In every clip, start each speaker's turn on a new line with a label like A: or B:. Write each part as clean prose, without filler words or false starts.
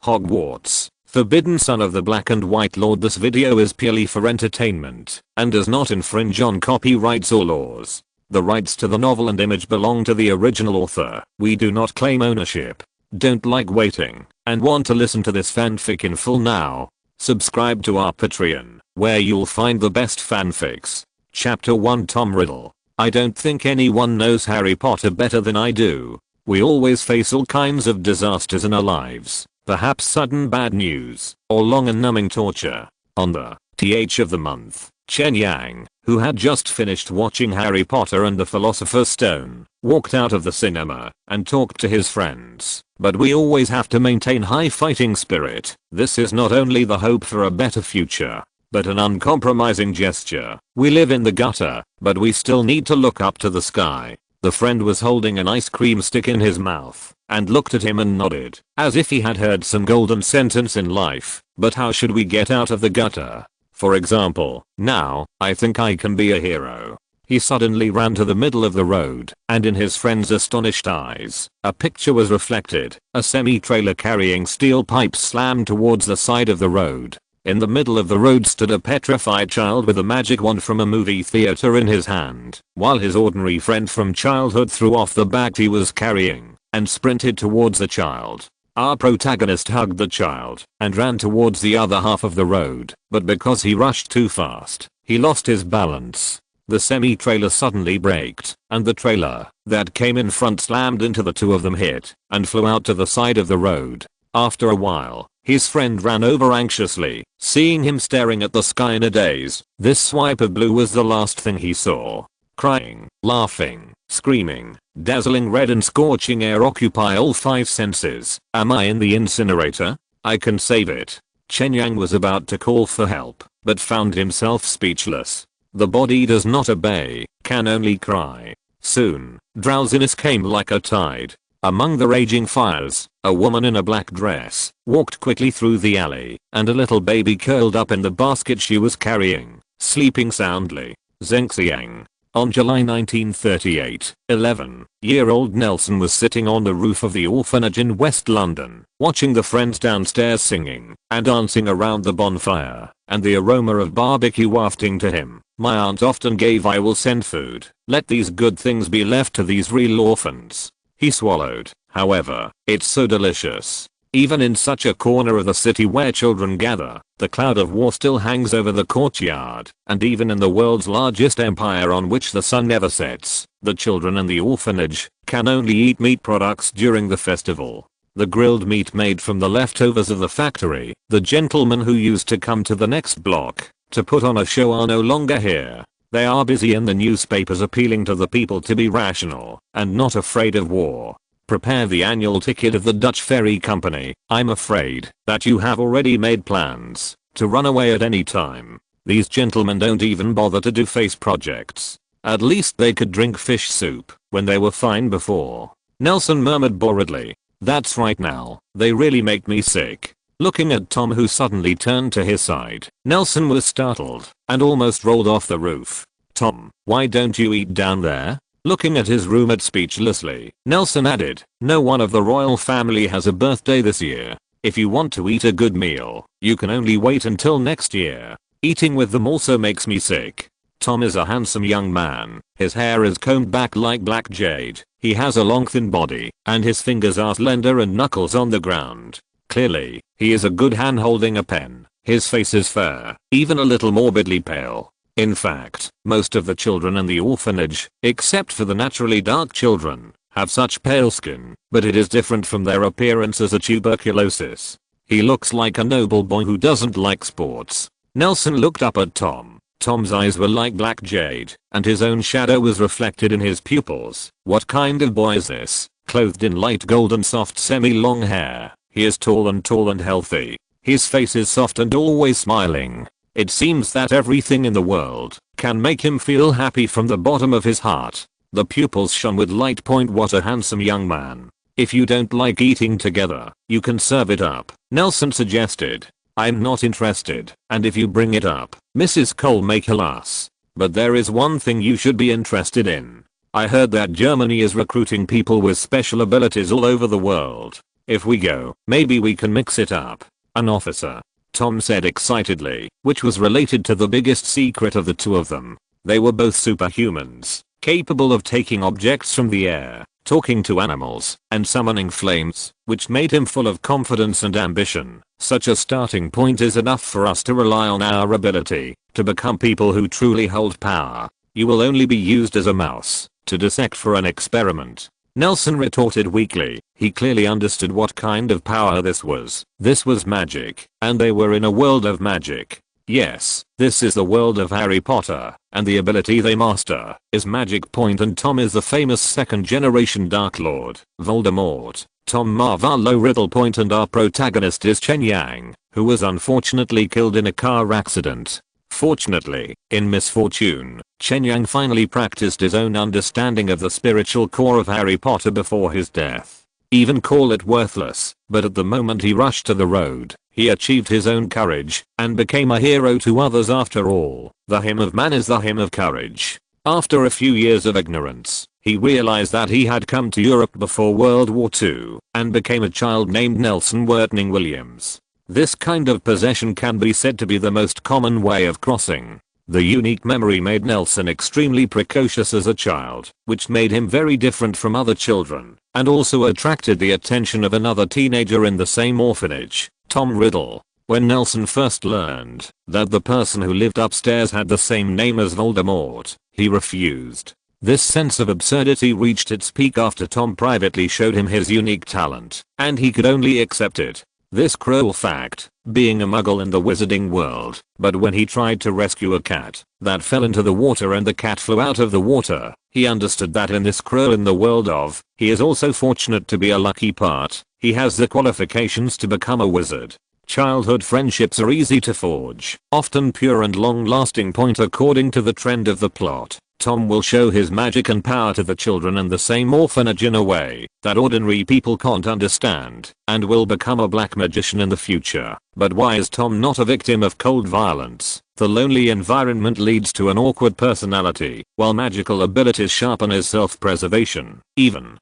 A: Hogwarts, forbidden son of the Black and White Lord. This video is purely for entertainment and does not infringe on copyrights or laws. The rights to the novel and image belong to the original author. We do not claim ownership. Don't like waiting and want to listen to this fanfic in full now? Subscribe to our Patreon, where you'll find the best fanfics. Chapter 1, Tom Riddle. I don't think anyone knows Harry Potter better than I do. We always face all kinds of disasters in our lives. Perhaps sudden bad news, or long and numbing torture. On the th of the month, Chen Yang, who had just finished watching Harry Potter and the Philosopher's Stone, walked out of the cinema and talked to his friends. But we always have to maintain high fighting spirit. This is not only the hope for a better future, but an uncompromising gesture. We live in the gutter, but we still need to look up to the sky. The friend was holding an ice cream stick in his mouth and looked at him and nodded, as if he had heard some golden sentence in life. But how should we get out of the gutter? For example, now, I think I can be a hero. He suddenly ran to the middle of the road, and in his friend's astonished eyes, a picture was reflected. A semi-trailer carrying steel pipes slammed towards the side of the road. In the middle of the road stood a petrified child with a magic wand from a movie theater in his hand, while his ordinary friend from childhood threw off the bag he was carrying and sprinted towards the child. Our protagonist hugged the child and ran towards the other half of the road, but because he rushed too fast, he lost his balance. The semi-trailer suddenly braked, and the trailer that came in front slammed into the two of them, hit and flew out to the side of the road. After a while, his friend ran over anxiously, seeing him staring at the sky in a daze. This swipe of blue was the last thing he saw. Crying, laughing, screaming, dazzling red and scorching air occupy all five senses. Am I in the incinerator? I can save it. Chen Yang was about to call for help, but found himself speechless. The body does not obey, can only cry. Soon, drowsiness came like a tide. Among the raging fires, a woman in a black dress walked quickly through the alley, and a little baby curled up in the basket she was carrying, sleeping soundly. Zhengxiang. On July 1938, 11-year-old Nelson was sitting on the roof of the orphanage in West London, watching the friends downstairs singing and dancing around the bonfire, and the aroma of barbecue wafting to him. My aunt often gave, I will send food. Let these good things be left to these real orphans. He swallowed. However, it's so delicious. Even in such a corner of the city where children gather, the cloud of war still hangs over the courtyard, and even in the world's largest empire on which the sun never sets, the children in the orphanage can only eat meat products during the festival. The grilled meat made from the leftovers of the factory, the gentlemen who used to come to the next block to put on a show are no longer here. They are busy in the newspapers appealing to the people to be rational and not afraid of war. Prepare the annual ticket of the Dutch Ferry Company. I'm afraid that you have already made plans to run away at any time. These gentlemen don't even bother to do face projects. At least they could drink fish soup when they were fine before. Nelson murmured boredly. That's right, now, they really make me sick. Looking at Tom, who suddenly turned to his side, Nelson was startled and almost rolled off the roof. Tom, why don't you eat down there? Looking at his roommate speechlessly, Nelson added, no one of the royal family has a birthday this year. If you want to eat a good meal, you can only wait until next year. Eating with them also makes me sick. Tom is a handsome young man. His hair is combed back like black jade. He has a long thin body, and his fingers are slender and knuckles on the ground. Clearly, he is a good hand holding a pen. His face is fair, even a little morbidly pale. In fact, most of the children in the orphanage, except for the naturally dark children, have such pale skin, but it is different from their appearance as a tuberculosis. He looks like a noble boy who doesn't like sports. Nelson looked up at Tom. Tom's eyes were like black jade, and his own shadow was reflected in his pupils. What kind of boy is this? Clothed in light golden soft semi-long hair, he is tall and healthy. His face is soft and always smiling. It seems that everything in the world can make him feel happy from the bottom of his heart. The pupils shone with light. What a handsome young man. If you don't like eating together, you can serve it up, Nelson suggested. I'm not interested, and if you bring it up, Mrs. Cole may kill us. But there is one thing you should be interested in. I heard that Germany is recruiting people with special abilities all over the world. If we go, maybe we can mix it up. An officer, Tom said excitedly, which was related to the biggest secret of the two of them. They were both superhumans, capable of taking objects from the air, talking to animals, and summoning flames, which made him full of confidence and ambition. Such a starting point is enough for us to rely on our ability to become people who truly hold power. You will only be used as a mouse to dissect for an experiment. Nelson retorted weakly. He clearly understood what kind of power this was. This was magic, and they were in a world of magic. Yes, this is the world of Harry Potter, and the ability they master is magic point, and Tom is the famous second generation Dark Lord, Voldemort. Tom Marvolo Riddle point, and our protagonist is Chen Yang, who was unfortunately killed in a car accident. Fortunately, in misfortune, Chen Yang finally practiced his own understanding of the spiritual core of Harry Potter before his death. Even call it worthless, but at the moment he rushed to the road, he achieved his own courage and became a hero to others after all. The hymn of man is the hymn of courage. After a few years of ignorance, he realized that he had come to Europe before World War II and became a child named Nelson Wertning Williams. This kind of possession can be said to be the most common way of crossing. The unique memory made Nelson extremely precocious as a child, which made him very different from other children, and also attracted the attention of another teenager in the same orphanage, Tom Riddle. When Nelson first learned that the person who lived upstairs had the same name as Voldemort, he refused. This sense of absurdity reached its peak after Tom privately showed him his unique talent, and he could only accept it. This cruel fact, being a muggle in the wizarding world, but when he tried to rescue a cat that fell into the water and the cat flew out of the water, he understood that in this cruel in the world of, he is also fortunate to be a lucky part. He has the qualifications to become a wizard. Childhood friendships are easy to forge, often pure and long-lasting. Point according to the trend of the plot, Tom will show his magic and power to the children in the same orphanage in a way that ordinary people can't understand, and will become a black magician in the future. But why is Tom not a victim of cold violence? The lonely environment leads to an awkward personality, while magical abilities sharpen his self-preservation. Even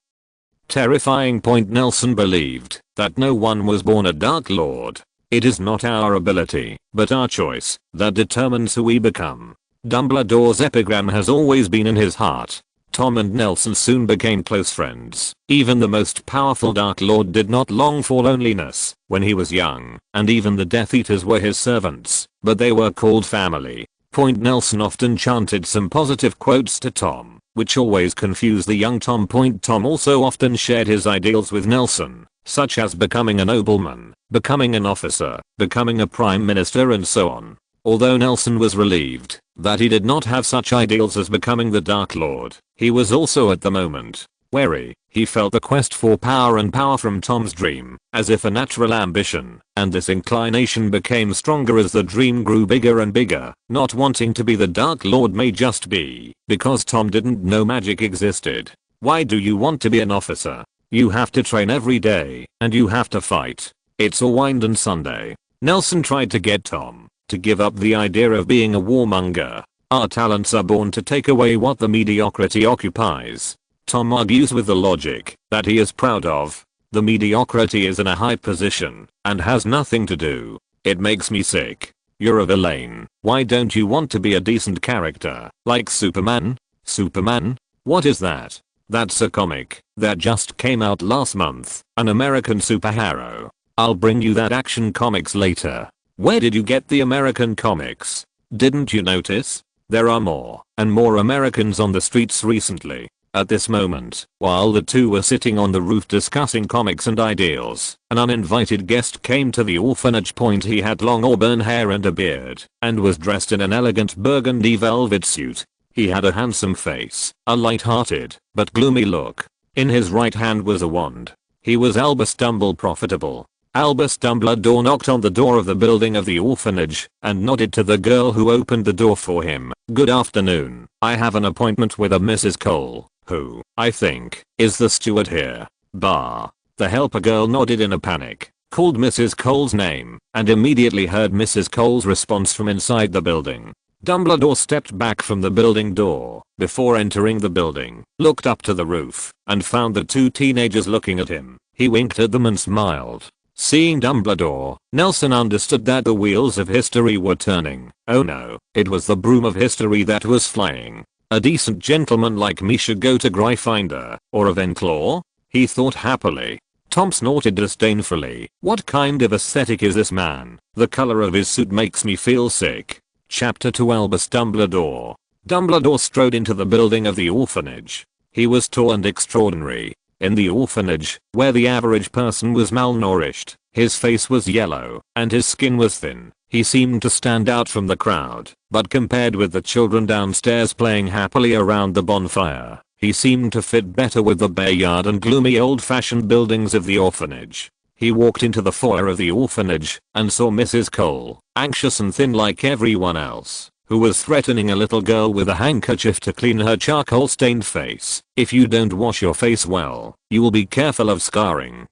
A: terrifying. Point Nelson believed that no one was born a Dark Lord. It is not our ability, but our choice, that determines who we become. Dumbledore's epigram has always been in his heart. Tom and Nelson soon became close friends. Even the most powerful Dark Lord did not long for loneliness when he was young, and even the Death Eaters were his servants, but they were called family. Point Nelson often chanted some positive quotes to Tom, which always confused the young Tom. Point Tom also often shared his ideals with Nelson, such as becoming a nobleman, becoming an officer, becoming a prime minister, and so on. Although Nelson was relieved that he did not have such ideals as becoming the Dark Lord, he was also at the moment wary. He felt the quest for power and power from Tom's dream as if a natural ambition, and this inclination became stronger as the dream grew bigger and bigger. Not wanting to be the Dark Lord may just be because Tom didn't know magic existed. Why do you want to be an officer? You have to train every day, and you have to fight. It's a wind and Sunday. Nelson tried to get Tom to give up the idea of being a warmonger. Our talents are born to take away what the mediocrity occupies. Tom argues with the logic that he is proud of. The mediocrity is in a high position and has nothing to do. It makes me sick. You're a villain. Why don't you want to be a decent character, like Superman? Superman? What is that? That's a comic that just came out last month, an American superhero. I'll bring you that Action Comics later. Where did you get the American comics? Didn't you notice? There are more and more Americans on the streets recently. At this moment, while the two were sitting on the roof discussing comics and ideals, an uninvited guest came to the orphanage. Point he had long auburn hair and a beard, and was dressed in an elegant burgundy velvet suit. He had a handsome face, a light-hearted but gloomy look. In his right hand was a wand. He was Albus Dumbledore Profitable. Albus Dumbledore knocked on the door of the building of the orphanage and nodded to the girl who opened the door for him. Good afternoon. I have an appointment with a Mrs. Cole, who, I think, is the steward here. Bah. The helper girl nodded in a panic, called Mrs. Cole's name, and immediately heard Mrs. Cole's response from inside the building. Dumbledore stepped back from the building door before entering the building, looked up to the roof, and found the two teenagers looking at him. He winked at them and smiled. Seeing Dumbledore, Nelson understood that the wheels of history were turning. Oh no, it was the broom of history that was flying. A decent gentleman like me should go to Gryffindor, or Ravenclaw? He thought happily. Tom snorted disdainfully. What kind of aesthetic is this man? The color of his suit makes me feel sick. Chapter 2 Albus Dumbledore. Dumbledore strode into the building of the orphanage. He was tall and extraordinary. In the orphanage, where the average person was malnourished, his face was yellow, and his skin was thin. He seemed to stand out from the crowd, but compared with the children downstairs playing happily around the bonfire, he seemed to fit better with the bare yard and gloomy old-fashioned buildings of the orphanage. He walked into the foyer of the orphanage and saw Mrs. Cole, anxious and thin like everyone else, who was threatening a little girl with a handkerchief to clean her charcoal-stained face. If you don't wash your face well, you will be careful of scarring.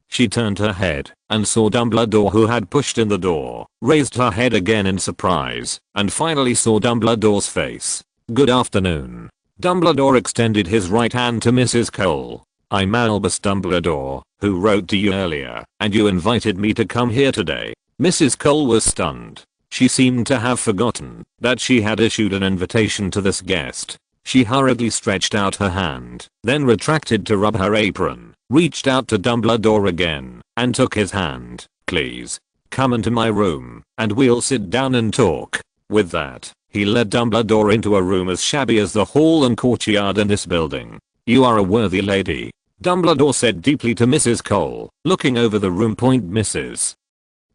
A: She turned her head and saw Dumbledore, who had pushed in the door, raised her head again in surprise, and finally saw Dumbledore's face. Good afternoon. Dumbledore extended his right hand to Mrs. Cole. I'm Albus Dumbledore, who wrote to you earlier, and you invited me to come here today. Mrs. Cole was stunned. She seemed to have forgotten that she had issued an invitation to this guest. She hurriedly stretched out her hand, then retracted to rub her apron, reached out to Dumbledore again, and took his hand. Please, come into my room, and we'll sit down and talk. With that, he led Dumbledore into a room as shabby as the hall and courtyard in this building. You are a worthy lady, Dumbledore said deeply to Mrs. Cole, looking over the room. Mrs.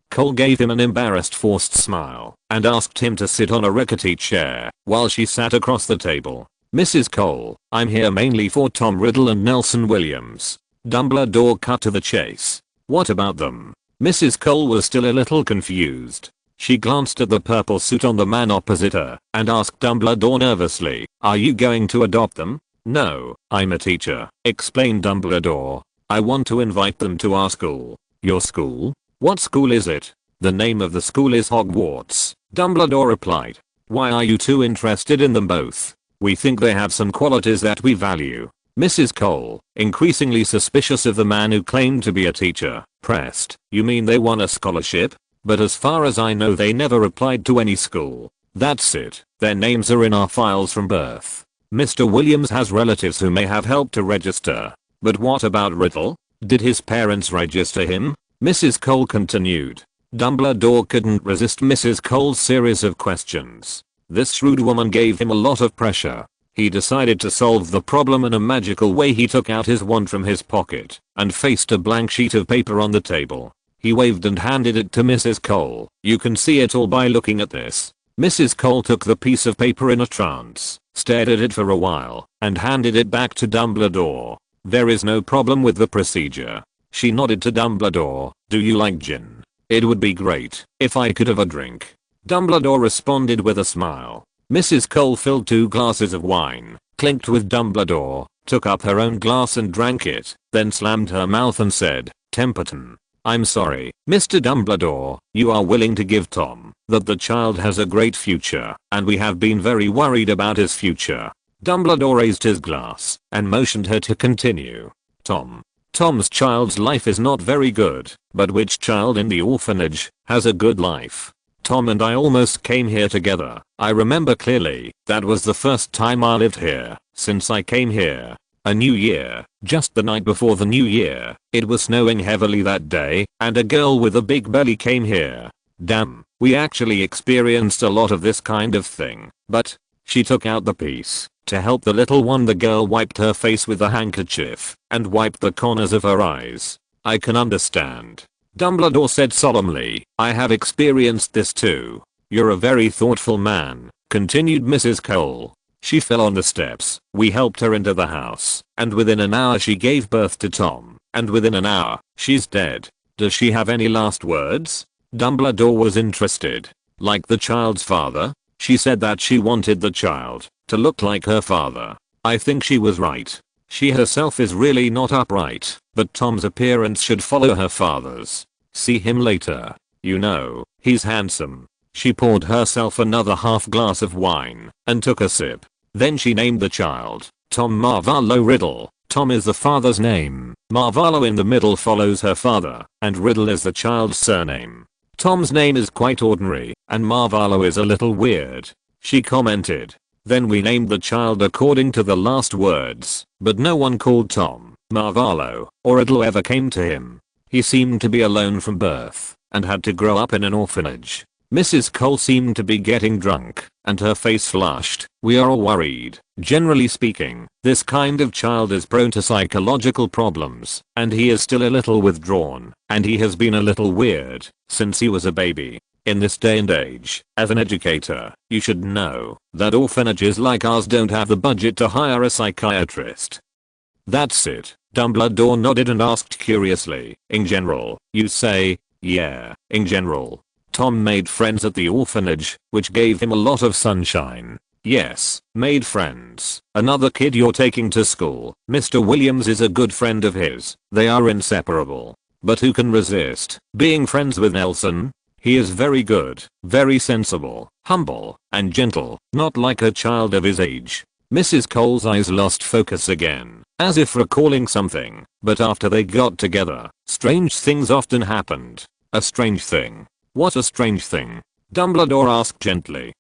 A: Cole gave him an embarrassed forced smile and asked him to sit on a rickety chair while she sat across the table. Mrs. Cole, I'm here mainly for Tom Riddle and Nelson Williams. Dumbledore cut to the chase. What about them? Mrs. Cole was still a little confused. She glanced at the purple suit on the man opposite her and asked Dumbledore nervously, are you going to adopt them? No, I'm a teacher, explained Dumbledore. I want to invite them to our school. Your school? What school is it? The name of the school is Hogwarts, Dumbledore replied. Why are you two interested in them both? We think they have some qualities that we value. Mrs. Cole, increasingly suspicious of the man who claimed to be a teacher, pressed. You mean they won a scholarship? But as far as I know they never applied to any school. That's it, their names are in our files from birth. Mr. Williams has relatives who may have helped to register. But what about Riddle? Did his parents register him? Mrs. Cole continued. Dumbledore couldn't resist Mrs. Cole's series of questions. This shrewd woman gave him a lot of pressure. He decided to solve the problem in a magical way. He took out his wand from his pocket and faced a blank sheet of paper on the table. He waved and handed it to Mrs. Cole. You can see it all by looking at this. Mrs. Cole took the piece of paper in a trance, stared at it for a while, and handed it back to Dumbledore. There is no problem with the procedure. She nodded to Dumbledore. Do you like gin? It would be great if I could have a drink. Dumbledore responded with a smile. Mrs. Cole filled 2 glasses of wine, clinked with Dumbledore, took up her own glass and drank it, then slammed her mouth and said, Temperton. I'm sorry, Mr. Dumbledore, you are willing to give Tom that the child has a great future, and we have been very worried about his future. Dumbledore raised his glass and motioned her to continue. Tom's child's life is not very good, but which child in the orphanage has a good life? Tom and I almost came here together. I remember clearly, that was the first time I lived here since I came here. A new year, just the night before the new year, it was snowing heavily that day, and a girl with a big belly came here. Damn, we actually experienced a lot of this kind of thing, but, she took out the piece. To help the little one, the girl wiped her face with a handkerchief and wiped the corners of her eyes. I can understand. Dumbledore said solemnly, I have experienced this too. You're a very thoughtful man, continued Mrs. Cole. She fell on the steps. We helped her into the house, and within an hour she gave birth to Tom, and within an hour, she's dead. Does she have any last words? Dumbledore was interested. Like the child's father? She said that she wanted the child to look like her father. I think she was right. She herself is really not upright, but Tom's appearance should follow her father's. See him later. You know, he's handsome. She poured herself another half glass of wine and took a sip. Then she named the child Tom Marvolo Riddle. Tom is the father's name, Marvalo in the middle follows her father, and Riddle is the child's surname. Tom's name is quite ordinary, and Marvalo is a little weird. She commented. Then we named the child according to the last words, but no one called Tom, Marvalo, or Riddle ever came to him. He seemed to be alone from birth, and had to grow up in an orphanage. Mrs. Cole seemed to be getting drunk, and her face flushed. We are all worried. Generally speaking, this kind of child is prone to psychological problems, and he is still a little withdrawn, and he has been a little weird since he was a baby. In this day and age, as an educator, you should know that orphanages like ours don't have the budget to hire a psychiatrist. That's it. Dumbledore nodded and asked curiously, in general, you say? Yeah, in general. Tom made friends at the orphanage, which gave him a lot of sunshine. Yes, made friends. Another kid you're taking to school, Mr. Williams is a good friend of his. They are inseparable. But who can resist being friends with Nelson? He is very good, very sensible, humble, and gentle, not like a child of his age. Mrs. Cole's eyes lost focus again, as if recalling something, but after they got together, strange things often happened. A strange thing. What a strange thing? Dumbledore asked gently.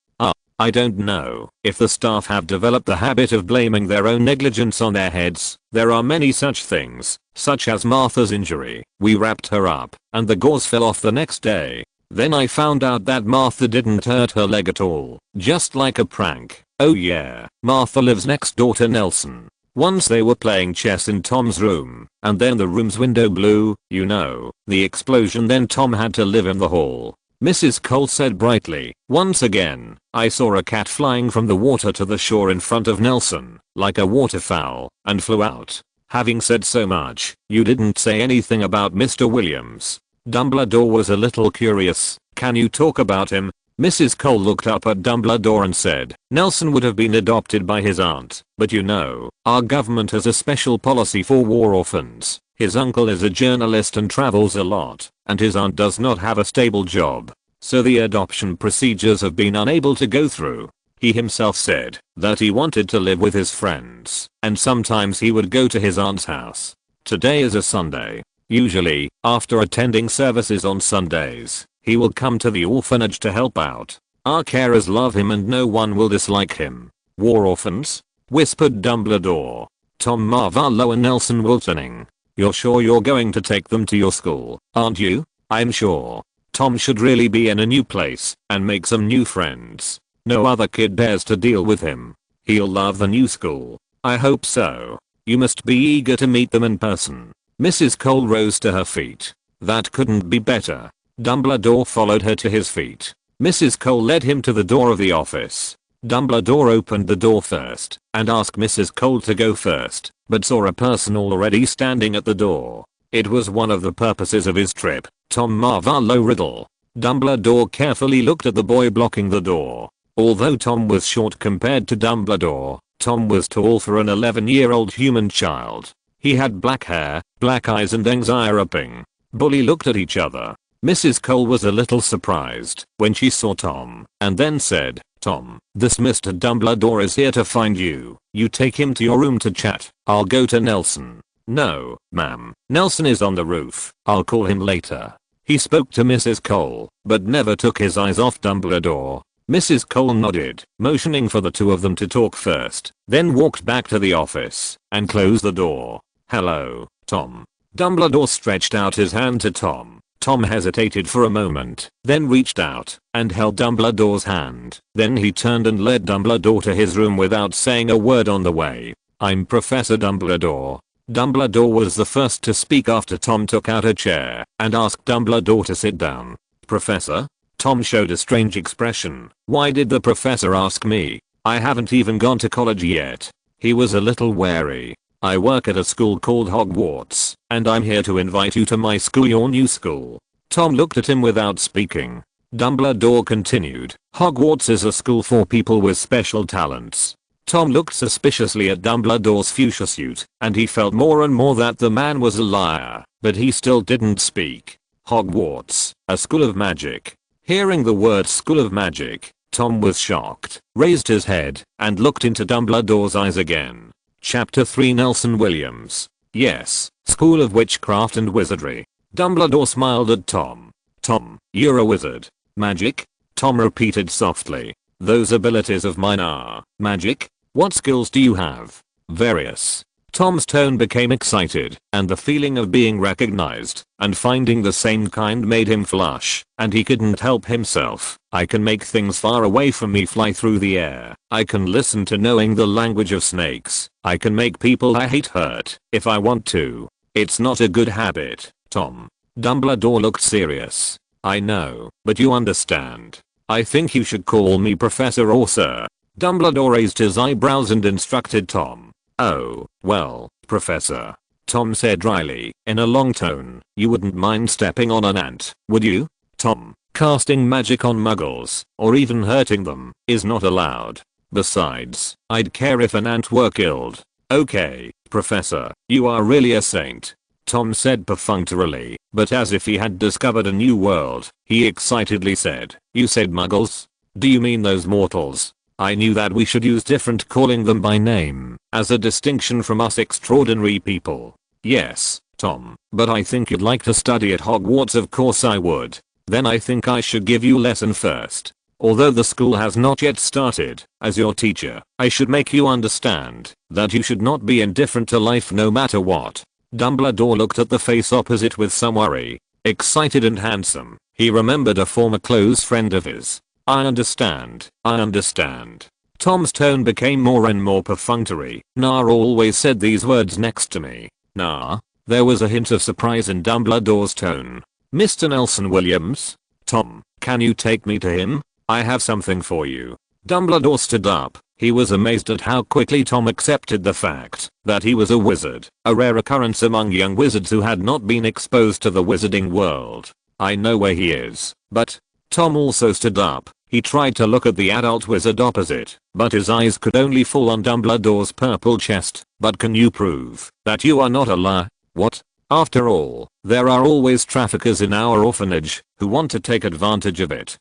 A: I don't know if the staff have developed the habit of blaming their own negligence on their heads. There are many such things, such as Martha's injury. We wrapped her up, and the gauze fell off the next day. Then I found out that Martha didn't hurt her leg at all, just like a prank. Oh yeah, Martha lives next door to Nelson. Once they were playing chess in Tom's room, and then the room's window blew, you know, the explosion, then Tom had to live in the hall. Mrs. Cole said brightly, once again, I saw a cat flying from the water to the shore in front of Nelson, like a waterfowl, and flew out. Having said so much, you didn't say anything about Mr. Williams. Dumbledore was a little curious. Can you talk about him? Mrs. Cole looked up at Dumbledore and said, Nelson would have been adopted by his aunt, but you know, our government has a special policy for war orphans. His uncle is a journalist and travels a lot, and his aunt does not have a stable job. So the adoption procedures have been unable to go through. He himself said that he wanted to live with his friends, and sometimes he would go to his aunt's house. Today is a Sunday. Usually, after attending services on Sundays, he will come to the orphanage to help out. Our carers love him and no one will dislike him. War orphans? Whispered Dumbledore. Tom Marvalo and Nelson Wiltoning. You're sure you're going to take them to your school, aren't you? I'm sure. Tom should really be in a new place and make some new friends. No other kid dares to deal with him. He'll love the new school. I hope so. You must be eager to meet them in person. Mrs. Cole rose to her feet. That couldn't be better. Dumbledore followed her to his feet. Mrs. Cole led him to the door of the office. Dumbledore opened the door first and asked Mrs. Cole to go first, but saw a person already standing at the door. It was one of the purposes of his trip, Tom Marvalo Riddle. Dumbledore carefully looked at the boy blocking the door. Although Tom was short compared to Dumbledore, Tom was tall for an 11-year-old human child. He had black hair, black eyes and anxiety. Bully looked at each other. Mrs. Cole was a little surprised when she saw Tom, and then said, Tom, this Mr. Dumbledore is here to find you. You take him to your room to chat. I'll go to Nelson. No, ma'am. Nelson is on the roof. I'll call him later. He spoke to Mrs. Cole, but never took his eyes off Dumbledore. Mrs. Cole nodded, motioning for the two of them to talk first, then walked back to the office and closed the door. Hello, Tom. Dumbledore stretched out his hand to Tom. Tom hesitated for a moment, then reached out and held Dumbledore's hand. Then he turned and led Dumbledore to his room without saying a word on the way. I'm Professor Dumbledore. Dumbledore was the first to speak after Tom took out a chair and asked Dumbledore to sit down. Professor? Tom showed a strange expression. Why did the professor ask me? I haven't even gone to college yet. He was a little wary. I work at a school called Hogwarts, and I'm here to invite you to my school, your new school. Tom looked at him without speaking. Dumbledore continued, Hogwarts is a school for people with special talents. Tom looked suspiciously at Dumbledore's fuchsia suit, and he felt more and more that the man was a liar, but he still didn't speak. Hogwarts, a school of magic. Hearing the word school of magic, Tom was shocked, raised his head, and looked into Dumbledore's eyes again. Chapter 3 Nelson Williams. Yes, School of Witchcraft and Wizardry. Dumbledore smiled at Tom. Tom, you're a wizard. Magic? Tom repeated softly. Those abilities of mine are magic. What skills do you have? Various. Tom's tone became excited, and the feeling of being recognized and finding the same kind made him flush, and he couldn't help himself. I can make things far away from me fly through the air. I can listen to knowing the language of snakes. I can make people I hate hurt if I want to. It's not a good habit, Tom. Dumbledore looked serious. I know, but you understand. I think you should call me Professor or Sir. Dumbledore raised his eyebrows and instructed Tom. Oh, well, Professor. Tom said dryly, in a long tone. You wouldn't mind stepping on an ant, would you? Tom, casting magic on muggles, or even hurting them, is not allowed. Besides, I'd care if an ant were killed. Okay, Professor, you are really a saint. Tom said perfunctorily, but as if he had discovered a new world, he excitedly said, you said muggles? Do you mean those mortals? I knew that we should use different calling them by name, as a distinction from us extraordinary people. Yes, Tom, but I think you'd like to study at Hogwarts. Of course I would. Then I think I should give you lesson first. Although the school has not yet started, as your teacher, I should make you understand that you should not be indifferent to life no matter what. Dumbledore looked at the face opposite with some worry. Excited and handsome, he remembered a former close friend of his. I understand. Tom's tone became more and more perfunctory. Nara always said these words next to me. Nah. There was a hint of surprise in Dumbledore's tone. Mr. Nelson Williams? Tom, can you take me to him? I have something for you. Dumbledore stood up. He was amazed at how quickly Tom accepted the fact that he was a wizard, a rare occurrence among young wizards who had not been exposed to the wizarding world. I know where he is, but... Tom also stood up. He tried to look at the adult wizard opposite, but his eyes could only fall on Dumbledore's purple chest. But can you prove that you are not a liar? What? After all, there are always traffickers in our orphanage who want to take advantage of it.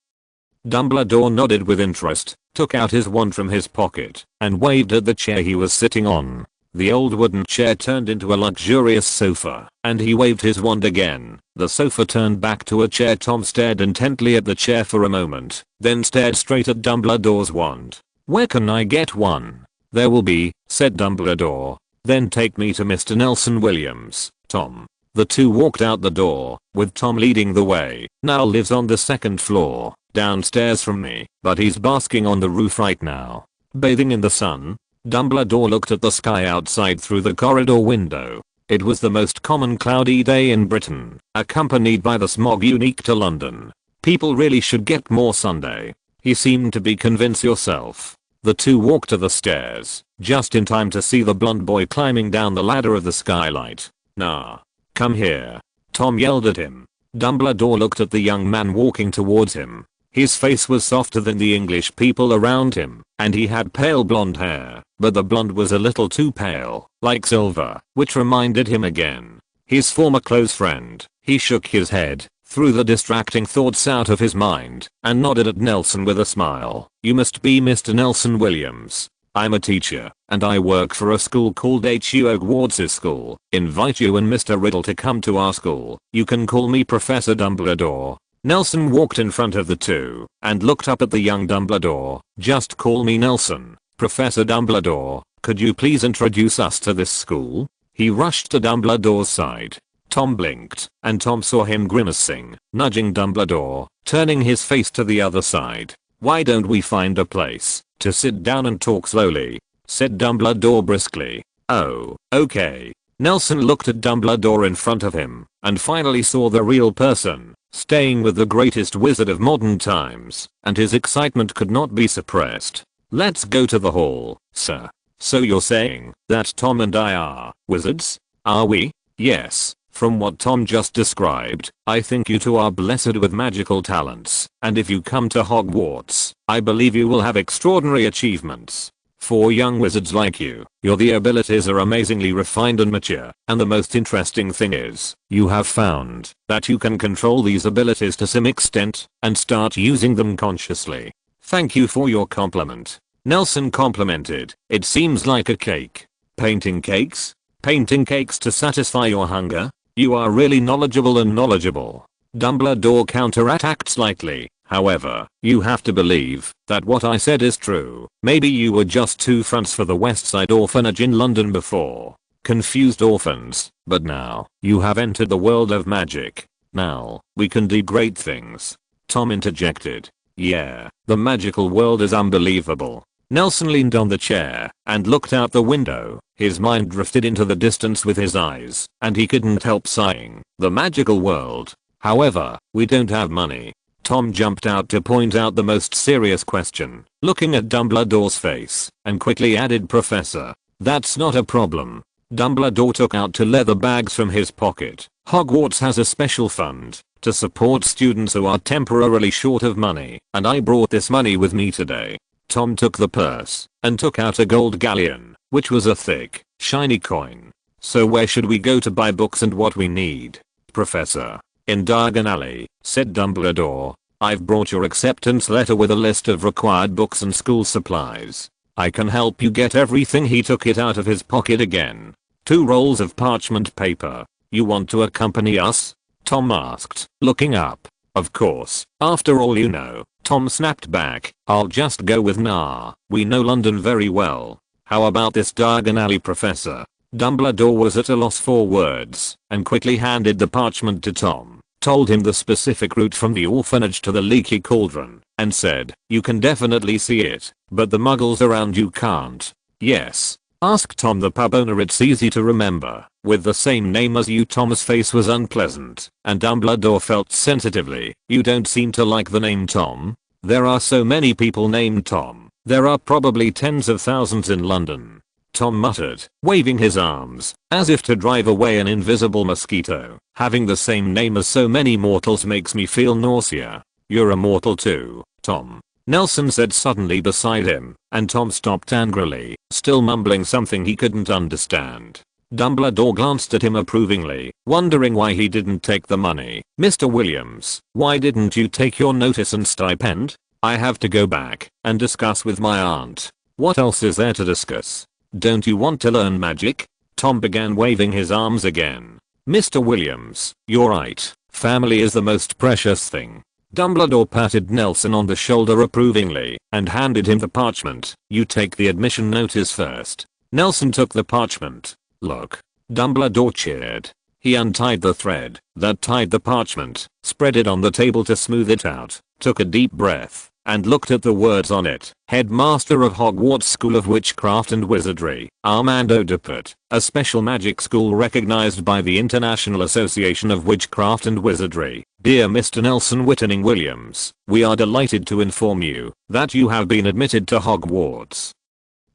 A: Dumbledore nodded with interest, took out his wand from his pocket, and waved at the chair he was sitting on. The old wooden chair turned into a luxurious sofa, and he waved his wand again. The sofa turned back to a chair. Tom stared intently at the chair for a moment, then stared straight at Dumbledore's wand. Where can I get one? There will be, said Dumbledore. Then take me to Mr. Nelson Williams, Tom. The two walked out the door, with Tom leading the way. Now lives on the second floor, downstairs from me, but he's basking on the roof right now, bathing in the sun. Dumbledore looked at the sky outside through the corridor window. It was the most common cloudy day in Britain, accompanied by the smog unique to London. People really should get more Sunday. He seemed to be convinced yourself. The two walked to the stairs, just in time to see the blonde boy climbing down the ladder of the skylight. Nah. Come here. Tom yelled at him. Dumbledore looked at the young man walking towards him. His face was softer than the English people around him, and he had pale blonde hair, but the blonde was a little too pale, like silver, which reminded him again. His former close friend. He shook his head, threw the distracting thoughts out of his mind, and nodded at Nelson with a smile. You must be Mr. Nelson Williams. I'm a teacher, and I work for a school called Hogwarts School. Invite you and Mr. Riddle to come to our school. You can call me Professor Dumbledore. Nelson walked in front of the two, and looked up at the young Dumbledore. Just call me Nelson. Professor Dumbledore, could you please introduce us to this school? He rushed to Dumbledore's side. Tom blinked, and Tom saw him grimacing, nudging Dumbledore, turning his face to the other side. Why don't we find a place to sit down and talk slowly? Said Dumbledore briskly. Oh, okay. Nelson looked at Dumbledore in front of him, and finally saw the real person, staying with the greatest wizard of modern times, and his excitement could not be suppressed. Let's go to the hall, sir. So you're saying that Tom and I are wizards? Are we? Yes. From what Tom just described, I think you two are blessed with magical talents, and if you come to Hogwarts, I believe you will have extraordinary achievements. For young wizards like you, your abilities are amazingly refined and mature, and the most interesting thing is, you have found that you can control these abilities to some extent, and start using them consciously. Thank you for your compliment. Nelson complimented. It seems like a cake. Painting cakes? Painting cakes to satisfy your hunger? You are really knowledgeable and knowledgeable. Dumbledore counterattacked slightly. However, you have to believe that what I said is true. Maybe you were just two fronts for the West Side orphanage in London before. Confused orphans, but now you have entered the world of magic. Now, we can do great things. Tom interjected. Yeah, the magical world is unbelievable. Nelson leaned on the chair and looked out the window. His mind drifted into the distance with his eyes, and he couldn't help sighing. The magical world. However, we don't have money. Tom jumped out to point out the most serious question, looking at Dumbledore's face, and quickly added, Professor, that's not a problem. Dumbledore took out two leather bags from his pocket. Hogwarts has a special fund to support students who are temporarily short of money, and I brought this money with me today. Tom took the purse and took out a gold galleon, which was a thick, shiny coin. So where should we go to buy books and what we need? Professor. In Diagon Alley, said Dumbledore. I've brought your acceptance letter with a list of required books and school supplies. I can help you get everything. He took it out of his pocket again. 2 rolls of parchment paper. You want to accompany us? Tom asked, looking up. Of course, after all you know. Tom snapped back. I'll just go with Nah. We know London very well. How about this Diagon Alley, Professor? Dumbledore was at a loss for words and quickly handed the parchment to Tom, told him the specific route from the orphanage to the leaky cauldron, and said, you can definitely see it, but the muggles around you can't. Yes? Asked Tom the pub owner. It's easy to remember, with the same name as you. Tom's face was unpleasant, and Dumbledore felt sensitively, you don't seem to like the name Tom. There are so many people named Tom. There are probably tens of thousands in London. Tom muttered, waving his arms, as if to drive away an invisible mosquito. Having the same name as so many mortals makes me feel nausea. You're a mortal too, Tom. Nelson said suddenly beside him, and Tom stopped angrily, still mumbling something he couldn't understand. Dumbledore glanced at him approvingly, wondering why he didn't take the money. Mr. Williams, why didn't you take your notice and stipend? I have to go back and discuss with my aunt. What else is there to discuss? Don't you want to learn magic? Tom began waving his arms again. Mr. Williams, you're right. Family is the most precious thing. Dumbledore patted Nelson on the shoulder approvingly and handed him the parchment. You take the admission notice first. Nelson took the parchment. Look. Dumbledore cheered. He untied the thread that tied the parchment, spread it on the table to smooth it out, took a deep breath, and looked at the words on it. Headmaster of Hogwarts School of Witchcraft and Wizardry, Armando Dupert, a special magic school recognized by the International Association of Witchcraft and Wizardry. Dear Mr. Nelson Whitting Williams, we are delighted to inform you that you have been admitted to Hogwarts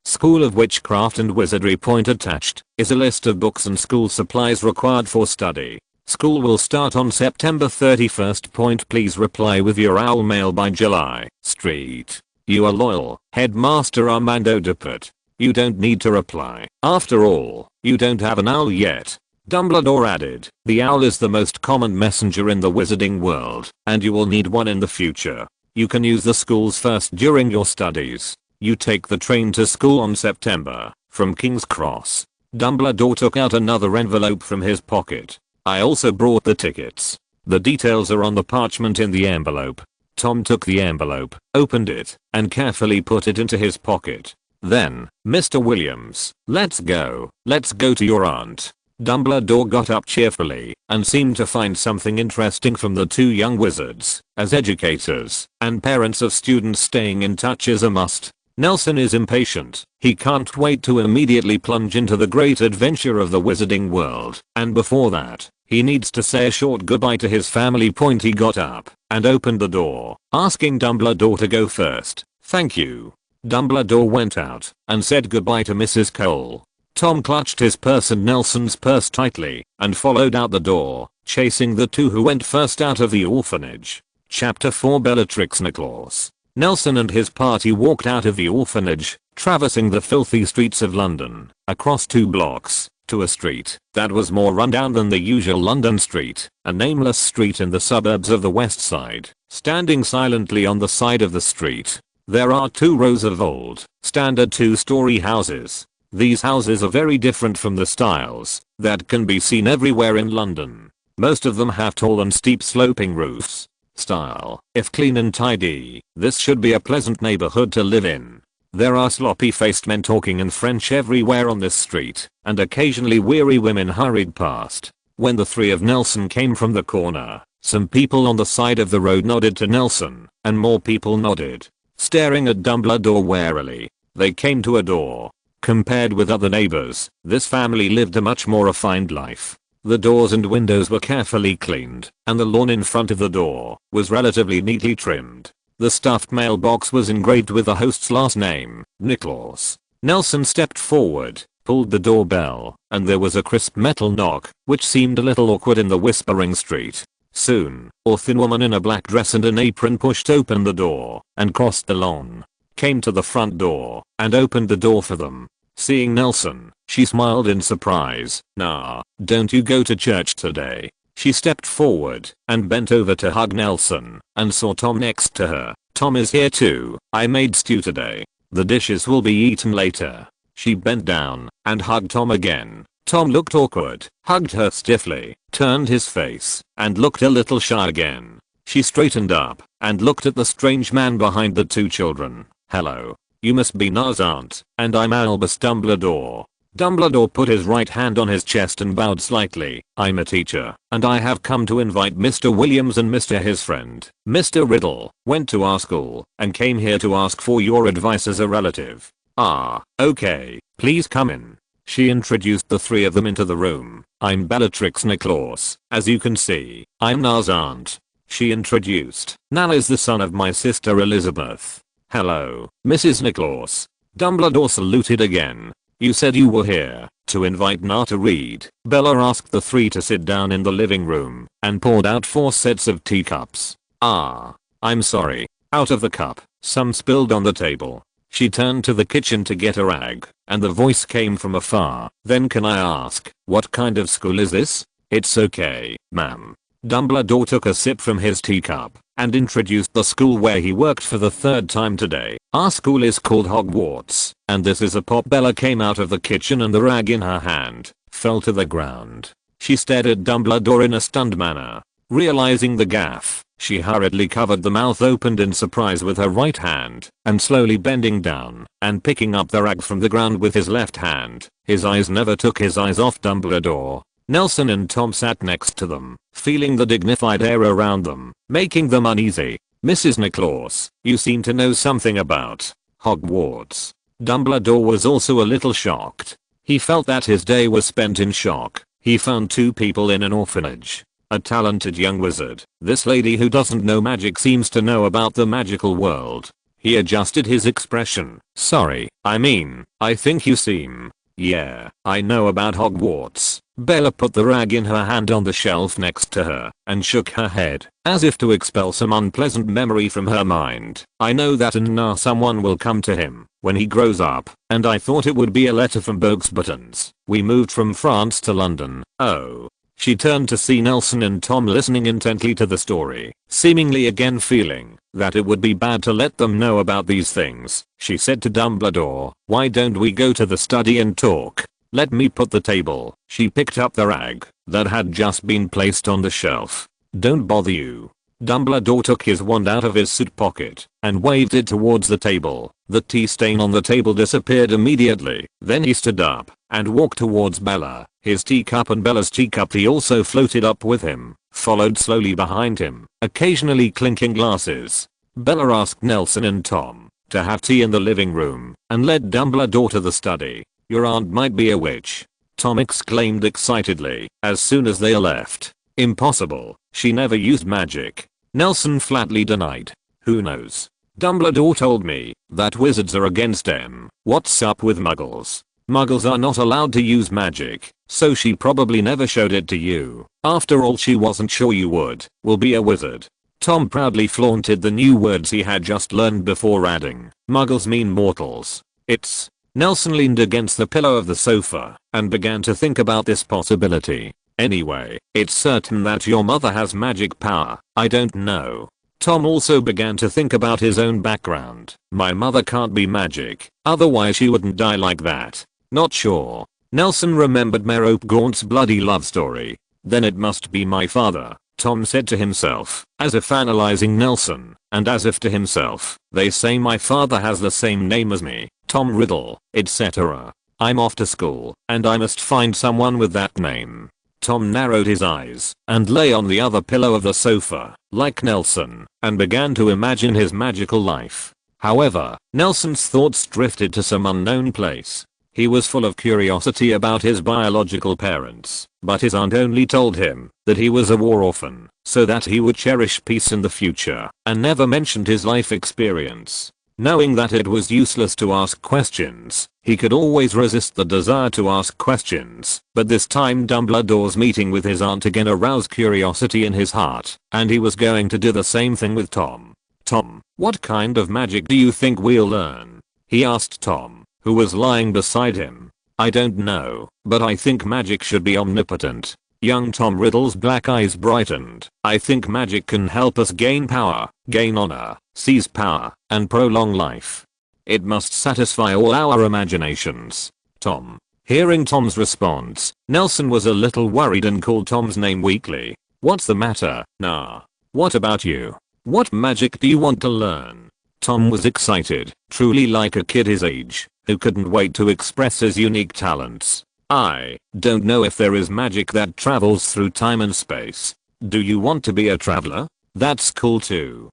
A: School of Witchcraft and Wizardry. Point attached is a list of books and school supplies required for study. School will start on September 31st. Please reply with your owl mail by July. Street. You are loyal, Headmaster Armando Dupert. You don't need to reply. After all, you don't have an owl yet. Dumbledore added, the owl is the most common messenger in the wizarding world, and you will need one in the future. You can use the schools first during your studies. You take the train to school on September, from King's Cross. Dumbledore took out another envelope from his pocket. I also brought the tickets. The details are on the parchment in the envelope. Tom took the envelope, opened it, and carefully put it into his pocket. Then, Mr. Williams, let's go to your aunt. Dumbledore got up cheerfully and seemed to find something interesting from the 2 young wizards. As educators and parents of students, staying in touch is a must. Nelson is impatient. He can't wait to immediately plunge into the great adventure of the wizarding world, and before that, he needs to say a short goodbye to his family. He got up and opened the door, asking Dumbledore to go first. Thank you. Dumbledore went out and said goodbye to Mrs. Cole. Tom clutched his purse and Nelson's purse tightly and followed out the door, chasing the 2 who went first out of the orphanage. Chapter 4 Bellatrix Nicklaus. Nelson and his party walked out of the orphanage, traversing the filthy streets of London, across 2 blocks, to a street that was more rundown than the usual London street, a nameless street in the suburbs of the West Side. Standing silently on the side of the street, there are 2 rows of old, standard 2-story houses. These houses are very different from the styles that can be seen everywhere in London. Most of them have tall and steep sloping roofs. Style, if clean and tidy, this should be a pleasant neighborhood to live in. There are sloppy-faced men talking in French everywhere on this street, and occasionally weary women hurried past. When the three of Nelson came from the corner, some people on the side of the road nodded to Nelson, and more people nodded, staring at Dumbledore warily. They came to a door. Compared with other neighbors, this family lived a much more refined life. The doors and windows were carefully cleaned, and the lawn in front of the door was relatively neatly trimmed. The stuffed mailbox was engraved with the host's last name, Nicholas. Nelson stepped forward, pulled the doorbell, and there was a crisp metal knock, which seemed a little awkward in the whispering street. Soon, a thin woman in a black dress and an apron pushed open the door and crossed the lawn, came to the front door, and opened the door for them. Seeing Nelson, she smiled in surprise. "Nah, don't you go to church today?" She stepped forward and bent over to hug Nelson and saw Tom next to her. "Tom is here too. I made stew today. The dishes will be eaten later." She bent down and hugged Tom again. Tom looked awkward, hugged her stiffly, turned his face, and looked a little shy again. She straightened up and looked at the strange man behind the two children. "Hello. You must be Na's aunt, and I'm Albus Dumbledore." Dumbledore put his right hand on his chest and bowed slightly. "I'm a teacher, and I have come to invite Mr. Williams and his friend, Mr. Riddle, went to our school, and came here to ask for your advice as a relative." "Ah, okay, please come in." She introduced the three of them into the room. "I'm Bellatrix Nicholas. As you can see, I'm Na's aunt." She introduced. "Nan is the son of my sister Elizabeth." "Hello, Mrs. Nicholas." Dumbledore saluted again. "You said you were here to invite Na to read." Bella asked the three to sit down in the living room and poured out 4 sets of teacups. "Ah, I'm sorry." Out of the cup, some spilled on the table. She turned to the kitchen to get a rag, and the voice came from afar. "Then can I ask, what kind of school is this?" "It's okay, ma'am." Dumbledore took a sip from his teacup and introduced the school where he worked for the 3rd time today. "Our school is called Hogwarts, and this is a pop." Bella came out of the kitchen and the rag in her hand fell to the ground. She stared at Dumbledore in a stunned manner. Realizing the gaffe, she hurriedly covered the mouth opened in surprise with her right hand, and slowly bending down and picking up the rag from the ground with his left hand. His eyes never took his eyes off Dumbledore. Nelson and Tom sat next to them, feeling the dignified air around them, making them uneasy. "Mrs. Nicholas, you seem to know something about Hogwarts." Dumbledore was also a little shocked. He felt that his day was spent in shock. He found 2 people in an orphanage. A talented young wizard. This lady who doesn't know magic seems to know about the magical world. He adjusted his expression. "Sorry, I think you seem." "Yeah, I know about Hogwarts." Bella put the rag in her hand on the shelf next to her and shook her head, as if to expel some unpleasant memory from her mind. "I know that and someone will come to him when he grows up, and I thought it would be a letter from Bogues Buttons. We moved from France to London." "Oh." She turned to see Nelson and Tom listening intently to the story, seemingly again feeling that it would be bad to let them know about these things. She said to Dumbledore, "Why don't we go to the study and talk? Let me put the table." She picked up the rag that had just been placed on the shelf. "Don't bother you." Dumbledore took his wand out of his suit pocket and waved it towards the table. The tea stain on the table disappeared immediately. Then he stood up and walked towards Bella. His teacup and Bella's teacup tea also floated up with him, followed slowly behind him, occasionally clinking glasses. Bella asked Nelson and Tom to have tea in the living room and led Dumbledore to the study. "Your aunt might be a witch," Tom exclaimed excitedly as soon as they left. "Impossible. She never used magic." Nelson flatly denied. "Who knows? Dumbledore told me that wizards are against them. What's up with muggles? Muggles are not allowed to use magic, so she probably never showed it to you. After all, she wasn't sure you will be a wizard." Tom proudly flaunted the new words he had just learned before adding, "Muggles mean mortals." "It's..." Nelson leaned against the pillow of the sofa and began to think about this possibility. "Anyway, it's certain that your mother has magic power. I don't know." Tom also began to think about his own background. "My mother can't be magic, otherwise she wouldn't die like that." Not sure. Nelson remembered Merope Gaunt's bloody love story. Then it must be my father, Tom said to himself, as if analyzing Nelson, and as if to himself. They say my father has the same name as me, Tom Riddle, etc. I'm off to school, and I must find someone with that name. Tom narrowed his eyes, and lay on the other pillow of the sofa, like Nelson, and began to imagine his magical life. However, Nelson's thoughts drifted to some unknown place. He was full of curiosity about his biological parents, but his aunt only told him that he was a war orphan, so that he would cherish peace in the future, and never mentioned his life experience. Knowing that it was useless to ask questions, he could always resist the desire to ask questions, but this time Dumbledore's meeting with his aunt again aroused curiosity in his heart, and he was going to do the same thing with Tom. Tom, what kind of magic do you think we'll learn? He asked Tom, who was lying beside him. I don't know, but I think magic should be omnipotent. Young Tom Riddle's black eyes brightened. I think magic can help us gain power, gain honor, seize power, and prolong life. It must satisfy all our imaginations. Tom. Hearing Tom's response, Nelson was a little worried and called Tom's name weakly. What's the matter? Nah. What about you? What magic do you want to learn? Tom was excited, truly like a kid his age, who couldn't wait to express his unique talents. I don't know if there is magic that travels through time and space. Do you want to be a traveler? That's cool too.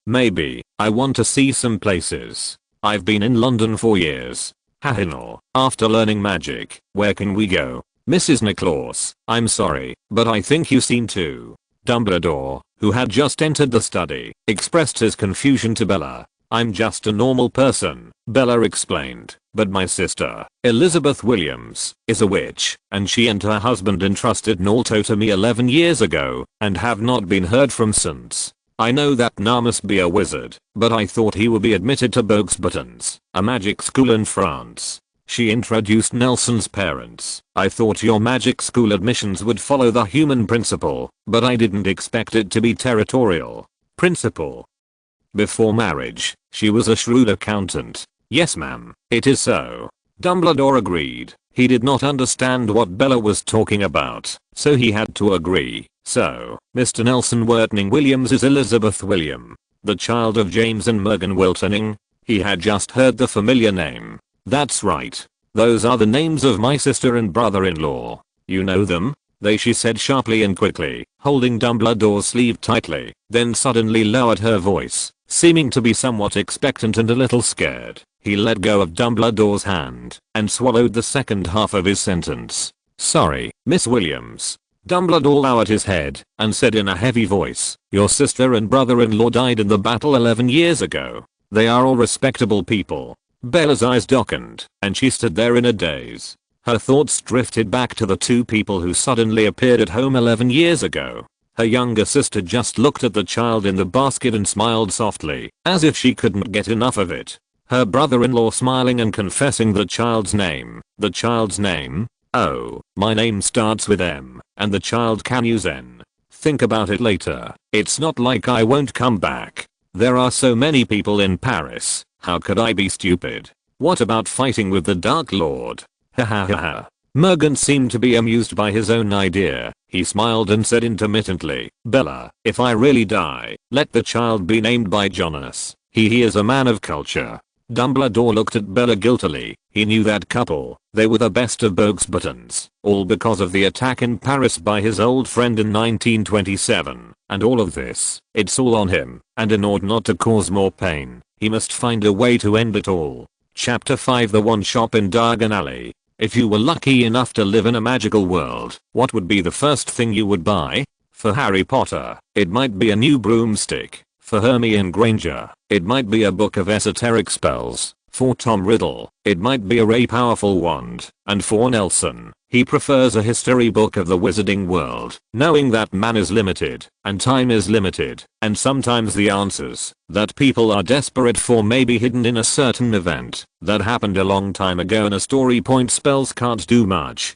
A: Maybe. I want to see some places. I've been in London for years. Hahinor. After learning magic, where can we go? Mrs. Nicklaus, I'm sorry, but I think you seem to. Dumbledore, who had just entered the study, expressed his confusion to Bella. I'm just a normal person, Bella explained, but my sister, Elizabeth Williams, is a witch, and she and her husband entrusted Naulto to me 11 years ago, and have not been heard from since. I know that Na must be a wizard, but I thought he would be admitted to Bogsbuttons, a magic school in France. She introduced Nelson's parents. I thought your magic school admissions would follow the human principle, but I didn't expect it to be territorial. Principle. Before marriage, she was a shrewd accountant. Yes ma'am, it is so. Dumbledore agreed. He did not understand what Bella was talking about, so he had to agree. So, Mr. Nelson Wortning Williams is Elizabeth William, the child of James and Megan Wiltoning. He had just heard the familiar name. That's right. Those are the names of my sister and brother-in-law. You know them? She said sharply and quickly, holding Dumbledore's sleeve tightly, then suddenly lowered her voice, seeming to be somewhat expectant and a little scared. He let go of Dumbledore's hand, and swallowed the second half of his sentence. Sorry, Miss Williams. Dumbledore lowered his head, and said in a heavy voice, your sister and brother-in-law died in the battle 11 years ago. They are all respectable people. Bella's eyes darkened, and she stood there in a daze. Her thoughts drifted back to the two people who suddenly appeared at home 11 years ago. Her younger sister just looked at the child in the basket and smiled softly, as if she couldn't get enough of it. Her brother-in-law smiling and confessing the child's name. The child's name? Oh, my name starts with M, and the child can use N. Think about it later. It's not like I won't come back. There are so many people in Paris. How could I be stupid? What about fighting with the Dark Lord? Ha ha ha ha. Mergen seemed to be amused by his own idea. He smiled and said intermittently, Bella, if I really die, let the child be named by Jonas. He is a man of culture. Dumbledore looked at Bella guiltily. He knew that couple. They were the best of Bogsbuttons. All because of the attack in Paris by his old friend in 1927. And all of this, it's all on him. And in order not to cause more pain, he must find a way to end it all. Chapter 5 The One Shop in Diagon Alley. If you were lucky enough to live in a magical world, what would be the first thing you would buy? For Harry Potter, it might be a new broomstick. For Hermione Granger, it might be a book of esoteric spells. For Tom Riddle, it might be a very powerful wand. And for Nelson, he prefers a history book of the wizarding world, knowing that man is limited, and time is limited, and sometimes the answers that people are desperate for may be hidden in a certain event that happened a long time ago and a story point spells can't do much.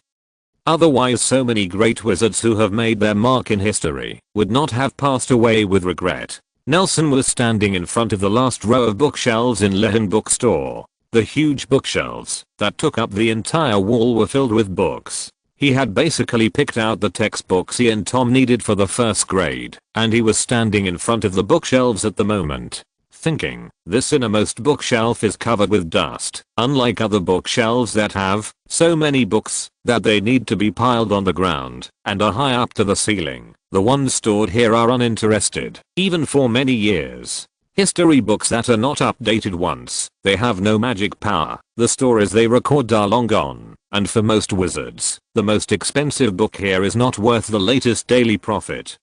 A: Otherwise so many great wizards who have made their mark in history would not have passed away with regret. Nelson was standing in front of the last row of bookshelves in Lehen bookstore. The huge bookshelves that took up the entire wall were filled with books. He had basically picked out the textbooks he and Tom needed for the first grade, and he was standing in front of the bookshelves at the moment, thinking, this innermost bookshelf is covered with dust, unlike other bookshelves that have so many books that they need to be piled on the ground and are high up to the ceiling. The ones stored here are uninterested, even for many years. History books that are not updated once, they have no magic power, the stories they record are long gone, and for most wizards, the most expensive book here is not worth the latest daily profit.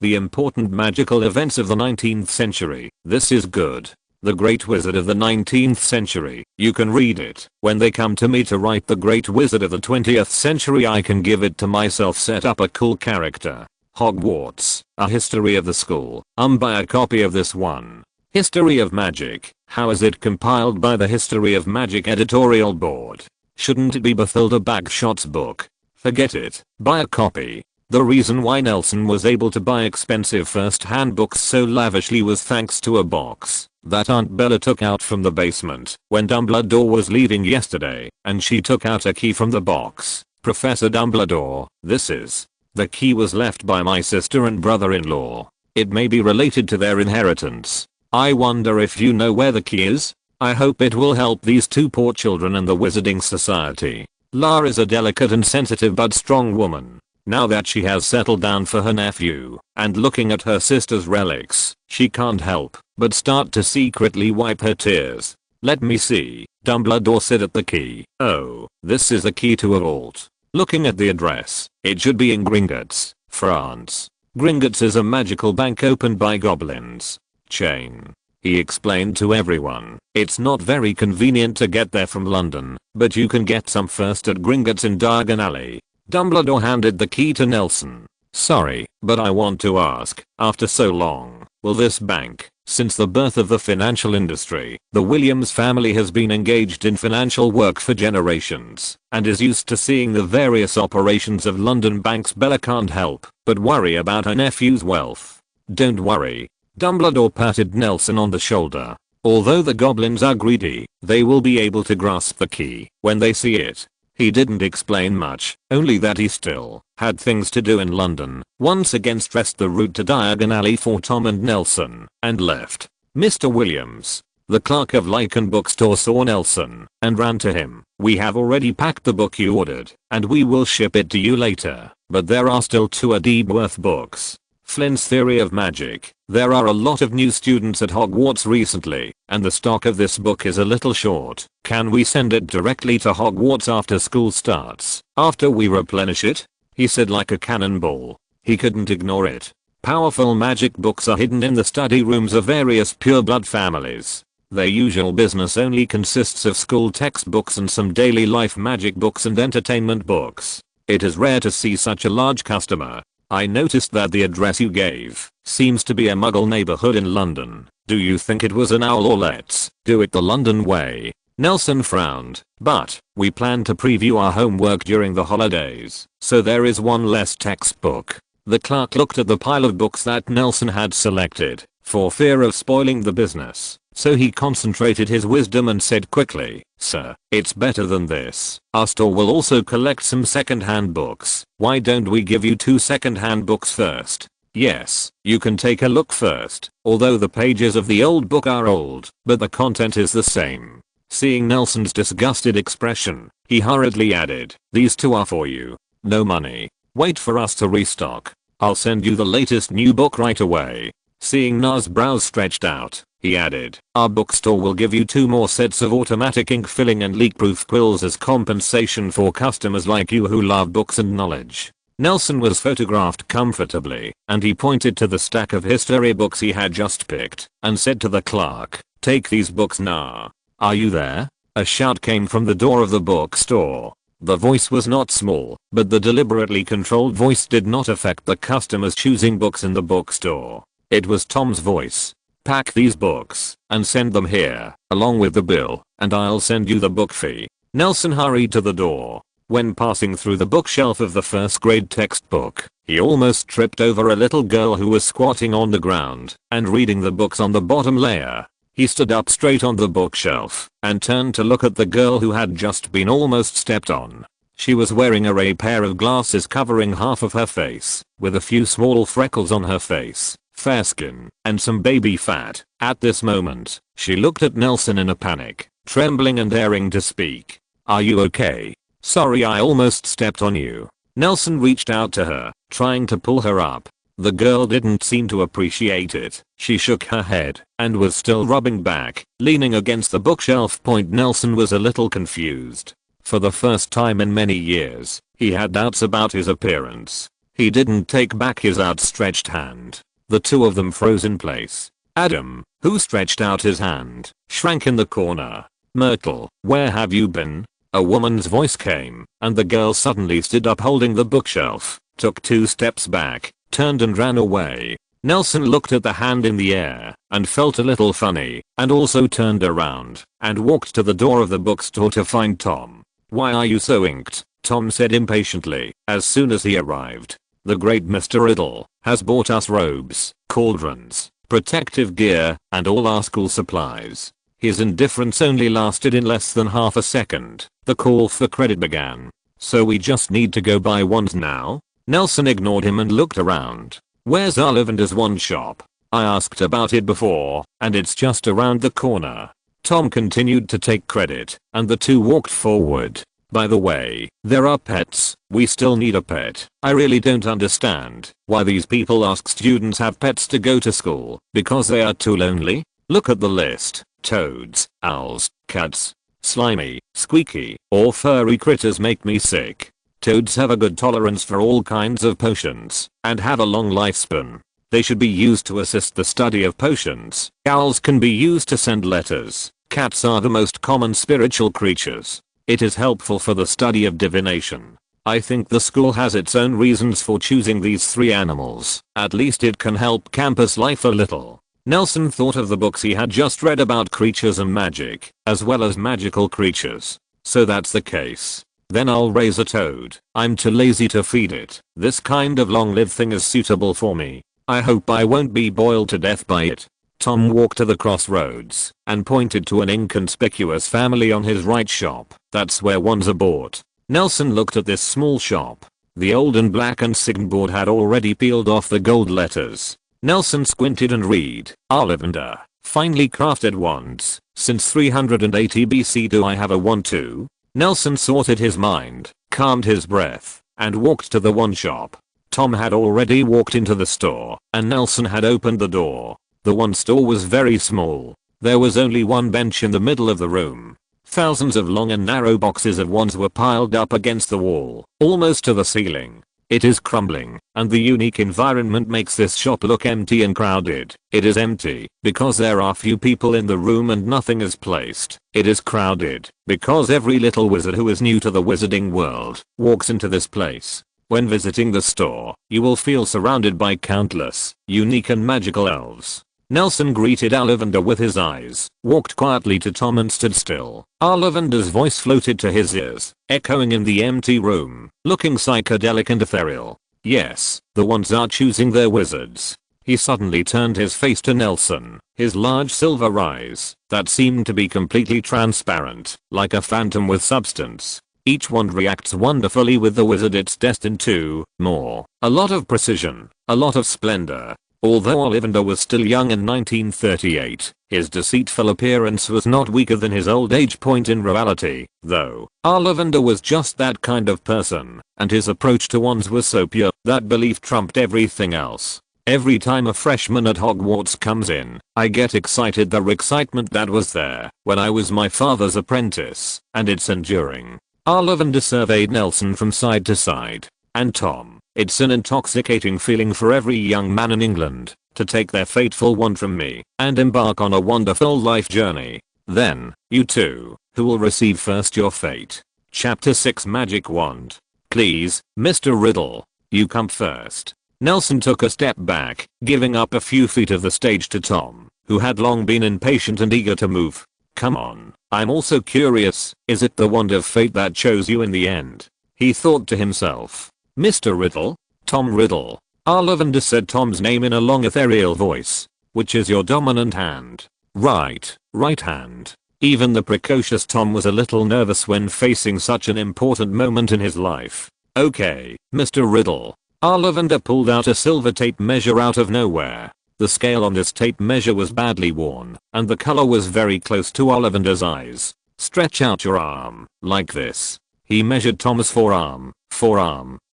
A: The important magical events of the 19th century, this is good. The Great Wizard of the 19th century, you can read it. When they come to me to write the Great Wizard of the 20th century I can give it to myself, set up a cool character. Hogwarts, a history of the school, buy a copy of this one. History of Magic, how is it compiled by the History of Magic editorial board? Shouldn't it be Bathilda Bagshot's book? Forget it, buy a copy. The reason why Nelson was able to buy expensive first-hand books so lavishly was thanks to a box that Aunt Bella took out from the basement when Dumbledore was leaving yesterday, and she took out a key from the box. Professor Dumbledore, this is. The key was left by my sister and brother-in-law. It may be related to their inheritance. I wonder if you know where the key is? I hope it will help these two poor children and the Wizarding Society. Lara is a delicate and sensitive but strong woman. Now that she has settled down for her nephew, and looking at her sister's relics, she can't help but start to secretly wipe her tears. Let me see, Dumbledore said at the key. Oh, this is the key to a vault. Looking at the address, it should be in Gringotts, France. Gringotts is a magical bank opened by goblins. Chain. He explained to everyone, it's not very convenient to get there from London, but you can get some first at Gringotts in Diagon Alley. Dumbledore handed the key to Nelson. Sorry, but I want to ask, after so long, will this bank, since the birth of the financial industry, the Williams family has been engaged in financial work for generations, and is used to seeing the various operations of London banks. Bella can't help but worry about her nephew's wealth. Don't worry. Dumbledore patted Nelson on the shoulder. Although the goblins are greedy, they will be able to grasp the key when they see it. He didn't explain much, only that he still had things to do in London. Once again stressed the route to Diagon Alley for Tom and Nelson, and left. Mr. Williams, the clerk of Lycan bookstore, saw Nelson and ran to him. We have already packed the book you ordered, and we will ship it to you later, but there are still 2 Adibworth books. Flynn's Theory of Magic. There are a lot of new students at Hogwarts recently, and the stock of this book is a little short. Can we send it directly to Hogwarts after school starts, after we replenish it? He said like a cannonball. He couldn't ignore it. Powerful magic books are hidden in the study rooms of various pureblood families. Their usual business only consists of school textbooks and some daily life magic books and entertainment books. It is rare to see such a large customer. I noticed that the address you gave seems to be a Muggle neighborhood in London. Do you think it was an owl, or let's do it the London way? Nelson frowned. But we plan to preview our homework during the holidays, so there is one less textbook. The clerk looked at the pile of books that Nelson had selected, for fear of spoiling the business. So he concentrated his wisdom and said quickly, "Sir, it's better than this. Our store will also collect some second-hand books. Why don't we give you 2 second-hand books first?" "Yes, you can take a look first, although the pages of the old book are old, but the content is the same." Seeing Nelson's disgusted expression, he hurriedly added, "These 2 are for you. No money. Wait for us to restock. I'll send you the latest new book right away." Seeing Na's brows stretched out, he added, "Our bookstore will give you 2 more sets of automatic ink filling and leak-proof quills as compensation for customers like you who love books and knowledge." Nelson was photographed comfortably, and he pointed to the stack of history books he had just picked, and said to the clerk, "Take these books now." "Are you there?" A shout came from the door of the bookstore. The voice was not small, but the deliberately controlled voice did not affect the customers choosing books in the bookstore. It was Tom's voice. "Pack these books and send them here, along with the bill, and I'll send you the book fee." Nelson hurried to the door. When passing through the bookshelf of the first grade textbook, he almost tripped over a little girl who was squatting on the ground and reading the books on the bottom layer. He stood up straight on the bookshelf and turned to look at the girl who had just been almost stepped on. She was wearing a pair of glasses covering half of her face, with a few small freckles on her face, fair skin, and some baby fat. At this moment, she looked at Nelson in a panic, trembling and daring to speak. "Are you okay? Sorry, I almost stepped on you." Nelson reached out to her, trying to pull her up. The girl didn't seem to appreciate it. She shook her head and was still rubbing back, leaning against the bookshelf. Nelson was a little confused. For the first time in many years, he had doubts about his appearance. He didn't take back his outstretched hand. The two of them froze in place. Adam, who stretched out his hand, shrank in the corner. "Myrtle, where have you been?" A woman's voice came, and the girl suddenly stood up holding the bookshelf, took 2 steps back, turned and ran away. Nelson looked at the hand in the air and felt a little funny, and also turned around and walked to the door of the bookstore to find Tom. "Why are you so inked?" Tom said impatiently as soon as he arrived. "The great Mr. Riddle has bought us robes, cauldrons, protective gear, and all our school supplies." His indifference only lasted in less than half a second. The call for credit began. "So we just need to go buy wands now?" Nelson ignored him and looked around. "Where's Ollivander's wand shop? I asked about it before, and it's just around the corner." Tom continued to take credit, and the two walked forward. "By the way, there are pets. We still need a pet. I really don't understand why these people ask students have pets to go to school, because they are too lonely? Look at the list. Toads, owls, cats, slimy, squeaky, or furry critters make me sick. Toads have a good tolerance for all kinds of potions and have a long lifespan. They should be used to assist the study of potions. Owls can be used to send letters. Cats are the most common spiritual creatures. It is helpful for the study of divination. I think the school has its own reasons for choosing these 3 animals. At least it can help campus life a little." Nelson thought of the books he had just read about creatures and magic, as well as magical creatures. "So that's the case. Then I'll raise a toad. I'm too lazy to feed it. This kind of long-lived thing is suitable for me. I hope I won't be boiled to death by it." Tom walked to the crossroads and pointed to an inconspicuous family on his right. "Shop. That's where wands are bought." Nelson looked at this small shop. The old and blackened signboard had already peeled off the gold letters. Nelson squinted and read, "Ollivander, finely crafted wands. Since 380 BC. Do I have a wand too?" Nelson sorted his mind, calmed his breath, and walked to the wand shop. Tom had already walked into the store, and Nelson had opened the door. The wand store was very small. There was only one bench in the middle of the room. Thousands of long and narrow boxes of wands were piled up against the wall, almost to the ceiling. It is crumbling, and the unique environment makes this shop look empty and crowded. It is empty because there are few people in the room and nothing is placed. It is crowded because every little wizard who is new to the wizarding world walks into this place. When visiting the store, you will feel surrounded by countless, unique and magical elves. Nelson greeted Ollivander with his eyes, walked quietly to Tom and stood still. Ollivander's voice floated to his ears, echoing in the empty room, looking psychedelic and ethereal. "Yes, the wands are choosing their wizards." He suddenly turned his face to Nelson, his large silver eyes, that seemed to be completely transparent, like a phantom with substance. Each wand reacts wonderfully with the wizard it's destined to. More. A lot of precision, a lot of splendor. Although Ollivander was still young in 1938, his deceitful appearance was not weaker than his old age. In reality, though, Ollivander was just that kind of person, and his approach to wands was so pure that belief trumped everything else. Every time a freshman at Hogwarts comes in, I get excited. The excitement that was there when I was my father's apprentice, and it's enduring. Ollivander surveyed Nelson from side to side. "And Tom, it's an intoxicating feeling for every young man in England to take their fateful wand from me and embark on a wonderful life journey. Then, you too, who will receive first your fate." Chapter 6 Magic Wand. "Please, Mr. Riddle, you come first." Nelson took a step back, giving up a few feet of the stage to Tom, who had long been impatient and eager to move. "Come on, I'm also curious, is it the wand of fate that chose you in the end?" he thought to himself. "Mr. Riddle?" "Tom Riddle." Ollivander said Tom's name in a long ethereal voice. "Which is your dominant hand?" Right hand. Even the precocious Tom was a little nervous when facing such an important moment in his life. Okay, Mr. Riddle. Ollivander pulled out a silver tape measure out of nowhere. The scale on this tape measure was badly worn, and the color was very close to Ollivander's eyes. Stretch out your arm, like this. He measured Tom's forearm,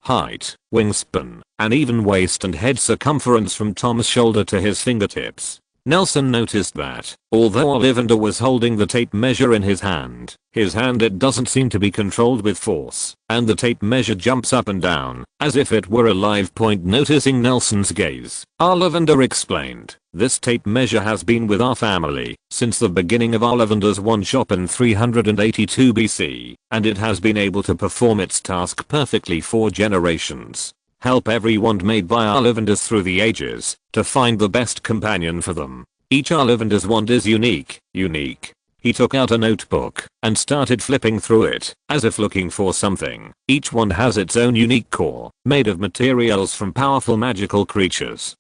A: height, wingspan, and even waist and head circumference from Tom's shoulder to his fingertips. Nelson noticed that, although Ollivander was holding the tape measure in his hand it doesn't seem to be controlled with force, and the tape measure jumps up and down, as if it were a live point. Noticing Nelson's gaze, Ollivander explained, "This tape measure has been with our family since the beginning of Ollivander's wand shop in 382 BC, and it has been able to perform its task perfectly for generations. Help every wand made by Ollivanders through the ages to find the best companion for them. Each Ollivander's wand is unique. He took out a notebook and started flipping through it, as if looking for something. Each wand has its own unique core, made of materials from powerful magical creatures.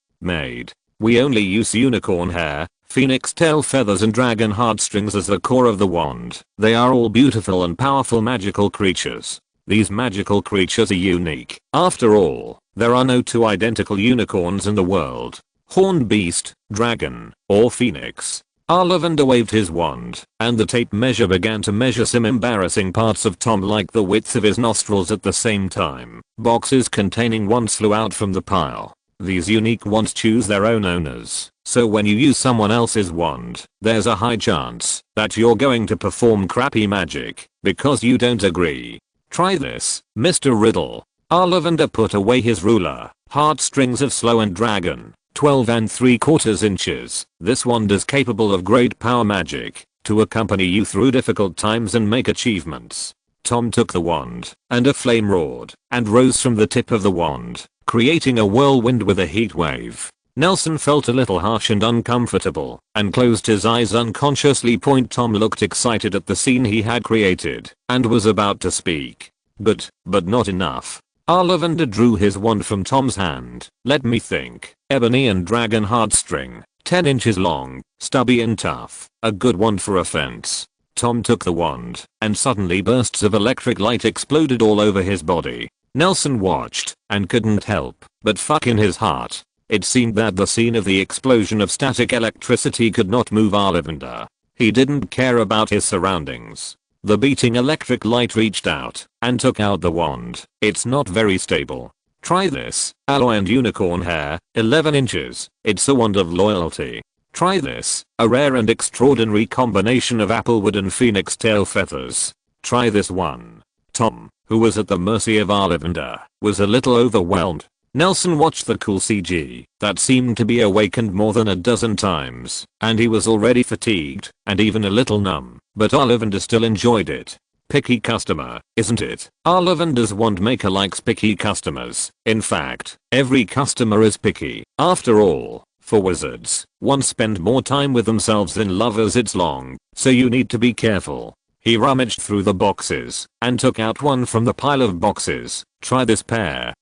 A: We only use unicorn hair, phoenix tail feathers and dragon heartstrings as the core of the wand. They are all beautiful and powerful magical creatures. These magical creatures are unique. After all, there are no two identical unicorns in the world. Horned beast, dragon, or phoenix." Ollivander waved his wand, and the tape measure began to measure some embarrassing parts of Tom, like the width of his nostrils. At the same time, boxes containing wands flew out from the pile. These unique wands choose their own owners, so when you use someone else's wand, there's a high chance that you're going to perform crappy magic because you don't agree. Try this, Mr. Riddle. Ollivander put away his ruler. Heartstrings of slow and dragon, 12 3/4 inches. This wand is capable of great power magic to accompany you through difficult times and make achievements. Tom took the wand, and a flame roared and rose from the tip of the wand, creating a whirlwind with a heat wave. Nelson felt a little harsh and uncomfortable, and closed his eyes unconsciously. Tom looked excited at the scene he had created, and was about to speak. But not enough. Ollivander drew his wand from Tom's hand. "Let me think. Ebony and dragon heartstring, 10 inches long, stubby and tough, a good wand for a fence." Tom took the wand, and suddenly bursts of electric light exploded all over his body. Nelson watched, and couldn't help but fuck in his heart. It seemed that the scene of the explosion of static electricity could not move Ollivander. He didn't care about his surroundings. The beating electric light reached out and took out the wand. "It's not very stable. Try this, alloy and unicorn hair, 11 inches. It's a wand of loyalty. Try this, a rare and extraordinary combination of applewood and phoenix tail feathers. Try this one." Tom, who was at the mercy of Ollivander, was a little overwhelmed. Nelson watched the cool CG that seemed to be awakened more than a dozen times, and he was already fatigued and even a little numb, but Ollivander still enjoyed it. Picky customer, isn't it? Ollivander's wand maker likes picky customers. In fact, every customer is picky. After all, for wizards, wands spend more time with themselves than lovers. It's long, so you need to be careful. He rummaged through the boxes and took out one from the pile of boxes. "Try this pair.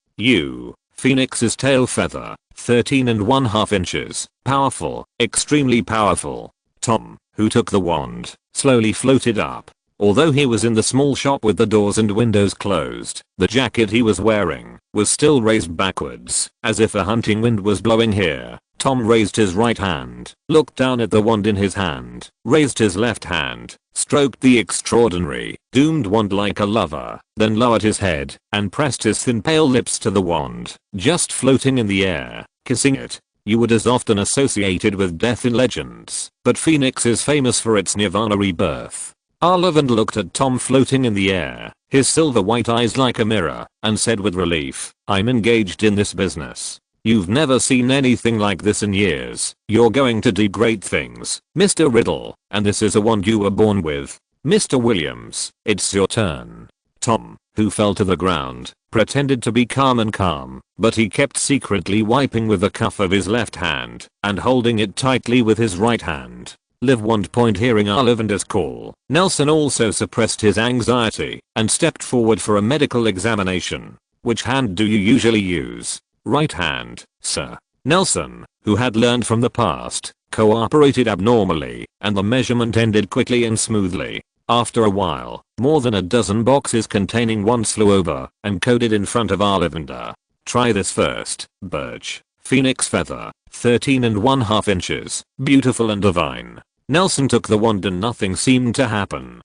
A: Phoenix's tail feather, 13 1/2 inches. Powerful, extremely powerful." Tom, who took the wand, slowly floated up. Although he was in the small shop with the doors and windows closed, the jacket he was wearing was still raised backwards, as if a hunting wind was blowing here. Tom raised his right hand, looked down at the wand in his hand, raised his left hand, stroked the extraordinary, doomed wand like a lover, then lowered his head and pressed his thin pale lips to the wand, just floating in the air, kissing it. You would as often associated with death in legends, but Phoenix is famous for its nirvana rebirth. Ollivander looked at Tom floating in the air, his silver white eyes like a mirror, and said with relief, "I'm engaged in this business. You've never seen anything like this in years. You're going to do great things, Mr. Riddle, and this is a wand you were born with. Mr. Williams, it's your turn." Tom, who fell to the ground, pretended to be calm, but he kept secretly wiping with the cuff of his left hand and holding it tightly with his right hand. Live wand point. Hearing Ollivander's call, Nelson also suppressed his anxiety and stepped forward for a medical examination. "Which hand do you usually use?" "Right hand, sir." Nelson, who had learned from the past, cooperated abnormally, and the measurement ended quickly and smoothly. After a while, more than a dozen boxes containing wands flew over and coded in front of Ollivander. Try this first, birch, phoenix feather, 13 1/2 inches, beautiful and divine. Nelson took the wand and nothing seemed to happen.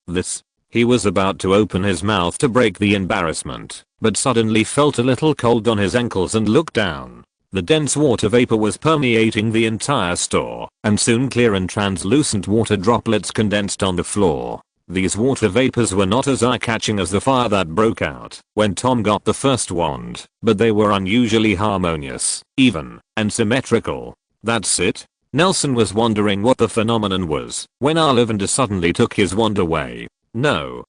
A: This. He was about to open his mouth to break the embarrassment, but suddenly felt a little cold on his ankles and looked down. The dense water vapor was permeating the entire store, and soon clear and translucent water droplets condensed on the floor. These water vapors were not as eye-catching as the fire that broke out when Tom got the first wand, but they were unusually harmonious, even, and symmetrical. That's it? Nelson was wondering what the phenomenon was when Ollivander suddenly took his wand away. No,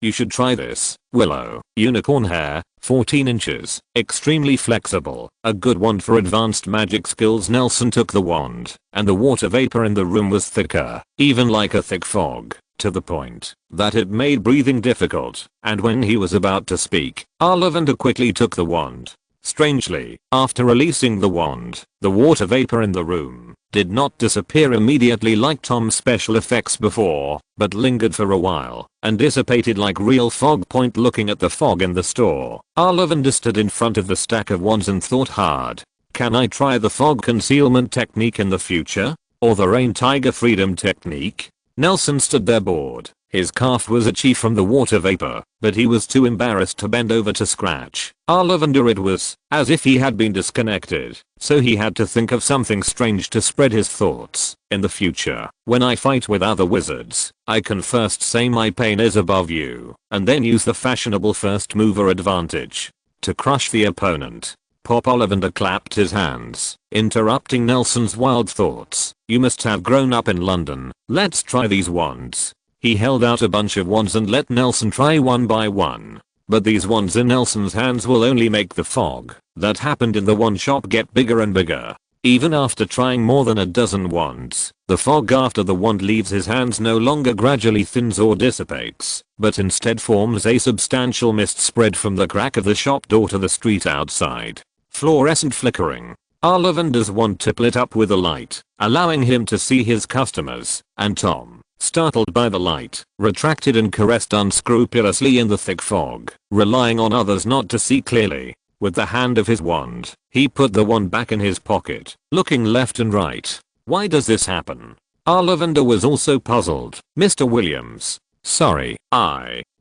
A: you should try this. Willow, unicorn hair, 14 inches, extremely flexible, a good wand for advanced magic skills. Nelson took the wand, and the water vapor in the room was thicker, even like a thick fog, to the point that it made breathing difficult, and when he was about to speak, Ollivander quickly took the wand. Strangely, after releasing the wand, the water vapor in the room did not disappear immediately like Tom's special effects before, but lingered for a while and dissipated like real fog. Point looking at the fog in the store, Ollivander stood in front of the stack of wands and thought hard. Can I try the fog concealment technique in the future? Or the rain tiger freedom technique? Nelson stood there bored. His cough was itchy from the water vapor, but he was too embarrassed to bend over to scratch. Ollivander, it was as if he had been disconnected, so he had to think of something strange to spread his thoughts. In the future, when I fight with other wizards, I can first say my pain is above you, and then use the fashionable first mover advantage to crush the opponent. Pop. Ollivander clapped his hands, interrupting Nelson's wild thoughts. You must have grown up in London. Let's try these wands. He held out a bunch of wands and let Nelson try one by one. But these wands in Nelson's hands will only make the fog that happened in the wand shop get bigger and bigger. Even after trying more than a dozen wands, the fog after the wand leaves his hands no longer gradually thins or dissipates, but instead forms a substantial mist spread from the crack of the shop door to the street outside. Fluorescent flickering. Ollivander's wand tip lit up with a light, allowing him to see his customers, and Tom, startled by the light, retracted and caressed unscrupulously in the thick fog, relying on others not to see clearly. With the hand of his wand, he put the wand back in his pocket, looking left and right. Why does this happen? Ollivander was also puzzled. Mr. Williams. Sorry,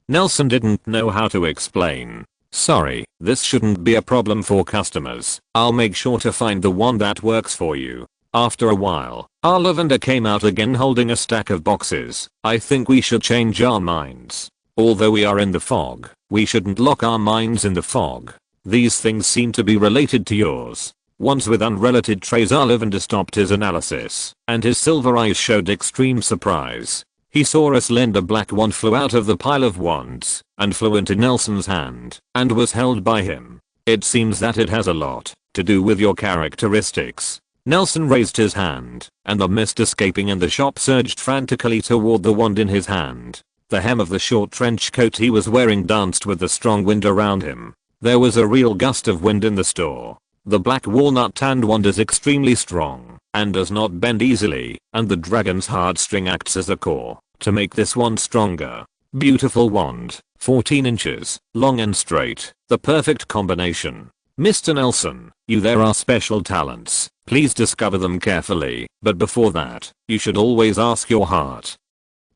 A: Nelson didn't know how to explain. Sorry, this shouldn't be a problem for customers. I'll make sure to find the one that works for you. After a while, Ollivander came out again holding a stack of boxes. I think we should change our minds. Although we are in the fog, we shouldn't lock our minds in the fog. These things seem to be related to yours. Once with unrelated trays. Ollivander stopped his analysis, and his silver eyes showed extreme surprise. He saw a slender black wand flew out of the pile of wands, and flew into Nelson's hand, and was held by him. It seems that it has a lot to do with your characteristics. Nelson raised his hand, and the mist escaping in the shop surged frantically toward the wand in his hand. The hem of the short trench coat he was wearing danced with the strong wind around him. There was a real gust of wind in the store. The black walnut tanned wand is extremely strong, and does not bend easily, and the dragon's heartstring acts as a core to make this wand stronger. Beautiful wand, 14 inches, long and straight, the perfect combination. Mr. Nelson, there are special talents. Please discover them carefully, but before that, you should always ask your heart.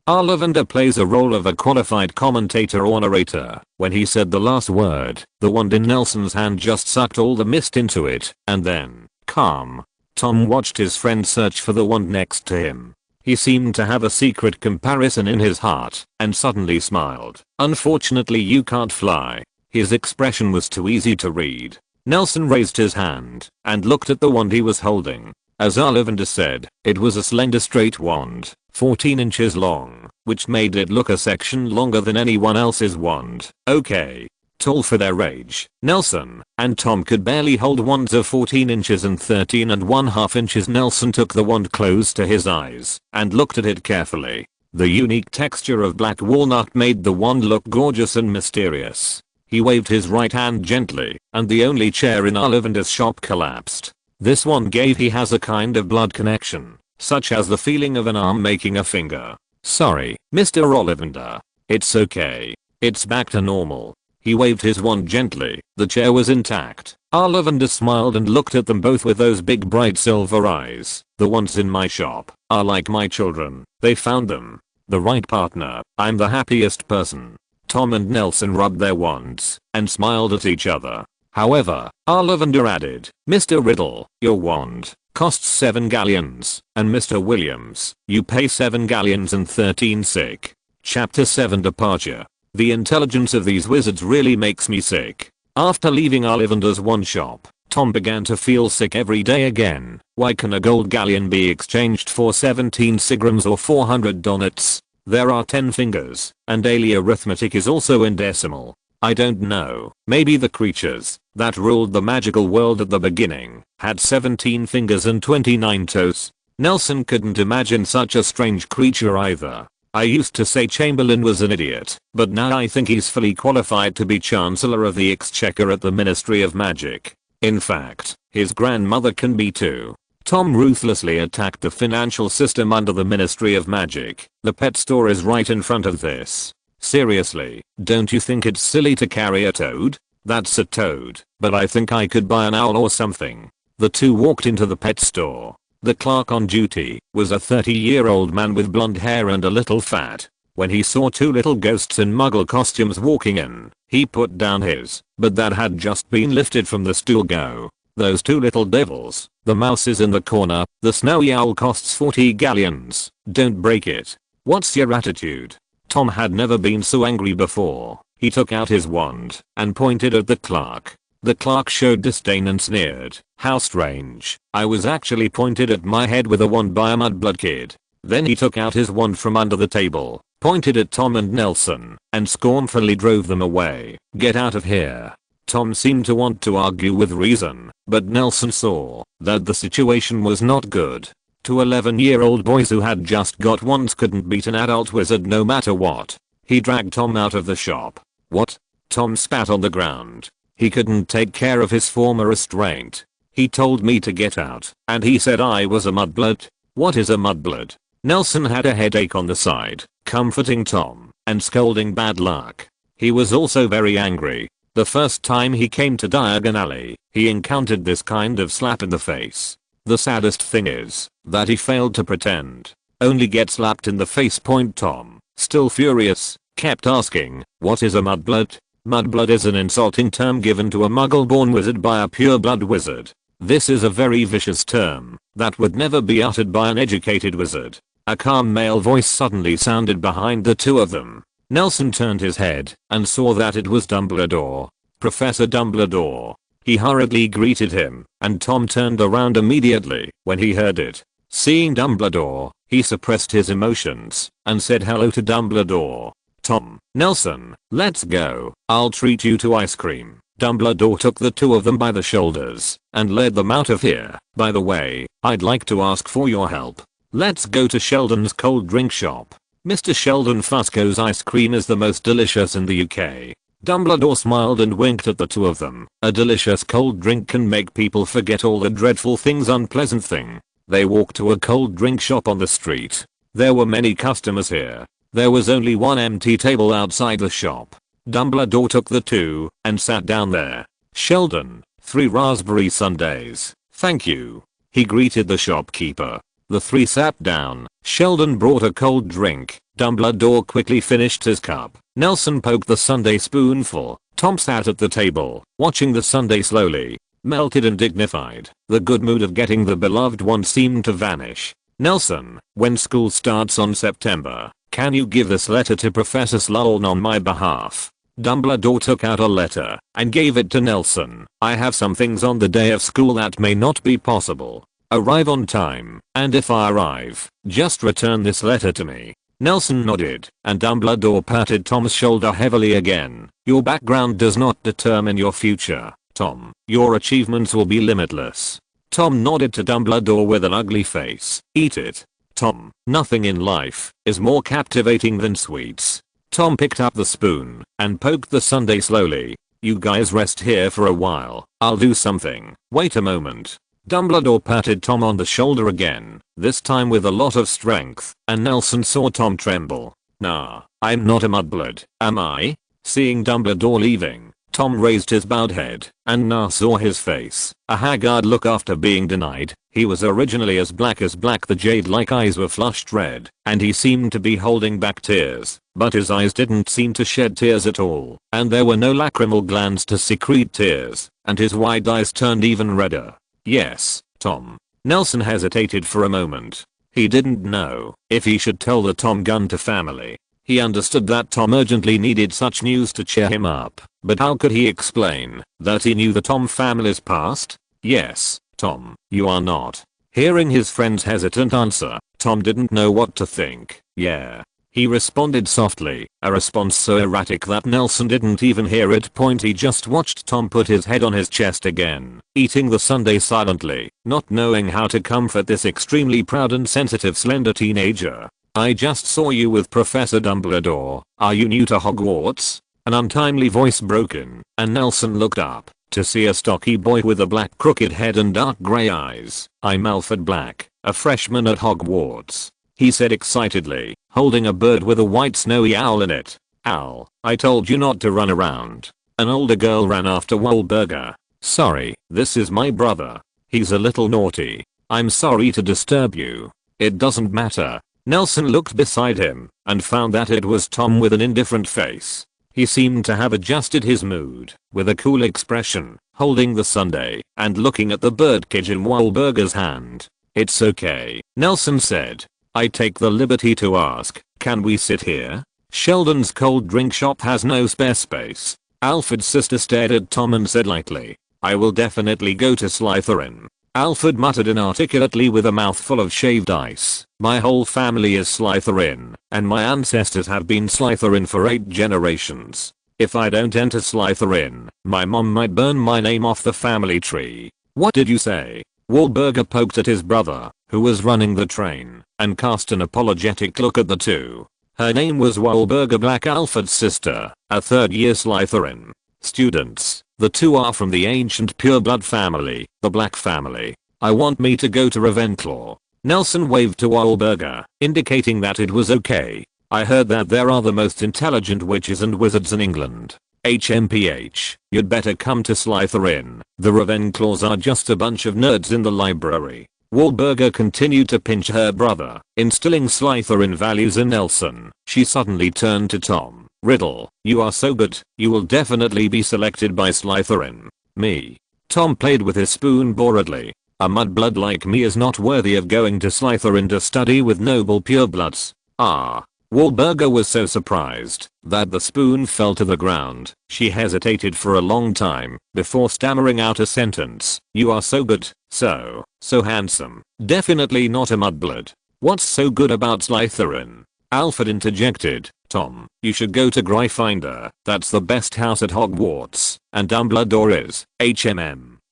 A: Ollivander plays a role of a qualified commentator or narrator. When he said the last word, the wand in Nelson's hand just sucked all the mist into it, and then, calm. Tom watched his friend search for the wand next to him. He seemed to have a secret comparison in his heart, and suddenly smiled. Unfortunately, you can't fly. His expression was too easy to read. Nelson raised his hand, and looked at the wand he was holding. As Ollivander said, it was a slender straight wand, 14 inches long, which made it look a section longer than anyone else's wand. Okay. Tall for their age, Nelson and Tom could barely hold wands of 14 inches and 13 1/2 inches. Nelson took the wand close to his eyes and looked at it carefully. The unique texture of black walnut made the wand look gorgeous and mysterious. He waved his right hand gently, and the only chair in Ollivander's shop collapsed. This one gave he has a kind of blood connection, such as the feeling of an arm making a finger. Sorry, Mr. Ollivander. It's okay. It's back to normal. He waved his wand gently. The chair was intact. Ollivander smiled and looked at them both with those big bright silver eyes. The ones in my shop are like my children. They found them. The right partner. I'm the happiest person. Tom and Nelson rubbed their wands and smiled at each other. However, Ollivander added, Mr. Riddle, your wand costs 7 galleons, and Mr. Williams, you pay 7 galleons and 13 sick. Chapter 7 Departure. The intelligence of these wizards really makes me sick. After leaving Ollivander's wand shop, Tom began to feel sick every day again. Why can a gold galleon be exchanged for 17 sigrams or 400 donuts? There are 10 fingers, and daily arithmetic is also in decimal. I don't know, maybe the creatures that ruled the magical world at the beginning had 17 fingers and 29 toes. Nelson couldn't imagine such a strange creature either. I used to say Chamberlain was an idiot, but now I think he's fully qualified to be Chancellor of the Exchequer at the Ministry of Magic. In fact, his grandmother can be too. Tom ruthlessly attacked the financial system under the Ministry of Magic. The pet store is right in front of this. Seriously, don't you think it's silly to carry a toad? That's a toad, but I think I could buy an owl or something. The two walked into the pet store. The clerk on duty was a 30-year-old man with blonde hair and a little fat. When he saw two little ghosts in Muggle costumes walking in, he put down his, but that had just been lifted from the stool. Go. Those two little devils. The mouse is in the corner. The snowy owl costs 40 galleons. Don't break it. What's your attitude? Tom had never been so angry before. He took out his wand and pointed at the clerk. The clerk showed disdain and sneered. How strange. I was actually pointed at my head with a wand by a mudblood kid. Then he took out his wand from under the table, pointed at Tom and Nelson, and scornfully drove them away. Get out of here. Tom seemed to want to argue with reason, but Nelson saw that the situation was not good. Two 11-year-old boys who had just got wands couldn't beat an adult wizard no matter what. He dragged Tom out of the shop. What? Tom spat on the ground. He couldn't take care of his former restraint. He told me to get out, and he said I was a mudblood. What is a mudblood? Nelson had a headache on the side, comforting Tom and scolding bad luck. He was also very angry. The first time he came to Diagon Alley, he encountered this kind of slap in the face. The saddest thing is that he failed to pretend. Only get slapped in the face. Tom, still furious, kept asking, what is a mudblood? Mudblood is an insulting term given to a muggle-born wizard by a pure-blood wizard. This is a very vicious term that would never be uttered by an educated wizard. A calm male voice suddenly sounded behind the two of them. Nelson turned his head and saw that it was Dumbledore. Professor Dumbledore. He hurriedly greeted him, and Tom turned around immediately when he heard it. Seeing Dumbledore, he suppressed his emotions and said hello to Dumbledore. Tom, Nelson, let's go. I'll treat you to ice cream. Dumbledore took the two of them by the shoulders and led them out of here. By the way, I'd like to ask for your help. Let's go to Sheldon's cold drink shop. Mr. Sheldon Fusco's ice cream is the most delicious in the UK. Dumbledore smiled and winked at the two of them. A delicious cold drink can make people forget all the dreadful things. Unpleasant thing. They walked to a cold drink shop on the street. There were many customers here. There was only one empty table outside the shop. Dumbledore took the two and sat down there. Sheldon, 3 raspberry sundaes. Thank you. He greeted the shopkeeper. The three sat down. Sheldon brought a cold drink. Dumbledore quickly finished his cup. Nelson poked the sundae spoonful. Tom sat at the table, watching the sundae slowly melted and dignified. The good mood of getting the beloved one seemed to vanish. Nelson, when school starts on September, can you give this letter to Professor Slughorn on my behalf? Dumbledore took out a letter and gave it to Nelson. I have some things on the day of school that may not be possible. Arrive on time, and if I arrive, just return this letter to me. Nelson nodded, and Dumbledore patted Tom's shoulder heavily again. Your background does not determine your future, Tom. Your achievements will be limitless. Tom nodded to Dumbledore with an ugly face. Eat it. Tom, nothing in life is more captivating than sweets. Tom picked up the spoon and poked the sundae slowly. You guys rest here for a while. I'll do something. Wait a moment. Dumbledore patted Tom on the shoulder again, this time with a lot of strength, and Nelson saw Tom tremble. Nah, I'm not a mudblood, am I? Seeing Dumbledore leaving, Tom raised his bowed head, and now saw his face, a haggard look after being denied. He was originally as black, the jade-like eyes were flushed red, and he seemed to be holding back tears, but his eyes didn't seem to shed tears at all, and there were no lacrimal glands to secrete tears, and his wide eyes turned even redder. Yes, Tom. Nelson hesitated for a moment. He didn't know if he should tell the Tom Gunter family. He understood that Tom urgently needed such news to cheer him up, but how could he explain that he knew the Tom family's past? Yes, Tom, you are not. Hearing his friend's hesitant answer, Tom didn't know what to think. Yeah. He responded softly, a response so erratic that Nelson didn't even hear it. He just watched Tom put his head on his chest again, eating the sundae silently, not knowing how to comfort this extremely proud and sensitive slender teenager. I just saw you with Professor Dumbledore. Are you new to Hogwarts? An untimely voice broke in, and Nelson looked up to see a stocky boy with a black crooked head and dark grey eyes. I'm Alfred Black, a freshman at Hogwarts, he said excitedly, holding a bird with a white snowy owl in it. Owl, I told you not to run around. An older girl ran after Wahlberger. Sorry, this is my brother. He's a little naughty. I'm sorry to disturb you. It doesn't matter. Nelson looked beside him and found that it was Tom with an indifferent face. He seemed to have adjusted his mood, with a cool expression, holding the sundae and looking at the birdcage in Wahlberger's hand. It's okay, Nelson said. I take the liberty to ask, can we sit here? Sheldon's cold drink shop has no spare space. Alfred's sister stared at Tom and said lightly, I will definitely go to Slytherin. Alfred muttered inarticulately with a mouthful of shaved ice. My whole family is Slytherin, and my ancestors have been Slytherin for 8 generations. If I don't enter Slytherin, my mom might burn my name off the family tree. What did you say? Wahlberger poked at his brother, who was running the train, and cast an apologetic look at the two. Her name was Wahlberger Black, Alfred's sister, a third-year Slytherin. Students, the two are from the ancient pureblood family, the Black family. I want me to go to Ravenclaw. Nelson waved to Wahlberger, indicating that it was okay. I heard that there are the most intelligent witches and wizards in England. HMPH, you'd better come to Slytherin. The Ravenclaws are just a bunch of nerds in the library. Wahlberger continued to pinch her brother, instilling Slytherin values in Nelson. She suddenly turned to Tom. Riddle, you are so good, you will definitely be selected by Slytherin. Me. Tom played with his spoon boredly. A mudblood like me is not worthy of going to Slytherin to study with noble purebloods. Ah. Wahlberger was so surprised that the spoon fell to the ground. She hesitated for a long time before stammering out a sentence. You are so good, so handsome. Definitely not a mudblood. What's so good about Slytherin? Alfred interjected. Tom, you should go to Gryffindor. That's the best house at Hogwarts. And Dumbledore is.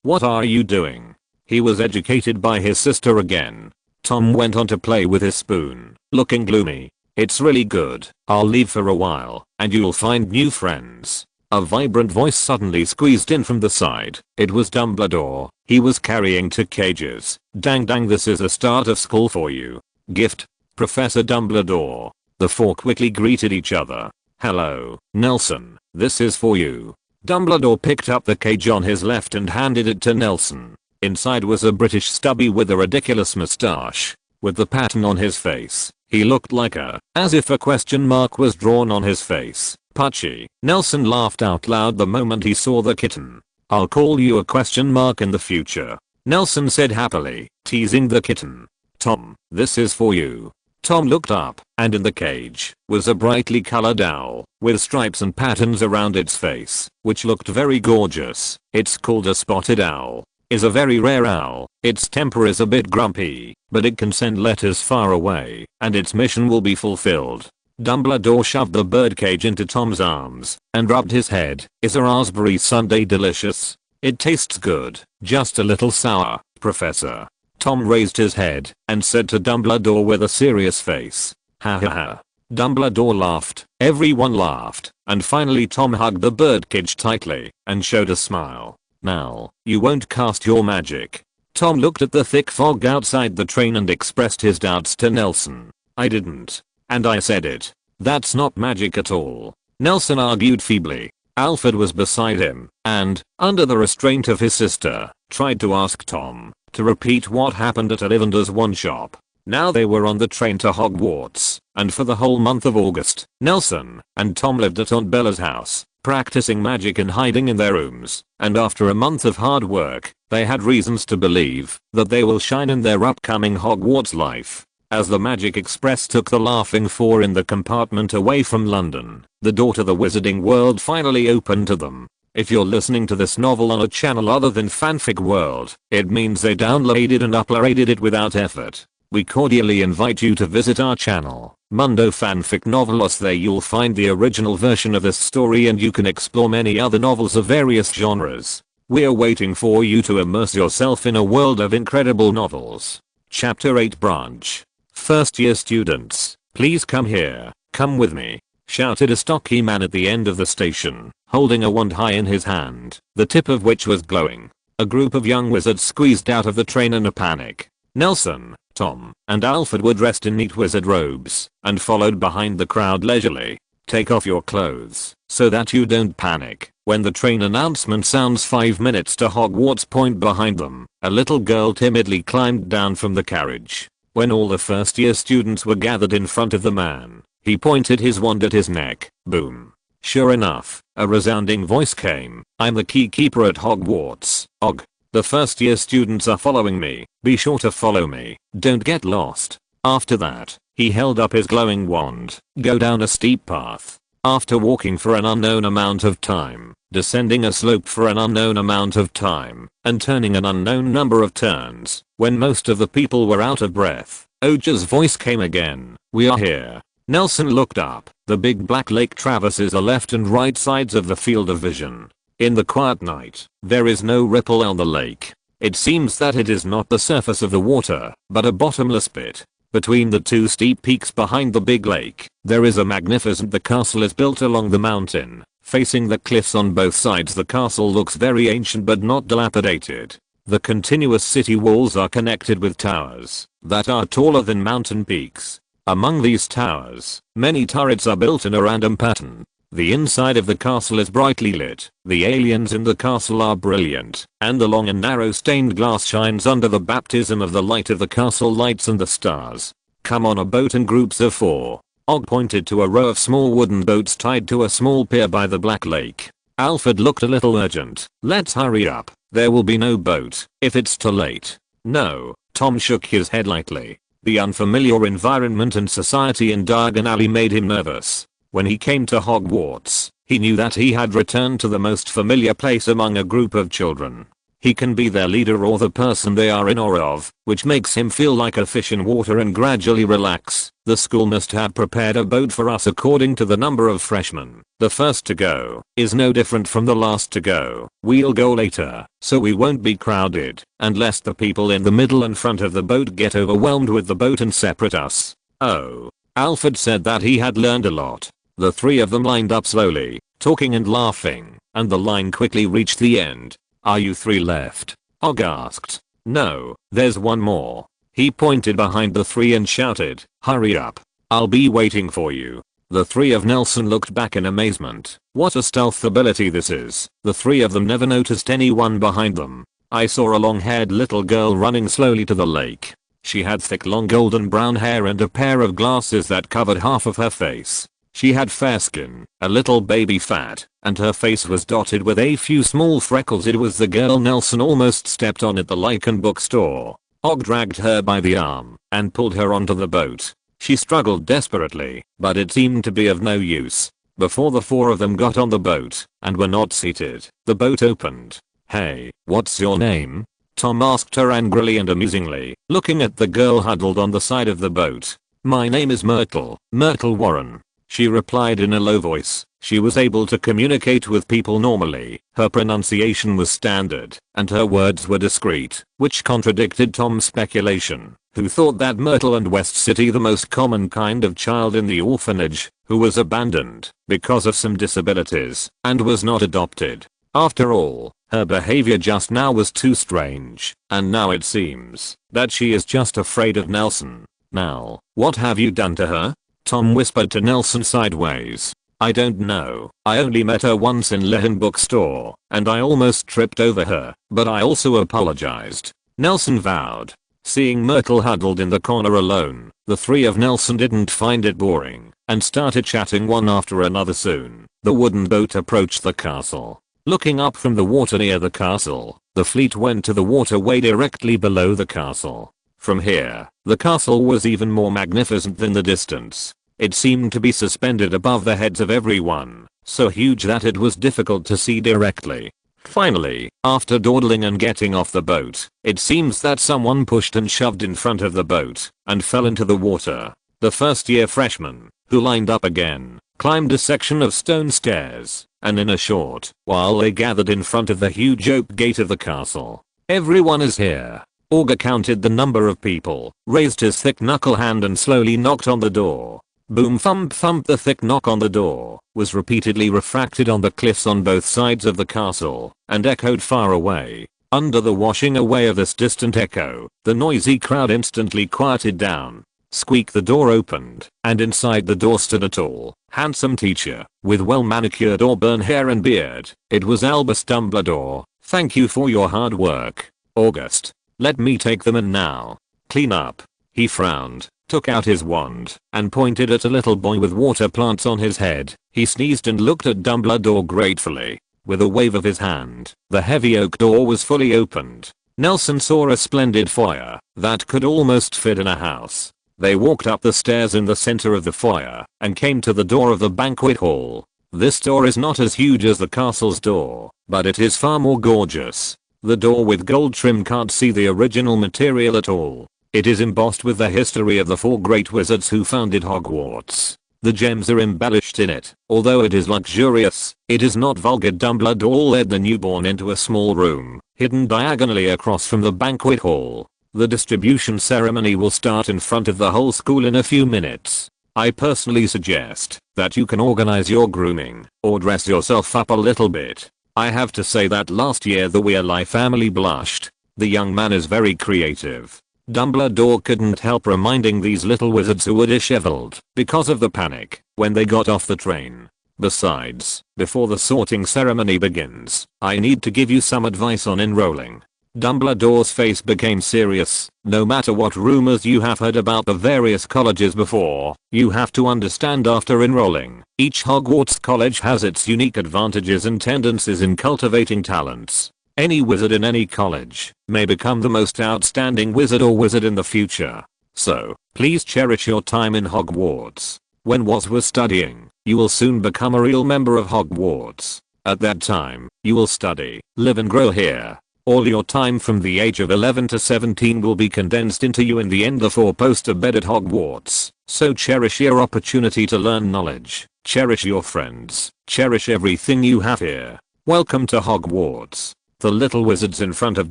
A: What are you doing? He was educated by his sister again. Tom went on to play with his spoon, looking gloomy. It's really good. I'll leave for a while, and you'll find new friends. A vibrant voice suddenly squeezed in from the side. It was Dumbledore. He was carrying 2 cages. Dang, this is a start of school for you. Gift. Professor Dumbledore. The 4 quickly greeted each other. Hello, Nelson. This is for you. Dumbledore picked up the cage on his left and handed it to Nelson. Inside was a British stubby with a ridiculous moustache. With the pattern on his face, he looked like as if a question mark was drawn on his face. Putchy. Nelson laughed out loud the moment he saw the kitten. I'll call you a question mark in the future, Nelson said happily, teasing the kitten. Tom, this is for you. Tom looked up, and in the cage was a brightly colored owl with stripes and patterns around its face, which looked very gorgeous. It's called a spotted owl. Is a very rare owl. Its temper is a bit grumpy, but it can send letters far away, and its mission will be fulfilled. Dumbledore shoved the birdcage into Tom's arms and rubbed his head. Is a raspberry sundae delicious? It tastes good, just a little sour, Professor. Tom raised his head and said to Dumbledore with a serious face. Ha ha ha. Dumbledore laughed. Everyone laughed, and finally Tom hugged the birdcage tightly and showed a smile. Now, you won't cast your magic. Tom looked at the thick fog outside the train and expressed his doubts to Nelson. I didn't. And I said it. That's not magic at all. Nelson argued feebly. Alfred was beside him and, under the restraint of his sister, tried to ask Tom to repeat what happened at Ollivander's one shop. Now they were on the train to Hogwarts, and for the whole month of August, Nelson and Tom lived at Aunt Bella's house, practicing magic and hiding in their rooms, and after a month of hard work, they had reasons to believe that they will shine in their upcoming Hogwarts life. As the Magic Express took the Laughing Four in the compartment away from London, the door to the wizarding world finally opened to them. If you're listening to this novel on a channel other than Fanfic World, it means they downloaded and uploaded it without effort. We cordially invite you to visit our channel, Mundo Fanfic Novelos. There you'll find the original version of this story and you can explore many other novels of various genres. We're waiting for you to immerse yourself in a world of incredible novels. Chapter 8 Branch. First year students, please come here, come with me, shouted a stocky man at the end of the station, holding a wand high in his hand, the tip of which was glowing. A group of young wizards squeezed out of the train in a panic. Nelson, Tom, and Alfred were dressed in neat wizard robes and followed behind the crowd leisurely. Take off your clothes so that you don't panic. When the train announcement sounds 5 minutes to Hogwarts Point behind them, a little girl timidly climbed down from the carriage. When all the first year students were gathered in front of the man, he pointed his wand at his neck. Boom. Sure enough, a resounding voice came. I'm the key keeper at Hogwarts. Og. The first year students are following me. Be sure to follow me. Don't get lost. After that, he held up his glowing wand. Go down a steep path. After walking for an unknown amount of time, descending a slope for an unknown amount of time, and turning an unknown number of turns, when most of the people were out of breath, Oja's voice came again. We are here. Nelson looked up. The big black lake traverses the left and right sides of the field of vision. In the quiet night, there is no ripple on the lake. It seems that it is not the surface of the water, but a bottomless pit. Between the two steep peaks behind the big lake, there is a magnificent The castle is built along the mountain, facing the cliffs on both sides. The castle looks very ancient but not dilapidated. The continuous city walls are connected with towers that are taller than mountain peaks. Among these towers, many turrets are built in a random pattern. The inside of the castle is brightly lit. The aliens in the castle are brilliant, and the long and narrow stained glass shines under the baptism of the light of the castle lights and the stars. Come on a boat in groups of 4. Og pointed to a row of small wooden boats tied to a small pier by the Black Lake. Alfred looked a little urgent. Let's hurry up. There will be no boat if it's too late. No. Tom shook his head lightly. The unfamiliar environment and society in Diagon Alley made him nervous. When he came to Hogwarts, he knew that he had returned to the most familiar place among a group of children. He can be their leader or the person they are in awe of, which makes him feel like a fish in water and gradually relax. The school must have prepared a boat for us according to the number of freshmen. The first to go is no different from the last to go. We'll go later, so we won't be crowded, unless the people in the middle and front of the boat get overwhelmed with the boat and separate us. Oh. Alfred said that he had learned a lot. The 3 of them lined up slowly, talking and laughing, and the line quickly reached the end. Are you 3 left? Og asked. No, there's one more. He pointed behind the 3 and shouted, hurry up. I'll be waiting for you. The 3 of Nelson looked back in amazement. What a stealth ability this is. The 3 of them never noticed anyone behind them. I saw a long-haired little girl running slowly to the lake. She had thick long golden brown hair and a pair of glasses that covered half of her face. She had fair skin, a little baby fat, and her face was dotted with a few small freckles. It was the girl Nelson almost stepped on at the Lycan bookstore. Og dragged her by the arm and pulled her onto the boat. She struggled desperately, but it seemed to be of no use. Before the 4 of them got on the boat and were not seated, the boat opened. Hey, what's your name? Tom asked her angrily and amusingly, looking at the girl huddled on the side of the boat. My name is Myrtle, Myrtle Warren. She replied in a low voice. She was able to communicate with people normally. Her pronunciation was standard, and her words were discreet, which contradicted Tom's speculation, who thought that Myrtle and West City the most common kind of child in the orphanage, who was abandoned because of some disabilities, and was not adopted. After all, her behavior just now was too strange, and now it seems that she is just afraid of Nelson. "Nell, what have you done to her?" Tom whispered to Nelson sideways. "I don't know. I only met her once in Lehen bookstore, and I almost tripped over her, but I also apologized," Nelson vowed. Seeing Myrtle huddled in the corner alone, the three of Nelson didn't find it boring, and started chatting one after another. Soon, the wooden boat approached the castle. Looking up from the water near the castle, the fleet went to the waterway directly below the castle. From here, the castle was even more magnificent than the distance. It seemed to be suspended above the heads of everyone, so huge that it was difficult to see directly. Finally, after dawdling and getting off the boat, it seems that someone pushed and shoved in front of the boat and fell into the water. The first-year freshman, who lined up again, climbed a section of stone stairs, and in a short while they gathered in front of the huge oak gate of the castle. "Everyone is here." Augur counted the number of people, raised his thick knuckle hand and slowly knocked on the door. Boom thump thump. The thick knock on the door was repeatedly refracted on the cliffs on both sides of the castle and echoed far away. Under the washing away of this distant echo, the noisy crowd instantly quieted down. Squeak. The door opened, and inside the door stood a tall, handsome teacher with well-manicured auburn hair and beard. It was Albus Dumbledore. "Thank you for your hard work, August. Let me take them and now clean up." He frowned, took out his wand, and pointed at a little boy with water plants on his head. He sneezed and looked at Dumbledore gratefully. With a wave of his hand, the heavy oak door was fully opened. Nelson saw a splendid foyer that could almost fit in a house. They walked up the stairs in the center of the foyer and came to the door of the banquet hall. This door is not as huge as the castle's door, but it is far more gorgeous. The door with gold trim can't see the original material at all. It is embossed with the history of the 4 great wizards who founded Hogwarts. The gems are embellished in it. Although it is luxurious, it is not vulgar. Dumbledore led the newborn into a small room, hidden diagonally across from the banquet hall. "The distribution ceremony will start in front of the whole school in a few minutes. I personally suggest that you can organize your grooming or dress yourself up a little bit. I have to say that last year the Weasley family blushed. The young man is very creative." Dumbledore couldn't help reminding these little wizards who were disheveled because of the panic when they got off the train. "Besides, before the sorting ceremony begins, I need to give you some advice on enrolling." Dumbledore's face became serious. "No matter what rumors you have heard about the various colleges before, you have to understand after enrolling, each Hogwarts college has its unique advantages and tendencies in cultivating talents. Any wizard in any college may become the most outstanding wizard or wizard in the future. So, please cherish your time in Hogwarts. When Woz was studying, you will soon become a real member of Hogwarts. At that time, you will study, live and grow here. All your time from the age of 11 to 17 will be condensed into you in the end the 4-poster bed at Hogwarts. So cherish your opportunity to learn knowledge. Cherish your friends. Cherish everything you have here. Welcome to Hogwarts." The little wizards in front of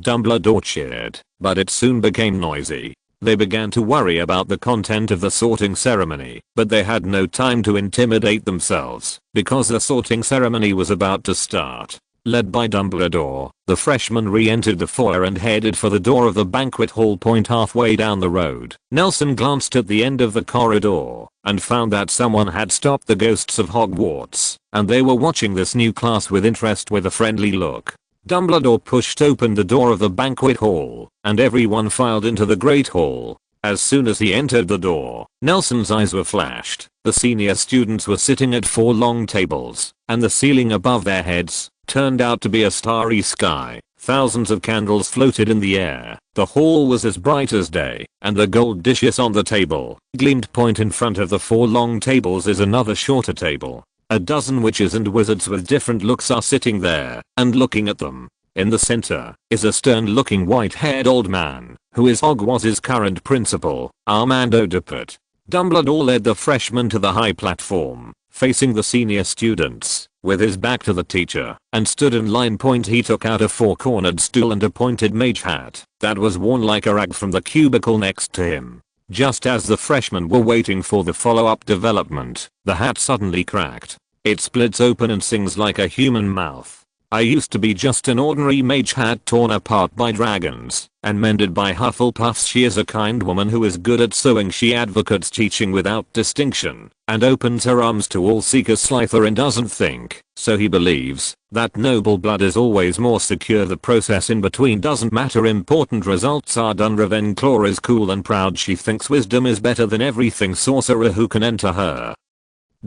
A: Dumbledore cheered, but it soon became noisy. They began to worry about the content of the sorting ceremony, but they had no time to intimidate themselves, because the sorting ceremony was about to start. Led by Dumbledore, the freshmen re-entered the foyer and headed for the door of the banquet hall point halfway down the road. Nelson glanced at the end of the corridor and found that someone had stopped the ghosts of Hogwarts, and they were watching this new class with interest with a friendly look. Dumbledore pushed open the door of the banquet hall, and everyone filed into the Great Hall. As soon as he entered the door, Nelson's eyes were flashed. The senior students were sitting at 4 long tables, and the ceiling above their heads turned out to be a starry sky. Thousands of candles floated in the air. The hall was as bright as day, and the gold dishes on the table gleamed. Point in front of the 4 long tables is another shorter table. A dozen witches and wizards with different looks are sitting there and looking at them. In the center is a stern-looking white-haired old man, who is Hogwarts' current principal, Armando Dupert. Dumbledore led the freshmen to the high platform, facing the senior students, with his back to the teacher, and stood in line. He took out a 4-cornered stool and a pointed mage hat that was worn like a rag from the cubicle next to him. Just as the freshmen were waiting for the follow-up development, the hat suddenly cracked. It splits open and sings like a human mouth. I used to be just an ordinary mage hat torn apart by dragons and mended by Hufflepuffs. She is a kind woman who is good at sewing. She advocates teaching without distinction and opens her arms to all seekers. Slytherin doesn't think, so he believes, that noble blood is always more secure. The process in between doesn't matter. Important results are done. Ravenclaw is cool and proud. She thinks wisdom is better than everything. Sorcerer who can enter her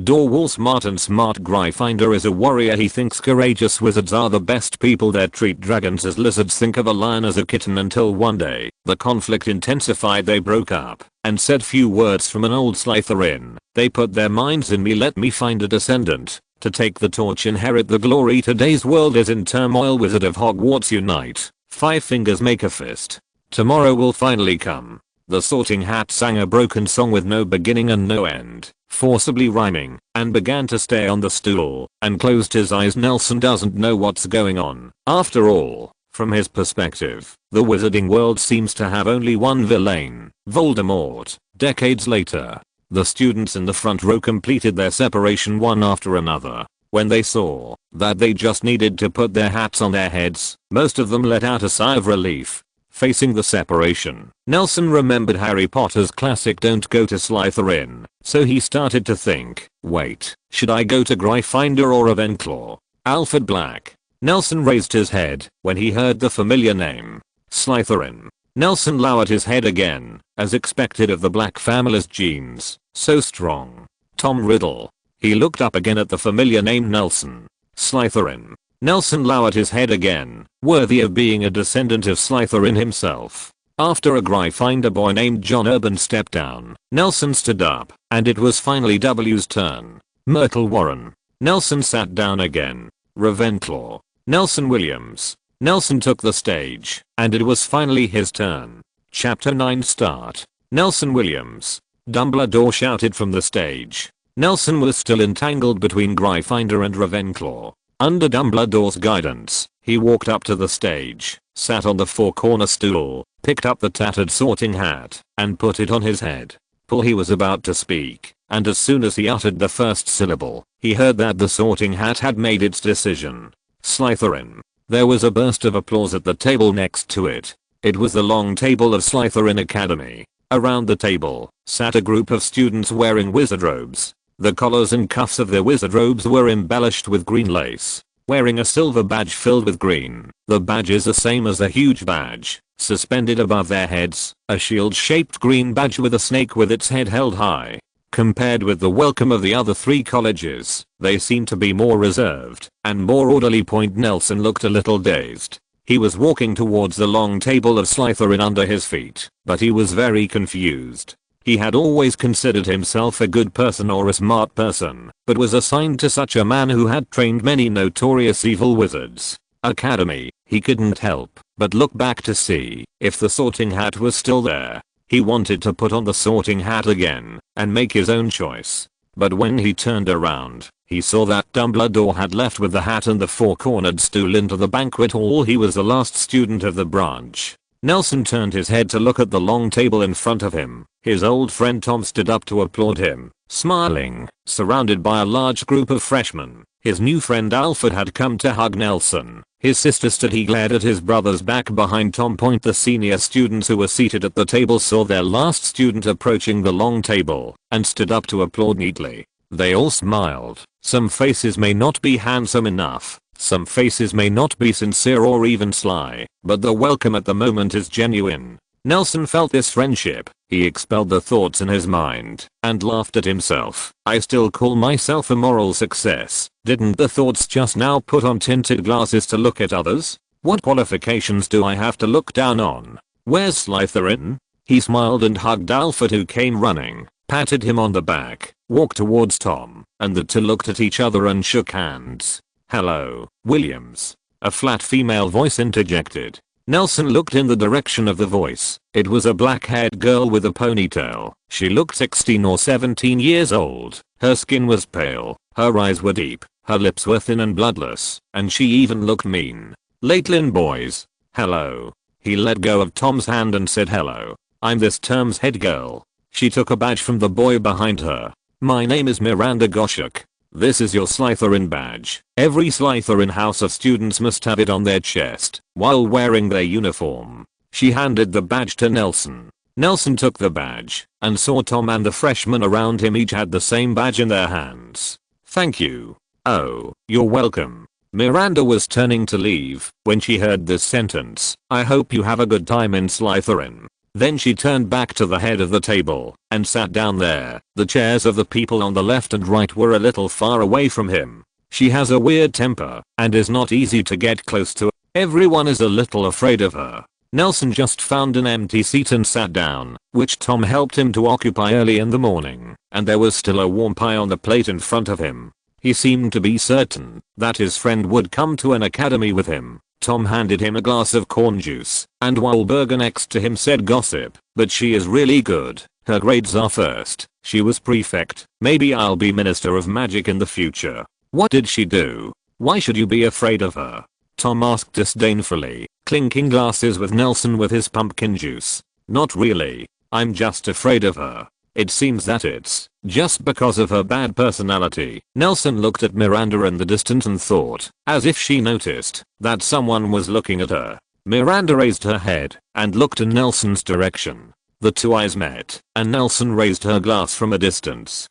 A: door wall. Smart and smart. Gryffindor is a warrior. He thinks courageous wizards are the best people there. Treat dragons as lizards. Think of a lion as a kitten. Until one day, the conflict intensified. They broke up and said few words. From an old Slytherin, they put their minds in me. Let me find a descendant to take the torch, inherit the glory. Today's world is in turmoil. Wizard of Hogwarts unite. 5 fingers make a fist. Tomorrow will finally come. The Sorting Hat sang a broken song with no beginning and no end, forcibly rhyming, and began to stay on the stool and closed his eyes. Nelson doesn't know what's going on. After all, from his perspective, the wizarding world seems to have only one villain, Voldemort. Decades later, the students in the front row completed their separation one after another. When they saw that they just needed to put their hats on their heads, most of them let out a sigh of relief. Facing the separation, Nelson remembered Harry Potter's classic "Don't go to Slytherin," so he started to think, wait, should I go to Gryffindor or Ravenclaw? Alfred Black. Nelson raised his head when he heard the familiar name, Slytherin. Nelson lowered his head again, as expected of the Black family's genes, so strong. Tom Riddle. He looked up again at the familiar name Nelson. Slytherin. Nelson lowered his head again, worthy of being a descendant of Slytherin himself. After a Gryffindor boy named John Urban stepped down, Nelson stood up, and it was finally W's turn. Myrtle Warren. Nelson sat down again. Ravenclaw. Nelson Williams. Nelson took the stage, and it was finally his turn. Chapter 9 start. Nelson Williams. Dumbledore shouted from the stage. Nelson was still entangled between Gryffindor and Ravenclaw. Under Dumbledore's guidance, he walked up to the stage, sat on the four-corner stool, picked up the tattered Sorting Hat, and put it on his head. He was about to speak, and as soon as he uttered the first syllable, he heard that the Sorting Hat had made its decision. Slytherin. There was a burst of applause at the table next to it. It was the long table of Slytherin Academy. Around the table sat a group of students wearing wizard robes. The collars and cuffs of their wizard robes were embellished with green lace, wearing a silver badge filled with green. The badge is the same as a huge badge, suspended above their heads, a shield-shaped green badge with a snake with its head held high. Compared with the welcome of the other 3 colleges, they seemed to be more reserved and more orderly. Nelson looked a little dazed. He was walking towards the long table of Slytherin under his feet, but he was very confused. He had always considered himself a good person or a smart person, but was assigned to such a man who had trained many notorious evil wizards. Academy. He couldn't help but look back to see if the Sorting Hat was still there. He wanted to put on the Sorting Hat again and make his own choice. But when he turned around, he saw that Dumbledore had left with the hat and the four-cornered stool into the banquet hall. He was the last student of the branch. Nelson turned his head to look at the long table in front of him. His old friend Tom stood up to applaud him, smiling, surrounded by a large group of freshmen. His new friend Alfred had come to hug Nelson. His sister stood. He glared at his brother's back behind Tom. The senior students who were seated at the table saw their last student approaching the long table and stood up to applaud neatly. They all smiled. Some faces may not be handsome enough. Some faces may not be sincere or even sly, but the welcome at the moment is genuine. Nelson felt this friendship. He expelled the thoughts in his mind and laughed at himself. I still call myself a moral success. Didn't the thoughts just now put on tinted glasses to look at others? What qualifications do I have to look down on? Where's Slytherin? He smiled and hugged Alfred, who came running, patted him on the back, walked towards Tom, and the two looked at each other and shook hands. Hello, Williams. A flat female voice interjected. Nelson looked in the direction of the voice. It was a black-haired girl with a ponytail. She looked 16 or 17 years old. Her skin was pale, her eyes were deep, her lips were thin and bloodless, and she even looked mean. Latelyn boys. Hello. He let go of Tom's hand and said hello. I'm this term's head girl. She took a badge from the boy behind her. My name is Miranda Goshuk. This is your Slytherin badge. Every Slytherin house of students must have it on their chest while wearing their uniform. She handed the badge to Nelson. Nelson took the badge and saw Tom and the freshmen around him each had the same badge in their hands. Thank you. Oh, you're welcome. Miranda was turning to leave when she heard this sentence. I hope you have a good time in Slytherin. Then she turned back to the head of the table and sat down there. The chairs of the people on the left and right were a little far away from him. She has a weird temper and is not easy to get close to. Everyone is a little afraid of her. Nelson just found an empty seat and sat down, which Tom helped him to occupy early in the morning, and there was still a warm pie on the plate in front of him. He seemed to be certain that his friend would come to an academy with him. Tom handed him a glass of corn juice, and Wahlberger next to him said gossip, but she is really good. Her grades are first. She was prefect. Maybe I'll be minister of magic in the future. What did she do? Why should you be afraid of her? Tom asked disdainfully, clinking glasses with Nelson with his pumpkin juice. Not really. I'm just afraid of her. It seems that it's just because of her bad personality. Nelson looked at Miranda in the distance and thought, as if she noticed, that someone was looking at her. Miranda raised her head and looked in Nelson's direction. The two eyes met, and Nelson raised her glass from a distance.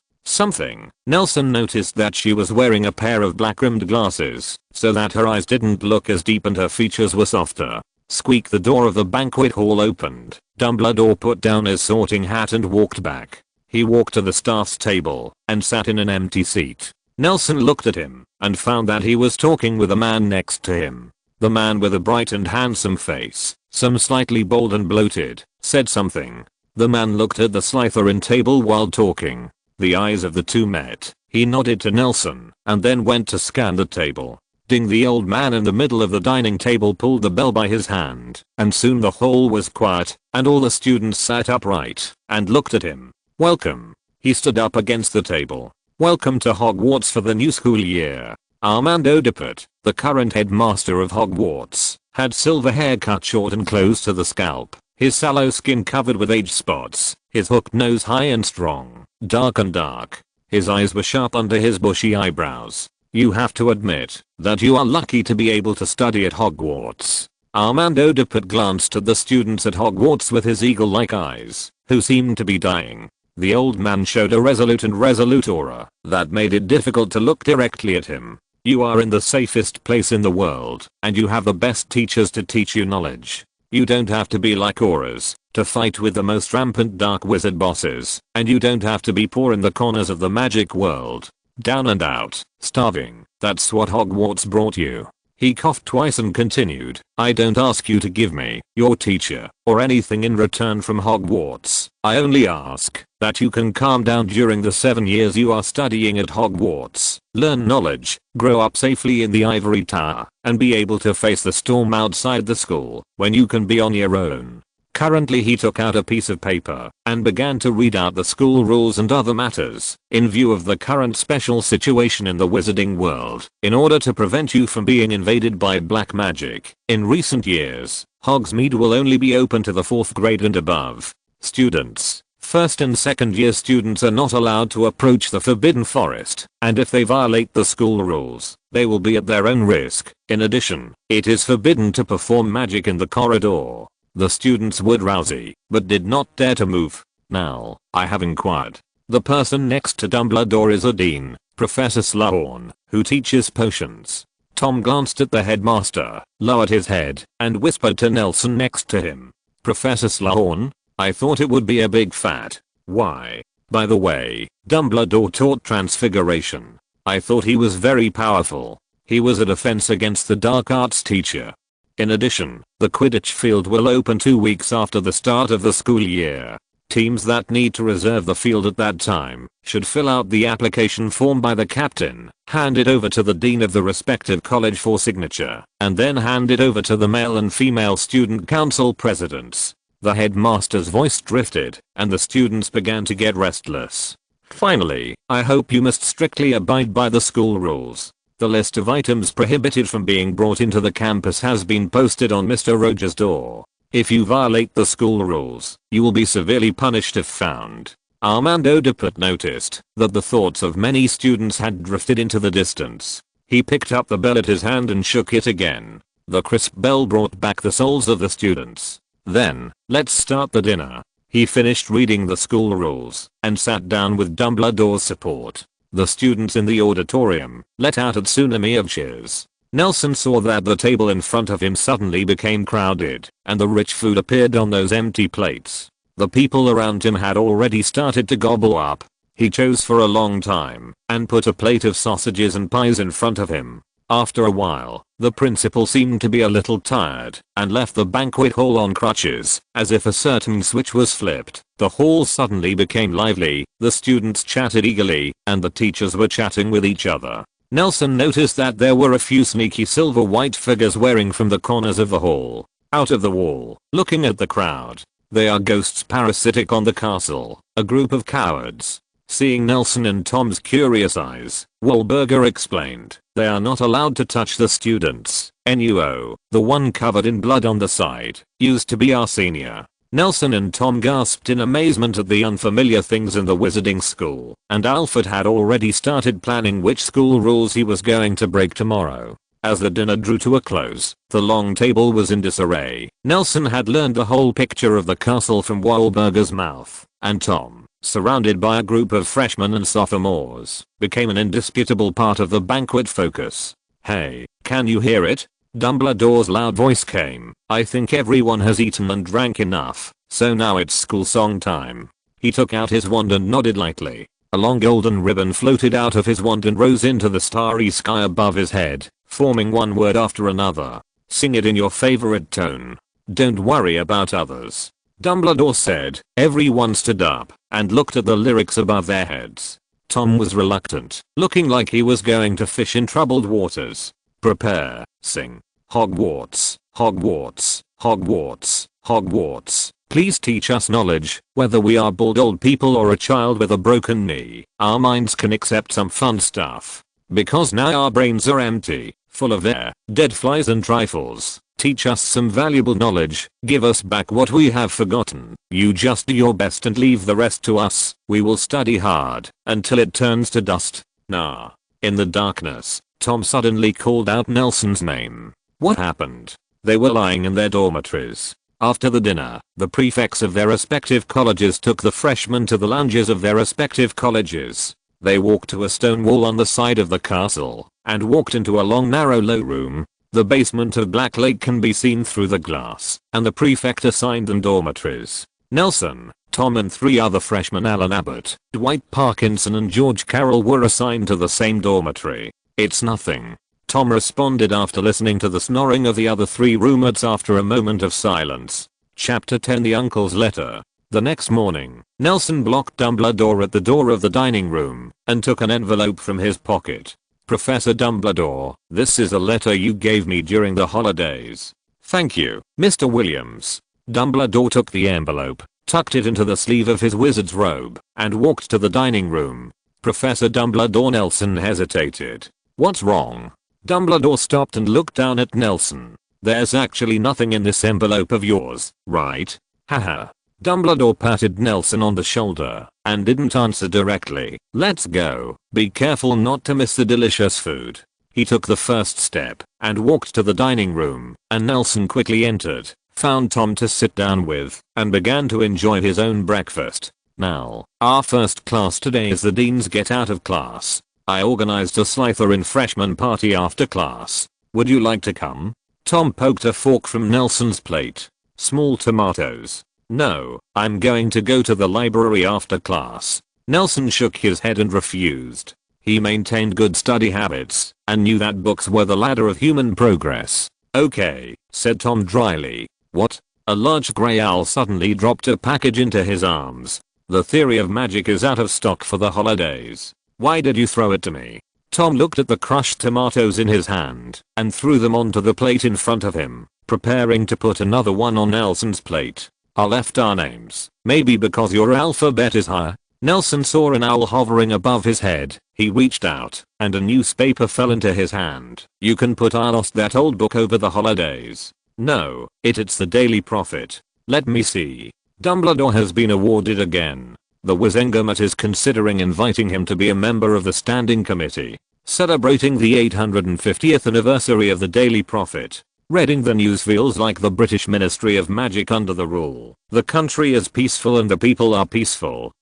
A: Nelson noticed that she was wearing a pair of black-rimmed glasses, so that her eyes didn't look as deep and her features were softer. Squeak, the door of the banquet hall opened. Dumbledore put down his sorting hat and walked back. He walked to the staff's table and sat in an empty seat. Nelson looked at him and found that he was talking with a man next to him. The man with a bright and handsome face, some slightly bald and bloated, said something. The man looked at the Slytherin table while talking. The eyes of the two met. He nodded to Nelson and then went to scan the table. Ding, the old man in the middle of the dining table pulled the bell by his hand, and soon the hall was quiet, and all the students sat upright and looked at him. Welcome. He stood up against the table. Welcome to Hogwarts for the new school year. Armando Dippet, the current headmaster of Hogwarts, had silver hair cut short and close to the scalp, his sallow skin covered with age spots, his hooked nose high and strong, dark and dark. His eyes were sharp under his bushy eyebrows. You have to admit that you are lucky to be able to study at Hogwarts. Armando Dippet glanced at the students at Hogwarts with his eagle-like eyes, who seemed to be dying. The old man showed a resolute aura that made it difficult to look directly at him. You are in the safest place in the world, and you have the best teachers to teach you knowledge. You don't have to be like auras to fight with the most rampant dark wizard bosses, and you don't have to be poor in the corners of the magic world. Down and out, starving, that's what Hogwarts brought you. He coughed twice and continued, I don't ask you to give me your teacher or anything in return from Hogwarts. I only ask that you can calm down during the 7 years you are studying at Hogwarts, learn knowledge, grow up safely in the ivory tower, and be able to face the storm outside the school when you can be on your own. Currently, he took out a piece of paper and began to read out the school rules and other matters in view of the current special situation in the wizarding world. In order to prevent you from being invaded by black magic, in recent years, Hogsmeade will only be open to the 4th grade and above. Students, 1st and 2nd year students are not allowed to approach the Forbidden Forest, and if they violate the school rules, they will be at their own risk. In addition, it is forbidden to perform magic in the corridor. The students would rousy, but did not dare to move. Now, I have inquired. The person next to Dumbledore is a dean, Professor Slughorn, who teaches potions. Tom glanced at the headmaster, lowered his head, and whispered to Nelson next to him. Professor Slughorn? I thought it would be a big fat. Why? By the way, Dumbledore taught transfiguration. I thought he was very powerful. He was a defense against the dark arts teacher. In addition, the Quidditch field will open 2 weeks after the start of the school year. Teams that need to reserve the field at that time should fill out the application form by the captain, hand it over to the dean of the respective college for signature, and then hand it over to the male and female student council presidents. The headmaster's voice drifted, and the students began to get restless. Finally, I hope you must strictly abide by the school rules. The list of items prohibited from being brought into the campus has been posted on Mr. Roger's door. If you violate the school rules, you will be severely punished if found. Armando Dupont noticed that the thoughts of many students had drifted into the distance. He picked up the bell at his hand and shook it again. The crisp bell brought back the souls of the students. Then, let's start the dinner. He finished reading the school rules and sat down with Dumbledore's support. The students in the auditorium let out a tsunami of cheers. Nelson saw that the table in front of him suddenly became crowded, and the rich food appeared on those empty plates. The people around him had already started to gobble up. He chose for a long time and put a plate of sausages and pies in front of him. After a while, the principal seemed to be a little tired and left the banquet hall on crutches, as if a certain switch was flipped. The hall suddenly became lively, the students chatted eagerly, and the teachers were chatting with each other. Nelson noticed that there were a few sneaky silver white figures wearing from the corners of the hall, out of the wall, looking at the crowd. They are ghosts parasitic on the castle, a group of cowards. Seeing Nelson and Tom's curious eyes, Wahlberger explained, they are not allowed to touch the students. NUO, the one covered in blood on the side, used to be our senior. Nelson and Tom gasped in amazement at the unfamiliar things in the wizarding school, and Alfred had already started planning which school rules he was going to break tomorrow. As the dinner drew to a close, the long table was in disarray. Nelson had learned the whole picture of the castle from Wahlberger's mouth, and Tom, surrounded by a group of freshmen and sophomores, became an indisputable part of the banquet focus. Hey, can you hear it? Dumbledore's loud voice came. I think everyone has eaten and drank enough, so now it's school song time. He took out his wand and nodded lightly. A long golden ribbon floated out of his wand and rose into the starry sky above his head, forming one word after another. Sing it in your favorite tone. Don't worry about others. Dumbledore said. Everyone stood up and looked at the lyrics above their heads. Tom was reluctant, looking like he was going to fish in troubled waters. Prepare, sing. Hogwarts, Hogwarts, Hogwarts, Hogwarts. Please teach us knowledge, whether we are bald old people or a child with a broken knee. Our minds can accept some fun stuff. Because now our brains are empty, full of air, dead flies and trifles. Teach us some valuable knowledge, give us back what we have forgotten. You just do your best and leave the rest to us. We will study hard, until it turns to dust. Nah. In the darkness, Tom suddenly called out Nelson's name. What happened? They were lying in their dormitories. After the dinner, the prefects of their respective colleges took the freshmen to the lounges of their respective colleges. They walked to a stone wall on the side of the castle, and walked into a long narrow low room. The basement of Black Lake can be seen through the glass, and the prefect assigned them dormitories. Nelson, Tom and 3 other freshmen, Alan Abbott, Dwight Parkinson and George Carroll, were assigned to the same dormitory. It's nothing, Tom responded after listening to the snoring of the other 3 roommates after a moment of silence. Chapter 10: The Uncle's Letter. The next morning, Nelson blocked Dumbledore at the door of the dining room and took an envelope from his pocket. Professor Dumbledore, this is a letter you gave me during the holidays. Thank you, Mr. Williams. Dumbledore took the envelope, tucked it into the sleeve of his wizard's robe, and walked to the dining room. Professor Dumbledore. Nelson hesitated. What's wrong? Dumbledore stopped and looked down at Nelson. There's actually nothing in this envelope of yours, right? Haha. Dumbledore patted Nelson on the shoulder and didn't answer directly. Let's go. Be careful not to miss the delicious food. He took the first step and walked to the dining room, and Nelson quickly entered, found Tom to sit down with, and began to enjoy his own breakfast. Now, our first class today is the Dean's Get Out of Class. I organized a Slytherin freshman party after class. Would you like to come? Tom poked a fork from Nelson's plate. Small tomatoes. No, I'm going to go to the library after class. Nelson shook his head and refused. He maintained good study habits and knew that books were the ladder of human progress. Okay, said Tom dryly. What? A large grey owl suddenly dropped a package into his arms. The theory of magic is out of stock for the holidays. Why did you throw it to me? Tom looked at the crushed tomatoes in his hand and threw them onto the plate in front of him, preparing to put another one on Nelson's plate. I left our names. Maybe because your alphabet is higher? Nelson saw an owl hovering above his head. He reached out, and a newspaper fell into his hand. You can put I lost that old book over the holidays. No, it's the Daily Prophet. Let me see. Dumbledore has been awarded again. The Wizengamot is considering inviting him to be a member of the standing committee, celebrating the 850th anniversary of the Daily Prophet. Reading the news feels like the British Ministry of Magic under the rule. The country is peaceful and the people are peaceful.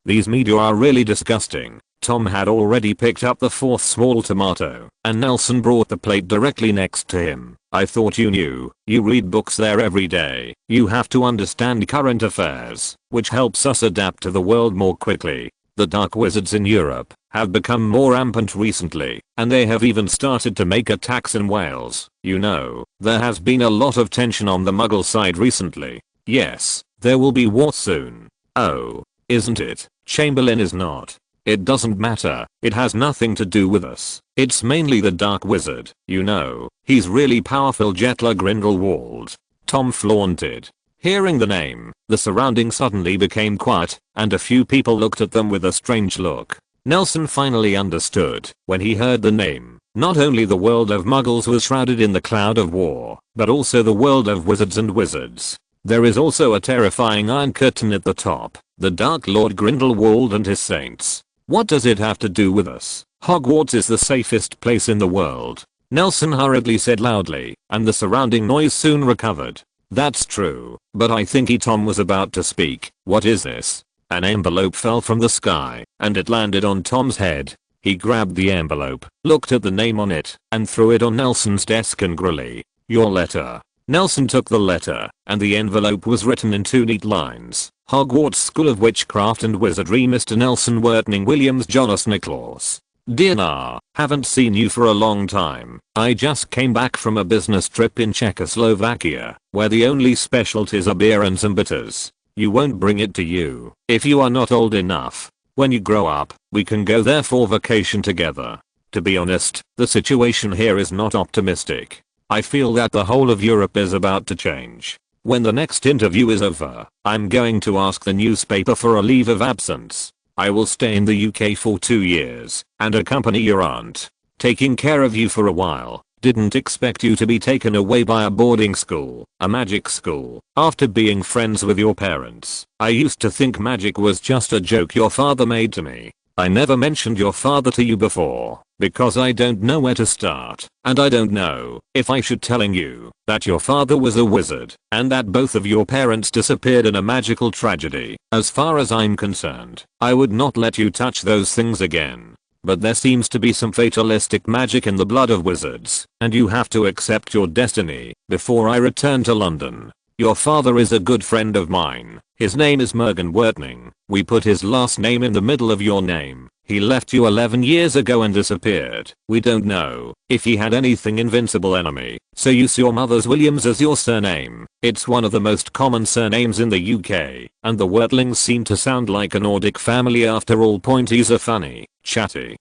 A: These media are really disgusting. Tom had already picked up the fourth small tomato, and Nelson brought the plate directly next to him. I thought you knew. You read books there every day. You have to understand current affairs, which helps us adapt to the world more quickly. The dark wizards in Europe have become more rampant recently, and they have even started to make attacks in Wales. You know, there has been a lot of tension on the Muggle side recently. Yes, there will be war soon. Oh, isn't it? Chamberlain is not. It doesn't matter. It has nothing to do with us. It's mainly the dark wizard. You know, he's really powerful. Jetler Grindelwald. Tom flaunted. Hearing the name, the surroundings suddenly became quiet, and a few people looked at them with a strange look. Nelson finally understood when he heard the name. Not only the world of Muggles was shrouded in the cloud of war, but also the world of wizards and wizards. There is also a terrifying iron curtain at the top. The Dark Lord Grindelwald and his saints. What does it have to do with us? Hogwarts is the safest place in the world. Nelson hurriedly said loudly, and the surrounding noise soon recovered. That's true, but I think Tom was about to speak. What is this? An envelope fell from the sky, and it landed on Tom's head. He grabbed the envelope, looked at the name on it, and threw it on Nelson's desk angrily. Your letter. Nelson took the letter, and the envelope was written in 2 neat lines. Hogwarts School of Witchcraft and Wizardry, Mr. Nelson Wertning Williams Jonas Nicholas. Dear Na, haven't seen you for a long time. I just came back from a business trip in Czechoslovakia, where the only specialties are beer and some bitters. You won't bring it to you if you are not old enough. When you grow up, we can go there for vacation together. To be honest, the situation here is not optimistic. I feel that the whole of Europe is about to change. When the next interview is over, I'm going to ask the newspaper for a leave of absence. I will stay in the UK for 2 years and accompany your aunt. Taking care of you for a while. Didn't expect you to be taken away by a boarding school, a magic school, after being friends with your parents. I used to think magic was just a joke your father made to me. I never mentioned your father to you before, because I don't know where to start, and I don't know if I should telling you that your father was a wizard, and that both of your parents disappeared in a magical tragedy. As far as I'm concerned, I would not let you touch those things again. But there seems to be some fatalistic magic in the blood of wizards, and you have to accept your destiny before I return to London. Your father is a good friend of mine. His name is Mergen Wertning. We put his last name in the middle of your name. He left you 11 years ago and disappeared. We don't know if he had anything invincible enemy, so use your mother's Williams as your surname. It's one of the most common surnames in the UK, and the Wertlings seem to sound like a Nordic family after all. He's a funny, chatty,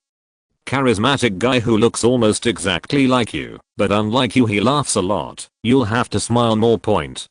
A: charismatic guy who looks almost exactly like you, but unlike you he laughs a lot. You'll have to smile more.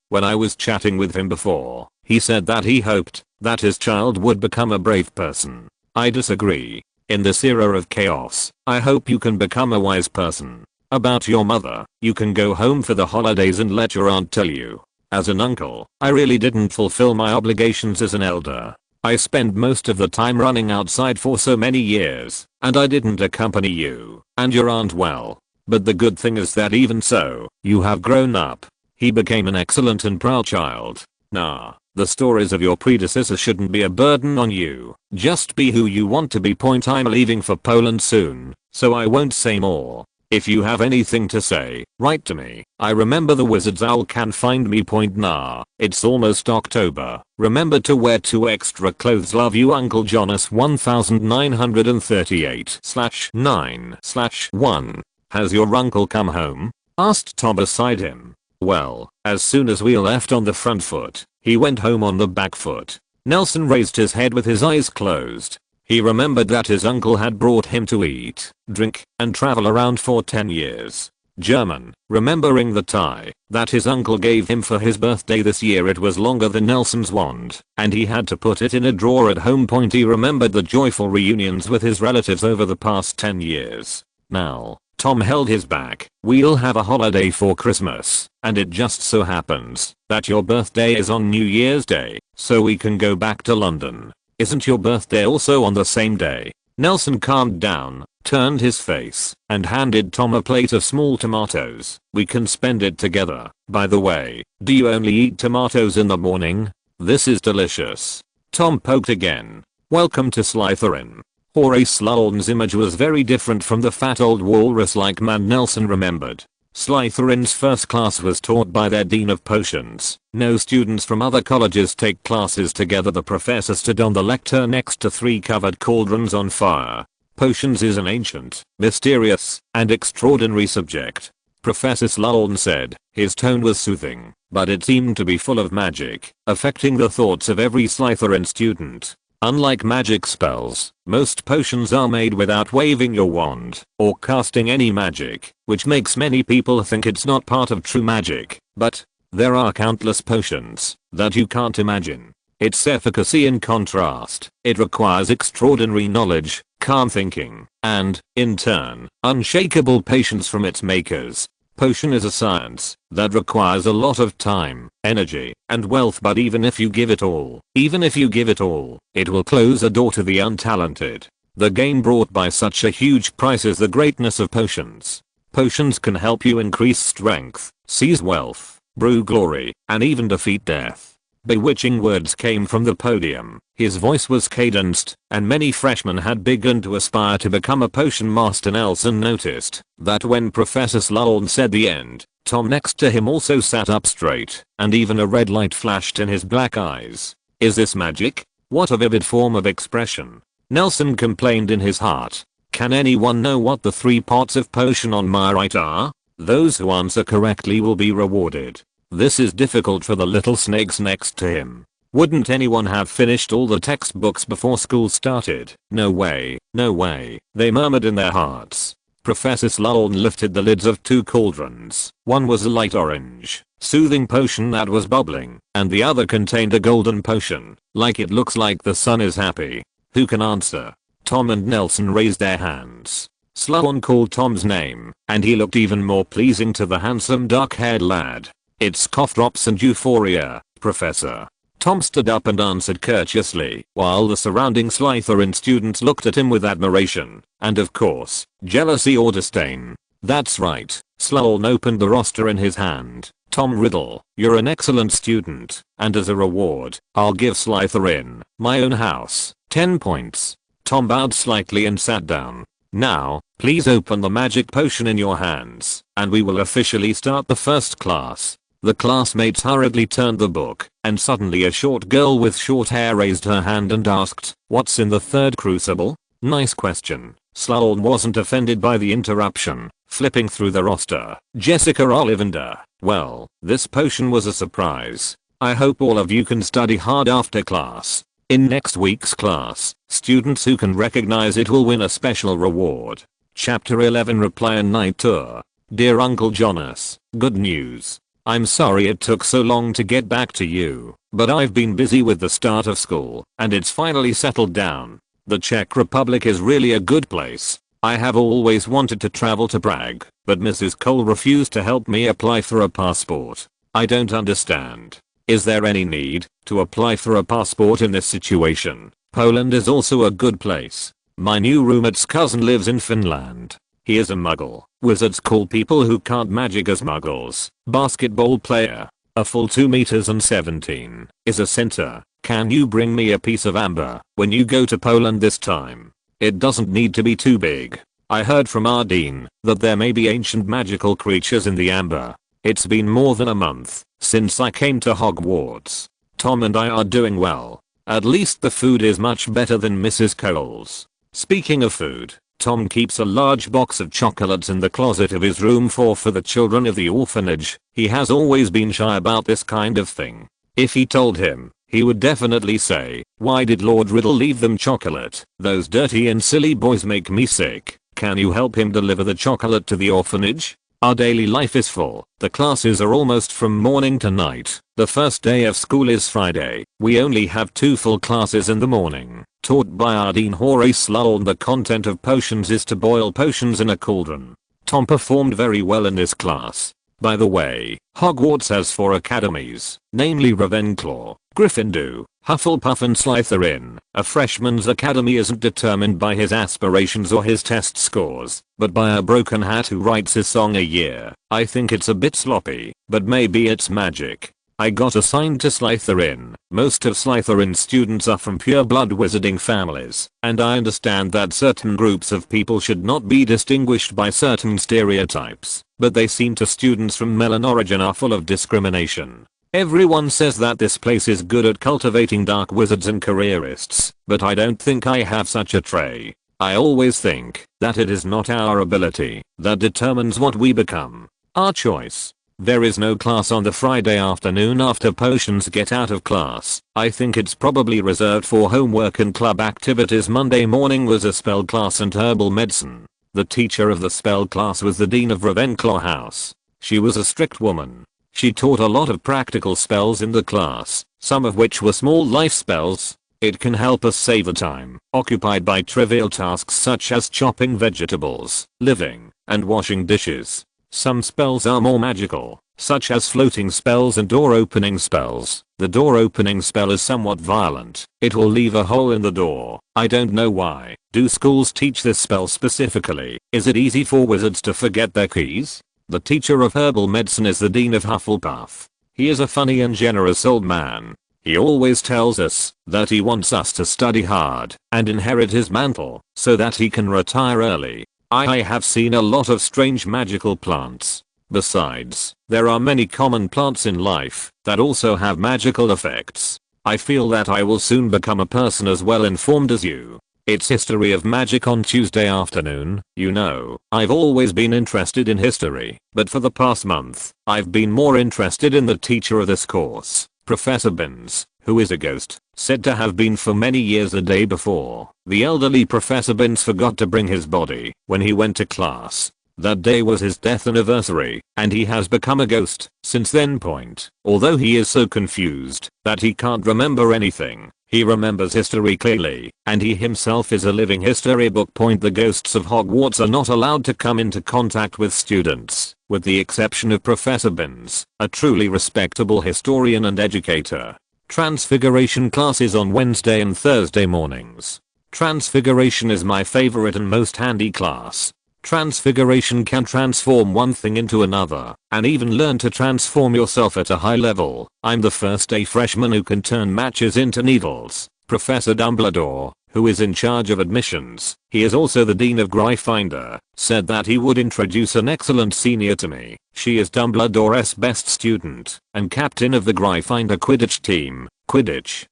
A: When I was chatting with him before, he said that he hoped that his child would become a brave person. I disagree. In this era of chaos, I hope you can become a wise person. About your mother, you can go home for the holidays and let your aunt tell you. As an uncle, I really didn't fulfill my obligations as an elder. I spent most of the time running outside for so many years, and I didn't accompany you and your aunt well. But the good thing is that even so, you have grown up. He became an excellent and proud child. Nah, the stories of your predecessors shouldn't be a burden on you. Just be who you want to be. I'm leaving for Poland soon, so I won't say more. If you have anything to say, write to me. I remember the wizard's owl can find me. Nah, it's almost October. Remember to wear 2 extra clothes. Love you, Uncle Jonas. 1938/9/1. Has your uncle come home? Asked Tom beside him. Well, as soon as we left on the front foot, he went home on the back foot. Nelson raised his head with his eyes closed. He remembered that his uncle had brought him to eat, drink, and travel around for 10 years. German, remembering the tie that his uncle gave him for his birthday this year. It was longer than Nelson's wand, and he had to put it in a drawer at home. He remembered the joyful reunions with his relatives over the past 10 years. Now, Tom held his back. We'll have a holiday for Christmas, and it just so happens that your birthday is on New Year's Day, so we can go back to London. Isn't your birthday also on the same day? Nelson calmed down, turned his face, and handed Tom a plate of small tomatoes. We can spend it together. By the way, do you only eat tomatoes in the morning? This is delicious. Tom poked again. Welcome to Slytherin. Horace Slughorn's image was very different from the fat old walrus-like man Nelson remembered. Slytherin's first class was taught by their Dean of Potions. No students from other colleges take classes together. The professor stood on the lectern next to 3 covered cauldrons on fire. Potions is an ancient, mysterious, and extraordinary subject. Professor Slughorn said. His tone was soothing, but it seemed to be full of magic, affecting the thoughts of every Slytherin student. Unlike magic spells, most potions are made without waving your wand or casting any magic, which makes many people think it's not part of true magic. But there are countless potions that you can't imagine. Its efficacy in contrast, it requires extraordinary knowledge, calm thinking, and, in turn, unshakable patience from its makers. Potion is a science that requires a lot of time, energy, and wealth, but even if you give it all, it will close a door to the untalented. The game brought by such a huge price is the greatness of potions. Potions can help you increase strength, seize wealth, brew glory, and even defeat death. Bewitching words came from the podium. His voice was cadenced, and many freshmen had begun to aspire to become a potion master. Nelson noticed that when Professor Slughorn said the end, Tom next to him also sat up straight, and even a red light flashed in his black eyes. Is this magic? What a vivid form of expression. Nelson complained in his heart. Can anyone know what the 3 parts of potion on my right are? Those who answer correctly will be rewarded. This is difficult for the little snakes next to him. Wouldn't anyone have finished all the textbooks before school started? No way, no way, they murmured in their hearts. Professor Slughorn lifted the lids of 2 cauldrons. One was a light orange, soothing potion that was bubbling, and the other contained a golden potion, like it looks like the sun is happy. Who can answer? Tom and Nelson raised their hands. Slughorn called Tom's name, and he looked even more pleasing to the handsome dark-haired lad. It's cough drops and euphoria, Professor. Tom stood up and answered courteously, while the surrounding Slytherin students looked at him with admiration, and of course, jealousy or disdain. That's right. Slughorn opened the roster in his hand. Tom Riddle, you're an excellent student, and as a reward, I'll give Slytherin my own house. 10 points. Tom bowed slightly and sat down. Now, please open the magic potion in your hands, and we will officially start the first class. The classmates hurriedly turned the book, and suddenly a short girl with short hair raised her hand and asked, "What's in the 3rd crucible?" Nice question. Slughorn wasn't offended by the interruption, flipping through the roster. Jessica Ollivander. Well, this potion was a surprise. I hope all of you can study hard after class. In next week's class, students who can recognize it will win a special reward. Chapter 11 Reply and Night Tour. Dear Uncle Jonas, good news. I'm sorry it took so long to get back to you, but I've been busy with the start of school, and it's finally settled down. The Czech Republic is really a good place. I have always wanted to travel to Prague, but Mrs. Cole refused to help me apply for a passport. I don't understand. Is there any need to apply for a passport in this situation? Poland is also a good place. My new roommate's cousin lives in Finland. He is a Muggle. Wizards call people who can't magic as Muggles. Basketball player. A full 2 meters and 17. Is a center. Can you bring me a piece of amber when you go to Poland this time? It doesn't need to be too big. I heard from our dean that there may be ancient magical creatures in the amber. It's been more than a month since I came to Hogwarts. Tom and I are doing well. At least the food is much better than Mrs. Cole's. Speaking of food, Tom keeps a large box of chocolates in the closet of his room for the children of the orphanage. He has always been shy about this kind of thing. If he told him, he would definitely say, "Why did Lord Riddle leave them chocolate? Those dirty and silly boys make me sick. Can you help him deliver the chocolate to the orphanage? Our daily life is full. The classes are almost from morning to night. The first day of school is Friday. We only have 2 full classes in the morning. Taught by our Dean Horace Slughorn. The content of potions is to boil potions in a cauldron. Tom performed very well in this class. By the way, Hogwarts has 4 academies, namely Ravenclaw, Gryffindor, Hufflepuff and Slytherin. A freshman's academy isn't determined by his aspirations or his test scores, but by a broken hat who writes his song a year. I think it's a bit sloppy, but maybe it's magic. I got assigned to Slytherin. Most of Slytherin's students are from pure-blood wizarding families, and I understand that certain groups of people should not be distinguished by certain stereotypes, but they seem to students from Melon origin are full of discrimination. Everyone says that this place is good at cultivating dark wizards and careerists, but I don't think I have such a trait. I always think that it is not our ability that determines what we become. Our choice. There is no class on the Friday afternoon after potions get out of class. I think it's probably reserved for homework and club activities. Monday morning was a spell class and herbal medicine. The teacher of the spell class was the dean of Ravenclaw House. She was a strict woman. She taught a lot of practical spells in the class, some of which were small life spells. It can help us save the time occupied by trivial tasks such as chopping vegetables, living, and washing dishes. Some spells are more magical, such as floating spells and door opening spells. The door opening spell is somewhat violent. It will leave a hole in the door. I don't know why. Do schools teach this spell specifically? Is it easy for wizards to forget their keys? The teacher of herbal medicine is the dean of Hufflepuff. He is a funny and generous old man. He always tells us that he wants us to study hard and inherit his mantle so that he can retire early. I have seen a lot of strange magical plants. Besides, there are many common plants in life that also have magical effects. I feel that I will soon become a person as well informed as you. It's history of magic on Tuesday afternoon. You know, I've always been interested in history, but for the past month, I've been more interested in the teacher of this course, Professor Binns, who is a ghost, said to have been for many years. The day before, the elderly Professor Binns forgot to bring his body when he went to class. That day was his death anniversary, and he has become a ghost since then point. Although he is so confused that he can't remember anything, he remembers history clearly, and he himself is a living history book. The ghosts of Hogwarts are not allowed to come into contact with students, with the exception of Professor Binns, a truly respectable historian and educator. Transfiguration classes on Wednesday and Thursday mornings. Transfiguration is my favorite and most handy class. Transfiguration can transform one thing into another, and even learn to transform yourself at a high level. I'm the first day freshman who can turn matches into needles. Professor Dumbledore, who is in charge of admissions, he is also the dean of Gryffindor, said that he would introduce an excellent senior to me. She is Dumbledore's best student, and captain of the Gryffindor Quidditch team. Quidditch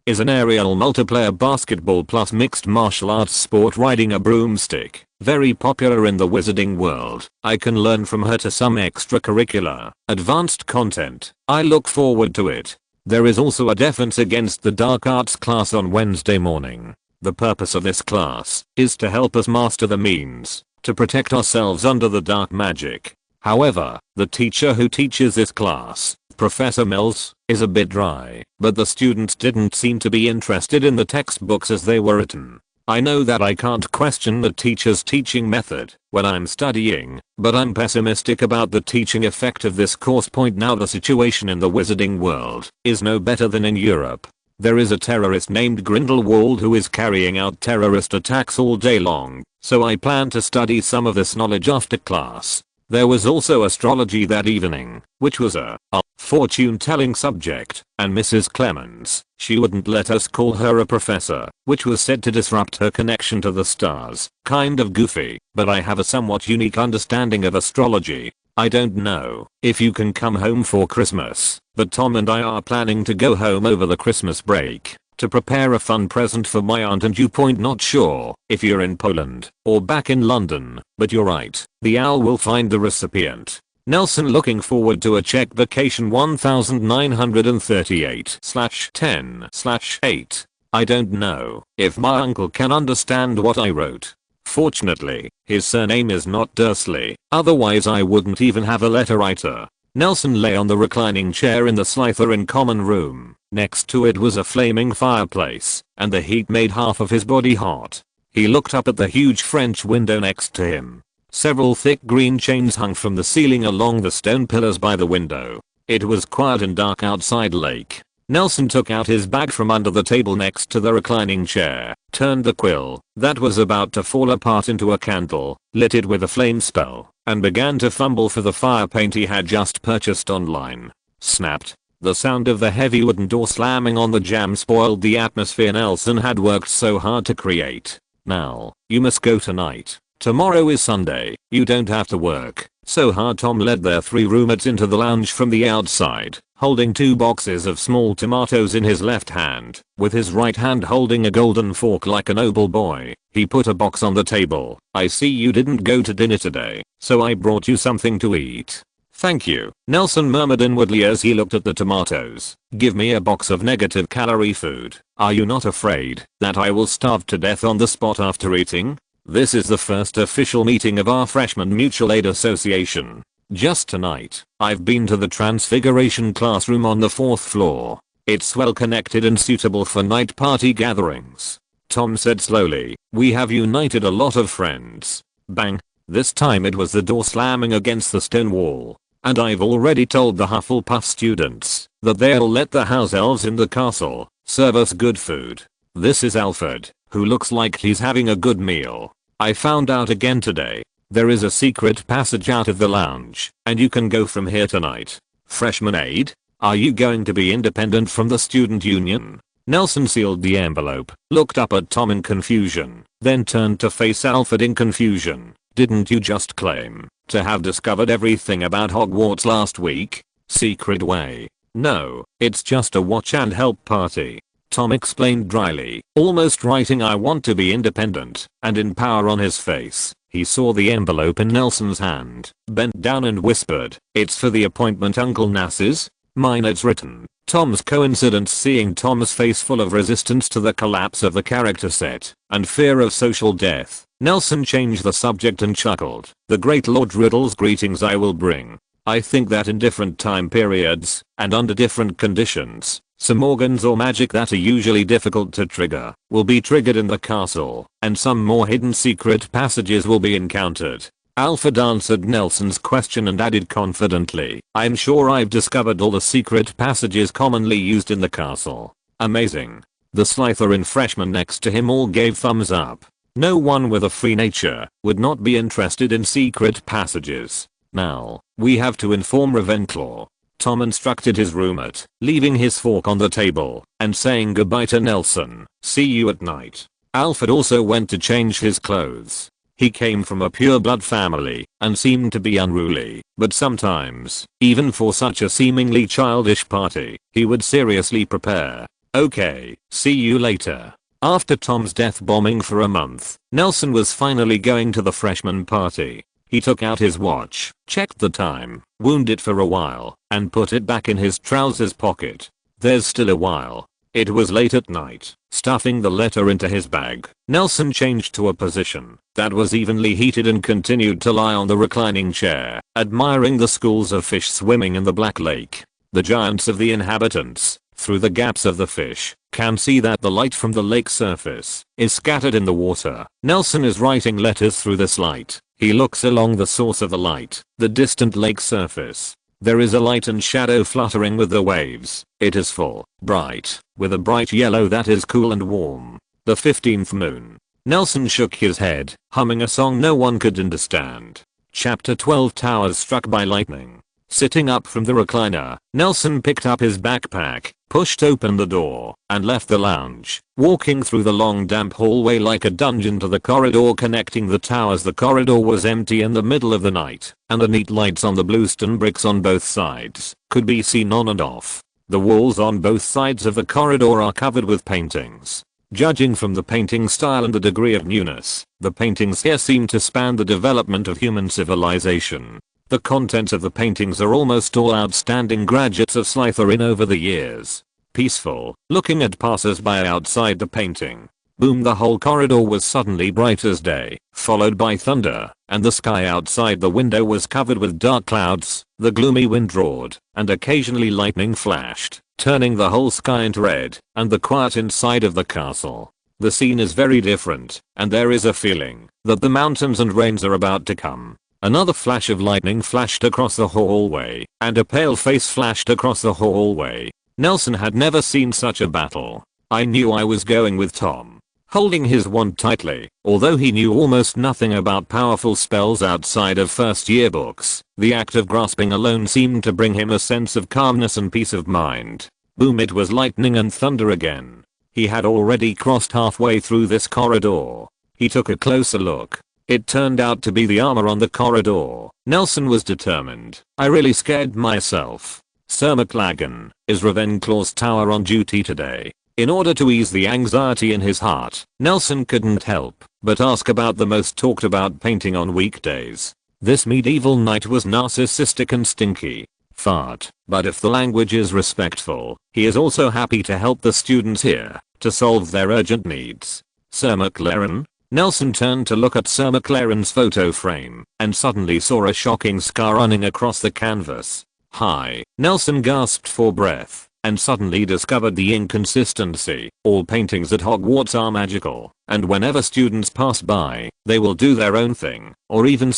A: is an aerial multiplayer basketball plus mixed martial arts sport riding a broomstick, very popular in the wizarding world. I can learn from her to some extracurricular, advanced content. I look forward to it. There is also a defense against the dark arts class on Wednesday morning. The purpose of this class is to help us master the means to protect ourselves under the dark magic. However, the teacher who teaches this class, Professor Mills, is a bit dry, but the students didn't seem to be interested in the textbooks as they were written. I know that I can't question the teacher's teaching method when I'm studying, but I'm pessimistic about the teaching effect of this course. Now the situation in the wizarding world is no better than in Europe. There is a terrorist named Grindelwald who is carrying out terrorist attacks all day long, so I plan to study some of this knowledge after class. There was also astrology that evening, which was a fortune-telling subject, and Mrs. Clemens, she wouldn't let us call her a professor, which was said to disrupt her connection to the stars. Kind of goofy, but I have a somewhat unique understanding of astrology. I don't know if you can come home for Christmas, but Tom and I are planning to go home over the Christmas break to prepare a fun present for my aunt and you. Not sure if you're in Poland or back in London, but you're right, the owl will find the recipient. Nelson looking forward to a Czech vacation 1938/10/8. I don't know if my uncle can understand what I wrote. Fortunately, his surname is not Dursley, otherwise I wouldn't even have a letter writer. Nelson lay on the reclining chair in the Slytherin common room. Next to it was a flaming fireplace, and the heat made half of his body hot. He looked up at the huge French window next to him. Several thick green chains hung from the ceiling along the stone pillars by the window. It was quiet and dark outside. Lake Nelson took out his bag from under the table next to the reclining chair, turned the quill that was about to fall apart into a candle, lit it with a flame spell, and began to fumble for the fire paint he had just purchased online. Snapped. The sound of the heavy wooden door slamming on the jamb spoiled the atmosphere Nelson had worked so hard to create. Now, you must go tonight. Tomorrow is Sunday, you don't have to work. So hard. Tom led their 3 roommates into the lounge from the outside, holding 2 boxes of small tomatoes in his left hand, with his right hand holding a golden fork like a noble boy. He put a box on the table. I see you didn't go to dinner today, so I brought you something to eat. Thank you, Nelson murmured inwardly as he looked at the tomatoes. Give me a box of negative calorie food. Are you not afraid that I will starve to death on the spot after eating? This is the first official meeting of our freshman mutual aid association. Just tonight, I've been to the Transfiguration classroom on the 4th floor. It's well connected and suitable for night party gatherings. Tom said slowly, we have united a lot of friends. Bang. This time it was the door slamming against the stone wall. And I've already told the Hufflepuff students that they'll let the house elves in the castle serve us good food. This is Alfred, who looks like he's having a good meal. I found out again today. There is a secret passage out of the lounge, and you can go from here tonight. Freshman aid? Are you going to be independent from the student union? Nelson sealed the envelope, looked up at Tom in confusion, then turned to face Alfred in confusion. Didn't you just claim to have discovered everything about Hogwarts last week? Secret way. No, it's just a watch and help party. Tom explained dryly, almost writing I want to be independent and in power on his face. He saw the envelope in Nelson's hand, bent down and whispered, it's for the appointment Uncle Nass's? Mine it's written. Tom's coincidence seeing Tom's face full of resistance to the collapse of the character set and fear of social death. Nelson changed the subject and chuckled. The great Lord Riddle's greetings I will bring. I think that in different time periods and under different conditions, some organs or magic that are usually difficult to trigger will be triggered in the castle, and some more hidden secret passages will be encountered. Alfred answered Nelson's question and added confidently, I'm sure I've discovered all the secret passages commonly used in the castle. Amazing. The Slytherin freshmen next to him all gave thumbs up. No one with a free nature would not be interested in secret passages. Now, we have to inform Ravenclaw. Tom instructed his roommate, leaving his fork on the table and saying goodbye to Nelson. See you at night. Alfred also went to change his clothes. He came from a pure-blood family and seemed to be unruly, but sometimes, even for such a seemingly childish party, he would seriously prepare. Okay, see you later. After Tom's death bombing for a month, Nelson was finally going to the freshman party. He took out his watch, checked the time, wound it for a while, and put it back in his trousers pocket. There's still a while. It was late at night. Stuffing the letter into his bag, Nelson changed to a position that was evenly heated and continued to lie on the reclining chair, admiring the schools of fish swimming in the black lake. The giants of the inhabitants, through the gaps of the fish, can see that the light from the lake surface is scattered in the water. Nelson is writing letters through this light. He looks along the source of the light, the distant lake surface. There is a light and shadow fluttering with the waves. It is full, bright, with a bright yellow that is cool and warm. The 15th moon. Nelson shook his head, humming a song no one could understand. Chapter 12 Towers struck by lightning. Sitting up from the recliner, Nelson picked up his backpack, pushed open the door, and left the lounge, walking through the long damp hallway like a dungeon to the corridor connecting the towers. The corridor was empty in the middle of the night, and the neat lights on the bluestone bricks on both sides could be seen on and off. The walls on both sides of the corridor are covered with paintings. Judging from the painting style and the degree of newness, the paintings here seem to span the development of human civilization. The contents of the paintings are almost all outstanding graduates of Slytherin over the years. Peaceful, looking at passers-by outside the painting. Boom, the whole corridor was suddenly bright as day, followed by thunder, and the sky outside the window was covered with dark clouds. The gloomy wind roared, and occasionally lightning flashed, turning the whole sky into red, and the quiet inside of the castle. The scene is very different, and there is a feeling that the mountains and rains are about to come. Another flash of lightning flashed across the hallway, and a pale face flashed across the hallway. Nelson had never seen such a battle. I knew I was going with Tom. Holding his wand tightly, although he knew almost nothing about powerful spells outside of first year books, the act of grasping alone seemed to bring him a sense of calmness and peace of mind. Boom, it was lightning and thunder again. He had already crossed halfway through this corridor. He took a closer look. It turned out to be the armor on the corridor. Nelson was determined. I really scared myself. Sir McLagan, is Ravenclaw's tower on duty today? In order to ease the anxiety in his heart, Nelson couldn't help but ask about the most talked about painting on weekdays. This medieval knight was narcissistic and stinky. Fart. But if the language is respectful, he is also happy to help the students here to solve their urgent needs. Sir McLaren? Nelson turned to look at Sir McLaren's photo frame and suddenly saw a shocking scar running across the canvas. Hi. Nelson gasped for breath and suddenly discovered the inconsistency. All paintings at Hogwarts are magical, and whenever students pass by, they will do their own thing, or even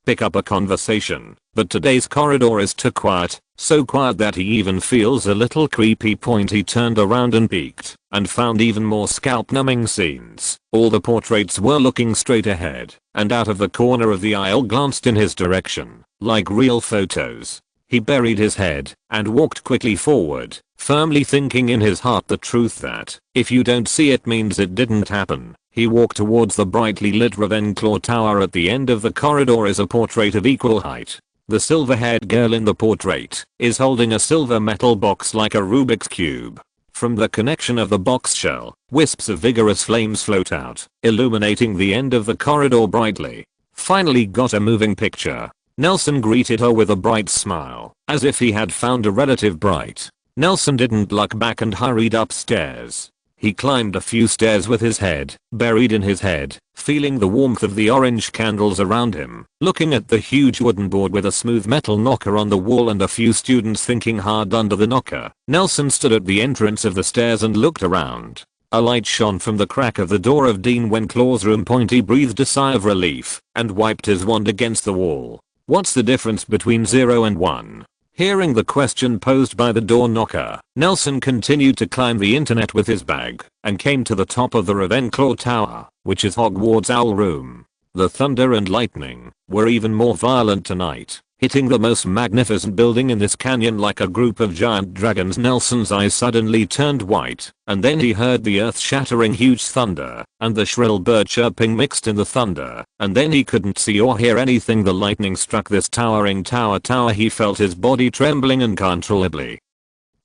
A: pick up a conversation. But today's corridor is too quiet, so quiet that he even feels a little creepy. He turned around and peeked, and found even more scalp-numbing scenes. All the portraits were looking straight ahead, and out of the corner of the aisle glanced in his direction, like real photos. He buried his head and walked quickly forward, firmly thinking in his heart the truth that if you don't see it means it didn't happen. He walked towards the brightly lit Ravenclaw tower. At the end of the corridor is a portrait of equal height. The silver-haired girl in the portrait is holding a silver metal box like a Rubik's cube. From the connection of the box shell, wisps of vigorous flames float out, illuminating the end of the corridor brightly. Finally got a moving picture. Nelson greeted her with a bright smile, as if he had found a relative bright. Nelson didn't look back and hurried upstairs. He climbed a few stairs with his head buried in his head, feeling the warmth of the orange candles around him, looking at the huge wooden board with a smooth metal knocker on the wall and a few students thinking hard under the knocker. Nelson stood at the entrance of the stairs and looked around. A light shone from the crack of the door of Dean Wenclaw's room. He breathed a sigh of relief and wiped his wand against the wall. What's the difference between 0 and 1? Hearing the question posed by the door knocker, Nelson continued to climb the internet with his bag and came to the top of the Ravenclaw Tower, which is Hogwarts' Owl Room. The thunder and lightning were even more violent tonight, hitting the most magnificent building in this canyon like a group of giant dragons. Nelson's eyes suddenly turned white, and then he heard the earth-shattering huge thunder and the shrill bird chirping mixed in the thunder, and then he couldn't see or hear anything. The lightning struck this towering tower. He felt his body trembling uncontrollably.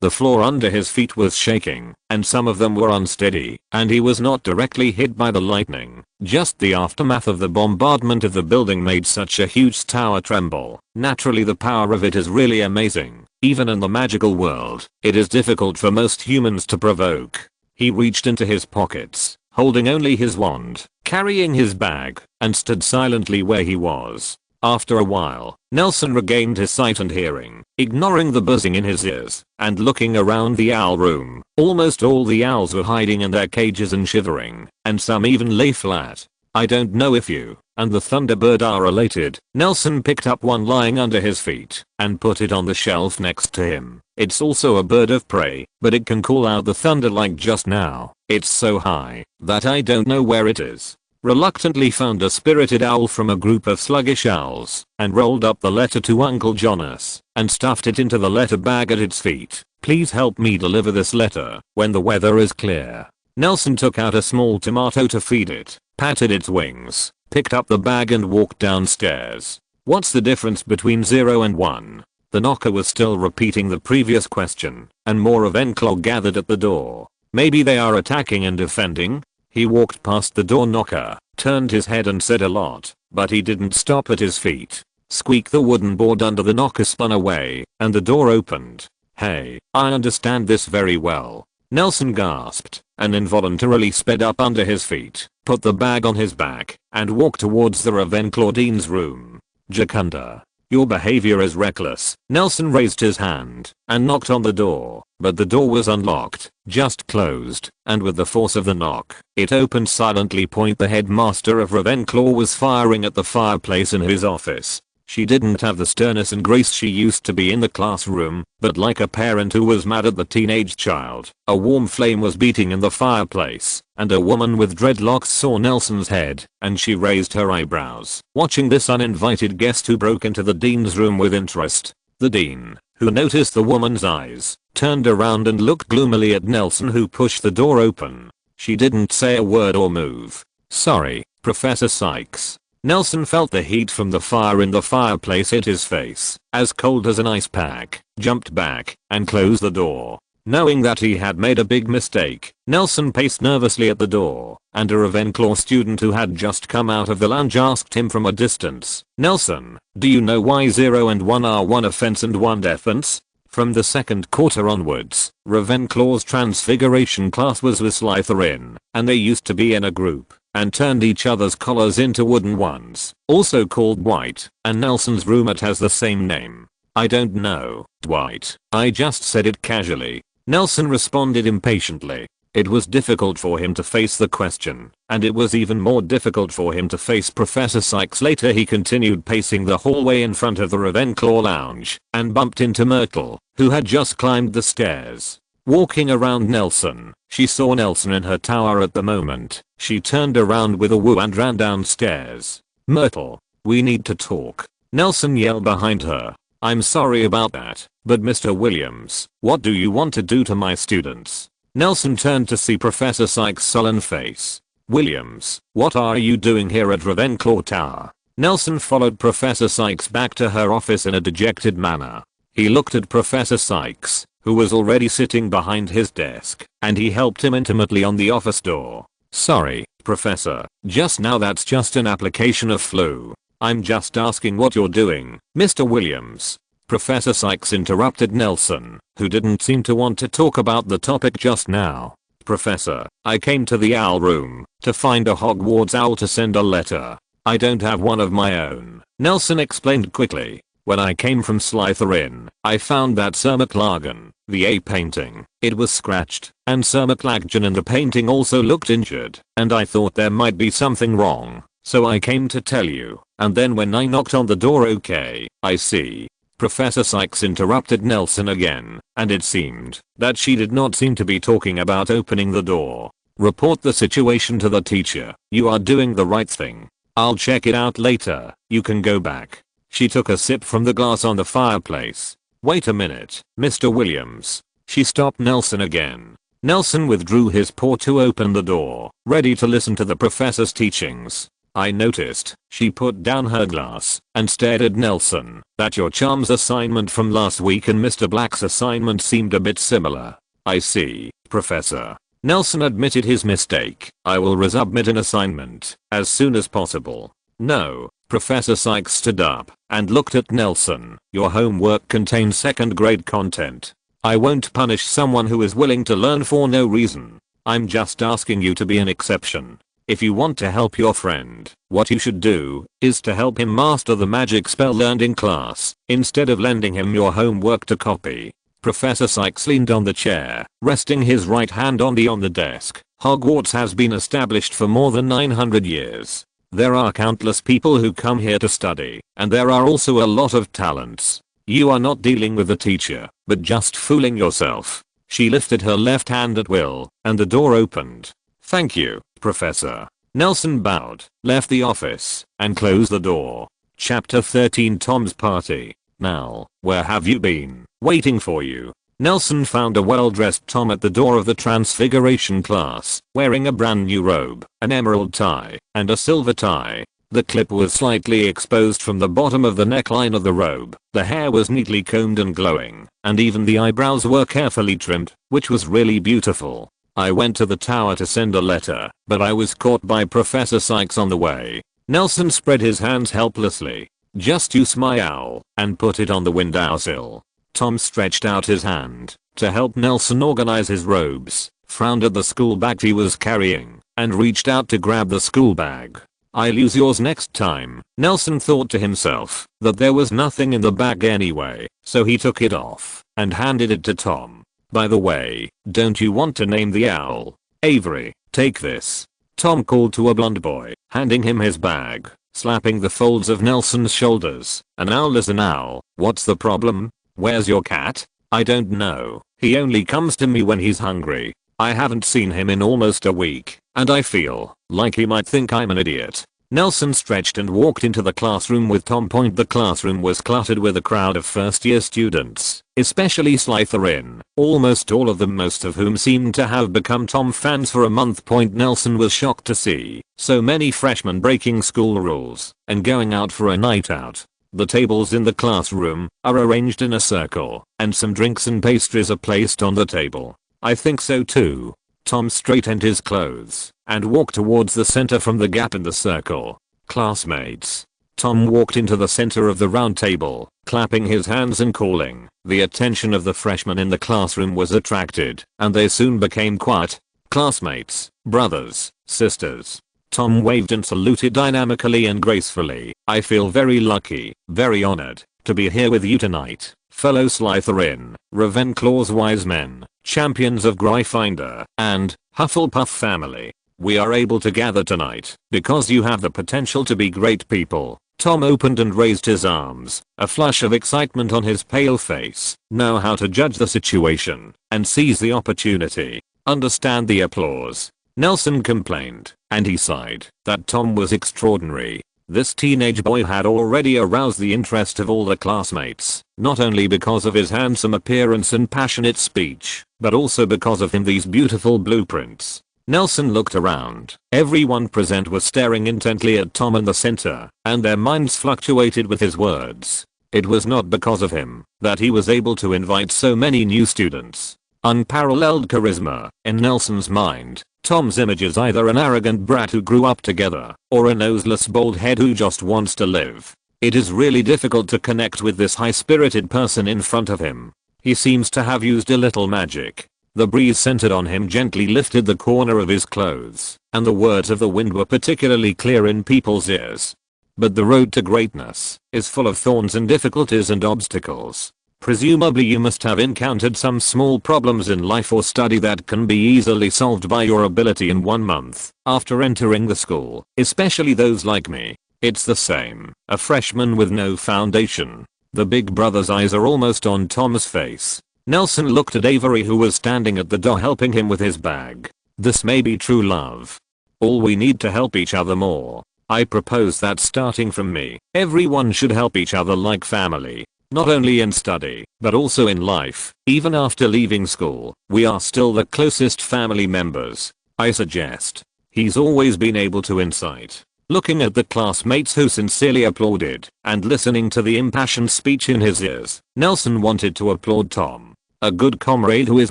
A: The floor under his feet was shaking, and some of them were unsteady, and he was not directly hit by the lightning. Just the aftermath of the bombardment of the building made such a huge tower tremble. Naturally, the power of it is really amazing. Even in the magical world, it is difficult for most humans to provoke. He reached into his pockets, holding only his wand, carrying his bag, and stood silently where he was. After a while, Nelson regained his sight and hearing, ignoring the buzzing in his ears, and looking around the owl room. Almost all the owls were hiding in their cages and shivering, and some even lay flat. I don't know if you and the Thunderbird are related. Nelson picked up one lying under his feet and put it on the shelf next to him. It's also a bird of prey, but it can call out the thunder like just now. It's so high that I don't know where it is. Reluctantly found a spirited owl from a group of sluggish owls and rolled up the letter to Uncle Jonas and stuffed it into the letter bag at its feet. Please help me deliver this letter when the weather is clear. Nelson took out a small tomato to feed it, patted its wings, picked up the bag and walked downstairs. What's the difference between 0 and 1? The knocker was still repeating the previous question, and more Ravenclaw gathered at the door. Maybe they are attacking and defending? He walked past the door knocker, turned his head and said a lot, but he didn't stop at his feet. Squeak! The wooden board under the knocker spun away, and the door opened. Hey, I understand this very well. Nelson gasped, and involuntarily sped up under his feet, put the bag on his back, and walked towards the Ravenclaw Dean's room. Jacunda, your behavior is reckless. Nelson raised his hand and knocked on the door, but the door was unlocked, just closed, and with the force of the knock, it opened silently. The headmaster of Ravenclaw was firing at the fireplace in his office. She didn't have the sternness and grace she used to be in the classroom, but like a parent who was mad at the teenage child, a warm flame was beating in the fireplace, and a woman with dreadlocks saw Nelson's head, and she raised her eyebrows, watching this uninvited guest who broke into the dean's room with interest. The dean, who noticed the woman's eyes, turned around and looked gloomily at Nelson, who pushed the door open. She didn't say a word or move. "Sorry, Professor Sykes." Nelson felt the heat from the fire in the fireplace hit his face, as cold as an ice pack, jumped back, and closed the door. Knowing that he had made a big mistake, Nelson paced nervously at the door, and a Ravenclaw student who had just come out of the lounge asked him from a distance, "Nelson, do you know why 0 and 1 are 1 offense and 1 defense?" From the second quarter onwards, Ravenclaw's transfiguration class was with Slytherin, and they used to be in a group, and turned each other's collars into wooden ones, also called white, and Nelson's roommate has the same name. "I don't know, Dwight. I just said it casually." Nelson responded impatiently. It was difficult for him to face the question, and it was even more difficult for him to face Professor Sykes later. He continued pacing the hallway in front of the Ravenclaw lounge, and bumped into Myrtle, who had just climbed the stairs. Walking around Nelson, she saw Nelson in her tower at the moment. She turned around with a woo and ran downstairs. "Myrtle, we need to talk," Nelson yelled behind her. "I'm sorry about that, but Mr. Williams, what do you want to do to my students?" Nelson turned to see Professor Sykes' sullen face. "Williams, what are you doing here at Ravenclaw Tower?" Nelson followed Professor Sykes back to her office in a dejected manner. He looked at Professor Sykes, who was already sitting behind his desk, and he helped him intimately on the office door. "Sorry, Professor, just now that's just an application of flu. I'm just asking what you're doing, Mr. Williams." Professor Sykes interrupted Nelson, who didn't seem to want to talk about the topic just now. "Professor, I came to the owl room to find a Hogwarts owl to send a letter. I don't have one of my own," Nelson explained quickly. "When I came from Slytherin, I found that Sir McLaggen, the A painting, it was scratched, and Sir McLaggen in the painting also looked injured, and I thought there might be something wrong, so I came to tell you, and then when I knocked on the door." "Okay, I see." Professor Sykes interrupted Nelson again, and it seemed that she did not seem to be talking about opening the door. "Report the situation to the teacher. You are doing the right thing. I'll check it out later. You can go back." She took a sip from the glass on the fireplace. "Wait a minute, Mr. Williams." She stopped Nelson again. Nelson withdrew his paw to open the door, ready to listen to the professor's teachings. "I noticed," she put down her glass and stared at Nelson, "that your charms assignment from last week and Mr. Black's assignment seemed a bit similar." "I see, Professor." Nelson admitted his mistake. "I will resubmit an assignment as soon as possible." "No." Professor Sykes stood up and looked at Nelson. "Your homework contains second grade content. I won't punish someone who is willing to learn for no reason. I'm just asking you to be an exception. If you want to help your friend, what you should do is to help him master the magic spell learned in class, instead of lending him your homework to copy." Professor Sykes leaned on the chair, resting his right hand on the desk. "Hogwarts has been established for more than 900 years. There are countless people who come here to study, and there are also a lot of talents. You are not dealing with a teacher, but just fooling yourself." She lifted her left hand at will, and the door opened. "Thank you, Professor." Nelson bowed, left the office, and closed the door. Chapter 13 Tom's Party. "Now, where have you been? Waiting for you." Nelson found a well-dressed Tom at the door of the Transfiguration class, wearing a brand new robe, an emerald tie, and a silver tie. The clip was slightly exposed from the bottom of the neckline of the robe, the hair was neatly combed and glowing, and even the eyebrows were carefully trimmed, which was really beautiful. "I went to the tower to send a letter, but I was caught by Professor Sykes on the way." Nelson spread his hands helplessly. "Just use my owl and put it on the windowsill." Tom stretched out his hand to help Nelson organize his robes, frowned at the school bag he was carrying, and reached out to grab the school bag. "I'll use yours next time." Nelson thought to himself that there was nothing in the bag anyway, so he took it off and handed it to Tom. "By the way, don't you want to name the owl?" "Avery, take this." Tom called to a blond boy, handing him his bag. slapping the folds of Nelson's shoulders. "An owl is an owl. What's the problem? Where's your cat?" "I don't know. He only comes to me when he's hungry. I haven't seen him in almost a week, and I feel like he might think I'm an idiot." Nelson stretched and walked into the classroom with Tom. The classroom was cluttered with a crowd of first year students, especially Slytherin, almost all of them, most of whom seemed to have become Tom fans for a month. Nelson was shocked to see so many freshmen breaking school rules and going out for a night out. The tables in the classroom are arranged in a circle, and some drinks and pastries are placed on the table. "I think so too." Tom straightened his clothes and walked towards the center from the gap in the circle. "Classmates." Tom walked into the center of the round table, clapping his hands and calling. The attention of the freshmen in the classroom was attracted, and they soon became quiet. "Classmates, brothers, sisters." Tom waved and saluted dynamically and gracefully. "I feel very lucky, very honored, to be here with you tonight, fellow Slytherin, Ravenclaw's wise men, champions of Gryffindor, and Hufflepuff family. We are able to gather tonight because you have the potential to be great people." Tom opened and raised his arms, a flush of excitement on his pale face. "Know how to judge the situation and seize the opportunity. Understand the applause." Nelson complained, and he sighed, that Tom was extraordinary. This teenage boy had already aroused the interest of all the classmates, not only because of his handsome appearance and passionate speech, but also because of these beautiful blueprints. Nelson looked around. Everyone present was staring intently at Tom in the center, and their minds fluctuated with his words. It was not because of him that he was able to invite so many new students. Unparalleled charisma. In Nelson's mind, Tom's image is either an arrogant brat who grew up together, or a noseless bald head who just wants to live. It is really difficult to connect with this high-spirited person in front of him. He seems to have used a little magic. The breeze centered on him gently lifted the corner of his clothes, and the words of the wind were particularly clear in people's ears. "But the road to greatness is full of thorns and difficulties and obstacles. Presumably you must have encountered some small problems in life or study that can be easily solved by your ability in 1 month after entering the school, especially those like me. It's the same, a freshman with no foundation." The big brother's eyes are almost on Tom's face. Nelson looked at Avery, who was standing at the door helping him with his bag. "This may be true love. All we need to help each other more. I propose that starting from me, everyone should help each other like family. Not only in study, but also in life. Even after leaving school, we are still the closest family members. I suggest." He's always been able to incite. Looking at the classmates who sincerely applauded, and listening to the impassioned speech in his ears, Nelson wanted to applaud Tom. A good comrade who is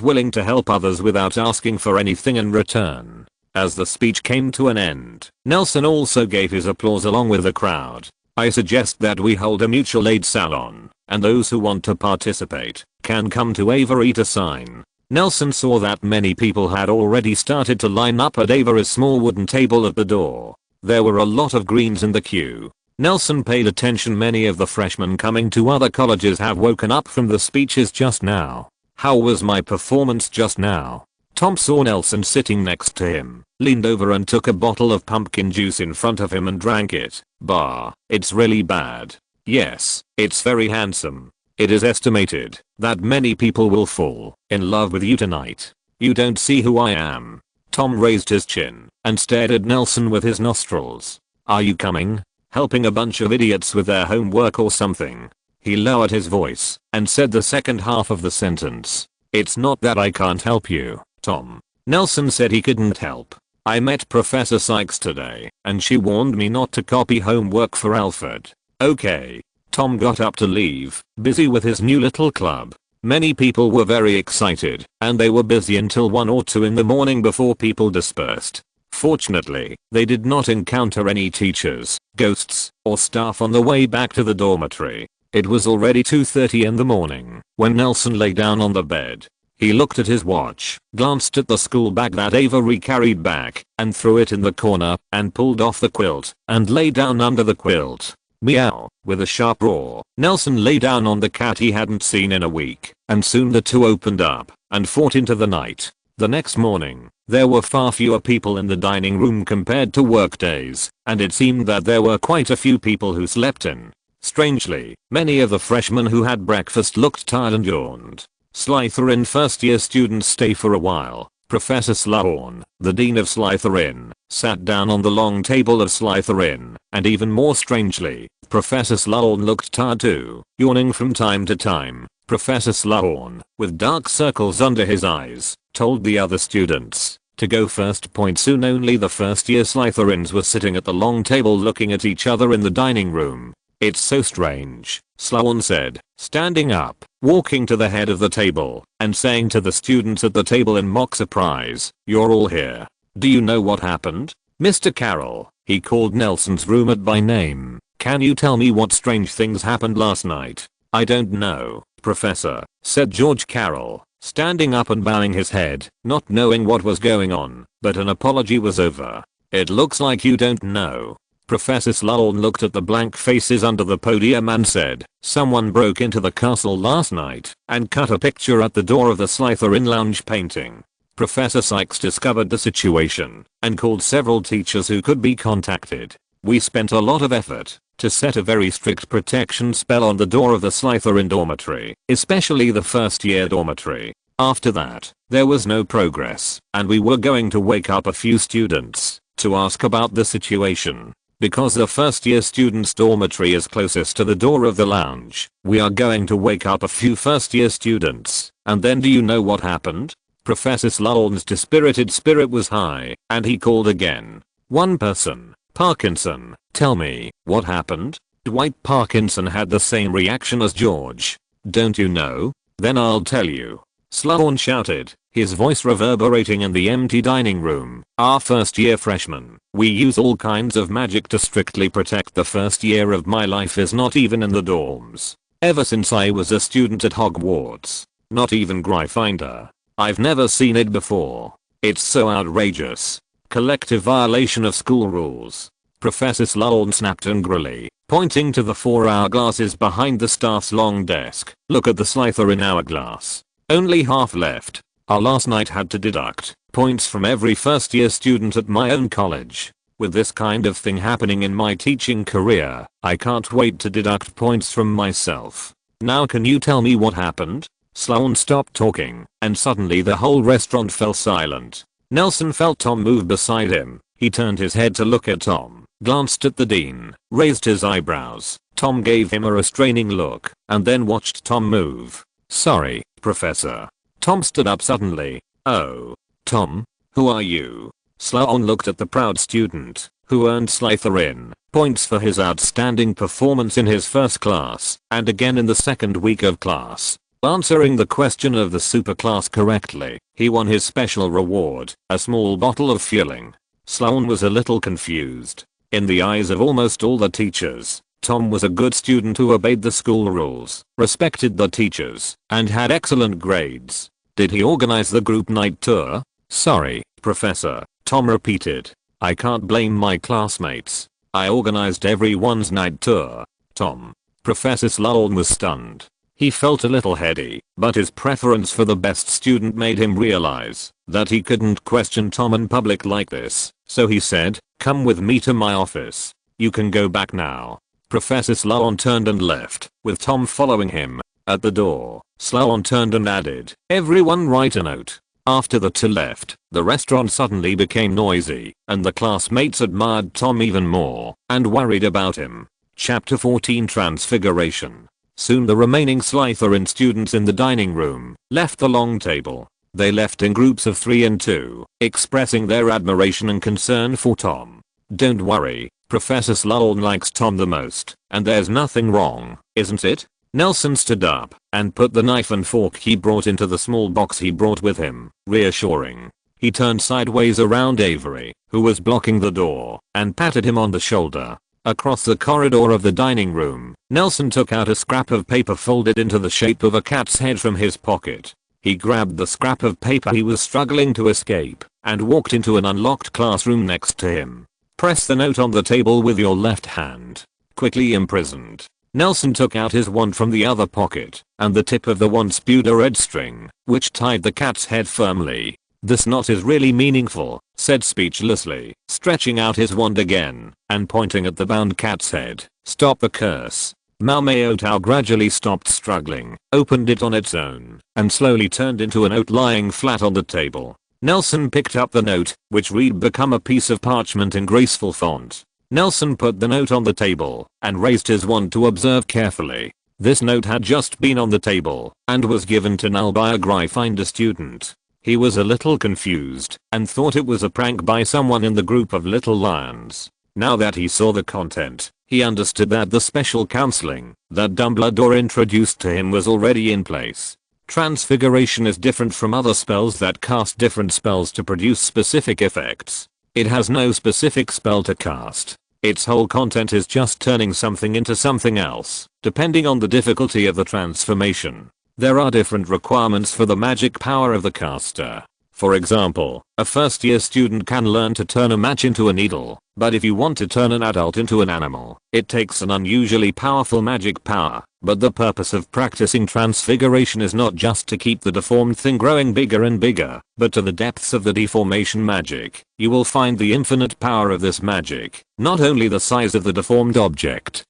A: willing to help others without asking for anything in return. As the speech came to an end, Nelson also gave his applause along with the crowd. "I suggest that we hold a mutual aid salon, and those who want to participate can come to Avery to sign." Nelson saw that many people had already started to line up at Avery's small wooden table at the door. There were a lot of greens in the queue. Nelson paid attention. Many of the freshmen coming to other colleges have woken up from the speeches just now. "How was my performance just now?" Tom saw Nelson sitting next to him, leaned over and took a bottle of pumpkin juice in front of him and drank it. "Bah, it's really bad." "Yes, it's very handsome. It is estimated that many people will fall in love with you tonight. You don't see who I am." Tom raised his chin and stared at Nelson with his nostrils. "Are you coming? Helping a bunch of idiots with their homework or something?" He lowered his voice and said the second half of the sentence. "It's not that I can't help you, Tom." Nelson said he couldn't help. "I met Professor Sykes today, and she warned me not to copy homework for Alfred." "Okay." Tom got up to leave, busy with his new little club. Many people were very excited, and they were busy until 1 or 2 in the morning before people dispersed. Fortunately, they did not encounter any teachers, ghosts, or staff on the way back to the dormitory. It was already 2:30 in the morning when Nelson lay down on the bed. He looked at his watch, glanced at the school bag that Avery carried back, and threw it in the corner, and pulled off the quilt, and lay down under the quilt. Meow. With a sharp roar, Nelson lay down on the cat he hadn't seen in a week, and soon the two opened up and fought into the night. The next morning, there were far fewer people in the dining room compared to work days, and it seemed that there were quite a few people who slept in. Strangely, many of the freshmen who had breakfast looked tired and yawned. Slytherin first year students stay for a while. Professor Slughorn, the Dean of Slytherin, sat down on the long table of Slytherin, and even more strangely, Professor Slughorn looked tired too, yawning from time to time. Professor Slughorn, with dark circles under his eyes, told the other students to go first. Soon only the first year Slytherins were sitting at the long table looking at each other in the dining room. "It's so strange," Slughorn said, standing up, walking to the head of the table, and saying to the students at the table in mock surprise, "You're all here. Do you know what happened? Mr. Carroll," he called Nelson's roommate by name, "can you tell me what strange things happened last night?" "I don't know, Professor," said George Carroll, standing up and bowing his head, not knowing what was going on, but an apology was over. "It looks like you don't know." Professor Slughorn looked at the blank faces under the podium and said, "Someone broke into the castle last night and cut a picture at the door of the Slytherin lounge painting." Professor Sykes discovered the situation and called several teachers who could be contacted. "We spent a lot of effort to set a very strict protection spell on the door of the Slytherin dormitory, especially the first year dormitory. After that, there was no progress, and we were going to wake up a few students to ask about the situation. Because the first year students' dormitory is closest to the door of the lounge, we are going to wake up a few first year students, and then do you know what happened?" Professor Slughorn's dispirited spirit was high, and he called again. "One person, Parkinson, tell me, what happened?" Dwight Parkinson had the same reaction as George. "Don't you know? Then I'll tell you," Slughorn shouted, his voice reverberating in the empty dining room. "Our first year freshmen, we use all kinds of magic to strictly protect. The first year of my life is not even in the dorms. Ever since I was a student at Hogwarts. Not even Gryffindor. I've never seen it before. It's so outrageous. Collective violation of school rules." Professor Slughorn snapped angrily, pointing to the 4 hourglasses behind the staff's long desk. "Look at the Slytherin hourglass. Only half left. Our last night had to deduct points from every first year student at my own college. With this kind of thing happening in my teaching career, I can't wait to deduct points from myself. Now can you tell me what happened?" Slughorn stopped talking, and suddenly the whole restaurant fell silent. Nelson felt Tom move beside him. He turned his head to look at Tom, glanced at the dean, raised his eyebrows. Tom gave him a restraining look, and then watched Tom move. "Sorry, Professor." Tom stood up suddenly. "Oh, Tom, who are you?" Slughorn looked at the proud student, who earned Slytherin points for his outstanding performance in his first class, and again in the second week of class. Answering the question of the superclass correctly, he won his special reward, a small bottle of fueling. Slughorn was a little confused. In the eyes of almost all the teachers, Tom was a good student who obeyed the school rules, respected the teachers, and had excellent grades. "Did he organize the group night tour?" "Sorry, Professor," Tom repeated. "I can't blame my classmates. I organized everyone's night tour." "Tom." Professor Slughorn was stunned. He felt a little heady, but his preference for the best student made him realize that he couldn't question Tom in public like this, so he said, "Come with me to my office. You can go back now." Professor Slughorn turned and left, with Tom following him. At the door, Slughorn turned and added, "Everyone write a note." After the two left, the restaurant suddenly became noisy, and the classmates admired Tom even more, and worried about him. Chapter 14 Transfiguration. Soon the remaining Slytherin students in the dining room left the long table. They left in groups of 3 and 2, expressing their admiration and concern for Tom. "Don't worry, Professor Slughorn likes Tom the most, and there's nothing wrong, isn't it?" Nelson stood up and put the knife and fork he brought into the small box he brought with him, reassuring. He turned sideways around Avery, who was blocking the door, and patted him on the shoulder. Across the corridor of the dining room, Nelson took out a scrap of paper folded into the shape of a cat's head from his pocket. He grabbed the scrap of paper he was struggling to escape, and walked into an unlocked classroom next to him. "Press the note on the table with your left hand." Quickly imprisoned, Nelson took out his wand from the other pocket, and the tip of the wand spewed a red string, which tied the cat's head firmly. "This knot is really meaningful," said speechlessly, stretching out his wand again, and pointing at the bound cat's head. "Stop the curse." Malmaotao gradually stopped struggling, opened it on its own, and slowly turned into a note lying flat on the table. Nelson picked up the note, which read "Become a piece of parchment" in graceful font. Nelson put the note on the table, and raised his wand to observe carefully. This note had just been on the table, and was given to Null by a Gryffindor student. He was a little confused, and thought it was a prank by someone in the group of little lions. Now that he saw the content, he understood that the special counseling that Dumbledore introduced to him was already in place. Transfiguration is different from other spells that cast different spells to produce specific effects. It has no specific spell to cast. Its whole content is just turning something into something else, depending on the difficulty of the transformation. There are different requirements for the magic power of the caster. For example, a first year student can learn to turn a match into a needle, but if you want to turn an adult into an animal, it takes an unusually powerful magic power. But the purpose of practicing transfiguration is not just to keep the deformed thing growing bigger and bigger, but to the depths of the deformation magic, you will find the infinite power of this magic, not only the size of the deformed object,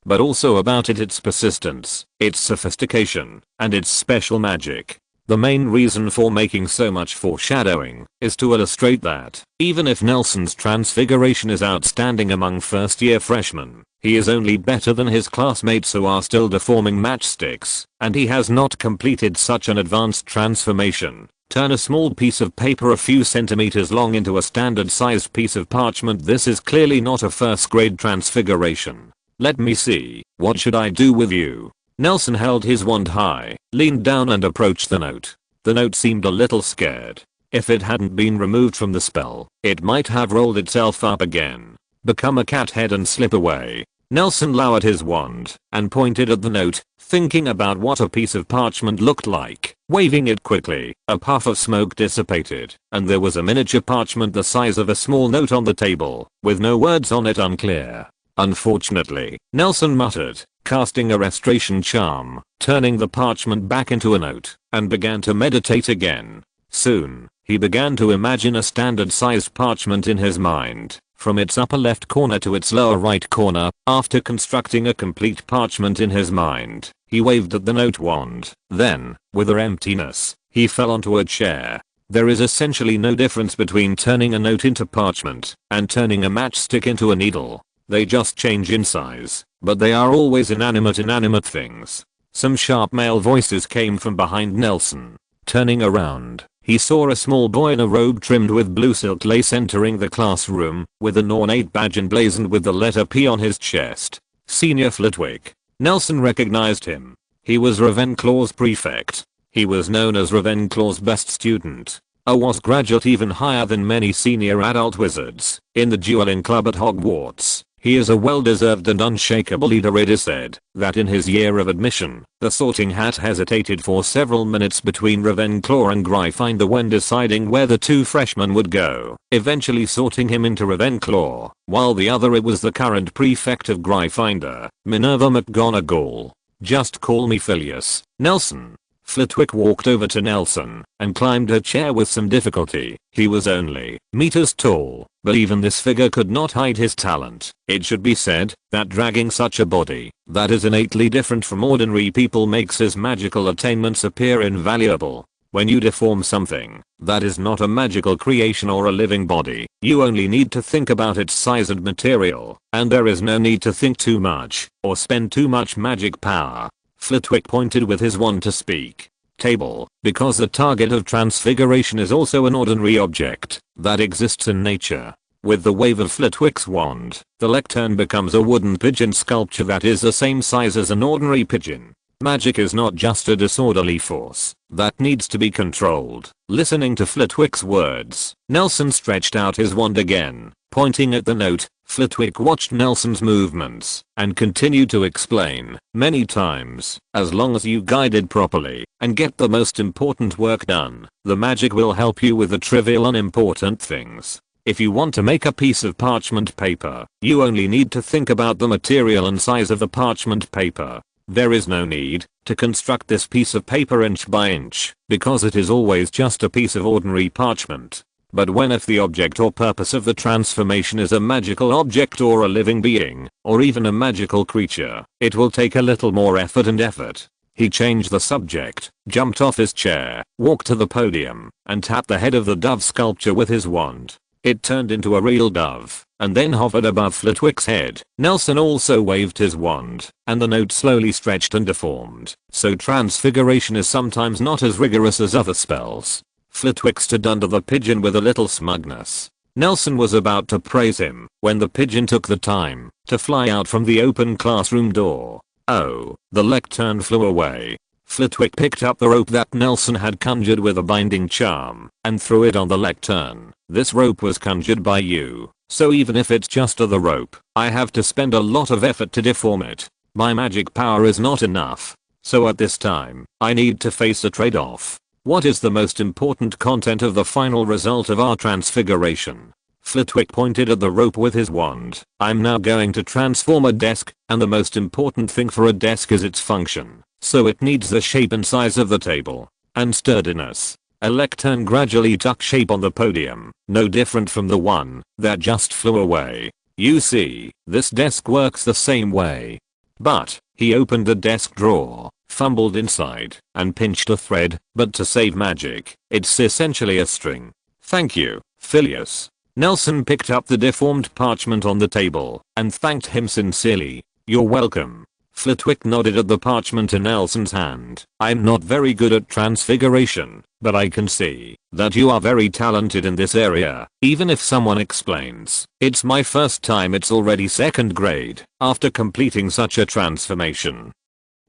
A: but also about its persistence, its sophistication, and its special magic. The main reason for making so much foreshadowing is to illustrate that, even if Nelson's transfiguration is outstanding among first year freshmen, he is only better than his classmates who are still deforming matchsticks, and he has not completed such an advanced transformation. Turn a small piece of paper a few centimeters long into a standard sized piece of parchment. This is clearly not a first grade transfiguration. Let me see, what should I do with you? Nelson held his wand high, leaned down and approached the note. The note seemed a little scared. If it hadn't been removed from the spell, it might have rolled itself up again, become a cat head and slip away. Nelson lowered his wand and pointed at the note, thinking about what a piece of parchment looked like. Waving it quickly, a puff of smoke dissipated, and there was a miniature parchment the size of a small note on the table, with no words on it. Unclear. "Unfortunately," Nelson muttered, casting a restoration charm, turning the parchment back into a note, and began to meditate again. Soon, he began to imagine a standard-sized parchment in his mind, from its upper left corner to its lower right corner. After constructing a complete parchment in his mind, he waved at the note wand. Then, with a emptiness, he fell onto a chair. There is essentially no difference between turning a note into parchment and turning a matchstick into a needle. They just change in size, but they are always inanimate things. Some sharp male voices came from behind Nelson. Turning around, he saw a small boy in a robe trimmed with blue silk lace entering the classroom, with an ornate badge emblazoned with the letter P on his chest. Senior Flitwick. Nelson recognized him. He was Ravenclaw's prefect. He was known as Ravenclaw's best student. A was graduate even higher than many senior adult wizards in the dueling club at Hogwarts. He is a well-deserved and unshakable leader. It is said that in his year of admission, the Sorting Hat hesitated for several minutes between Ravenclaw and Gryffindor when deciding where the two freshmen would go, eventually sorting him into Ravenclaw, while the other it was the current prefect of Gryffindor, Minerva McGonagall. "Just call me Phileas, Nelson." Flitwick walked over to Nelson and climbed her chair with some difficulty. He was only meters tall, but even this figure could not hide his talent. It should be said that dragging such a body that is innately different from ordinary people makes his magical attainments appear invaluable. When you deform something that is not a magical creation or a living body, you only need to think about its size and material, and there is no need to think too much or spend too much magic power. Flitwick pointed with his wand to speak. Table, because the target of transfiguration is also an ordinary object that exists in nature. With the wave of Flitwick's wand, the lectern becomes a wooden pigeon sculpture that is the same size as an ordinary pigeon. Magic is not just a disorderly force that needs to be controlled. Listening to Flitwick's words, Nelson stretched out his wand again, pointing at the note. Flitwick watched Nelson's movements and continued to explain. Many times, as long as you guide it properly and get the most important work done, the magic will help you with the trivial unimportant things. If you want to make a piece of parchment paper, you only need to think about the material and size of the parchment paper. There is no need to construct this piece of paper inch by inch, because it is always just a piece of ordinary parchment. But when if the object or purpose of the transformation is a magical object or a living being, or even a magical creature, it will take a little more effort. He changed the subject, jumped off his chair, walked to the podium, and tapped the head of the dove sculpture with his wand. It turned into a real dove, and then hovered above Flitwick's head. Nelson also waved his wand, and the note slowly stretched and deformed. So transfiguration is sometimes not as rigorous as other spells. Flitwick stood under the pigeon with a little smugness. Nelson was about to praise him, when the pigeon took the time to fly out from the open classroom door. Oh, the lectern flew away. Flitwick picked up the rope that Nelson had conjured with a binding charm, and threw it on the lectern. This rope was conjured by you, so even if it's just the rope, I have to spend a lot of effort to deform it. My magic power is not enough. So at this time, I need to face a trade-off. What is the most important content of the final result of our transfiguration? Flitwick pointed at the rope with his wand. I'm now going to transform a desk, and the most important thing for a desk is its function. So it needs the shape and size of the table, and sturdiness. A lectern gradually took shape on the podium, no different from the one that just flew away. You see, this desk works the same way. But, he opened the desk drawer, fumbled inside, and pinched a thread, but to save magic, it's essentially a string. Thank you, Phileas. Nelson picked up the deformed parchment on the table, and thanked him sincerely. You're welcome. Flitwick nodded at the parchment in Nelson's hand. I'm not very good at transfiguration, but I can see that you are very talented in this area. Even if someone explains, it's my first time, it's already second grade, after completing such a transformation.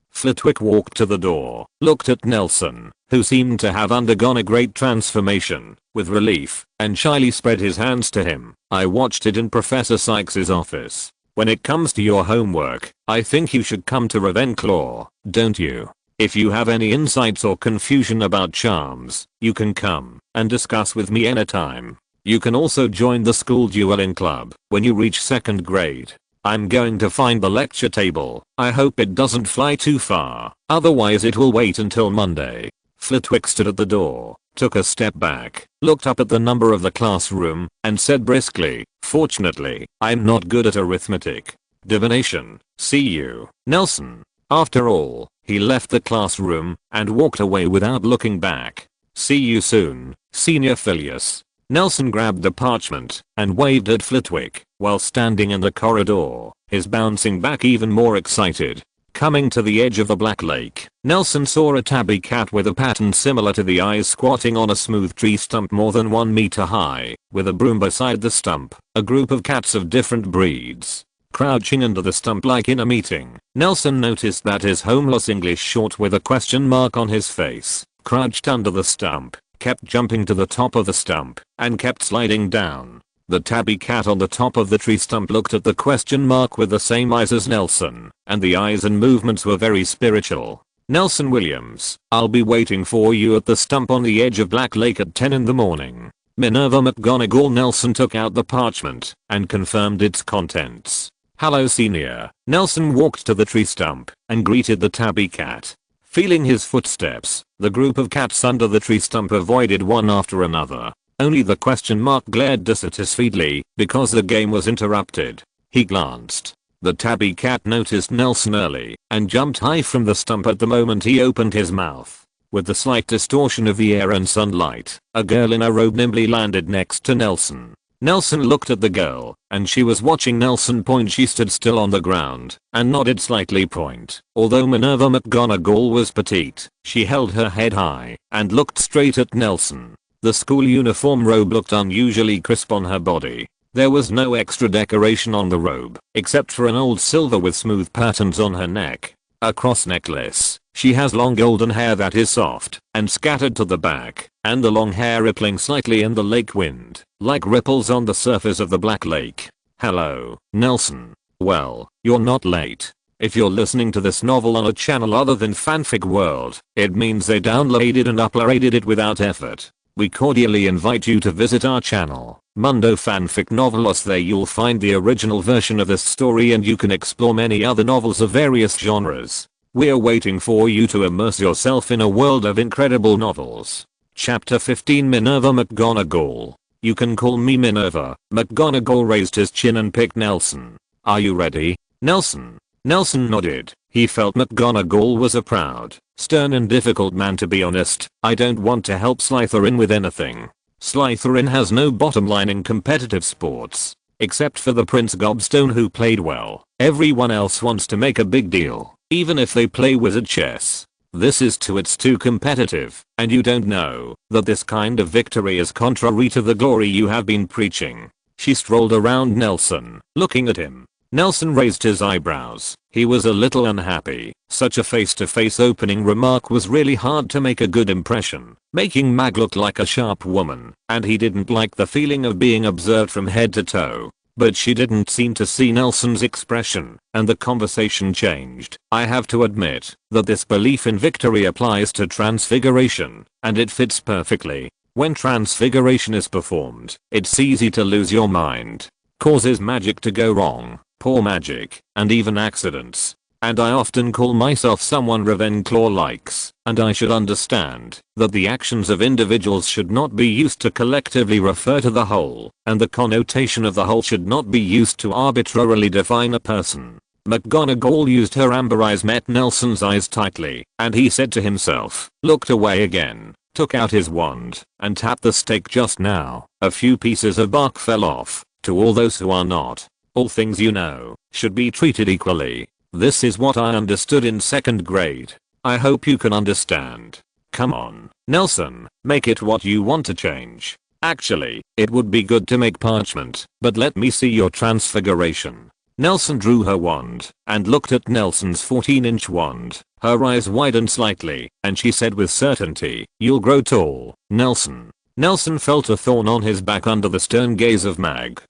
A: Flitwick walked to the door, looked at Nelson, who seemed to have undergone a great transformation, with relief, and shyly spread his hands to him. I watched it in Professor Sykes's office. When it comes to your homework, I think you should come to Ravenclaw, don't you? If you have any insights or confusion about charms, you can come and discuss with me anytime. You can also join the school dueling club when you reach second grade. I'm going to find the lecture table. I hope it doesn't fly too far, otherwise it will wait until Monday. Flitwick stood at the door, took a step back, looked up at the number of the classroom, and said briskly, fortunately, I'm not good at arithmetic. Divination. See you, Nelson. After all, he left the classroom, and walked away without looking back. See you soon, Senior Phileas. Nelson grabbed the parchment, and waved at Flitwick, while standing in the corridor, his bouncing back even more excited. Coming to the edge of the Black Lake, Nelson saw a tabby cat with a pattern similar to the eyes squatting on a smooth tree stump more than 1 meter high, with a broom beside the stump. A group of cats of different breeds, crouching under the stump like in a meeting. Nelson noticed that his homeless English short with a question mark on his face, crouched under the stump, kept jumping to the top of the stump, and kept sliding down. The tabby cat on the top of the tree stump looked at the question mark with the same eyes as Nelson, and the eyes and movements were very spiritual. Nelson Williams, I'll be waiting for you at the stump on the edge of Black Lake at 10 in the morning. Minerva McGonagall. Nelson took out the parchment, and confirmed its contents. Hello Senior. Nelson walked to the tree stump, and greeted the tabby cat. Feeling his footsteps, the group of cats under the tree stump avoided one after another. Only the question mark glared dissatisfiedly, because the game was interrupted. He glanced. The tabby cat noticed Nelson early, and jumped high from the stump at the moment he opened his mouth. With the slight distortion of the air and sunlight, a girl in a robe nimbly landed next to Nelson. Nelson looked at the girl, and she was watching Nelson point. She stood still on the ground, and nodded slightly point. Although Minerva McGonagall was petite, she held her head high, and looked straight at Nelson. The school uniform robe looked unusually crisp on her body. There was no extra decoration on the robe, except for an old silver with smooth patterns on her neck. A cross necklace. She has long golden hair that is soft and scattered to the back, and the long hair rippling slightly in the lake wind, like ripples on the surface of the Black Lake. Hello, Nelson. Well, you're not late. If you're listening to this novel on a channel other than Fanfic World, it means they downloaded and uploaded it without effort. We cordially invite you to visit our channel, Mundo Fanfic Novelos. There you'll find the original version of this story, and you can explore many other novels of various genres. We're waiting for you to immerse yourself in a world of incredible novels. Chapter 15 Minerva McGonagall. You can call me Minerva. McGonagall raised his chin and picked Nelson. Are you ready, Nelson? Nelson nodded. He felt McGonagall was a proud, stern and difficult man. To be honest, I don't want to help Slytherin with anything. Slytherin has no bottom line in competitive sports. Except for the Prince Gobstone who played well. Everyone else wants to make a big deal, even if they play wizard chess. It's too competitive, and you don't know that this kind of victory is contrary to the glory you have been preaching. She strolled around Nelson, looking at him. Nelson raised his eyebrows. He was a little unhappy. Such a face-to-face opening remark was really hard to make a good impression, making Mag look like a sharp woman, and he didn't like the feeling of being observed from head to toe. But she didn't seem to see Nelson's expression, and the conversation changed. I have to admit that this belief in victory applies to transfiguration, and it fits perfectly. When transfiguration is performed, it's easy to lose your mind. Causes magic to go wrong, poor magic, and even accidents. And I often call myself someone Ravenclaw likes, and I should understand that the actions of individuals should not be used to collectively refer to the whole, and the connotation of the whole should not be used to arbitrarily define a person. McGonagall used her amber eyes, met Nelson's eyes tightly, and he said to himself, looked away again, took out his wand, and tapped the stake. Just now, a few pieces of bark fell off. To all those who are not, all things you know, should be treated equally. This is what I understood in 2nd grade. I hope you can understand. Come on, Nelson, make it what you want to change. Actually, it would be good to make parchment, but let me see your transfiguration. Nelson drew her wand and looked at Nelson's 14-inch wand. Her eyes widened slightly, and she said with certainty, you'll grow tall, Nelson. Nelson felt a thorn on his back under the stern gaze of Mag.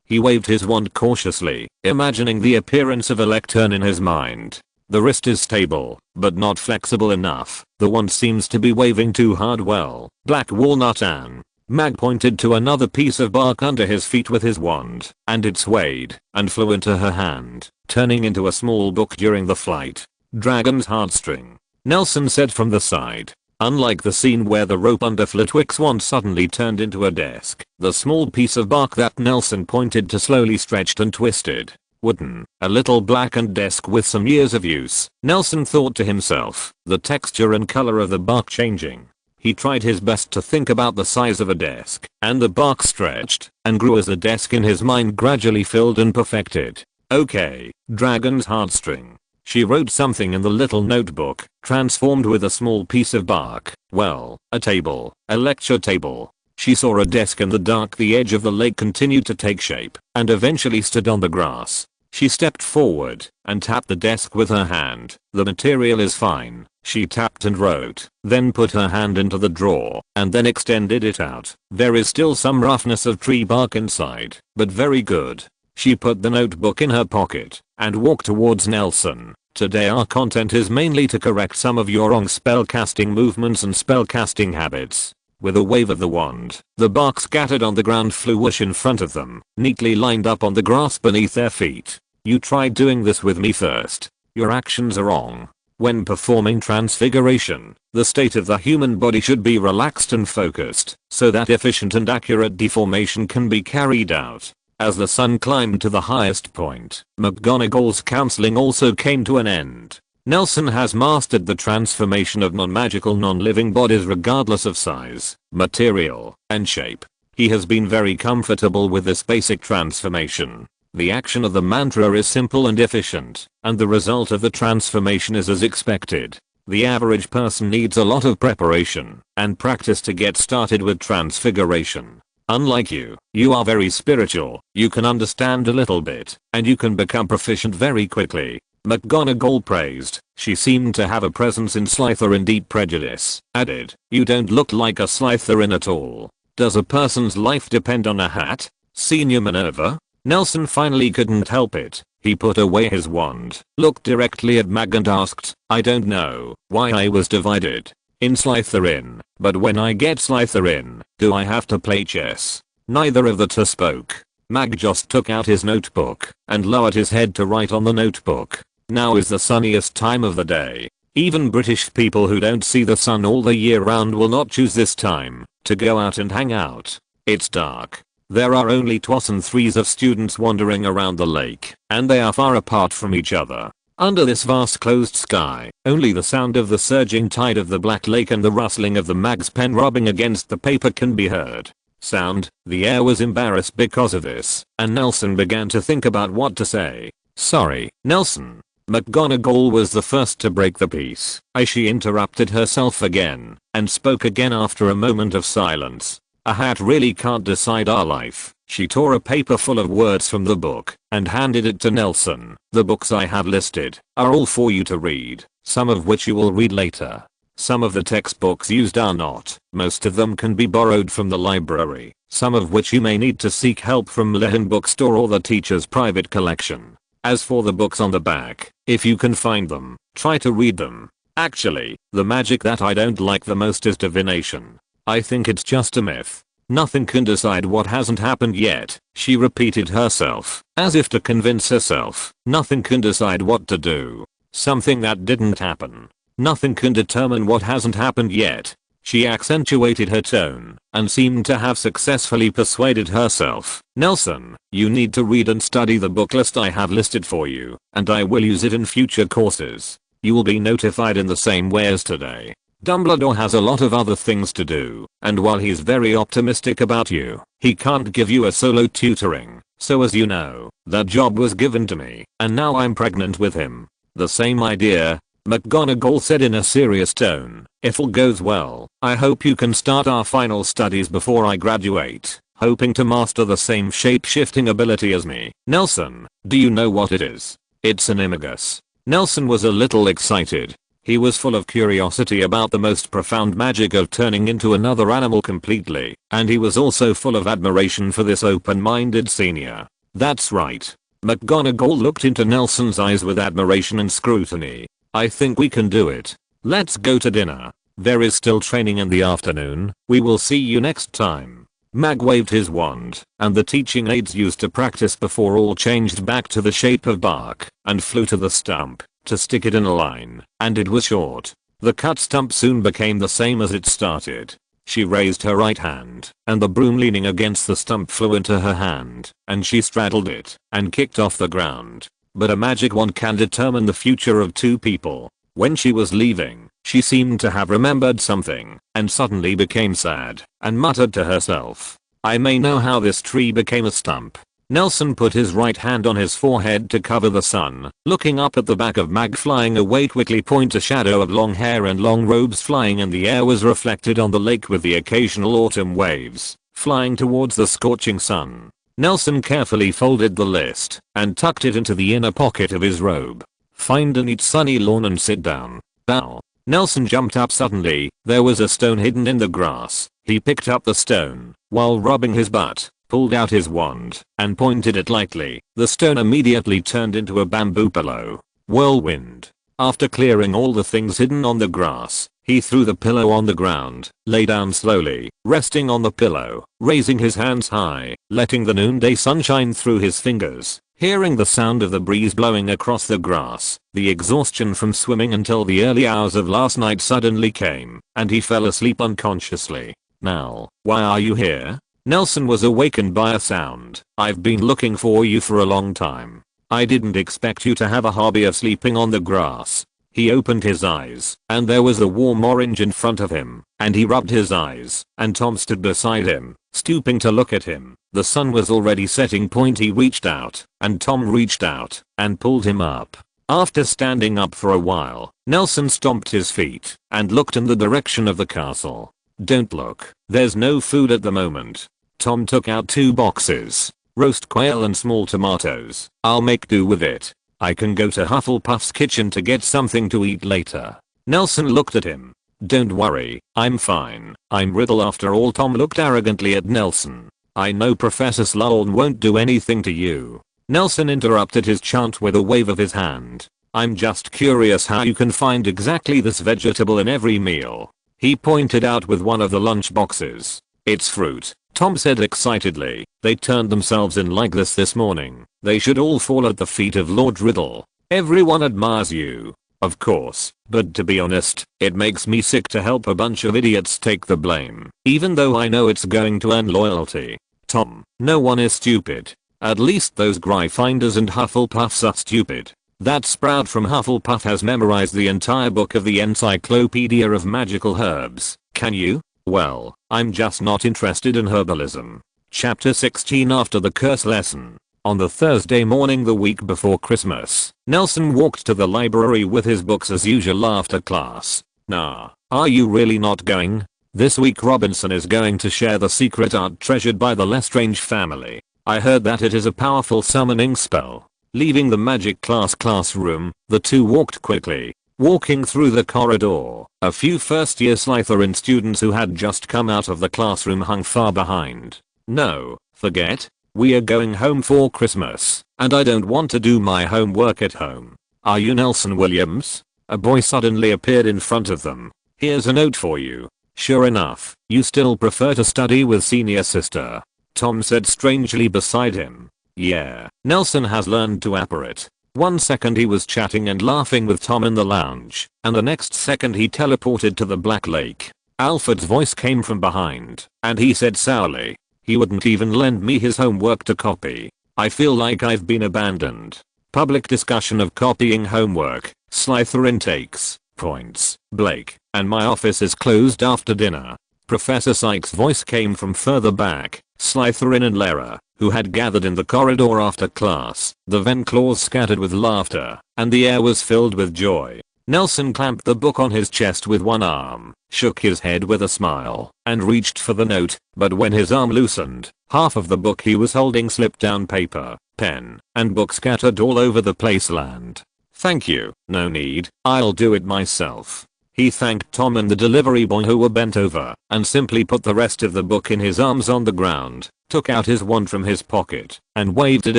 A: He waved his wand cautiously, imagining the appearance of a lectern in his mind. The wrist is stable, but not flexible enough. The wand seems to be waving too hard. Well, black walnut Anne. Mag pointed to another piece of bark under his feet with his wand, and it swayed and flew into her hand, turning into a small book during the flight. Dragon's heartstring. Nelson said from the side. Unlike the scene where the rope under Flitwick's wand suddenly turned into a desk, the small piece of bark that Nelson pointed to slowly stretched and twisted. Wooden, a little blackened desk with some years of use. Nelson thought to himself, the texture and color of the bark changing. He tried his best to think about the size of a desk, and the bark stretched and grew as the desk in his mind gradually filled and perfected. Okay, dragon's heartstring. She wrote something in the little notebook, transformed with a small piece of bark. Well, a table, a lecture table. She saw a desk in the dark. The edge of the lake continued to take shape, and eventually stood on the grass. She stepped forward, and tapped the desk with her hand. The material is fine. She tapped and wrote, then put her hand into the drawer, and then extended it out. There is still some roughness of tree bark inside, but very good. She put the notebook in her pocket, and walked towards Nelson. Today our content is mainly to correct some of your wrong spellcasting movements and spellcasting habits. With a wave of the wand, the bark scattered on the ground flew whoosh in front of them, neatly lined up on the grass beneath their feet. You tried doing this with me first. Your actions are wrong. When performing transfiguration, the state of the human body should be relaxed and focused, so that efficient and accurate deformation can be carried out. As the sun climbed to the highest point, McGonagall's counseling also came to an end. Nelson has mastered the transformation of non-magical non-living bodies regardless of size, material, and shape. He has been very comfortable with this basic transformation. The action of the mantra is simple and efficient, and the result of the transformation is as expected. The average person needs a lot of preparation and practice to get started with transfiguration. Unlike you are very spiritual, you can understand a little bit, and you can become proficient very quickly. McGonagall praised. She seemed to have a presence in Slytherin. Deep prejudice. Added, you don't look like a Slytherin at all. Does a person's life depend on a hat? Senior Minerva? Nelson finally couldn't help it. He put away his wand, looked directly at Mag and asked, I don't know why I was divided in Slytherin, but when I get Slytherin, do I have to play chess? Neither of the two spoke. Mag just took out his notebook and lowered his head to write on the notebook. Now is the sunniest time of the day. Even British people who don't see the sun all the year round will not choose this time to go out and hang out. It's dark. There are only 2s and 3s of students wandering around the lake, and they are far apart from each other. Under this vast closed sky, only the sound of the surging tide of the black lake and the rustling of the mag's pen rubbing against the paper can be heard. Sound. The air was embarrassed because of this, and Nelson began to think about what to say. Sorry, Nelson. McGonagall was the first to break the peace. She interrupted herself again, and spoke again after a moment of silence. A hat really can't decide our life. She tore a paper full of words from the book, and handed it to Nelson. The books I have listed are all for you to read, some of which you will read later. Some of the textbooks used are not. Most of them can be borrowed from the library, some of which you may need to seek help from Lehen Bookstore or the teacher's private collection. As for the books on the back, if you can find them, try to read them. Actually, the magic that I don't like the most is divination. I think it's just a myth. Nothing can decide what hasn't happened yet, she repeated herself, as if to convince herself. Nothing can decide what to do. Something that didn't happen. Nothing can determine what hasn't happened yet. She accentuated her tone, and seemed to have successfully persuaded herself. Nelson, you need to read and study the book list I have listed for you, and I will use it in future courses. You will be notified in the same way as today. Dumbledore has a lot of other things to do, and while he's very optimistic about you, he can't give you a solo tutoring. So as you know, that job was given to me, and now I'm pregnant with him. The same idea, McGonagall said in a serious tone. If all goes well, I hope you can start our final studies before I graduate, hoping to master the same shape-shifting ability as me. Nelson, do you know what it is? It's an animagus. Nelson was a little excited. He was full of curiosity about the most profound magic of turning into another animal completely, and he was also full of admiration for this open-minded senior. That's right. McGonagall looked into Nelson's eyes with admiration and scrutiny. I think we can do it. Let's go to dinner. There is still training in the afternoon. We will see you next time. Mag waved his wand, and the teaching aids used to practice before all changed back to the shape of bark, and flew to the stump to stick it in a line, and it was short. The cut stump soon became the same as it started. She raised her right hand, and the broom leaning against the stump flew into her hand, and she straddled it, and kicked off the ground. But a magic wand can determine the future of two people. When she was leaving, she seemed to have remembered something, and suddenly became sad, and muttered to herself, I may know how this tree became a stump. Nelson put his right hand on his forehead to cover the sun, looking up at the back of Mag flying away quickly. A shadow of long hair and long robes flying in the air was reflected on the lake with the occasional autumn waves, flying towards the scorching sun. Nelson carefully folded the list, and tucked it into the inner pocket of his robe. Find a neat sunny lawn and sit down. Ow. Nelson jumped up suddenly. There was a stone hidden in the grass. He picked up the stone, while rubbing his butt, pulled out his wand, and pointed it lightly. The stone immediately turned into a bamboo pillow. Whirlwind. After clearing all the things hidden on the grass, he threw the pillow on the ground, lay down slowly, resting on the pillow, raising his hands high, letting the noonday sunshine through his fingers, hearing the sound of the breeze blowing across the grass. The exhaustion from swimming until the early hours of last night suddenly came, and he fell asleep unconsciously. Now, why are you here? Nelson was awakened by a sound. I've been looking for you for a long time. I didn't expect you to have a hobby of sleeping on the grass. He opened his eyes, and there was a warm orange in front of him, and he rubbed his eyes, and Tom stood beside him, stooping to look at him. The sun was already setting. He reached out, and Tom reached out, and pulled him up. After standing up for a while, Nelson stomped his feet, and looked in the direction of the castle. Don't look. There's no food at the moment. Tom took out 2 boxes. Roast quail and small tomatoes. I'll make do with it. I can go to Hufflepuff's kitchen to get something to eat later. Nelson looked at him. Don't worry, I'm fine. I'm Riddle after all. Tom looked arrogantly at Nelson. I know Professor Slughorn won't do anything to you. Nelson interrupted his chant with a wave of his hand. I'm just curious how you can find exactly this vegetable in every meal. He pointed out with one of the lunch boxes. It's fruit, Tom said excitedly. They turned themselves in like this morning. They should all fall at the feet of Lord Riddle. Everyone admires you. Of course, but to be honest, it makes me sick to help a bunch of idiots take the blame, even though I know it's going to earn loyalty. Tom, no one is stupid. At least those Gryffindors and Hufflepuffs are stupid. That sprout from Hufflepuff has memorized the entire book of the Encyclopedia of Magical Herbs. Can you? Well, I'm just not interested in herbalism. Chapter 16. After the curse lesson. On the Thursday morning the week before Christmas, Nelson walked to the library with his books as usual after class. Nah, are you really not going? This week Robinson is going to share the secret art treasured by the Lestrange family. I heard that it is a powerful summoning spell. Leaving the magic classroom, the two walked quickly. Walking through the corridor, a few first-year Slytherin students who had just come out of the classroom hung far behind. No, forget. We are going home for Christmas, and I don't want to do my homework at home. Are you Nelson Williams? A boy suddenly appeared in front of them. Here's a note for you. Sure enough, you still prefer to study with senior sister. Tom said strangely beside him. Yeah, Nelson has learned to apparate. 1 second he was chatting and laughing with Tom in the lounge, and the next second he teleported to the Black Lake. Alfred's voice came from behind, and he said sourly, he wouldn't even lend me his homework to copy. I feel like I've been abandoned. Public discussion of copying homework. Slytherin takes points. Blake, and my office is closed after dinner. Professor Sykes' voice came from further back. Slytherin and Lara, who had gathered in the corridor after class. The Venclaws scattered with laughter, and the air was filled with joy. Nelson clamped the book on his chest with one arm, shook his head with a smile, and reached for the note, but when his arm loosened, half of the book he was holding slipped down. Paper, pen, and book scattered all over the place. Land. Thank you, no need, I'll do it myself. He thanked Tom and the delivery boy who were bent over, and simply put the rest of the book in his arms on the ground, took out his wand from his pocket, and waved it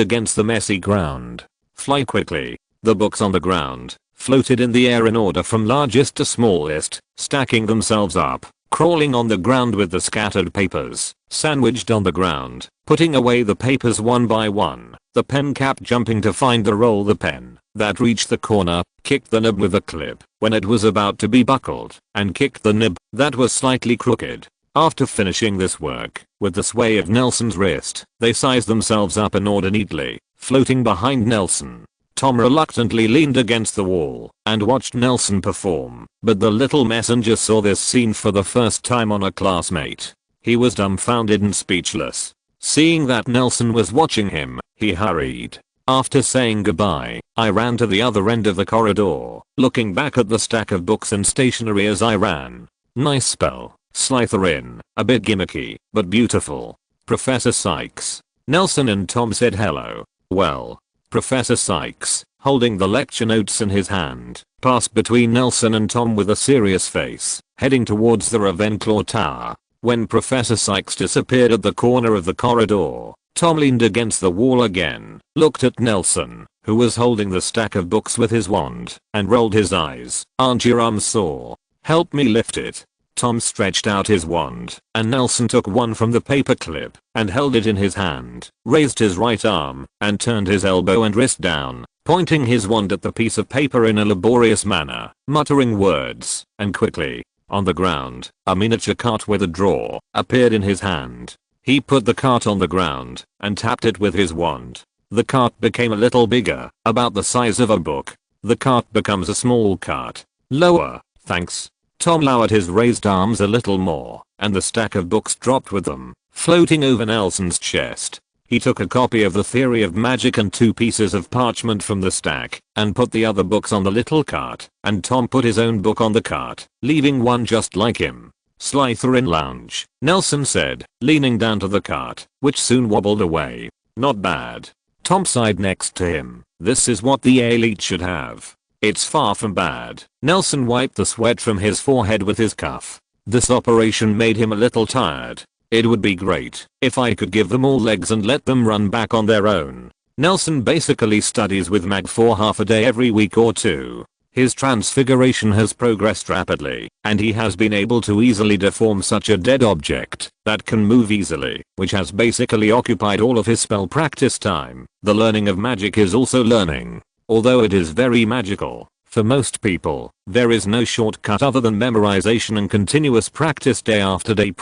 A: against the messy ground. Fly quickly. The books on the ground floated in the air in order from largest to smallest, stacking themselves up, crawling on the ground with the scattered papers, sandwiched on the ground, putting away the papers one by one, the pen cap jumping to find the roll. The pen that reached the corner, kicked the nib with a clip when it was about to be buckled, and kicked the nib that was slightly crooked. After finishing this work, with the sway of Nelson's wrist, they sized themselves up in order neatly, floating behind Nelson. Tom reluctantly leaned against the wall and watched Nelson perform, but the little messenger saw this scene for the first time on a classmate. He was dumbfounded and speechless. Seeing that Nelson was watching him, he hurried. After saying goodbye, I ran to the other end of the corridor, looking back at the stack of books and stationery as I ran. Nice spell, Slytherin, a bit gimmicky, but beautiful. Professor Sykes. Nelson and Tom said hello. Well, Professor Sykes, holding the lecture notes in his hand, passed between Nelson and Tom with a serious face, heading towards the Ravenclaw Tower. When Professor Sykes disappeared at the corner of the corridor, Tom leaned against the wall again, looked at Nelson, who was holding the stack of books with his wand, and rolled his eyes. Aren't your arms sore? Help me lift it. Tom stretched out his wand, and Nelson took one from the paper clip and held it in his hand, raised his right arm, and turned his elbow and wrist down, pointing his wand at the piece of paper in a laborious manner, muttering words, and quickly, on the ground, a miniature cart with a drawer appeared in his hand. He put the cart on the ground and tapped it with his wand. The cart became a little bigger, about the size of a book. The cart becomes a small cart. Lower, thanks. Tom lowered his raised arms a little more, and the stack of books dropped with them, floating over Nelson's chest. He took a copy of The Theory of Magic and 2 pieces of parchment from the stack, and put the other books on the little cart, and Tom put his own book on the cart, leaving one just like him. Slytherin Lounge, Nelson said, leaning down to the cart, which soon wobbled away. Not bad. Tom sighed next to him. This is what the elite should have. It's far from bad. Nelson wiped the sweat from his forehead with his cuff. This operation made him a little tired. It would be great if I could give them all legs and let them run back on their own. Nelson basically studies with Mag for half a day every week or two. His transfiguration has progressed rapidly, and he has been able to easily deform such a dead object that can move easily, which has basically occupied all of his spell practice time. The learning of magic is also learning. although it is very magical. For most people, there is no shortcut other than memorization and continuous practice day after day.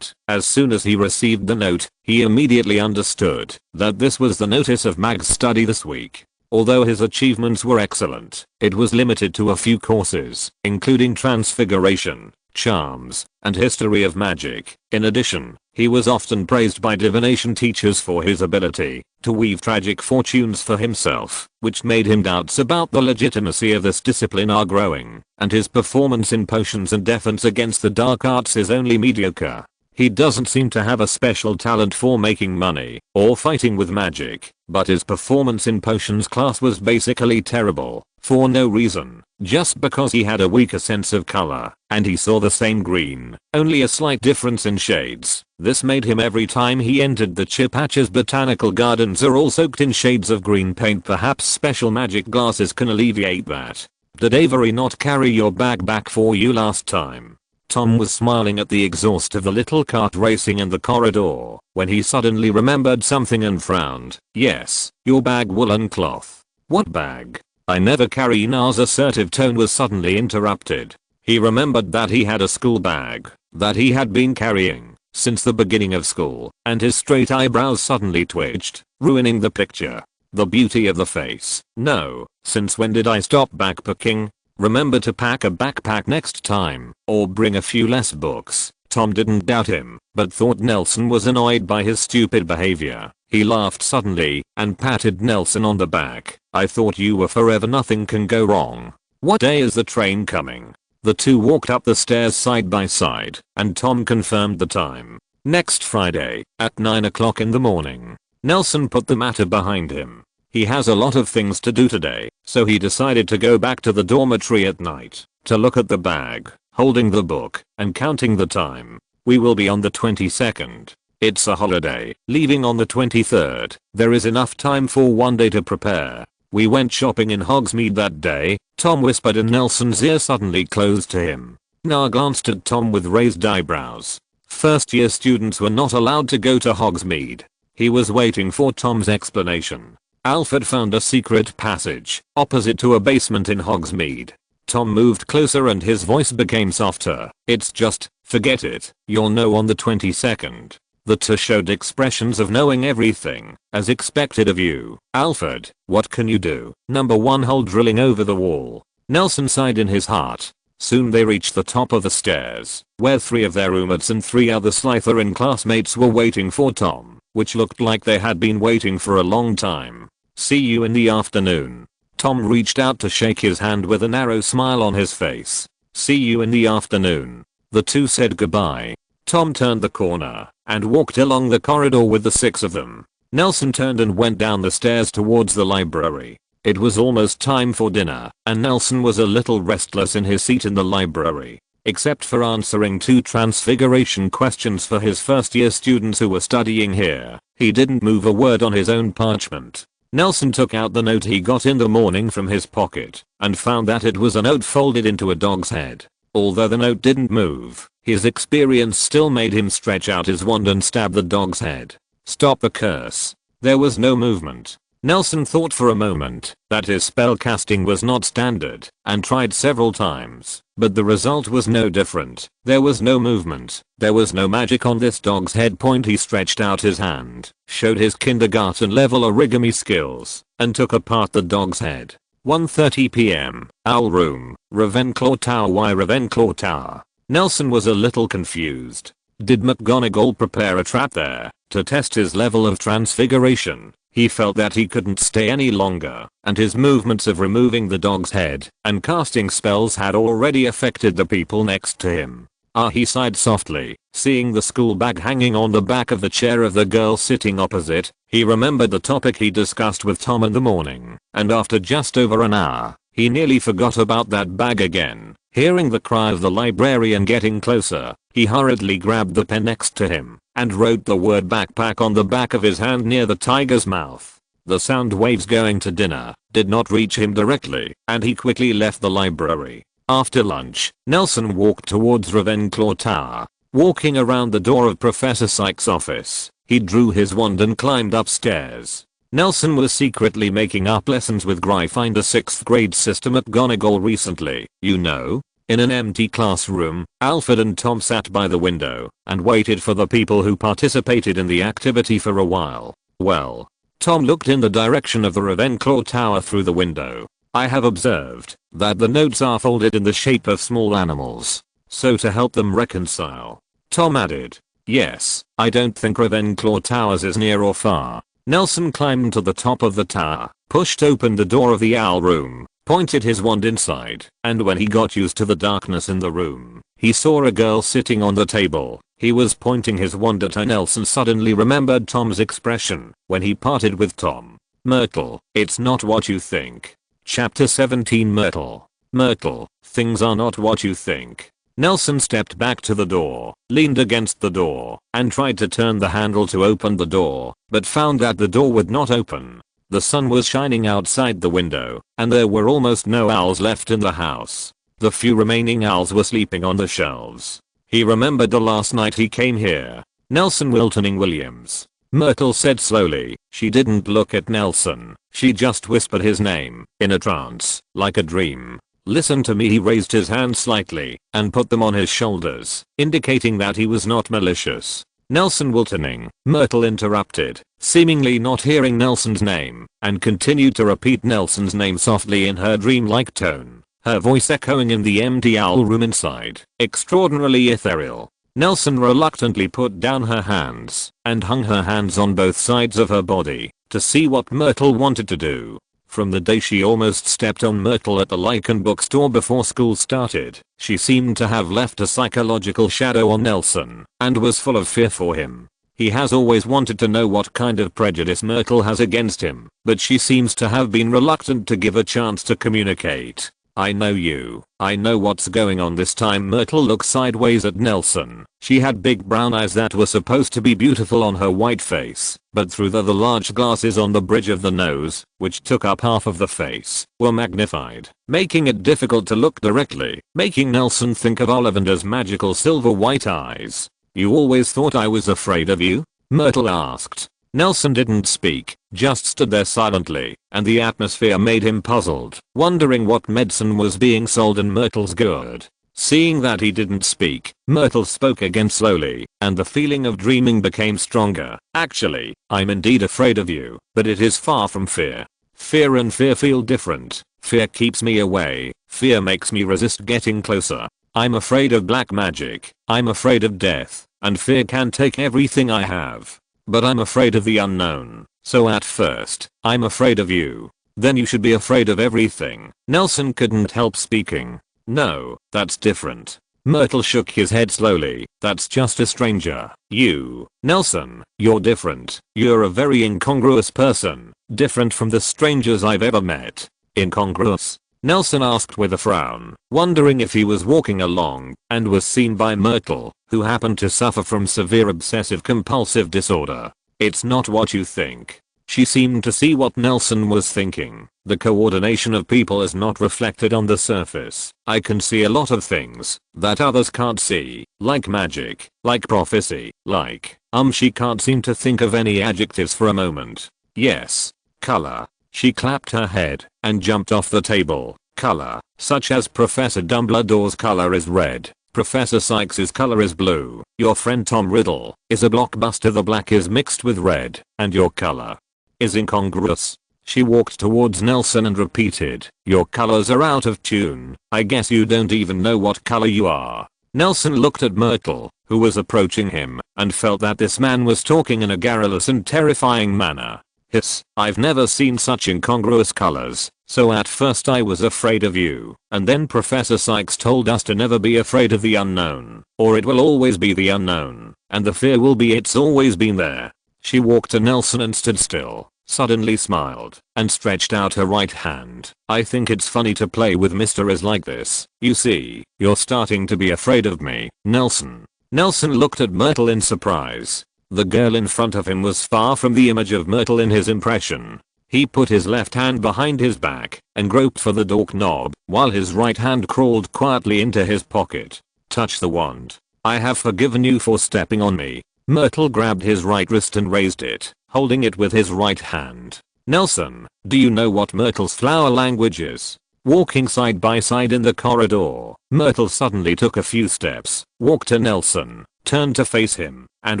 A: As soon as he received the note, he immediately understood that this was the notice of Mag's study this week. Although his achievements were excellent, it was limited to a few courses, including Transfiguration, Charms, and History of Magic. In addition, he was often praised by divination teachers for his ability to weave tragic fortunes for himself, which made him doubts about the legitimacy of this discipline are growing, and his performance in potions and defense against the dark arts is only mediocre. He doesn't seem to have a special talent for making money or fighting with magic, but his performance in potions class was basically terrible, for no reason, just because he had a weaker sense of color, and he saw the same green, only a slight difference in shades. This made him every time he entered the Chipatch's botanical gardens are all soaked in shades of green paint. Perhaps special magic glasses can alleviate that. Did Avery not carry your bag back for you last time? Tom was smiling at the exhaust of the little cart racing in the corridor when he suddenly remembered something and frowned. Yes, your bag, woolen cloth. What bag? I never carry. Na's assertive tone was suddenly interrupted. He remembered that he had a school bag that he had been carrying since the beginning of school, and his straight eyebrows suddenly twitched, ruining the picture. The beauty of the face. No, since when did I stop backpacking? Remember to pack a backpack next time, or bring a few less books. Tom didn't doubt him, but thought Nelson was annoyed by his stupid behavior. He laughed suddenly and patted Nelson on the back. I thought you were forever. Nothing can go wrong. What day is the train coming? The two walked up the stairs side by side, and Tom confirmed the time. Next Friday, at 9 o'clock in the morning. Nelson put the matter behind him. He has a lot of things to do today, so he decided to go back to the dormitory at night to look at the bag, holding the book, and counting the time. We will be on the 22nd. It's a holiday. Leaving on the 23rd. There is enough time for one day to prepare. We went shopping in Hogsmeade that day, Tom whispered, and Nelson's ear suddenly closed to him. Na glanced at Tom with raised eyebrows. First year students were not allowed to go to Hogsmeade. He was waiting for Tom's explanation. Alfred found a secret passage opposite to a basement in Hogsmeade. Tom moved closer and his voice became softer. It's just, forget it, you'll know on the 22nd. The two showed expressions of knowing everything, as expected of you. Alfred, what can you do? Number 1 hole drilling over the wall. Nelson sighed in his heart. Soon they reached the top of the stairs, where 3 of their roommates and 3 other Slytherin classmates were waiting for Tom, which looked like they had been waiting for a long time. See you in the afternoon. Tom reached out to shake his hand with a narrow smile on his face. See you in the afternoon. The two said goodbye. Tom turned the corner and walked along the corridor with the 6 of them. Nelson turned and went down the stairs towards the library. It was almost time for dinner, and Nelson was a little restless in his seat in the library. Except for answering 2 transfiguration questions for his first year students who were studying here, he didn't move a word on his own parchment. Nelson took out the note he got in the morning from his pocket and found that it was a note folded into a dog's head. Although the note didn't move, his experience still made him stretch out his wand and stab the dog's head. Stop the curse. There was no movement. Nelson thought for a moment that his spellcasting was not standard and tried several times, but the result was no different. There was no movement. There was no magic on this dog's head. He stretched out his hand, showed his kindergarten level origami skills, and took apart the dog's head. 1:30 p.m. Owl Room, Ravenclaw Tower. Why Ravenclaw Tower? Nelson was a little confused. Did McGonagall prepare a trap there to test his level of transfiguration? He felt that he couldn't stay any longer, and his movements of removing the dog's head and casting spells had already affected the people next to him. He sighed softly, seeing the school bag hanging on the back of the chair of the girl sitting opposite. He remembered the topic he discussed with Tom in the morning, and after just over an hour, he nearly forgot about that bag again. Hearing the cry of the librarian getting closer, he hurriedly grabbed the pen next to him and wrote the word backpack on the back of his hand near the tiger's mouth. The sound waves going to dinner did not reach him directly, and he quickly left the library. After lunch, Nelson walked towards Ravenclaw Tower. Walking around the door of Professor Sykes' office, he drew his wand and climbed upstairs. Nelson was secretly making up lessons with Gryffindor's 6th grade system at McGonagall recently, you know. In an empty classroom, Alfred and Tom sat by the window and waited for the people who participated in the activity for a while. Well, Tom looked in the direction of the Ravenclaw tower through the window. I have observed that the notes are folded in the shape of small animals. So to help them reconcile, Tom added, yes, I don't think Ravenclaw Towers is near or far. Nelson climbed to the top of the tower, pushed open the door of the owl room, pointed his wand inside, and when he got used to the darkness in the room, he saw a girl sitting on the table. He was pointing his wand at her. Nelson suddenly remembered Tom's expression when he parted with Tom. Myrtle, it's not what you think. Chapter 17 Myrtle. Myrtle, things are not what you think. Nelson stepped back to the door, leaned against the door, and tried to turn the handle to open the door, but found that the door would not open. The sun was shining outside the window, and there were almost no owls left in the house. The few remaining owls were sleeping on the shelves. He remembered the last night he came here. Nelson Wiltoning Williams. Myrtle said slowly. She didn't look at Nelson. She just whispered his name, in a trance, like a dream. Listen to me. He raised his hands slightly and put them on his shoulders, indicating that he was not malicious. Nelson Wiltoning, Myrtle interrupted, seemingly not hearing Nelson's name, and continued to repeat Nelson's name softly in her dreamlike tone, her voice echoing in the empty owl room inside, extraordinarily ethereal. Nelson reluctantly put down her hands and hung her hands on both sides of her body to see what Myrtle wanted to do. From the day she almost stepped on Myrtle at the Lycan bookstore before school started, she seemed to have left a psychological shadow on Nelson and was full of fear for him. He has always wanted to know what kind of prejudice Myrtle has against him, but she seems to have been reluctant to give a chance to communicate. I know you. I know what's going on this time. Myrtle looked sideways at Nelson. She had big brown eyes that were supposed to be beautiful on her white face, but through the large glasses on the bridge of the nose, which took up half of the face, were magnified, making it difficult to look directly, making Nelson think of Ollivander's magical silver white eyes. You always thought I was afraid of you? Myrtle asked. Nelson didn't speak, just stood there silently, and the atmosphere made him puzzled, wondering what medicine was being sold in Myrtle's gourd. Seeing that he didn't speak, Myrtle spoke again slowly, and the feeling of dreaming became stronger. Actually, I'm indeed afraid of you, but it is far from fear. Fear and fear feel different. Fear keeps me away. Fear makes me resist getting closer. I'm afraid of black magic. I'm afraid of death, and fear can take everything I have. But I'm afraid of the unknown. So at first, I'm afraid of you. Then you should be afraid of everything. Nelson couldn't help speaking. No, that's different. Myrtle shook his head slowly. That's just a stranger. You, Nelson, you're different. You're a very incongruous person. Different from the strangers I've ever met. Incongruous? Nelson asked with a frown, wondering if he was walking along and was seen by Myrtle, who happened to suffer from severe obsessive-compulsive disorder. It's not what you think. She seemed to see what Nelson was thinking. The coordination of people is not reflected on the surface. I can see a lot of things that others can't see, like magic, like prophecy, like, she can't seem to think of any adjectives for a moment. Yes. Color. She clapped her head and jumped off the table. Color, such as Professor Dumbledore's color is red. Professor Sykes's color is blue. Your friend Tom Riddle is a blockbuster. The black is mixed with red, and your color is incongruous. She walked towards Nelson and repeated, your colors are out of tune. I guess you don't even know what color you are. Nelson looked at Myrtle, who was approaching him, and felt that this man was talking in a garrulous and terrifying manner. Hiss, I've never seen such incongruous colors, so at first I was afraid of you, and then Professor Sykes told us to never be afraid of the unknown, or it will always be the unknown, and the fear will be it's always been there. She walked to Nelson and stood still, suddenly smiled, and stretched out her right hand. I think it's funny to play with mysteries like this. You see, you're starting to be afraid of me, Nelson. Nelson looked at Myrtle in surprise. The girl in front of him was far from the image of Myrtle in his impression. He put his left hand behind his back and groped for the door knob while his right hand crawled quietly into his pocket. Touch the wand. I have forgiven you for stepping on me. Myrtle grabbed his right wrist and raised it, holding it with his right hand. Nelson, do you know what Myrtle's flower language is? Walking side by side in the corridor, Myrtle suddenly took a few steps, walked to Nelson, turned to face him, and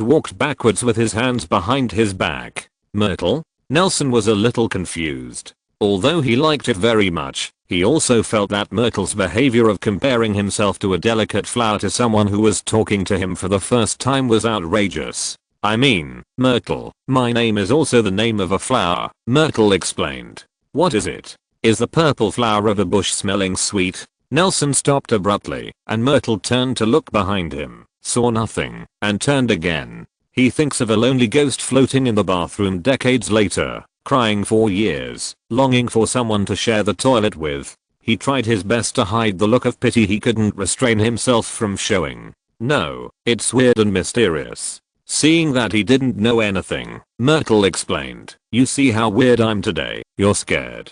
A: walked backwards with his hands behind his back. Myrtle? Nelson was a little confused. Although he liked it very much, he also felt that Myrtle's behavior of comparing himself to a delicate flower to someone who was talking to him for the first time was outrageous. I mean, Myrtle, my name is also the name of a flower, Myrtle explained. What is it? Is the purple flower of a bush smelling sweet? Nelson stopped abruptly, and Myrtle turned to look behind him, saw nothing, and turned again. He thinks of a lonely ghost floating in the bathroom decades later, crying for years, longing for someone to share the toilet with. He tried his best to hide the look of pity he couldn't restrain himself from showing. No, it's weird and mysterious. Seeing that he didn't know anything, Myrtle explained, you see how weird I'm today, you're scared.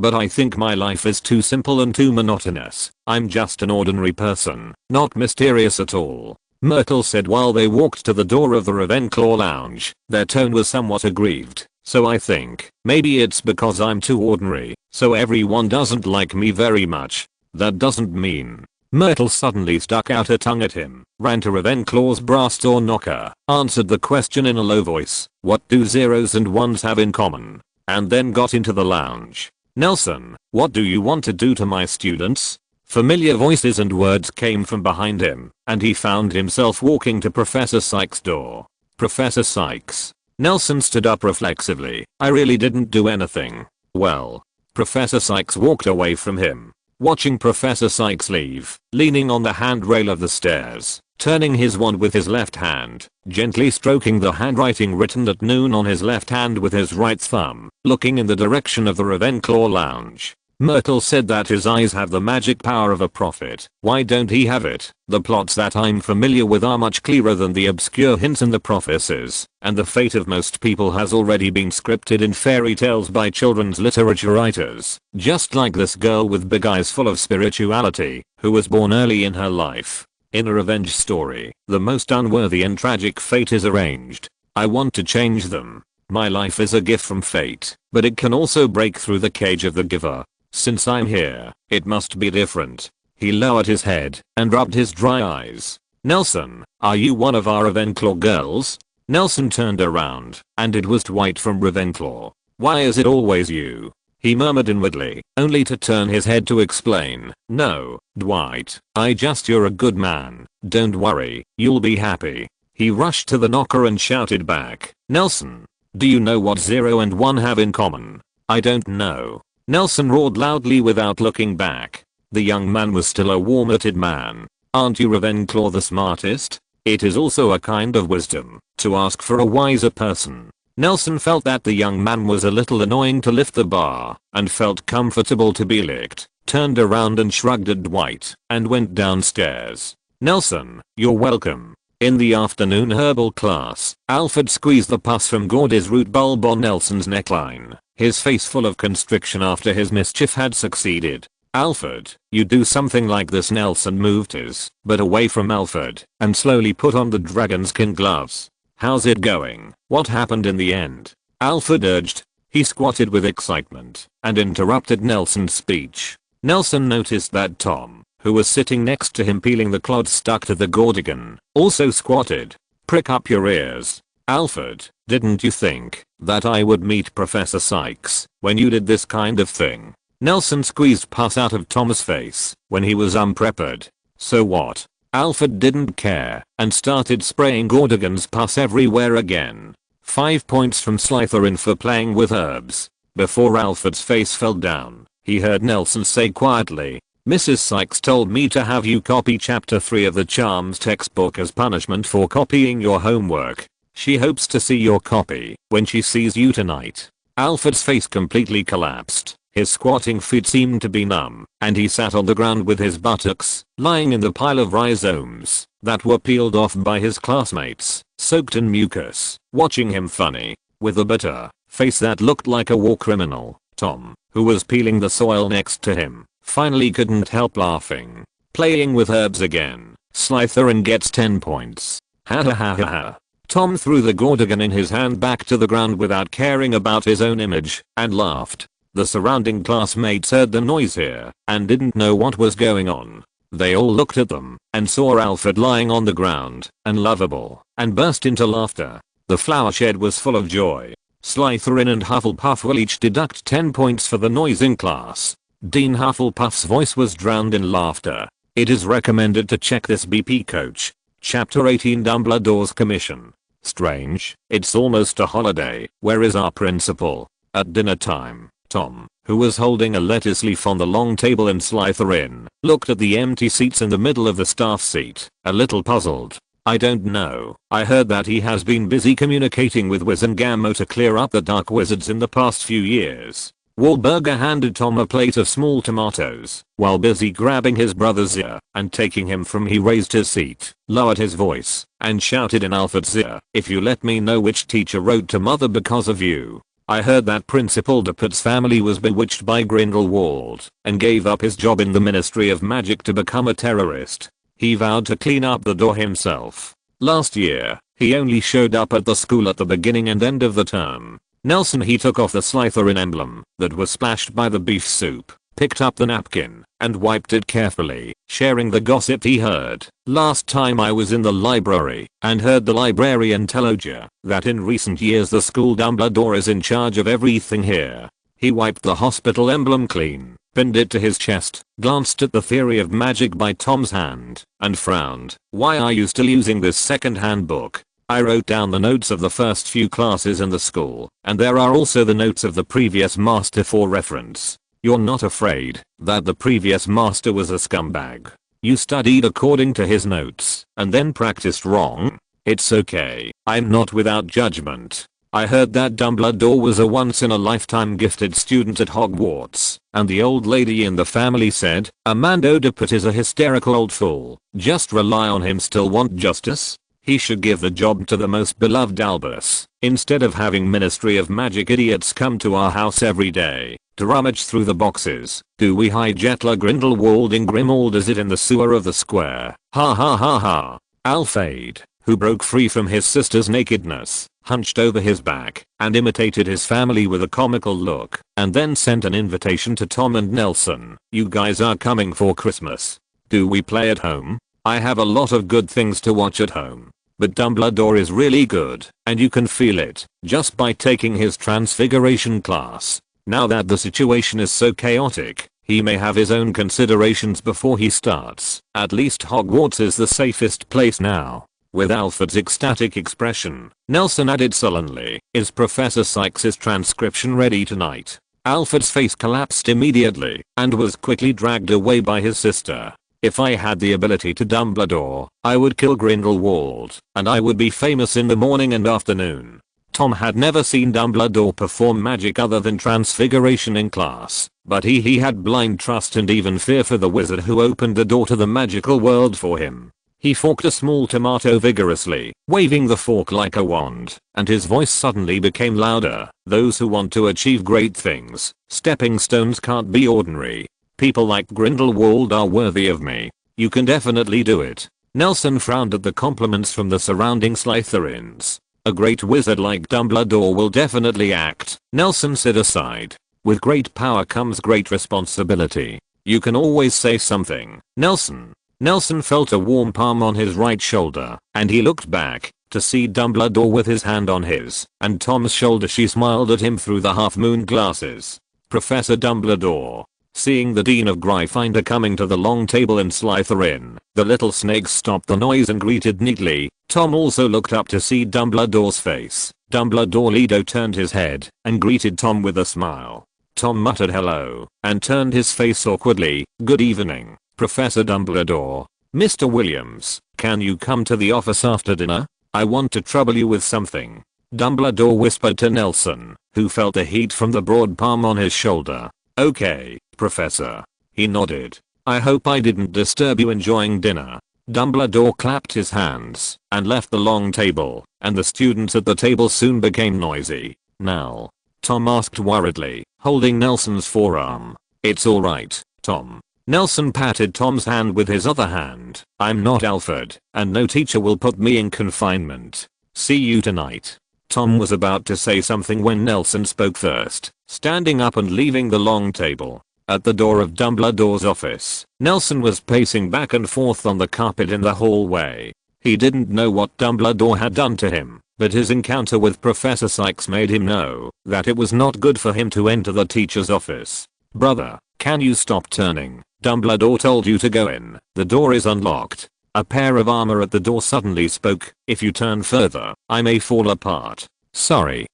A: But I think my life is too simple and too monotonous. I'm just an ordinary person, not mysterious at all. Myrtle said while they walked to the door of the Ravenclaw lounge. Their tone was somewhat aggrieved. So I think, maybe it's because I'm too ordinary, so everyone doesn't like me very much. That doesn't mean. Myrtle suddenly stuck out her tongue at him, ran to Ravenclaw's brass door knocker, answered the question in a low voice, what do zeros and ones have in common? And then got into the lounge. Nelson, what do you want to do to my students? Familiar voices and words came from behind him, and he found himself walking to Professor Sykes' door. Professor Sykes. Nelson stood up reflexively. I really didn't do anything. Well. Professor Sykes walked away from him. Watching Professor Sykes leave, leaning on the handrail of the stairs, turning his wand with his left hand, gently stroking the handwriting written at noon on his left hand with his right thumb, looking in the direction of the Ravenclaw lounge. Myrtle said that his eyes have the magic power of a prophet. Why don't he have it? The plots that I'm familiar with are much clearer than the obscure hints in the prophecies, and the fate of most people has already been scripted in fairy tales by children's literature writers, just like this girl with big eyes full of spirituality, who was born early in her life. In a revenge story, the most unworthy and tragic fate is arranged. I want to change them. My life is a gift from fate, but it can also break through the cage of the giver. Since I'm here, it must be different. He lowered his head and rubbed his dry eyes. Nelson, are you one of our Ravenclaw girls? Nelson turned around, and it was Dwight from Ravenclaw. Why is it always you? He murmured inwardly, only to turn his head to explain. No, Dwight, you're a good man. Don't worry, you'll be happy. He rushed to the knocker and shouted back, Nelson, do you know what 0 and 1 have in common? I don't know. Nelson roared loudly without looking back. The young man was still a warm-hearted man. Aren't you Ravenclaw the smartest? It is also a kind of wisdom to ask for a wiser person. Nelson felt that the young man was a little annoying to lift the bar, and felt comfortable to be licked, turned around and shrugged at Dwight, and went downstairs. Nelson, you're welcome. In the afternoon herbal class, Alfred squeezed the pus from Gordy's root bulb on Nelson's neckline, his face full of constriction after his mischief had succeeded. Alfred, you do something like this. Nelson moved his butt away from Alfred and slowly put on the dragonskin gloves. How's it going? What happened in the end? Alfred urged. He squatted with excitement and interrupted Nelson's speech. Nelson noticed that Tom, who was sitting next to him peeling the clods stuck to the Gordigan, also squatted. Prick up your ears. Alfred, didn't you think that I would meet Professor Sykes when you did this kind of thing? Nelson squeezed pus out of Tom's face when he was unprepared. So what? Alfred didn't care and started spraying Gordigan's pus everywhere again. 5 points from Slytherin for playing with herbs. Before Alfred's face fell down, he heard Nelson say quietly, Mrs. Sykes told me to have you copy chapter 3 of the Charms textbook as punishment for copying your homework. She hopes to see your copy when she sees you tonight. Alfred's face completely collapsed. His squatting feet seemed to be numb, and he sat on the ground with his buttocks lying in the pile of rhizomes that were peeled off by his classmates, soaked in mucus, watching him funny, with a bitter face that looked like a war criminal. Tom, who was peeling the soil next to him, finally couldn't help laughing. Playing with herbs again. Slytherin gets 10 points. Ha ha ha ha ha. Tom threw the Gordigan in his hand back to the ground without caring about his own image, and laughed. The surrounding classmates heard the noise here, and didn't know what was going on. They all looked at them, and saw Alfred lying on the ground, and lovable, and burst into laughter. The flower shed was full of joy. Slytherin and Hufflepuff will each deduct 10 points for the noise in class. Dean Hufflepuff's voice was drowned in laughter. It is recommended to check this BP coach. Chapter 18 Dumbledore's Commission. Strange, it's almost a holiday. Where is our principal? At dinner time, Tom, who was holding a lettuce leaf on the long table in Slytherin, looked at the empty seats in the middle of the staff seat, a little puzzled. I don't know. I heard that he has been busy communicating with Wizengamot to clear up the dark wizards in the past few years. Wahlburger handed Tom a plate of small tomatoes, while busy grabbing his brother's ear and taking him from he raised his seat, lowered his voice, and shouted in Alfred's ear, "If you let me know which teacher wrote to mother because of you. I heard that Principal Dupert's family was bewitched by Grindelwald and gave up his job in the Ministry of Magic to become a terrorist. He vowed to clean up the door himself. Last year, he only showed up at the school at the beginning and end of the term. Nelson he took off the Slytherin emblem that was splashed by the beef soup, picked up the napkin, and wiped it carefully, sharing the gossip he heard. Last time I was in the library and heard the librarian tell Oja that in recent years the school Dumbledore is in charge of everything here. He wiped the hospital emblem clean, pinned it to his chest, glanced at the theory of magic by Tom's hand, and frowned. Why are you still using this second-hand book? I wrote down the notes of the first few classes in the school, and there are also the notes of the previous master for reference. You're not afraid that the previous master was a scumbag? You studied according to his notes, and then practiced wrong? It's okay, I'm not without judgment. I heard that Dumbledore was a once-in-a-lifetime gifted student at Hogwarts, and the old lady in the family said, Amando Duppert is a hysterical old fool. Just rely on him. Still want justice? He should give the job to the most beloved Albus, instead of having Ministry of Magic idiots come to our house every day to rummage through the boxes. Do we hide Jetler Grindelwald in Grimmauld? Is it in the sewer of the square? Ha ha ha ha. Alfade, who broke free from his sister's nakedness, hunched over his back and imitated his family with a comical look, and then sent an invitation to Tom and Nelson. You guys are coming for Christmas. Do we play at home? I have a lot of good things to watch at home, but Dumbledore is really good, and you can feel it just by taking his transfiguration class. Now that the situation is so chaotic, he may have his own considerations before he starts. At least Hogwarts is the safest place now. With Alfred's ecstatic expression, Nelson added sullenly, is Professor Sykes' transcription ready tonight? Alfred's face collapsed immediately and was quickly dragged away by his sister. If I had the ability to Dumbledore, I would kill Grindelwald, and I would be famous in the morning and afternoon. Tom had never seen Dumbledore perform magic other than transfiguration in class, but he had blind trust and even fear for the wizard who opened the door to the magical world for him. He forked a small tomato vigorously, waving the fork like a wand, and his voice suddenly became louder. Those who want to achieve great things, stepping stones can't be ordinary. People like Grindelwald are worthy of me. You can definitely do it. Nelson frowned at the compliments from the surrounding Slytherins. A great wizard like Dumbledore will definitely act, Nelson said aside. With great power comes great responsibility. You can always say something, Nelson. Nelson felt a warm palm on his right shoulder, and he looked back to see Dumbledore with his hand on his and Tom's shoulder. She smiled at him through the half-moon glasses. Professor Dumbledore. Seeing the Dean of Gryffindor coming to the long table in Slytherin, the little snakes stopped the noise and greeted neatly. Tom also looked up to see Dumbledore's face. Dumbledore Lido turned his head and greeted Tom with a smile. Tom muttered hello and turned his face awkwardly. Good evening, Professor Dumbledore. Mr. Williams, can you come to the office after dinner? I want to trouble you with something. Dumbledore whispered to Nelson, who felt the heat from the broad palm on his shoulder. Okay, Professor. He nodded. I hope I didn't disturb you enjoying dinner. Dumbledore clapped his hands and left the long table, and the students at the table soon became noisy. Now? Tom asked worriedly, holding Nelson's forearm. It's alright, Tom. Nelson patted Tom's hand with his other hand. I'm not Alfred, and no teacher will put me in confinement. See you tonight. Tom was about to say something when Nelson spoke first, standing up and leaving the long table. At the door of Dumbledore's office, Nelson was pacing back and forth on the carpet in the hallway. He didn't know what Dumbledore had done to him, but his encounter with Professor Sykes made him know that it was not good for him to enter the teacher's office. Brother, can you stop turning? Dumbledore told you to go in. The door is unlocked. A pair of armor at the door suddenly spoke. If you turn further, I may fall apart. Sorry.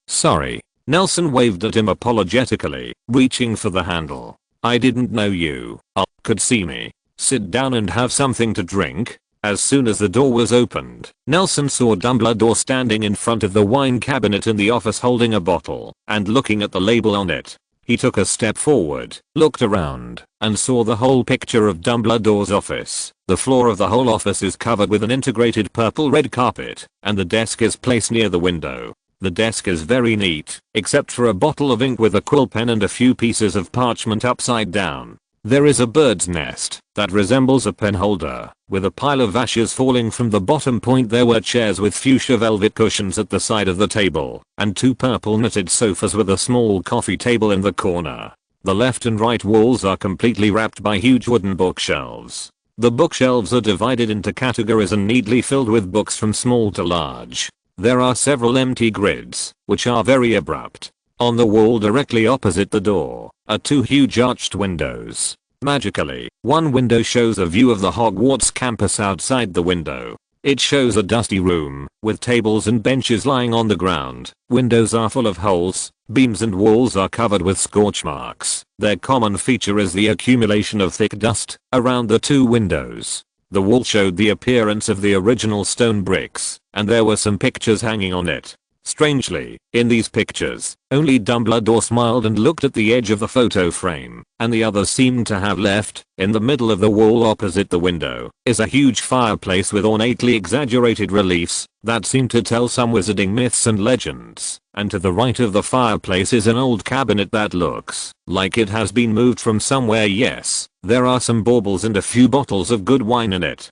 A: Nelson waved at him apologetically, reaching for the handle. I didn't know you could see me. Sit down and have something to drink. As soon as the door was opened, Nelson saw Dumbledore standing in front of the wine cabinet in the office holding a bottle and looking at the label on it. He took a step forward, looked around, and saw the whole picture of Dumbledore's office. The floor of the whole office is covered with an integrated purple-red carpet, and the desk is placed near the window. The desk is very neat, except for a bottle of ink with a quill pen and a few pieces of parchment upside down. There is a bird's nest that resembles a pen holder, with a pile of ashes falling from the bottom point. There were chairs with fuchsia velvet cushions at the side of the table, and 2 purple knitted sofas with a small coffee table in the corner. The left and right walls are completely wrapped by huge wooden bookshelves. The bookshelves are divided into categories and neatly filled with books from small to large. There are several empty grids, which are very abrupt. On the wall directly opposite the door are 2 huge arched windows. Magically, one window shows a view of the Hogwarts campus outside the window. It shows a dusty room, with tables and benches lying on the ground. Windows are full of holes, beams and walls are covered with scorch marks. Their common feature is the accumulation of thick dust around the 2 windows. The wall showed the appearance of the original stone bricks, and there were some pictures hanging on it. Strangely, in these pictures, only Dumbledore smiled and looked at the edge of the photo frame, and the others seemed to have left. In the middle of the wall opposite the window is a huge fireplace with ornately exaggerated reliefs that seem to tell some wizarding myths and legends, and to the right of the fireplace is an old cabinet that looks like it has been moved from somewhere. Yes, there are some baubles and a few bottles of good wine in it.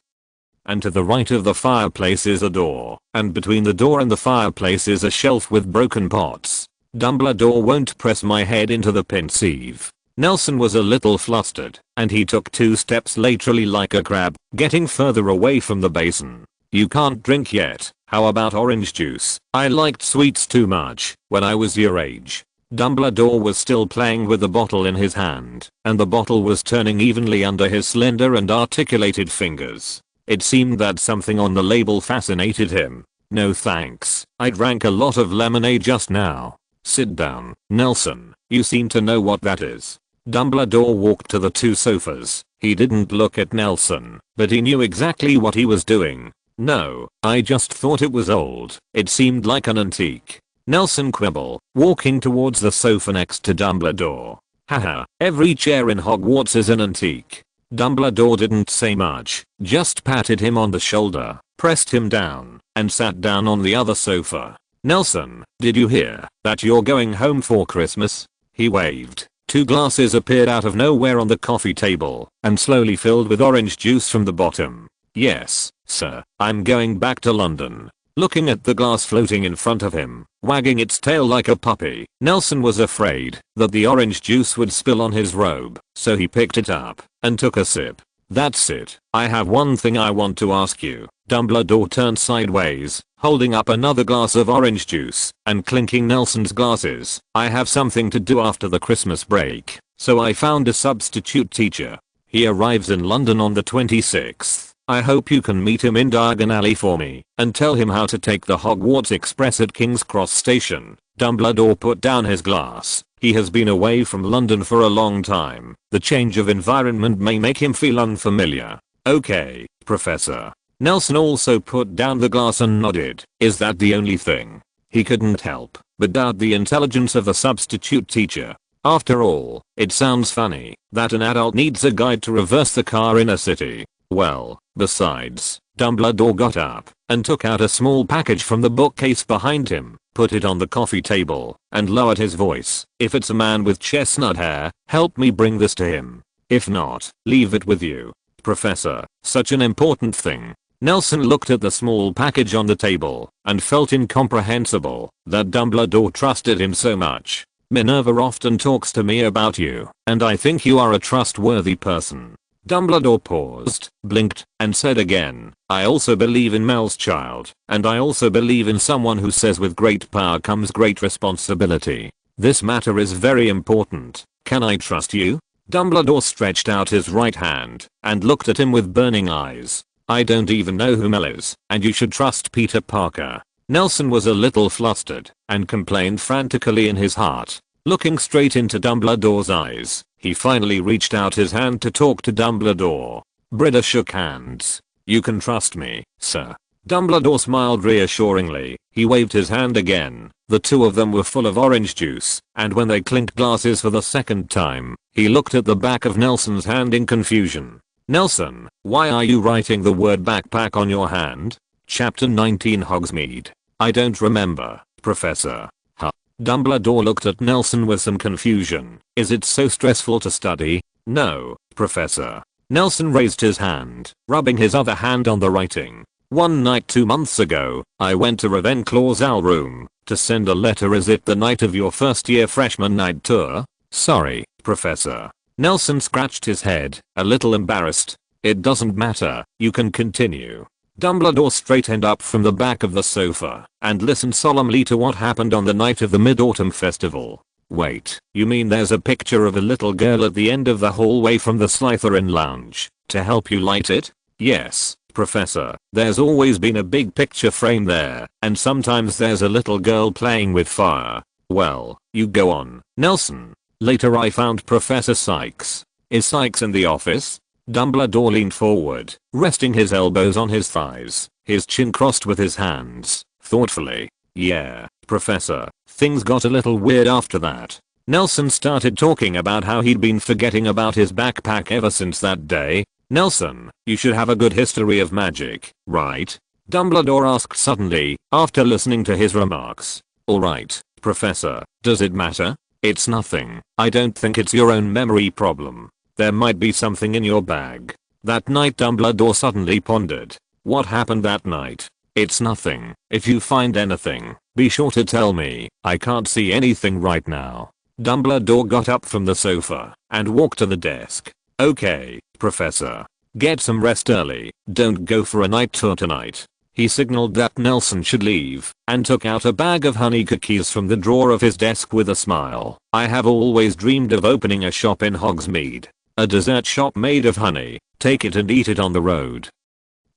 A: And to the right of the fireplace is a door, and between the door and the fireplace is a shelf with broken pots. Dumbledore won't press my head into the pensieve. Nelson was a little flustered, and he took 2 steps laterally like a crab, getting further away from the basin. You can't drink yet. How about orange juice? I liked sweets too much when I was your age. Dumbledore was still playing with the bottle in his hand, and the bottle was turning evenly under his slender and articulated fingers. It seemed that something on the label fascinated him. No thanks. I drank a lot of lemonade just now. Sit down, Nelson. You seem to know what that is. Dumbledore walked to the 2 sofas. He didn't look at Nelson, but he knew exactly what he was doing. No, I just thought it was old. It seemed like an antique. Nelson quibbled, walking towards the sofa next to Dumbledore. Haha, every chair in Hogwarts is an antique. Dumbledore didn't say much, just patted him on the shoulder, pressed him down, and sat down on the other sofa. Nelson, did you hear that you're going home for Christmas? He waved. 2 glasses appeared out of nowhere on the coffee table, and slowly filled with orange juice from the bottom. Yes, sir, I'm going back to London. Looking at the glass floating in front of him, wagging its tail like a puppy, Nelson was afraid that the orange juice would spill on his robe, so he picked it up and took a sip. That's it. I have one thing I want to ask you. Dumbledore turned sideways, holding up another glass of orange juice and clinking Nelson's glasses. I have something to do after the Christmas break, so I found a substitute teacher. He arrives in London on the 26th. I hope you can meet him in Diagon Alley for me and tell him how to take the Hogwarts Express at King's Cross Station. Dumbledore put down his glass. He has been away from London for a long time. The change of environment may make him feel unfamiliar. Okay, Professor. Nelson also put down the glass and nodded. Is that the only thing? He couldn't help but doubt the intelligence of the substitute teacher. After all, it sounds funny that an adult needs a guide to reverse the car in a city. Well, besides, Dumbledore got up and took out a small package from the bookcase behind him, put it on the coffee table, and lowered his voice. If it's a man with chestnut hair, help me bring this to him. If not, leave it with you. Professor, such an important thing. Nelson looked at the small package on the table and felt incomprehensible that Dumbledore trusted him so much. Minerva often talks to me about you, and I think you are a trustworthy person. Dumbledore paused, blinked, and said again, I also believe in Mel's child, and I also believe in someone who says with great power comes great responsibility. This matter is very important. Can I trust you? Dumbledore stretched out his right hand and looked at him with burning eyes. I don't even know who Mel is, and you should trust Peter Parker. Nelson was a little flustered and complained frantically in his heart. Looking straight into Dumbledore's eyes, he finally reached out his hand to talk to Dumbledore. Brida shook hands. You can trust me, sir. Dumbledore smiled reassuringly. He waved his hand again. The two of them were full of orange juice, and when they clinked glasses for the second time, he looked at the back of Nelson's hand in confusion. Nelson, why are you writing the word backpack on your hand? Chapter 19 Hogsmeade. I don't remember, Professor. Huh. Dumbledore looked at Nelson with some confusion. Is it so stressful to study? No, Professor. Nelson raised his hand, rubbing his other hand on the writing. One night 2 months ago, I went to Ravenclaw's owl room to send a letter. Is it the night of your first year freshman night tour? Sorry, Professor. Nelson scratched his head, a little embarrassed. It doesn't matter, you can continue. Dumbledore straightened up from the back of the sofa and listened solemnly to what happened on the night of the Mid-Autumn Festival. Wait, you mean there's a picture of a little girl at the end of the hallway from the Slytherin lounge to help you light it? Yes, Professor, there's always been a big picture frame there, and sometimes there's a little girl playing with fire. Well, you go on, Nelson. Later I found Professor Sykes. Is Sykes in the office? Dumbledore leaned forward, resting his elbows on his thighs, his chin crossed with his hands, thoughtfully. Yeah, Professor, things got a little weird after that. Nelson started talking about how he'd been forgetting about his backpack ever since that day. Nelson, you should have a good history of magic, right? Dumbledore asked suddenly, after listening to his remarks. Alright, Professor, does it matter? It's nothing. I don't think it's your own memory problem. There might be something in your bag. That night Dumbledore suddenly pondered. What happened that night? It's nothing. If you find anything, be sure to tell me. I can't see anything right now. Dumbledore got up from the sofa and walked to the desk. Okay, Professor. Get some rest early. Don't go for a night tour tonight. He signaled that Nelson should leave and took out a bag of honey cookies from the drawer of his desk with a smile. I have always dreamed of opening a shop in Hogsmeade. A dessert shop made of honey. Take it and eat it on the road.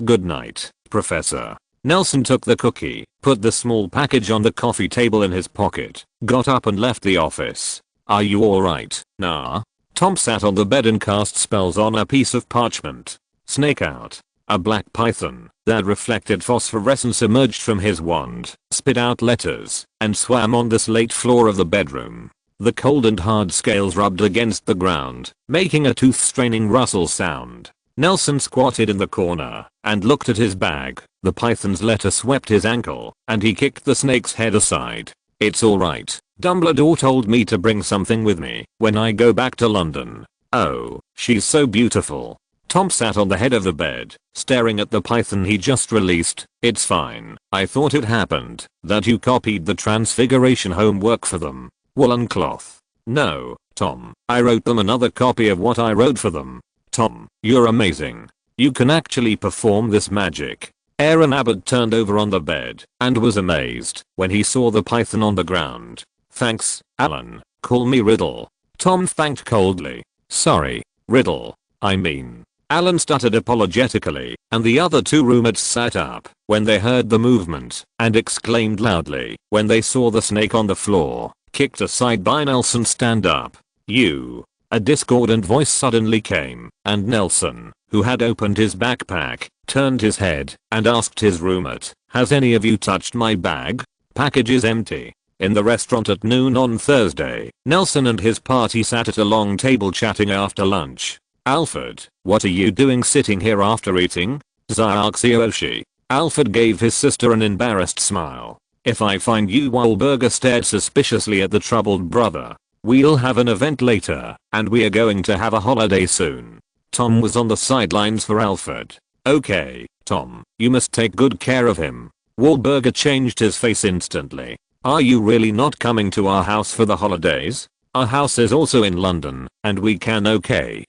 A: Good night, Professor. Nelson took the cookie, put the small package on the coffee table in his pocket, got up and left the office. Are you alright? Nah. Tom sat on the bed and cast spells on a piece of parchment. Snake out. A black python that reflected phosphorescence emerged from his wand, spit out letters, and swam on the slate floor of the bedroom. The cold and hard scales rubbed against the ground, making a tooth-straining rustle sound. Nelson squatted in the corner and looked at his bag. The python's letter swept his ankle, and he kicked the snake's head aside. It's alright. Dumbledore told me to bring something with me when I go back to London. Oh, she's so beautiful. Tom sat on the head of the bed, staring at the python he just released. It's fine. I thought it happened that you copied the Transfiguration homework for them. Woolen cloth. No, Tom. I wrote them another copy of what I wrote for them. Tom, you're amazing. You can actually perform this magic. Aaron Abbott turned over on the bed and was amazed when he saw the python on the ground. Thanks, Alan. Call me Riddle. Tom thanked coldly. Sorry, Riddle. I mean. Alan stuttered apologetically, and the other two roommates sat up when they heard the movement and exclaimed loudly when they saw the snake on the floor, kicked aside by Nelson. Stand up. You. A discordant voice suddenly came, and Nelson, who had opened his backpack, turned his head and asked his roommate, has any of you touched my bag? Package is empty. In the restaurant at noon on Thursday, Nelson and his party sat at a long table chatting after lunch. Alfred, what are you doing sitting here after eating? Zyarxioshi. Alfred gave his sister an embarrassed smile. If I find you. Wahlberger stared suspiciously at the troubled brother. We'll have an event later, and we are going to have a holiday soon. Tom was on the sidelines for Alfred. Okay, Tom, you must take good care of him. Wahlberger changed his face instantly. Are you really not coming to our house for the holidays? Our house is also in London, and we can okay,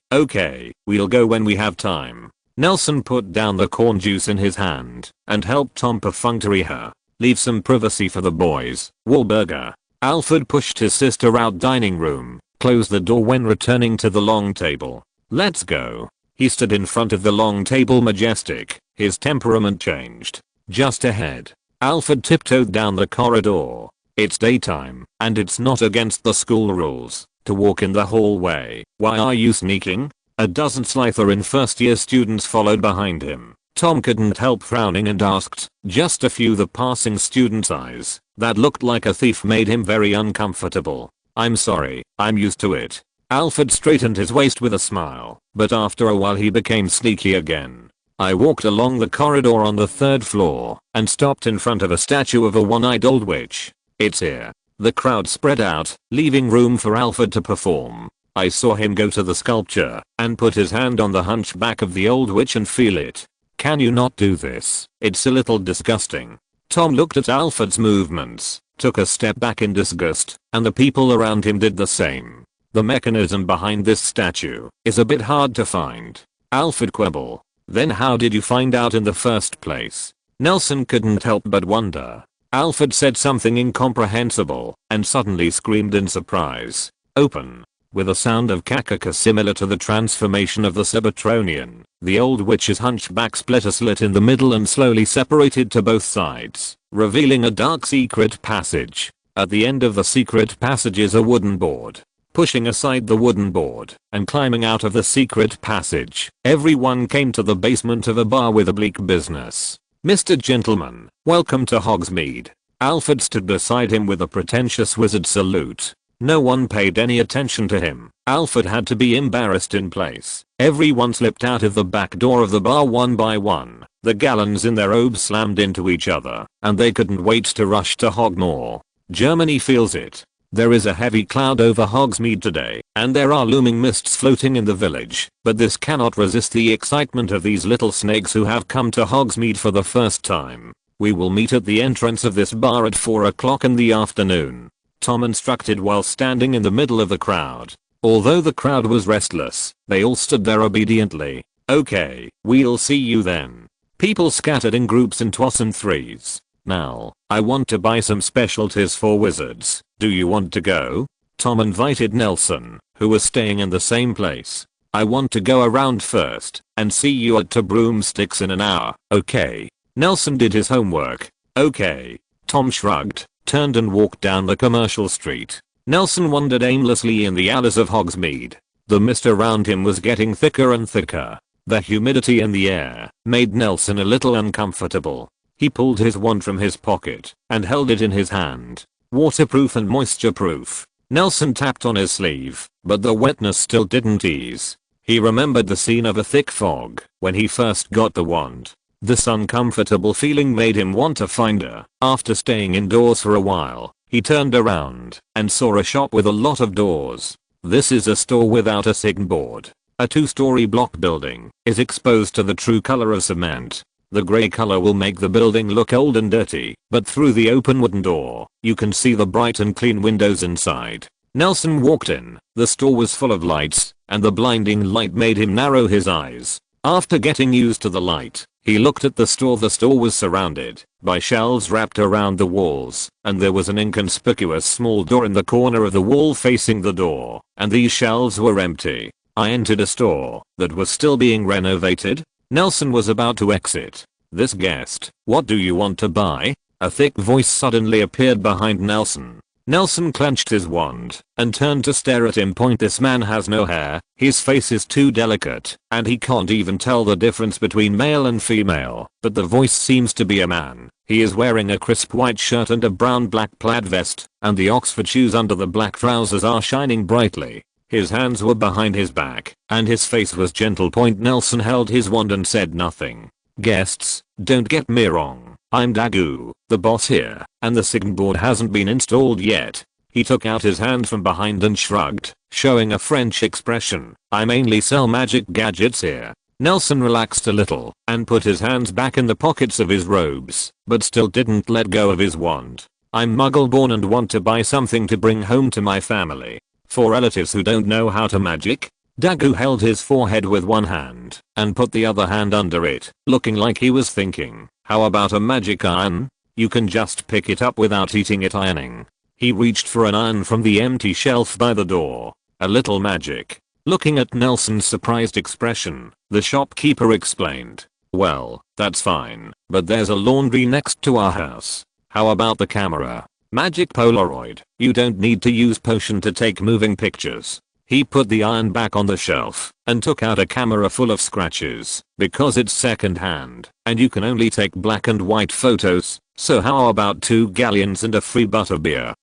A: we'll go when we have time. Nelson put down the corn juice in his hand and helped Tom perfunctory her. Leave some privacy for the boys, Wahlberger. Alfred pushed his sister out dining room, closed the door when returning to the long table. Let's go. He stood in front of the long table majestic, his temperament changed. Just ahead. Alfred tiptoed down the corridor. It's daytime, and it's not against the school rules to walk in the hallway. Why are you sneaking? A dozen Slytherin first-year students followed behind him. Tom couldn't help frowning and asked, just a few. The passing student's eyes that looked like a thief made him very uncomfortable. I'm sorry, I'm used to it. Alfred straightened his waist with a smile, but after a while he became sneaky again. I walked along the corridor on the 3rd floor and stopped in front of a statue of a one-eyed old witch. It's here. The crowd spread out, leaving room for Alfred to perform. I saw him go to the sculpture and put his hand on the hunchback of the old witch and feel it. Can you not do this? It's a little disgusting. Tom looked at Alfred's movements, took a step back in disgust, and the people around him did the same. The mechanism behind this statue is a bit hard to find. Alfred quibbled. Then how did you find out in the first place? Nelson couldn't help but wonder. Alfred said something incomprehensible and suddenly screamed in surprise. Open. With a sound of kakaka similar to the transformation of the Cybertronian, the old witch's hunchback split a slit in the middle and slowly separated to both sides, revealing a dark secret passage. At the end of the secret passage is a wooden board. Pushing aside the wooden board and climbing out of the secret passage, everyone came to the basement of a bar with a bleak business. Mr. Gentleman, welcome to Hogsmeade. Alfred stood beside him with a pretentious wizard salute. No one paid any attention to him. Alfred had to be embarrassed in place. Everyone slipped out of the back door of the bar one by one. The gallons in their robes slammed into each other, and they couldn't wait to rush to Hogmoor. Germany feels it. There is a heavy cloud over Hogsmeade today, and there are looming mists floating in the village, but this cannot resist the excitement of these little snakes who have come to Hogsmeade for the first time. We will meet at the entrance of this bar at 4 o'clock in the afternoon. Tom instructed while standing in the middle of the crowd. Although the crowd was restless, they all stood there obediently. Okay, we'll see you then. People scattered in groups in 2s and 3s. Now, I want to buy some specialties for wizards. Do you want to go? Tom invited Nelson, who was staying in the same place. I want to go around first and see you at 2 broomsticks in an hour. Okay. Nelson did his homework. Okay. Tom shrugged, turned and walked down the commercial street. Nelson wandered aimlessly in the alleys of Hogsmeade. The mist around him was getting thicker and thicker. The humidity in the air made Nelson a little uncomfortable. He pulled his wand from his pocket and held it in his hand. Waterproof and moisture-proof. Nelson tapped on his sleeve, but the wetness still didn't ease. He remembered the scene of a thick fog when he first got the wand. This uncomfortable feeling made him want to find her. After staying indoors for a while, he turned around and saw a shop with a lot of doors. This is a store without a signboard. A 2-story block building is exposed to the true color of cement. The grey color will make the building look old and dirty, but through the open wooden door, you can see the bright and clean windows inside. Nelson walked in. The store was full of lights, and the blinding light made him narrow his eyes. After getting used to the light, he looked at the store. The store was surrounded by shelves wrapped around the walls, and there was an inconspicuous small door in the corner of the wall facing the door, and these shelves were empty. I entered a store that was still being renovated. Nelson was about to exit. This guessed, what do you want to buy? A thick voice suddenly appeared behind Nelson. Nelson clenched his wand and turned to stare at him. This man has no hair, his face is too delicate, and he can't even tell the difference between male and female, but the voice seems to be a man. He is wearing a crisp white shirt and a brown black plaid vest, and the Oxford shoes under the black trousers are shining brightly. His hands were behind his back, and his face was gentle. Nelson held his wand and said nothing. Guests, don't get me wrong, I'm Dagu, the boss here, and the signboard hasn't been installed yet. He took out his hand from behind and shrugged, showing a French expression. I mainly sell magic gadgets here. Nelson relaxed a little and put his hands back in the pockets of his robes, but still didn't let go of his wand. I'm Muggle born and want to buy something to bring home to my family. For relatives who don't know how to magic. Dagu held his forehead with one hand and put the other hand under it, looking like he was thinking, how about a magic iron? You can just pick it up without eating it ironing. He reached for an iron from the empty shelf by the door. A little magic. Looking at Nelson's surprised expression, the shopkeeper explained, well, that's fine, but there's a laundry next to our house. How about the camera? Magic Polaroid. You don't need to use potion to take moving pictures. He put the iron back on the shelf and took out a camera full of scratches because it's second hand and you can only take black and white photos, so how about 2 galleons and a free butterbeer?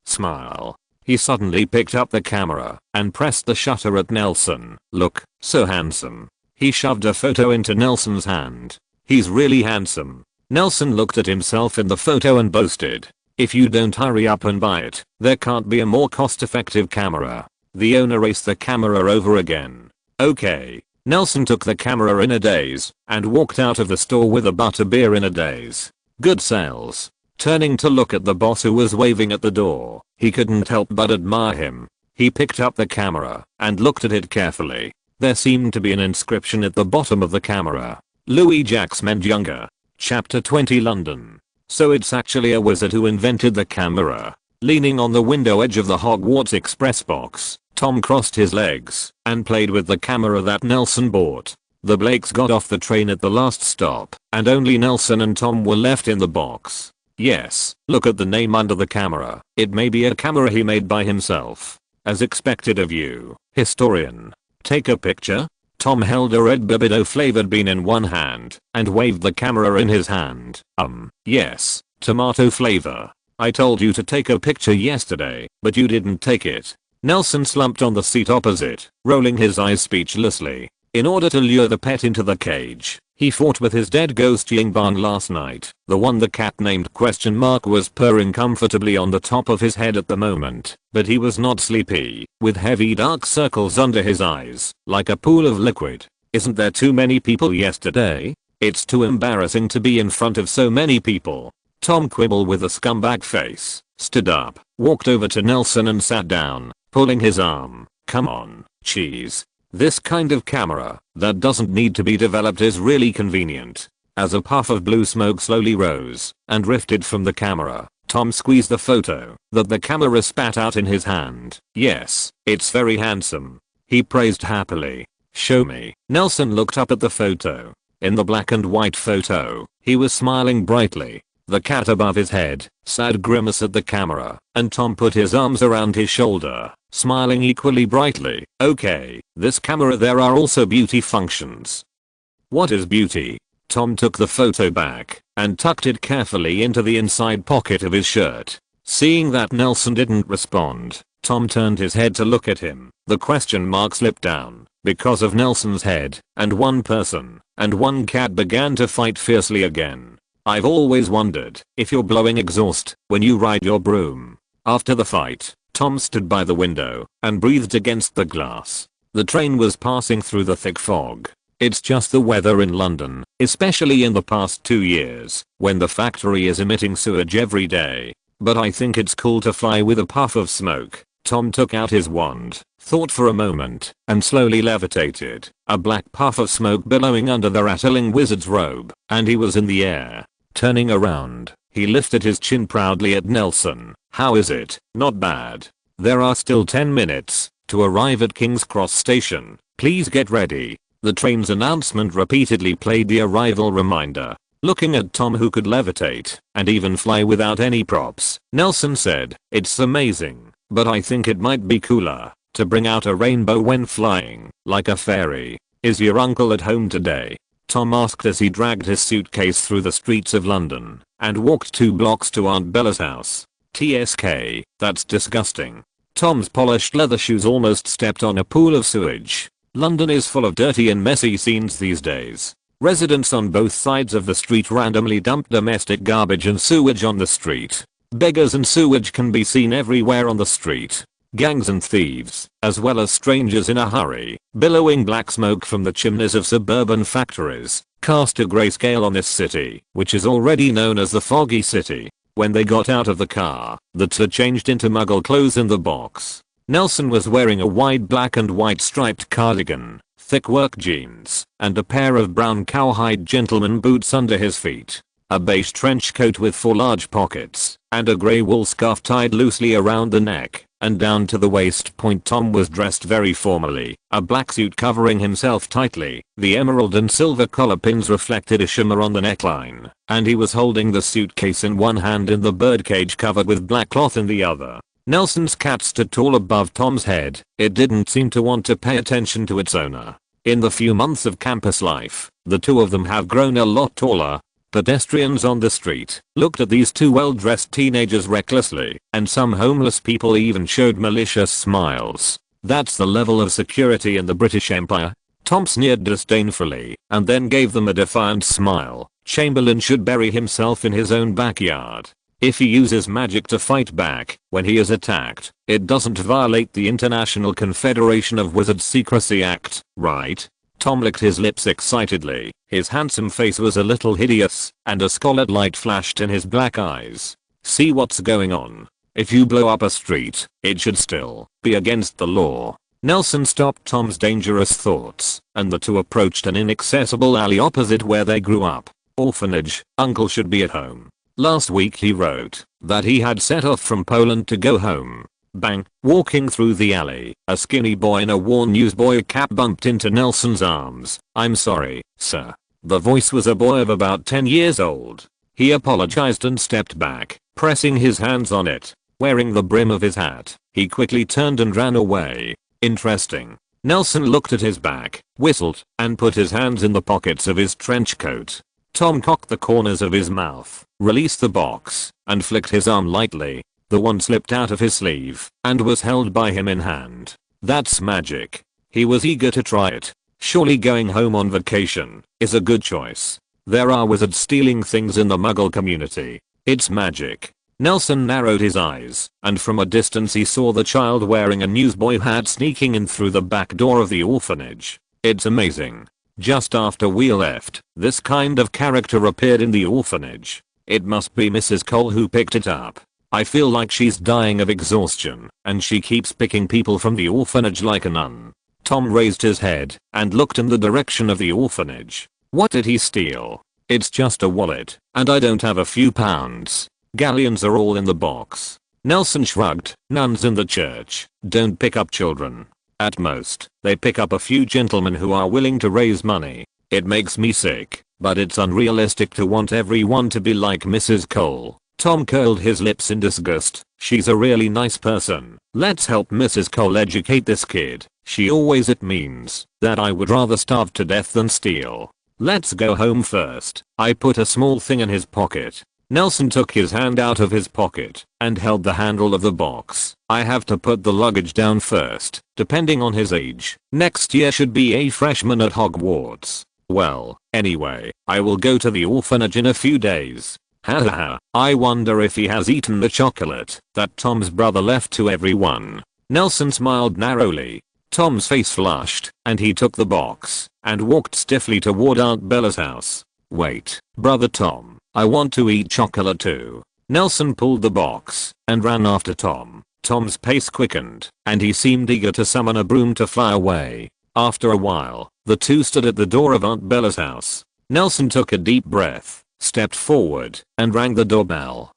A: Smile. He suddenly picked up the camera and pressed the shutter at Nelson. Look, so handsome. He shoved a photo into Nelson's hand. He's really handsome. Nelson looked at himself in the photo and boasted, if you don't hurry up and buy it, there can't be a more cost-effective camera. The owner raced the camera over again. Okay. Nelson took the camera in a daze and walked out of the store with a butterbeer in a daze. Good sales. Turning to look at the boss who was waving at the door, he couldn't help but admire him. He picked up the camera and looked at it carefully. There seemed to be an inscription at the bottom of the camera. Louis Jacques Younger. Chapter 20 London. So it's actually a wizard who invented the camera. Leaning on the window edge of the Hogwarts express box, Tom crossed his legs and played with the camera that Nelson bought. The Blakes got off the train at the last stop and only Nelson and Tom were left in the box. Yes, look at the name under the camera. It may be a camera he made by himself. As expected of you, historian. Take a picture? Tom held a red Bibido flavored bean in one hand and waved the camera in his hand. Yes, tomato flavor. I told you to take a picture yesterday, but you didn't take it. Nelson slumped on the seat opposite, rolling his eyes speechlessly. In order to lure the pet into the cage, he fought with his dead ghost Yingban last night. The one the cat named ? Was purring comfortably on the top of his head at the moment, but he was not sleepy, with heavy dark circles under his eyes, like a pool of liquid. Isn't there too many people yesterday? It's too embarrassing to be in front of so many people. Tom Quibble with a scumbag face, stood up, walked over to Nelson and sat down, pulling his arm. Come on, cheese. This kind of camera that doesn't need to be developed is really convenient. As a puff of blue smoke slowly rose and drifted from the camera, Tom squeezed the photo that the camera spat out in his hand. Yes, it's very handsome. He praised happily. Show me. Nelson looked up at the photo. In the black and white photo, he was smiling brightly. The cat above his head, sad grimace at the camera, and Tom put his arms around his shoulder, smiling equally brightly. Okay, this camera there are also beauty functions. What is beauty? Tom took the photo back and tucked it carefully into the inside pocket of his shirt. Seeing that Nelson didn't respond, Tom turned his head to look at him. The question mark slipped down because of Nelson's head, and one person and one cat began to fight fiercely again. I've always wondered if you're blowing exhaust when you ride your broom. After the fight, Tom stood by the window and breathed against the glass. The train was passing through the thick fog. It's just the weather in London, especially in the past 2 years, when the factory is emitting sewage every day. But I think it's cool to fly with a puff of smoke. Tom took out his wand, thought for a moment, and slowly levitated. A black puff of smoke billowing under the rattling wizard's robe, and he was in the air. Turning around, he lifted his chin proudly at Nelson. How is it? Not bad. There are still 10 minutes to arrive at King's Cross Station. Please get ready. The train's announcement repeatedly played the arrival reminder. Looking at Tom, who could levitate and even fly without any props, Nelson said, "It's amazing, but I think it might be cooler to bring out a rainbow when flying, like a fairy. Is your uncle at home today?" Tom asked as he dragged his suitcase through the streets of London and walked 2 blocks to Aunt Bella's house. TSK, that's disgusting. Tom's polished leather shoes almost stepped on a pool of sewage. London is full of dirty and messy scenes these days. Residents on both sides of the street randomly dump domestic garbage and sewage on the street. Beggars and sewage can be seen everywhere on the street. Gangs and thieves, as well as strangers in a hurry, billowing black smoke from the chimneys of suburban factories, cast a grayscale on this city, which is already known as the Foggy City. When they got out of the car, the two changed into Muggle clothes in the box. Nelson was wearing a wide black and white striped cardigan, thick work jeans, and a pair of brown cowhide gentleman boots under his feet. A beige trench coat with 4 large pockets, and a grey wool scarf tied loosely around the neck and down to the waist point. Tom was dressed very formally, a black suit covering himself tightly, the emerald and silver collar pins reflected a shimmer on the neckline, and he was holding the suitcase in one hand and the birdcage covered with black cloth in the other. Nelson's cat stood tall above Tom's head. It didn't seem to want to pay attention to its owner. In the few months of campus life, the two of them have grown a lot taller. Pedestrians on the street looked at these two well-dressed teenagers recklessly, and some homeless people even showed malicious smiles. That's the level of security in the British Empire? Tom sneered disdainfully, and then gave them a defiant smile. Chamberlain should bury himself in his own backyard. If he uses magic to fight back when he is attacked, it doesn't violate the International Confederation of Wizards Secrecy Act, right? Tom licked his lips excitedly. His handsome face was a little hideous, and a scarlet light flashed in his black eyes. See what's going on? If you blow up a street, it should still be against the law. Nelson stopped Tom's dangerous thoughts, and the two approached an inaccessible alley opposite where they grew up. Orphanage, uncle should be at home. Last week he wrote that he had set off from Poland to go home. Bang, walking through the alley, a skinny boy in a worn newsboy cap bumped into Nelson's arms. I'm sorry, sir. The voice was a boy of about 10 years old. He apologized and stepped back, pressing his hands on it. Wearing the brim of his hat, he quickly turned and ran away. Interesting. Nelson looked at his back, whistled, and put his hands in the pockets of his trench coat. Tom cocked the corners of his mouth, released the box, and flicked his arm lightly. The one slipped out of his sleeve and was held by him in hand. That's magic. He was eager to try it. Surely going home on vacation is a good choice. There are wizards stealing things in the Muggle community. It's magic. Nelson narrowed his eyes, and from a distance he saw the child wearing a newsboy hat sneaking in through the back door of the orphanage. It's amazing. Just after we left, this kind of character appeared in the orphanage. It must be Mrs. Cole who picked it up. I feel like she's dying of exhaustion, and she keeps picking people from the orphanage like a nun. Tom raised his head and looked in the direction of the orphanage. What did he steal? It's just a wallet, and I don't have a few pounds. Galleons are all in the box. Nelson shrugged. Nuns in the church don't pick up children. At most, they pick up a few gentlemen who are willing to raise money. It makes me sick, but it's unrealistic to want everyone to be like Mrs. Cole. Tom curled his lips in disgust. She's a really nice person. Let's help Mrs. Cole educate this kid. She always it means that I would rather starve to death than steal. Let's go home first. I put a small thing in his pocket. Nelson took his hand out of his pocket and held the handle of the box. I have to put the luggage down first, depending on his age. Next year should be a freshman at Hogwarts. Well, anyway, I will go to the orphanage in a few days. Haha, I wonder if he has eaten the chocolate that Tom's brother left to everyone. Nelson smiled narrowly. Tom's face flushed, and he took the box and walked stiffly toward Aunt Bella's house. Wait, brother Tom, I want to eat chocolate too. Nelson pulled the box and ran after Tom. Tom's pace quickened, and he seemed eager to summon a broom to fly away. After a while, the two stood at the door of Aunt Bella's house. Nelson took a deep breath, stepped forward, and rang the doorbell.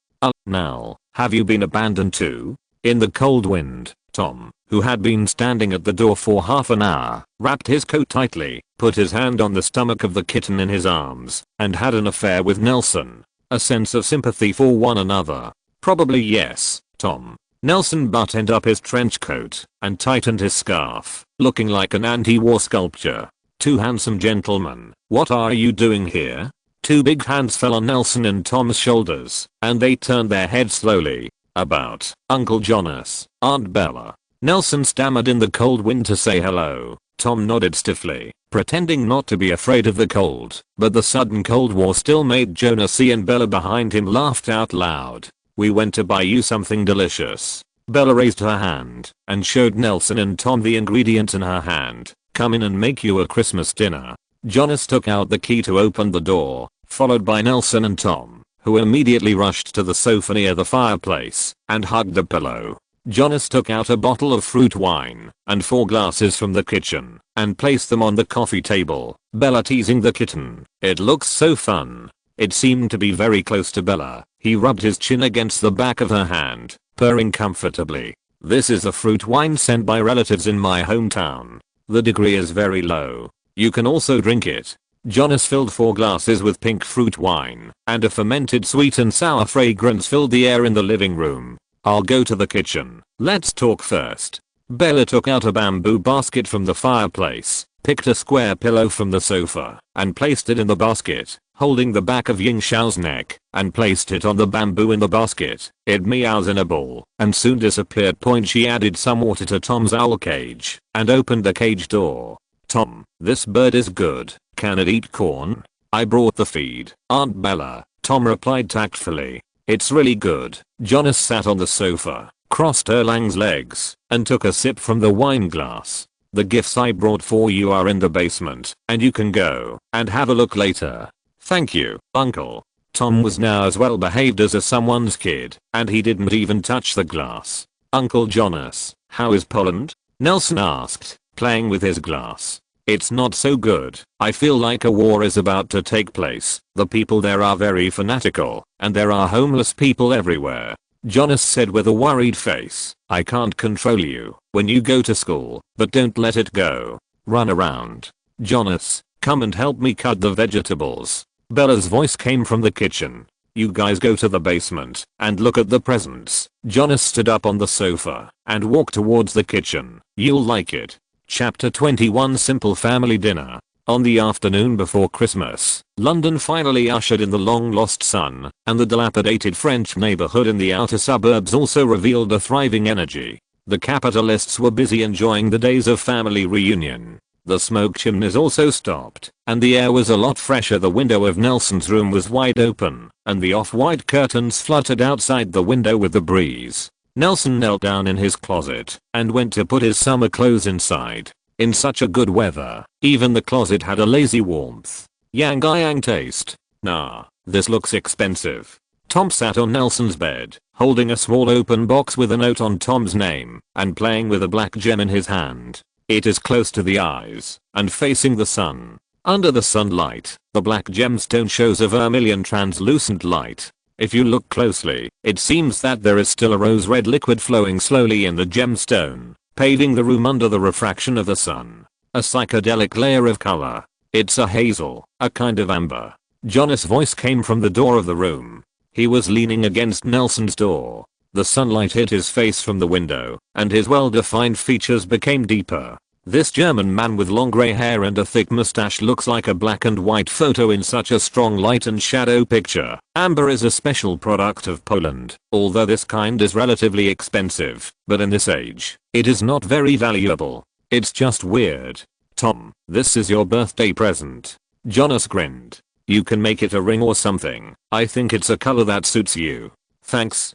A: Now, have you been abandoned too? In the cold wind, Tom, who had been standing at the door for half an hour, wrapped his coat tightly, put his hand on the stomach of the kitten in his arms, and had an affair with Nelson. A sense of sympathy for one another. Probably yes, Tom. Nelson buttoned up his trench coat and tightened his scarf, looking like an anti-war sculpture. Two handsome gentlemen, what are you doing here? Two big hands fell on Nelson and Tom's shoulders, and they turned their heads slowly. About Uncle Jonas, Aunt Bella. Nelson stammered in the cold wind to say hello. Tom nodded stiffly, pretending not to be afraid of the cold, but the sudden Cold War still made Jonas and Bella behind him laughed out loud. We went to buy you something delicious. Bella raised her hand and showed Nelson and Tom the ingredients in her hand. "Come in and make you a Christmas dinner." Jonas took out the key to open the door, followed by Nelson and Tom, who immediately rushed to the sofa near the fireplace and hugged the pillow. Jonas took out a bottle of fruit wine and 4 glasses from the kitchen and placed them on the coffee table, Bella teasing the kitten. "It looks so fun." It seemed to be very close to Bella. He rubbed his chin against the back of her hand, purring comfortably. "This is the fruit wine sent by relatives in my hometown. The degree is very low. You can also drink it." Jonas filled 4 glasses with pink fruit wine, and a fermented sweet and sour fragrance filled the air in the living room. "I'll go to the kitchen. Let's talk first." Bella took out a bamboo basket from the fireplace, picked a square pillow from the sofa, and placed it in the basket, holding the back of Ying Xiao's neck, and placed it on the bamboo in the basket. It meows in a ball, and soon disappeared. She added some water to Tom's owl cage, and opened the cage door. "Tom, this bird is good. Can it eat corn?" "I brought the feed, Aunt Bella," Tom replied tactfully. "It's really good." Jonas sat on the sofa, crossed Erlang's legs, and took a sip from the wine glass. "The gifts I brought for you are in the basement, and you can go and have a look later." "Thank you, Uncle." Tom was now as well behaved as someone's kid, and he didn't even touch the glass. "Uncle Jonas, how is Poland?" Nelson asked, playing with his glass. "It's not so good. I feel like a war is about to take place. The people there are very fanatical, and there are homeless people everywhere." Jonas said with a worried face, "I can't control you when you go to school, but don't let it go. Run around." "Jonas, come and help me cut the vegetables." Bella's voice came from the kitchen. "You guys go to the basement and look at the presents." Jonas stood up on the sofa and walked towards the kitchen. "You'll like it." Chapter 21 Simple Family Dinner. On the afternoon before Christmas, London finally ushered in the long-lost sun, and the dilapidated French neighborhood in the outer suburbs also revealed a thriving energy. The capitalists were busy enjoying the days of family reunion. The smoke chimneys also stopped, and the air was a lot fresher. The window of Nelson's room was wide open, and the off-white curtains fluttered outside the window with the breeze. Nelson knelt down in his closet and went to put his summer clothes inside. In such a good weather, even the closet had a lazy warmth. Yang taste. "Nah, this looks expensive." Tom sat on Nelson's bed, holding a small open box with a note on Tom's name, and playing with a black gem in his hand. It is close to the eyes, and facing the sun. Under the sunlight, the black gemstone shows a vermilion translucent light. If you look closely, it seems that there is still a rose-red liquid flowing slowly in the gemstone, paving the room under the refraction of the sun. A psychedelic layer of color. "It's a hazel, a kind of amber." Jonas' voice came from the door of the room. He was leaning against Nelson's door. The sunlight hit his face from the window, and his well-defined features became deeper. "This German man with long grey hair and a thick mustache looks like a black and white photo in such a strong light and shadow picture." Amber is a special product of Poland, although this kind is relatively expensive, but in this age, it is not very valuable. It's just weird. "Tom, this is your birthday present." Jonas grinned. "You can make it a ring or something. I think it's a color that suits you." Thanks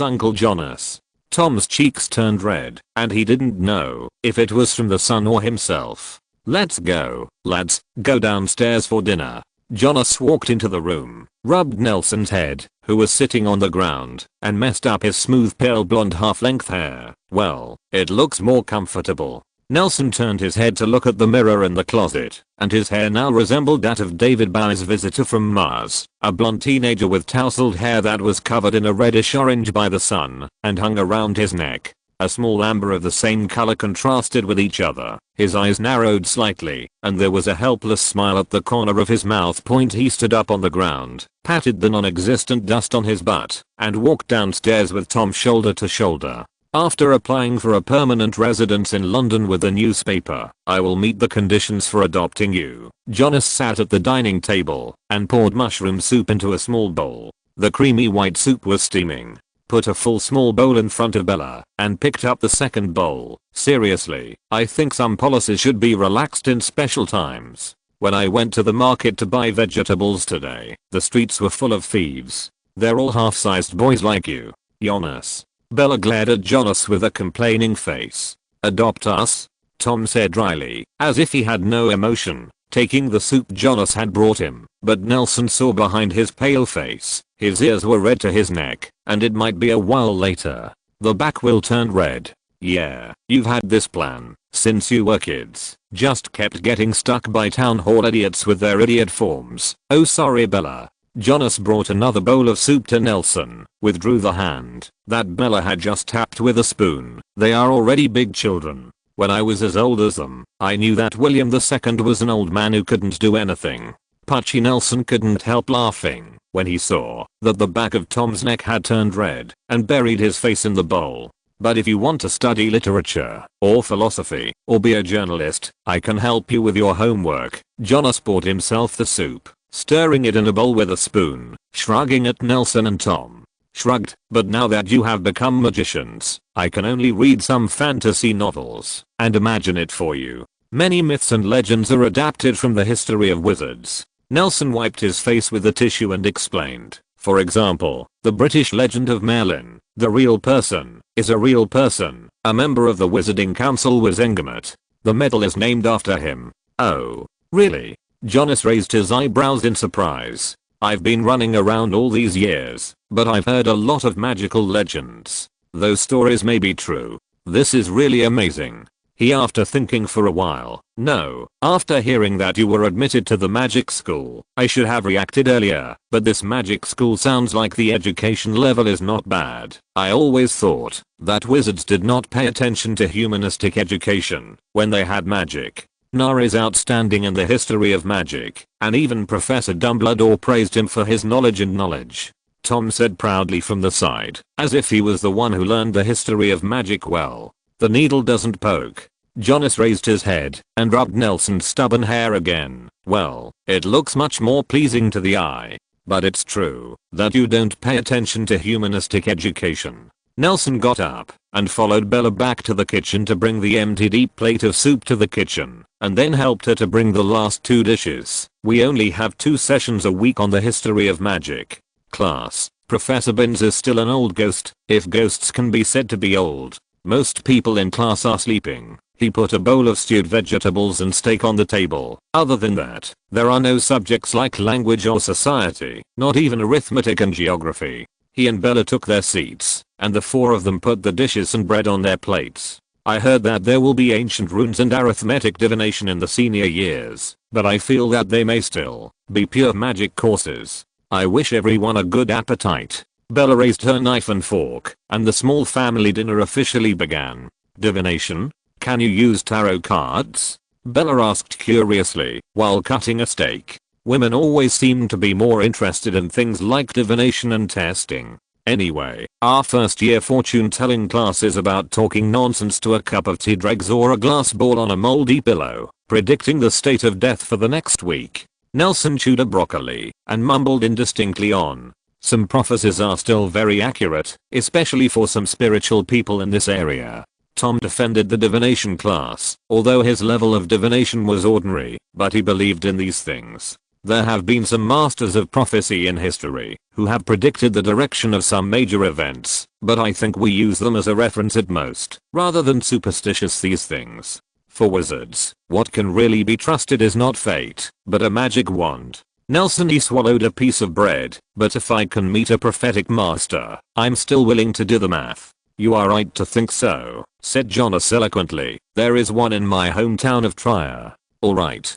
A: Uncle Jonas." Tom's cheeks turned red, and he didn't know if it was from the sun or himself. "Let's go, lads, go downstairs for dinner." Jonas walked into the room, rubbed Nelson's head, who was sitting on the ground, and messed up his smooth pale blonde half-length hair. "Well, it looks more comfortable." Nelson turned his head to look at the mirror in the closet, and his hair now resembled that of David Bowie's visitor from Mars, a blonde teenager with tousled hair that was covered in a reddish orange by the sun, and hung around his neck. A small amber of the same color contrasted with each other. His eyes narrowed slightly, and there was a helpless smile at the corner of his mouth. He stood up on the ground, patted the non-existent dust on his butt, and walked downstairs with Tom shoulder to shoulder. "After applying for a permanent residence in London with the newspaper, I will meet the conditions for adopting you." Jonas sat at the dining table and poured mushroom soup into a small bowl. The creamy white soup was steaming. Put a full small bowl in front of Bella and picked up the second bowl. "Seriously, I think some policies should be relaxed in special times. When I went to the market to buy vegetables today, the streets were full of thieves. They're all half-sized boys like you." Jonas. Bella glared at Jonas with a complaining face. Adopt us? Tom said dryly, as if he had no emotion, taking the soup Jonas had brought him. But Nelson saw behind his pale face, his ears were red to his neck, and it might be a while later. The back will turn red. Yeah, you've had this plan since you were kids. Just kept getting stuck by town hall idiots with their idiot forms. Oh sorry Bella. Jonas brought another bowl of soup to Nelson, withdrew the hand that Bella had just tapped with a spoon. They are already big children. When I was as old as them, I knew that William II was an old man who couldn't do anything. Putchy Nelson couldn't help laughing when he saw that the back of Tom's neck had turned red and buried his face in the bowl. But if you want to study literature, or philosophy, or be a journalist, I can help you with your homework. Jonas poured himself the soup, stirring it in a bowl with a spoon, shrugging at Nelson and Tom. Shrugged, but now that you have become magicians, I can only read some fantasy novels and imagine it for you. Many myths and legends are adapted from the history of wizards. Nelson wiped his face with a tissue and explained. For example, the British legend of Merlin, the real person, is a real person. A member of the Wizarding Council was enigmatic. The medal is named after him. Oh, really? Jonas raised his eyebrows in surprise. I've been running around all these years, but I've heard a lot of magical legends. Those stories may be true. This is really amazing. He after thinking for a while. No, after hearing that you were admitted to the magic school, I should have reacted earlier, but this magic school sounds like the education level is not bad. I always thought that wizards did not pay attention to humanistic education when they had magic. Nar is outstanding in the history of magic, and even Professor Dumbledore praised him for his knowledge. Tom said proudly from the side, as if he was the one who learned the history of magic well. The needle doesn't poke. Jonas raised his head and rubbed Nelson's stubborn hair again. Well, it looks much more pleasing to the eye. But it's true that you don't pay attention to humanistic education. Nelson got up and followed Bella back to the kitchen to bring the empty deep plate of soup to the kitchen, and then helped her to bring the last 2 dishes. We only have 2 sessions a week on the history of magic. Class, Professor Binns is still an old ghost, if ghosts can be said to be old. Most people in class are sleeping. He put a bowl of stewed vegetables and steak on the table. Other than that, there are no subjects like language or society, not even arithmetic and geography. He and Bella took their seats, and the 4 of them put the dishes and bread on their plates. I heard that there will be ancient runes and arithmetic divination in the senior years, but I feel that they may still be pure magic courses. I wish everyone a good appetite. Bella raised her knife and fork, and the small family dinner officially began. Divination? Can you use tarot cards? Bella asked curiously, while cutting a steak. Women always seem to be more interested in things like divination and testing. Anyway, our first year fortune telling class is about talking nonsense to a cup of tea dregs or a glass ball on a moldy pillow, predicting the state of death for the next week. Nelson chewed a broccoli and mumbled indistinctly on. Some prophecies are still very accurate, especially for some spiritual people in this area. Tom defended the divination class, although his level of divination was ordinary, but he believed in these things. There have been some masters of prophecy in history who have predicted the direction of some major events, but I think we use them as a reference at most, rather than superstitious these things. For wizards, what can really be trusted is not fate, but a magic wand. Nelson he swallowed a piece of bread, but if I can meet a prophetic master, I'm still willing to do the math. You are right to think so, said Jonas eloquently. There is one in my hometown of Trier. Alright,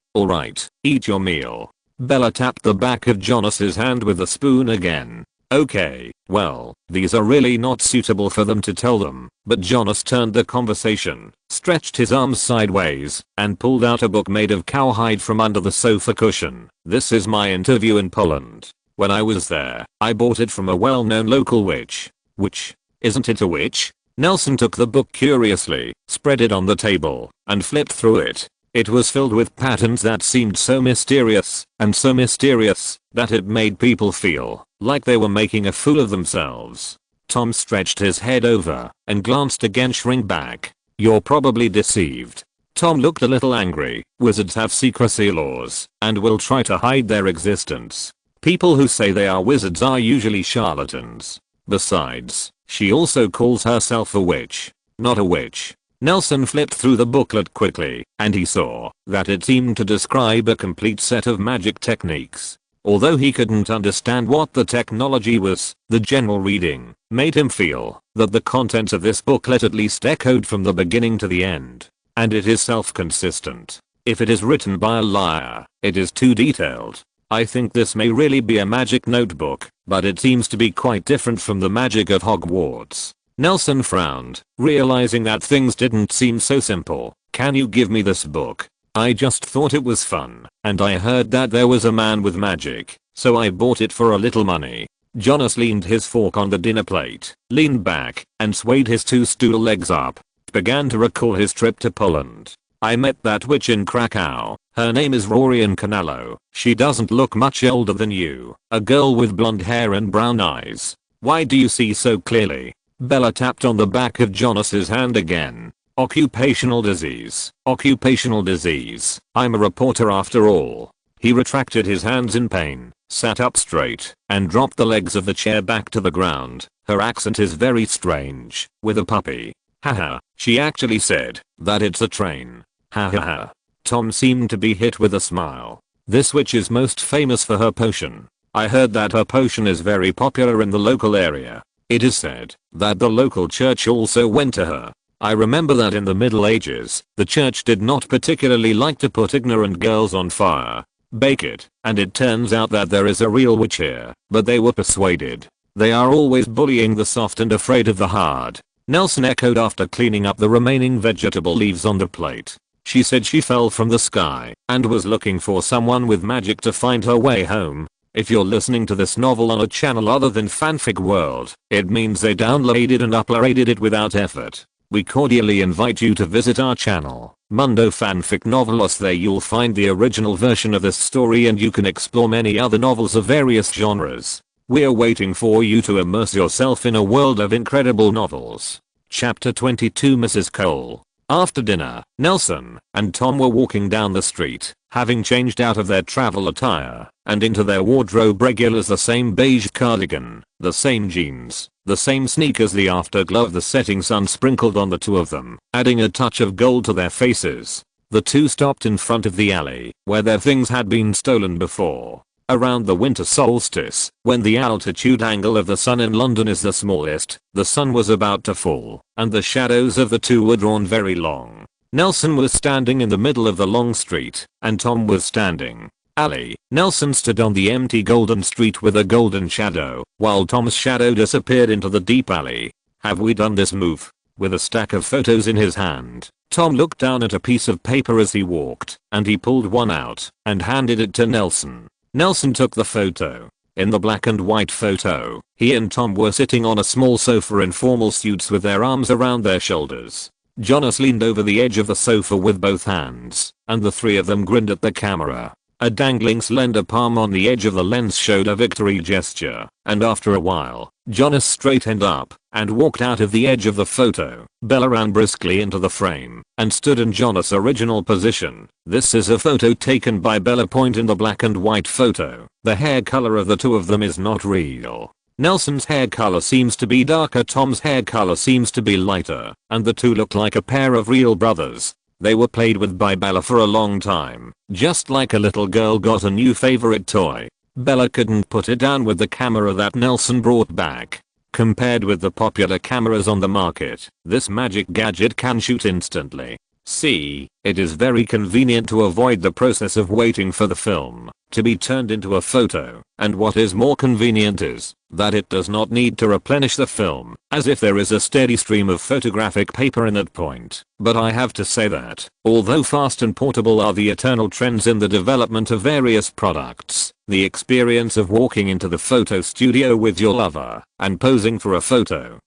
A: eat your meal. Bella tapped the back of Jonas's hand with a spoon again. Okay, well, these are really not suitable for them to tell them, but Jonas turned the conversation, stretched his arms sideways, and pulled out a book made of cowhide from under the sofa cushion. This is my interview in Poland. When I was there, I bought it from a well-known local witch. Witch? Isn't it a witch? Nelson took the book curiously, spread it on the table, and flipped through it. It was filled with patterns that seemed so mysterious, and so mysterious, that it made people feel like they were making a fool of themselves. Tom stretched his head over, and glanced again shrink back. You're probably deceived. Tom looked a little angry. Wizards have secrecy laws, and will try to hide their existence. People who say they are wizards are usually charlatans. Besides, She also calls herself a witch, not a witch. Nelson flipped through the booklet quickly, and he saw that it seemed to describe a complete set of magic techniques. Although he couldn't understand what the technology was, the general reading made him feel that the contents of this booklet at least echoed from the beginning to the end. And it is self-consistent. If it is written by a liar, it is too detailed. I think this may really be a magic notebook, but it seems to be quite different from the magic of Hogwarts. Nelson frowned, realizing that things didn't seem so simple. Can you give me this book? I just thought it was fun, and I heard that there was a man with magic, so I bought it for a little money. Jonas leaned his fork on the dinner plate, leaned back, and swayed his two stool legs up. Began to recall his trip to Poland. I met that witch in Krakow. Her name is Rorian Canalo. She doesn't look much older than you. A girl with blonde hair and brown eyes. Why do you see so clearly? Bella tapped on the back of Jonas's hand again. Occupational disease. Occupational disease. I'm a reporter after all. He retracted his hands in pain, sat up straight, and dropped the legs of the chair back to the ground. Her accent is very strange. With a puppy. Haha, she actually said that it's a train. Ha ha ha. Tom seemed to be hit with a smile. This witch is most famous for her potion. I heard that her potion is very popular in the local area. It is said that the local church also went to her. I remember that in the Middle Ages, the church did not particularly like to put ignorant girls on fire. Bake it, and it turns out that there is a real witch here, but they were persuaded. They are always bullying the soft and afraid of the hard. Nelson echoed after cleaning up the remaining vegetable leaves on the plate. She said she fell from the sky and was looking for someone with magic to find her way home. If you're listening to this novel on a channel other than Fanfic World, it means they downloaded and uploaded it without effort. We cordially invite you to visit our channel, Mundo Fanfic Novelos. There you'll find the original version of this story and you can explore many other novels of various genres. We're waiting for you to immerse yourself in a world of incredible novels. Chapter 22 Mrs. Cole. After dinner, Nelson and Tom were walking down the street, having changed out of their travel attire and into their wardrobe regulars: the same beige cardigan, the same jeans, the same sneakers. The afterglow of the setting sun sprinkled on the two of them, adding a touch of gold to their faces. The two stopped in front of the alley where their things had been stolen before. Around the winter solstice, when the altitude angle of the sun in London is the smallest, the sun was about to fall, and the shadows of the two were drawn very long. Nelson was standing in the middle of the long street, and Tom was standing. Alley. Nelson stood on the empty golden street with a golden shadow, while Tom's shadow disappeared into the deep alley. Have we done this move? With a stack of photos in his hand, Tom looked down at a piece of paper as he walked, and he pulled one out and handed it to Nelson. Nelson took the photo. In the black and white photo, he and Tom were sitting on a small sofa in formal suits with their arms around their shoulders. Jonas leaned over the edge of the sofa with both hands, and the three of them grinned at the camera. A dangling slender palm on the edge of the lens showed a victory gesture, and after a while, Jonas straightened up and walked out of the edge of the photo. Bella ran briskly into the frame and stood in Jonas' original position. This is a photo taken by Bella. Point in the black and white photo. The hair color of the two of them is not real. Nelson's hair color seems to be darker, Tom's hair color seems to be lighter, and the two look like a pair of real brothers. They were played with by Bella for a long time, just like a little girl got a new favorite toy. Bella couldn't put it down with the camera that Nelson brought back. Compared with the popular cameras on the market, this magic gadget can shoot instantly. See, it is very convenient to avoid the process of waiting for the film to be turned into a photo, and what is more convenient is that it does not need to replenish the film, as if there is a steady stream of photographic paper in that point. But I have to say that, although fast and portable are the eternal trends in the development of various products, the experience of walking into the photo studio with your lover and posing for a photo,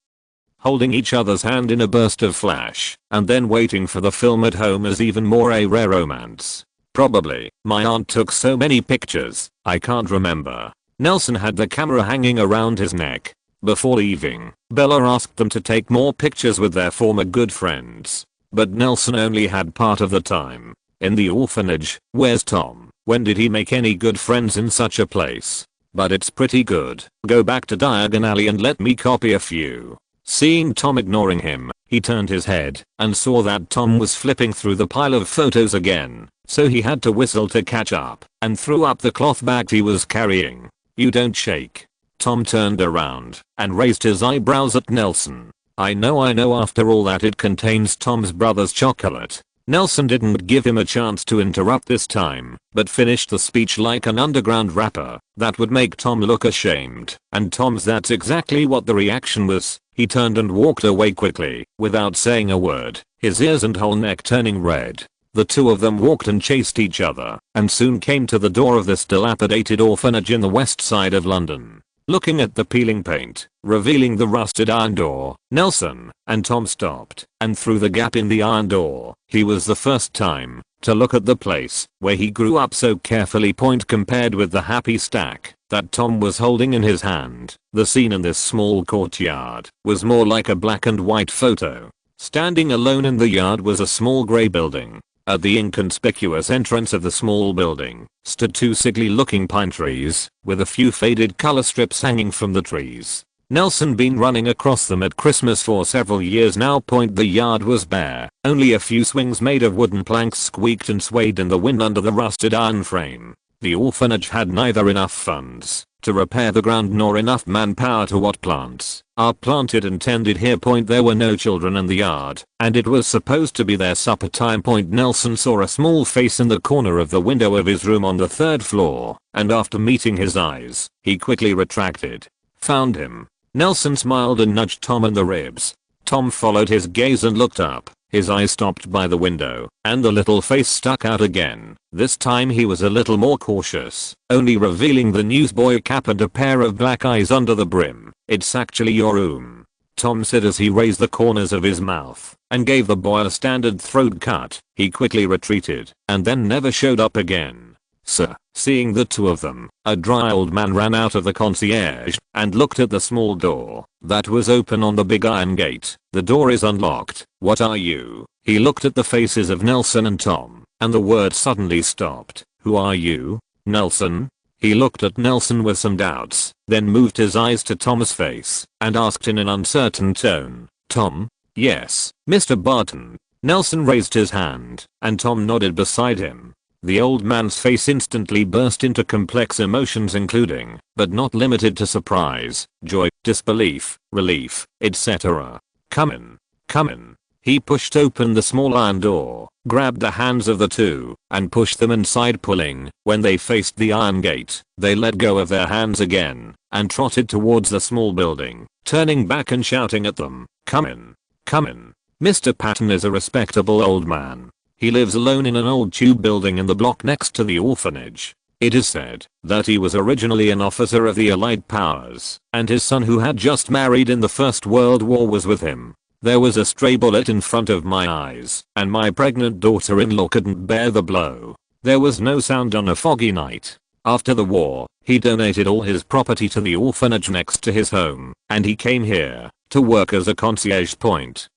A: holding each other's hand in a burst of flash, and then waiting for the film at home is even more a rare romance. Probably, my aunt took so many pictures, I can't remember. Nelson had the camera hanging around his neck. Before leaving, Bella asked them to take more pictures with their former good friends. But Nelson only had part of the time. In the orphanage, where's Tom? When did he make any good friends in such a place? But it's pretty good. Go back to Diagon Alley and let me copy a few. Seeing Tom ignoring him, he turned his head and saw that Tom was flipping through the pile of photos again, so he had to whistle to catch up and threw up the cloth bag he was carrying. "You don't shake." Tom turned around and raised his eyebrows at Nelson. I know after all that it contains Tom's brother's chocolate." Nelson didn't give him a chance to interrupt this time, but finished the speech like an underground rapper that would make Tom look ashamed, and that's exactly what the reaction was. He turned and walked away quickly, without saying a word, his ears and whole neck turning red. The two of them walked and chased each other, and soon came to the door of this dilapidated orphanage in the west side of London. Looking at the peeling paint, revealing the rusted iron door, Nelson and Tom stopped, and through the gap in the iron door, he was the first time to look at the place where he grew up so carefully compared with the happy stack that Tom was holding in his hand. The scene in this small courtyard was more like a black and white photo. Standing alone in the yard was a small grey building. At the inconspicuous entrance of the small building stood two sickly looking pine trees with a few faded color strips hanging from the trees. Nelson been running across them at Christmas for several years now. The yard was bare. Only a few swings made of wooden planks squeaked and swayed in the wind under the rusted iron frame. The orphanage had neither enough funds to repair the ground nor enough manpower to what plants are planted and tended here. There were no children in the yard, and it was supposed to be their supper time. Nelson saw a small face in the corner of the window of his room on the third floor, and after meeting his eyes, he quickly retracted. "Found him." Nelson smiled and nudged Tom in the ribs. Tom followed his gaze and looked up. His eyes stopped by the window, and the little face stuck out again. This time he was a little more cautious, only revealing the newsboy cap and a pair of black eyes under the brim. "It's actually your room," Tom said as he raised the corners of his mouth and gave the boy a standard throat cut. He quickly retreated and then never showed up again. "Sir." Seeing the two of them, a dry old man ran out of the concierge and looked at the small door that was open on the big iron gate. "The door is unlocked. What are you?" He looked at the faces of Nelson and Tom, and the word suddenly stopped. "Who are you?" "Nelson." He looked at Nelson with some doubts, then moved his eyes to Tom's face and asked in an uncertain tone, "Tom?" "Yes, Mr. Barton." Nelson raised his hand, and Tom nodded beside him. The old man's face instantly burst into complex emotions including, but not limited to surprise, joy, disbelief, relief, etc. "Come in. Come in." He pushed open the small iron door, grabbed the hands of the two, and pushed them inside pulling. When they faced the iron gate, they let go of their hands again, and trotted towards the small building, turning back and shouting at them, "Come in. Come in." Mr. Patton is a respectable old man. He lives alone in an old tube building in the block next to the orphanage. It is said that he was originally an officer of the Allied powers, and his son who had just married in the First World War was with him. There was a stray bullet in front of my eyes, and my pregnant daughter-in-law couldn't bear the blow. There was no sound on a foggy night. After the war, he donated all his property to the orphanage next to his home, and he came here to work as a concierge.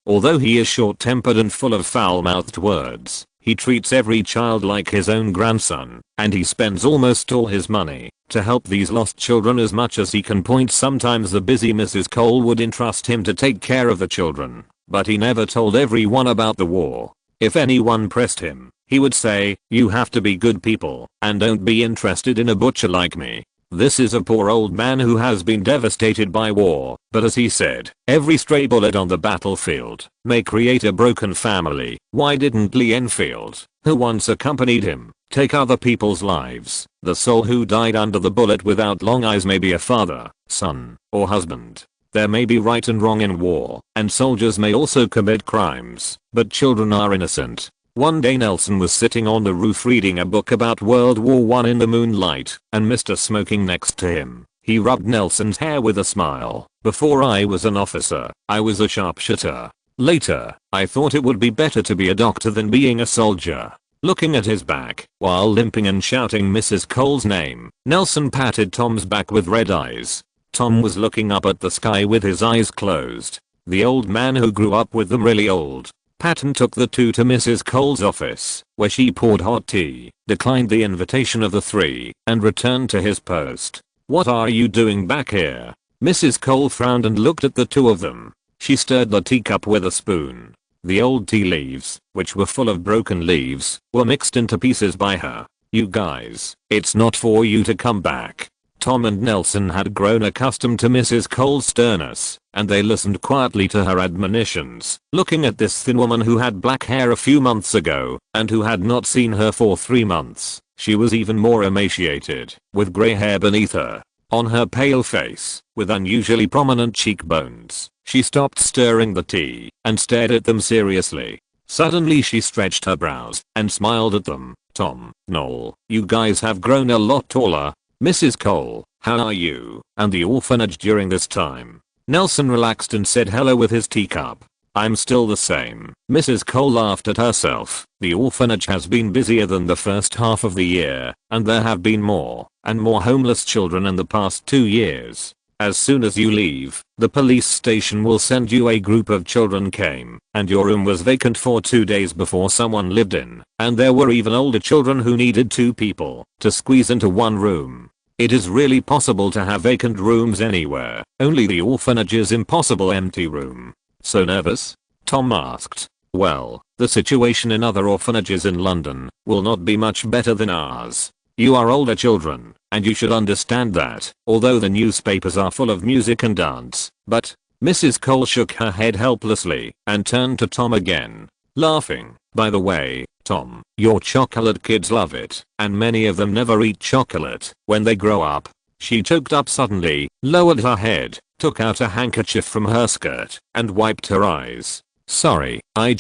A: Although he is short-tempered and full of foul-mouthed words, he treats every child like his own grandson, and he spends almost all his money to help these lost children as much as he can. Sometimes the busy Mrs. Cole would entrust him to take care of the children, but he never told everyone about the war. If anyone pressed him, he would say, "You have to be good people and don't be interested in a butcher like me." This is a poor old man who has been devastated by war, but as he said, every stray bullet on the battlefield may create a broken family. Why didn't Lee Enfield, who once accompanied him, take other people's lives? The soul who died under the bullet without long eyes may be a father, son, or husband. There may be right and wrong in war, and soldiers may also commit crimes, but children are innocent. One day Nelson was sitting on the roof reading a book about World War I in the moonlight, and Mr. Smoking next to him. He rubbed Nelson's hair with a smile. "Before I was an officer, I was a sharpshooter. Later, I thought it would be better to be a doctor than being a soldier." Looking at his back, while limping and shouting Mrs. Cole's name, Nelson patted Tom's back with red eyes. Tom was looking up at the sky with his eyes closed. The old man who grew up with them really old. Patton took the two to Mrs. Cole's office, where she poured hot tea, declined the invitation of the three, and returned to his post. "What are you doing back here?" Mrs. Cole frowned and looked at the two of them. She stirred the teacup with a spoon. The old tea leaves, which were full of broken leaves, were mixed into pieces by her. "You guys, it's not for you to come back." Tom and Nelson had grown accustomed to Mrs. Cole's sternness, and they listened quietly to her admonitions, looking at this thin woman who had black hair a few months ago, and who had not seen her for 3 months. She was even more emaciated, with grey hair beneath her. On her pale face, with unusually prominent cheekbones, she stopped stirring the tea, and stared at them seriously. Suddenly she stretched her brows, and smiled at them. "Tom, Noel, you guys have grown a lot taller. Mrs. Cole, how are you, and the orphanage during this time?" Nelson relaxed and said hello with his teacup. "I'm still the same." Mrs. Cole laughed at herself. "The orphanage has been busier than the first half of the year, and there have been more and more homeless children in the past 2 years. As soon as you leave, the police station will send you a group of children came, and your room was vacant for 2 days before someone lived in, and there were even older children who needed 2 people to squeeze into 1 room. It is really possible to have vacant rooms anywhere, only the orphanage is impossible empty room." "So nervous?" Tom asked. "Well, the situation in other orphanages in London will not be much better than ours. You are older children, and you should understand that, although the newspapers are full of music and dance, but..." Mrs. Cole shook her head helplessly, and turned to Tom again, laughing. "By the way, Tom, your chocolate kids love it, and many of them never eat chocolate when they grow up." She choked up suddenly, lowered her head, took out a handkerchief from her skirt, and wiped her eyes. "Sorry, I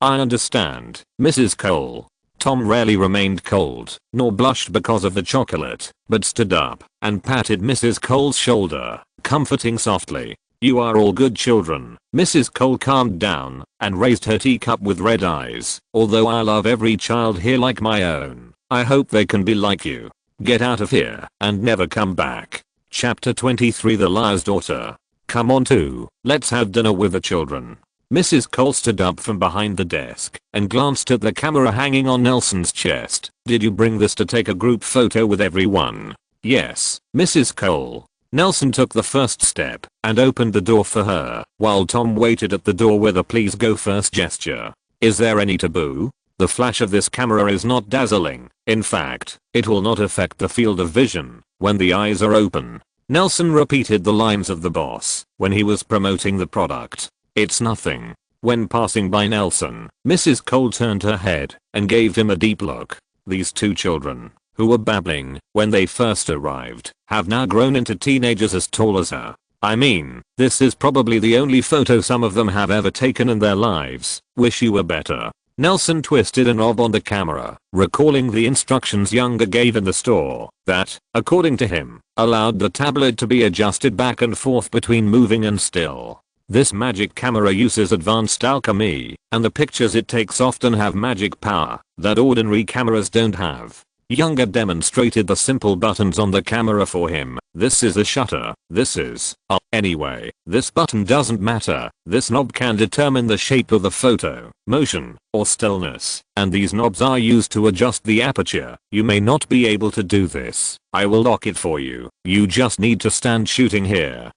A: understand, Mrs. Cole." Tom rarely remained cold, nor blushed because of the chocolate, but stood up and patted Mrs. Cole's shoulder, comforting softly. "You are all good children." Mrs. Cole calmed down and raised her teacup with red eyes. "Although I love every child here like my own, I hope they can be like you. Get out of here and never come back." Chapter 23 The Liar's Daughter. "Come on too, let's have dinner with the children." Mrs. Cole stood up from behind the desk and glanced at the camera hanging on Nelson's chest. "Did you bring this to take a group photo with everyone?" "Yes, Mrs. Cole." Nelson took the first step and opened the door for her, while Tom waited at the door with a "please go first" gesture. "Is there any taboo? The flash of this camera is not dazzling. In fact, it will not affect the field of vision when the eyes are open." Nelson repeated the lines of the boss when he was promoting the product. "It's nothing." When passing by Nelson, Mrs. Cole turned her head and gave him a deep look. These 2 children, who were babbling when they first arrived, have now grown into teenagers as tall as her. I mean, this is probably the only photo some of them have ever taken in their lives. "Wish you were better." Nelson twisted a knob on the camera, recalling the instructions Younger gave in the store that, according to him, allowed the tablet to be adjusted back and forth between moving and still. This magic camera uses advanced alchemy, and the pictures it takes often have magic power that ordinary cameras don't have. Younger demonstrated the simple buttons on the camera for him. "This is a shutter, this is, anyway, this button doesn't matter. This knob can determine the shape of the photo, motion, or stillness, and these knobs are used to adjust the aperture. You may not be able to do this. I will lock it for you. You just need to stand shooting here."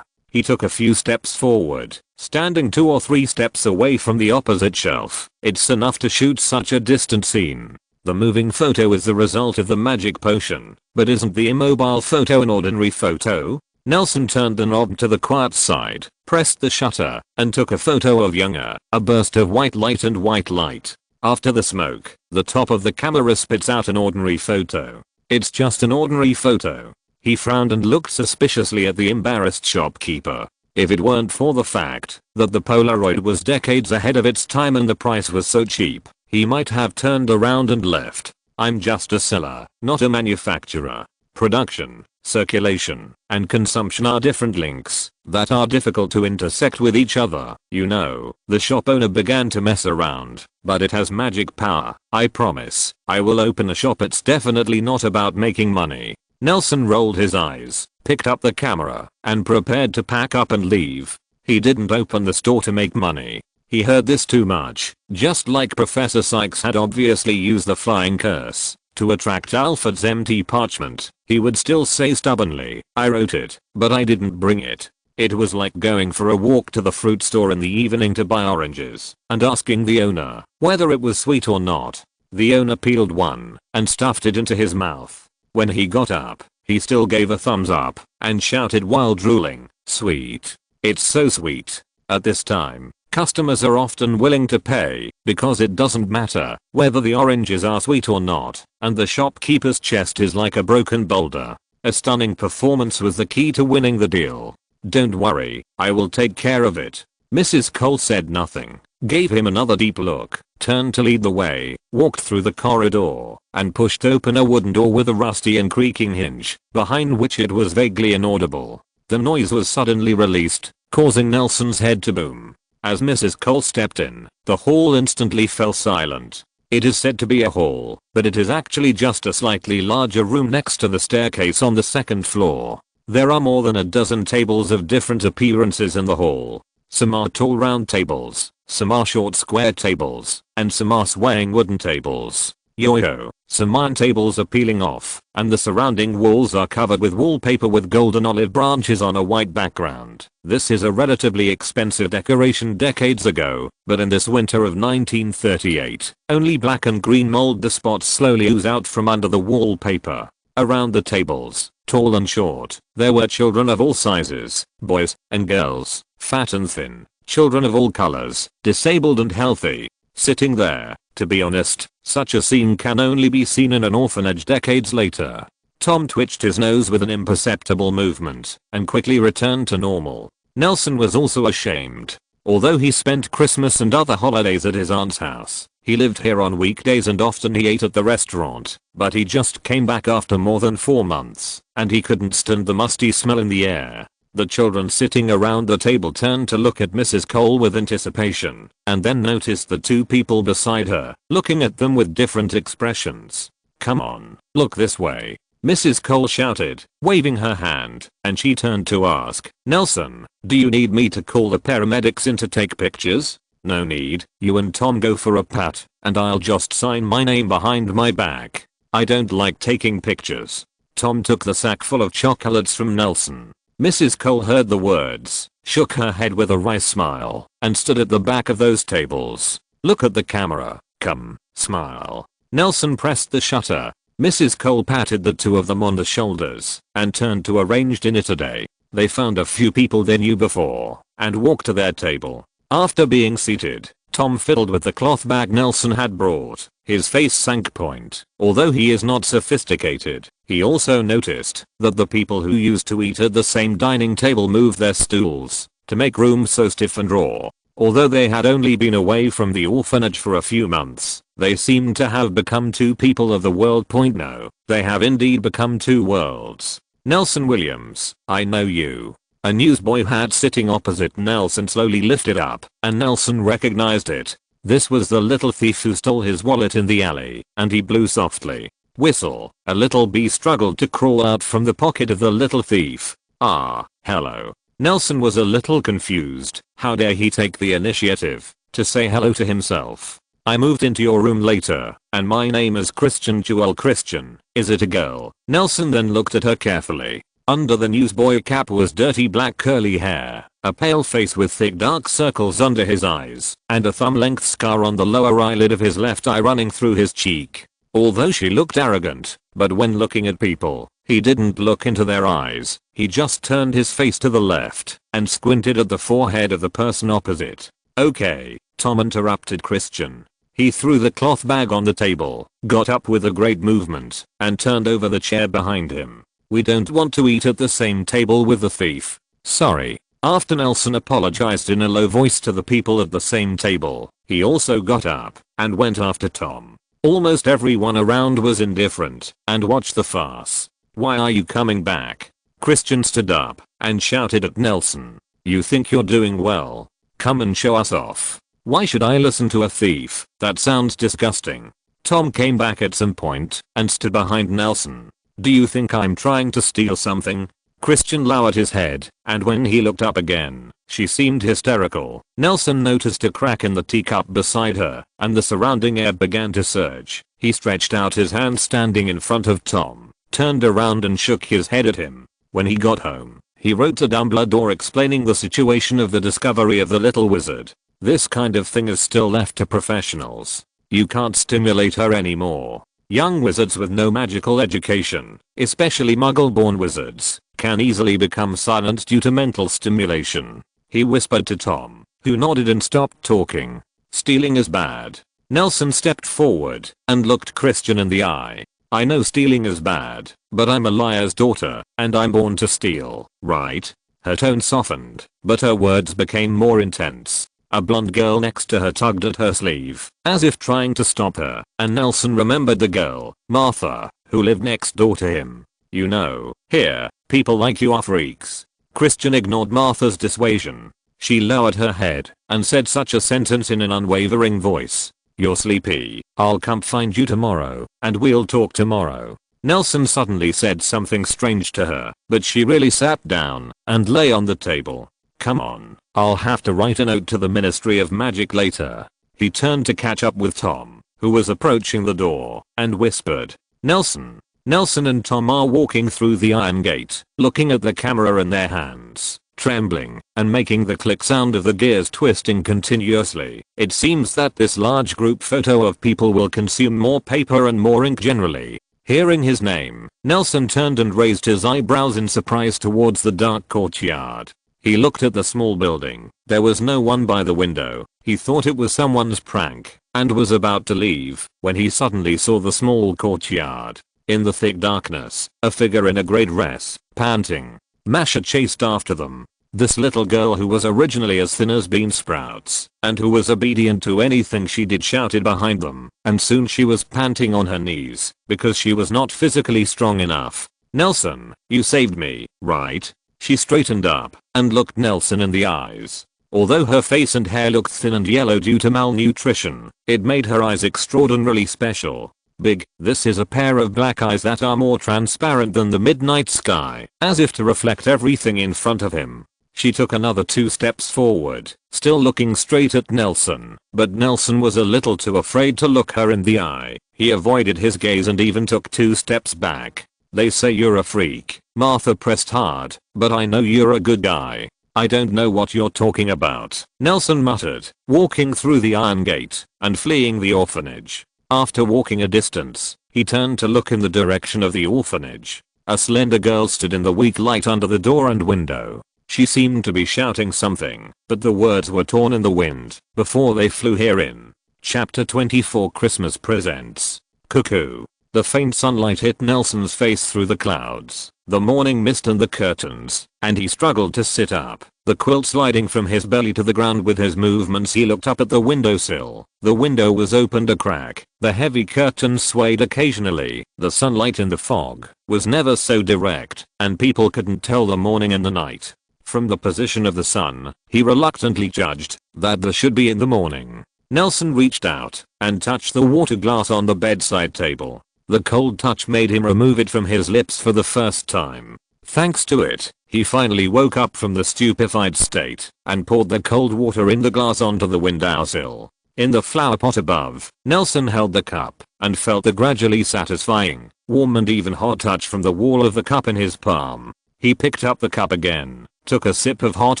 A: He took a few steps forward, standing 2 or 3 steps away from the opposite shelf. "It's enough to shoot such a distant scene. The moving photo is the result of the magic potion, but isn't the immobile photo an ordinary photo?" Nelson turned the knob to the quiet side, pressed the shutter, and took a photo of Younger. A burst of white light and white light. After the smoke, the top of the camera spits out an ordinary photo. "It's just an ordinary photo." He frowned and looked suspiciously at the embarrassed shopkeeper. If it weren't for the fact that the Polaroid was decades ahead of its time and the price was so cheap, he might have turned around and left. "I'm just a seller, not a manufacturer. Production, circulation, and consumption are different links that are difficult to intersect with each other. You know." The shop owner began to mess around. "But it has magic power. I promise. I will open a shop. It's definitely not about making money." Nelson rolled his eyes, picked up the camera, and prepared to pack up and leave. He didn't open the store to make money. He heard this too much. Just like Professor Sykes had obviously used the flying curse to attract Alfred's empty parchment, he would still say stubbornly, "I wrote it, but I didn't bring it." It was like going for a walk to the fruit store in the evening to buy oranges and asking the owner whether it was sweet or not. The owner peeled one and stuffed it into his mouth. When he got up, he still gave a thumbs up and shouted while drooling, "Sweet. It's so sweet." At this time, customers are often willing to pay because it doesn't matter whether the oranges are sweet or not, and the shopkeeper's chest is like a broken boulder. A stunning performance was the key to winning the deal. "Don't worry, I will take care of it." Mrs. Cole said nothing, gave him another deep look, turned to lead the way, walked through the corridor, and pushed open a wooden door with a rusty and creaking hinge, behind which it was vaguely inaudible. The noise was suddenly released, causing Nelson's head to boom. As Mrs. Cole stepped in, the hall instantly fell silent. It is said to be a hall, but it is actually just a slightly larger room next to the staircase on the second floor. There are more than a dozen tables of different appearances in the hall. Some are tall round tables, some are short square tables, and some are swaying wooden tables. Yo-yo, some iron tables are peeling off, and the surrounding walls are covered with wallpaper with golden olive branches on a white background. This is a relatively expensive decoration decades ago, but in this winter of 1938, only black and green mold. The spots slowly ooze out from under the wallpaper. Around the tables, tall and short, there were children of all sizes, boys and girls, fat and thin, children of all colors, disabled and healthy, sitting there. To be honest, such a scene can only be seen in an orphanage decades later. Tom twitched his nose with an imperceptible movement and quickly returned to normal. Nelson was also ashamed. Although he spent Christmas and other holidays at his aunt's house, he lived here on weekdays and often he ate at the restaurant, but he just came back after more than 4 months, and he couldn't stand the musty smell in the air. The children sitting around the table turned to look at Mrs. Cole with anticipation, and then noticed the two people beside her, looking at them with different expressions. "Come on, look this way," Mrs. Cole shouted, waving her hand, and she turned to ask, "Nelson, do you need me to call the paramedics in to take pictures?" "No need, you and Tom go for a pat, and I'll just sign my name behind my back. I don't like taking pictures." Tom took the sack full of chocolates from Nelson. Mrs. Cole heard the words, shook her head with a wry smile, and stood at the back of those tables. "Look at the camera, come, smile." Nelson pressed the shutter. Mrs. Cole patted the two of them on the shoulders and turned to arrange dinner today. They found a few people they knew before and walked to their table. After being seated, Tom fiddled with the cloth bag Nelson had brought. His face sank point. Although he is not sophisticated, he also noticed that the people who used to eat at the same dining table moved their stools to make room so stiff and raw. Although they had only been away from the orphanage for a few months, they seemed to have become two people of the world. No, they have indeed become two worlds. "Nelson Williams, I know you." A newsboy hat sitting opposite Nelson slowly lifted up, and Nelson recognized it. This was the little thief who stole his wallet in the alley, and he blew softly. Whistle. A little bee struggled to crawl out from the pocket of the little thief. "Ah, hello." Nelson was a little confused. How dare he take the initiative to say hello to himself? "I moved into your room later, and my name is Christian Jewel Christian. Is it a girl?" Nelson then looked at her carefully. Under the newsboy cap was dirty black curly hair, a pale face with thick dark circles under his eyes, and a thumb-length scar on the lower eyelid of his left eye running through his cheek. Although she looked arrogant, but when looking at people, he didn't look into their eyes. He just turned his face to the left and squinted at the forehead of the person opposite. "Okay," Tom interrupted Christian. He threw the cloth bag on the table, got up with a great movement, and turned over the chair behind him. "We don't want to eat at the same table with the thief. Sorry." After Nelson apologized in a low voice to the people at the same table, he also got up and went after Tom. Almost everyone around was indifferent and watched the farce. "Why are you coming back?" Christian stood up and shouted at Nelson. "You think you're doing well? Come and show us off." "Why should I listen to a thief? That sounds disgusting." Tom came back at some point and stood behind Nelson. "Do you think I'm trying to steal something?" Christian lowered his head, and when he looked up again, she seemed hysterical. Nelson noticed a crack in the teacup beside her, and the surrounding air began to surge. He stretched out his hand standing in front of Tom, turned around and shook his head at him. When he got home, He wrote to Dumbledore explaining the situation of the discovery of the little wizard. This kind of thing is still left to professionals. You can't stimulate her anymore. Young wizards with no magical education, especially Muggle-born wizards, can easily become silent due to mental stimulation. He whispered to Tom, who nodded and stopped talking. Stealing is bad. Nelson stepped forward and looked Christian in the eye. I know stealing is bad, but I'm a liar's daughter, and I'm born to steal, right? Her tone softened, but her words became more intense. A blonde girl next to her tugged at her sleeve, as if trying to stop her, and Nelson remembered the girl, Martha, who lived next door to him. You know, here, people like you are freaks. Christian ignored Martha's dissuasion. She lowered her head and said such a sentence in an unwavering voice. You're sleepy. I'll come find you tomorrow, and we'll talk tomorrow. Nelson suddenly said something strange to her, but she really sat down and lay on the table. Come on, I'll have to write a note to the Ministry of Magic later. He turned to catch up with Tom, who was approaching the door, and whispered, Nelson. Nelson and Tom are walking through the iron gate, looking at the camera in their hands, trembling, and making the click sound of the gears twisting continuously. It seems that this large group photo of people will consume more paper and more ink generally. Hearing his name, Nelson turned and raised his eyebrows in surprise towards the dark courtyard. He looked at the small building. There was no one by the window. He thought it was someone's prank, and was about to leave, when he suddenly saw the small courtyard. In the thick darkness, a figure in a grey dress, panting. Masha chased after them. This little girl who was originally as thin as bean sprouts, and who was obedient to anything she did shouted behind them, and soon she was panting on her knees, because she was not physically strong enough. Nelson, you saved me, right? She straightened up, and looked Nelson in the eyes. Although her face and hair looked thin and yellow due to malnutrition, it made her eyes extraordinarily special. Big, this is a pair of black eyes that are more transparent than the midnight sky, as if to reflect everything in front of him. She took another 2 steps forward, still looking straight at Nelson, but Nelson was a little too afraid to look her in the eye. He avoided his gaze and even took 2 steps back. They say you're a freak. Martha pressed hard, but I know you're a good guy. I don't know what you're talking about, Nelson muttered, walking through the iron gate and fleeing the orphanage. After walking a distance, he turned to look in the direction of the orphanage. A slender girl stood in the weak light under the door and window. She seemed to be shouting something, but the words were torn in the wind before they flew herein. Chapter 24 Christmas Presents. Cuckoo. The faint sunlight hit Nelson's face through the clouds, the morning mist and the curtains, and he struggled to sit up, the quilt sliding from his belly to the ground with his movements. He looked up at the windowsill. The window was opened a crack, the heavy curtains swayed occasionally, the sunlight in the fog was never so direct, and people couldn't tell the morning and the night. From the position of the sun, he reluctantly judged that there should be in the morning. Nelson reached out and touched the water glass on the bedside table. The cold touch made him remove it from his lips for the first time. Thanks to it, he finally woke up from the stupefied state and poured the cold water in the glass onto the windowsill. In the flower pot above, Nelson held the cup and felt the gradually satisfying, warm and even hot touch from the wall of the cup in his palm. He picked up the cup again, took a sip of hot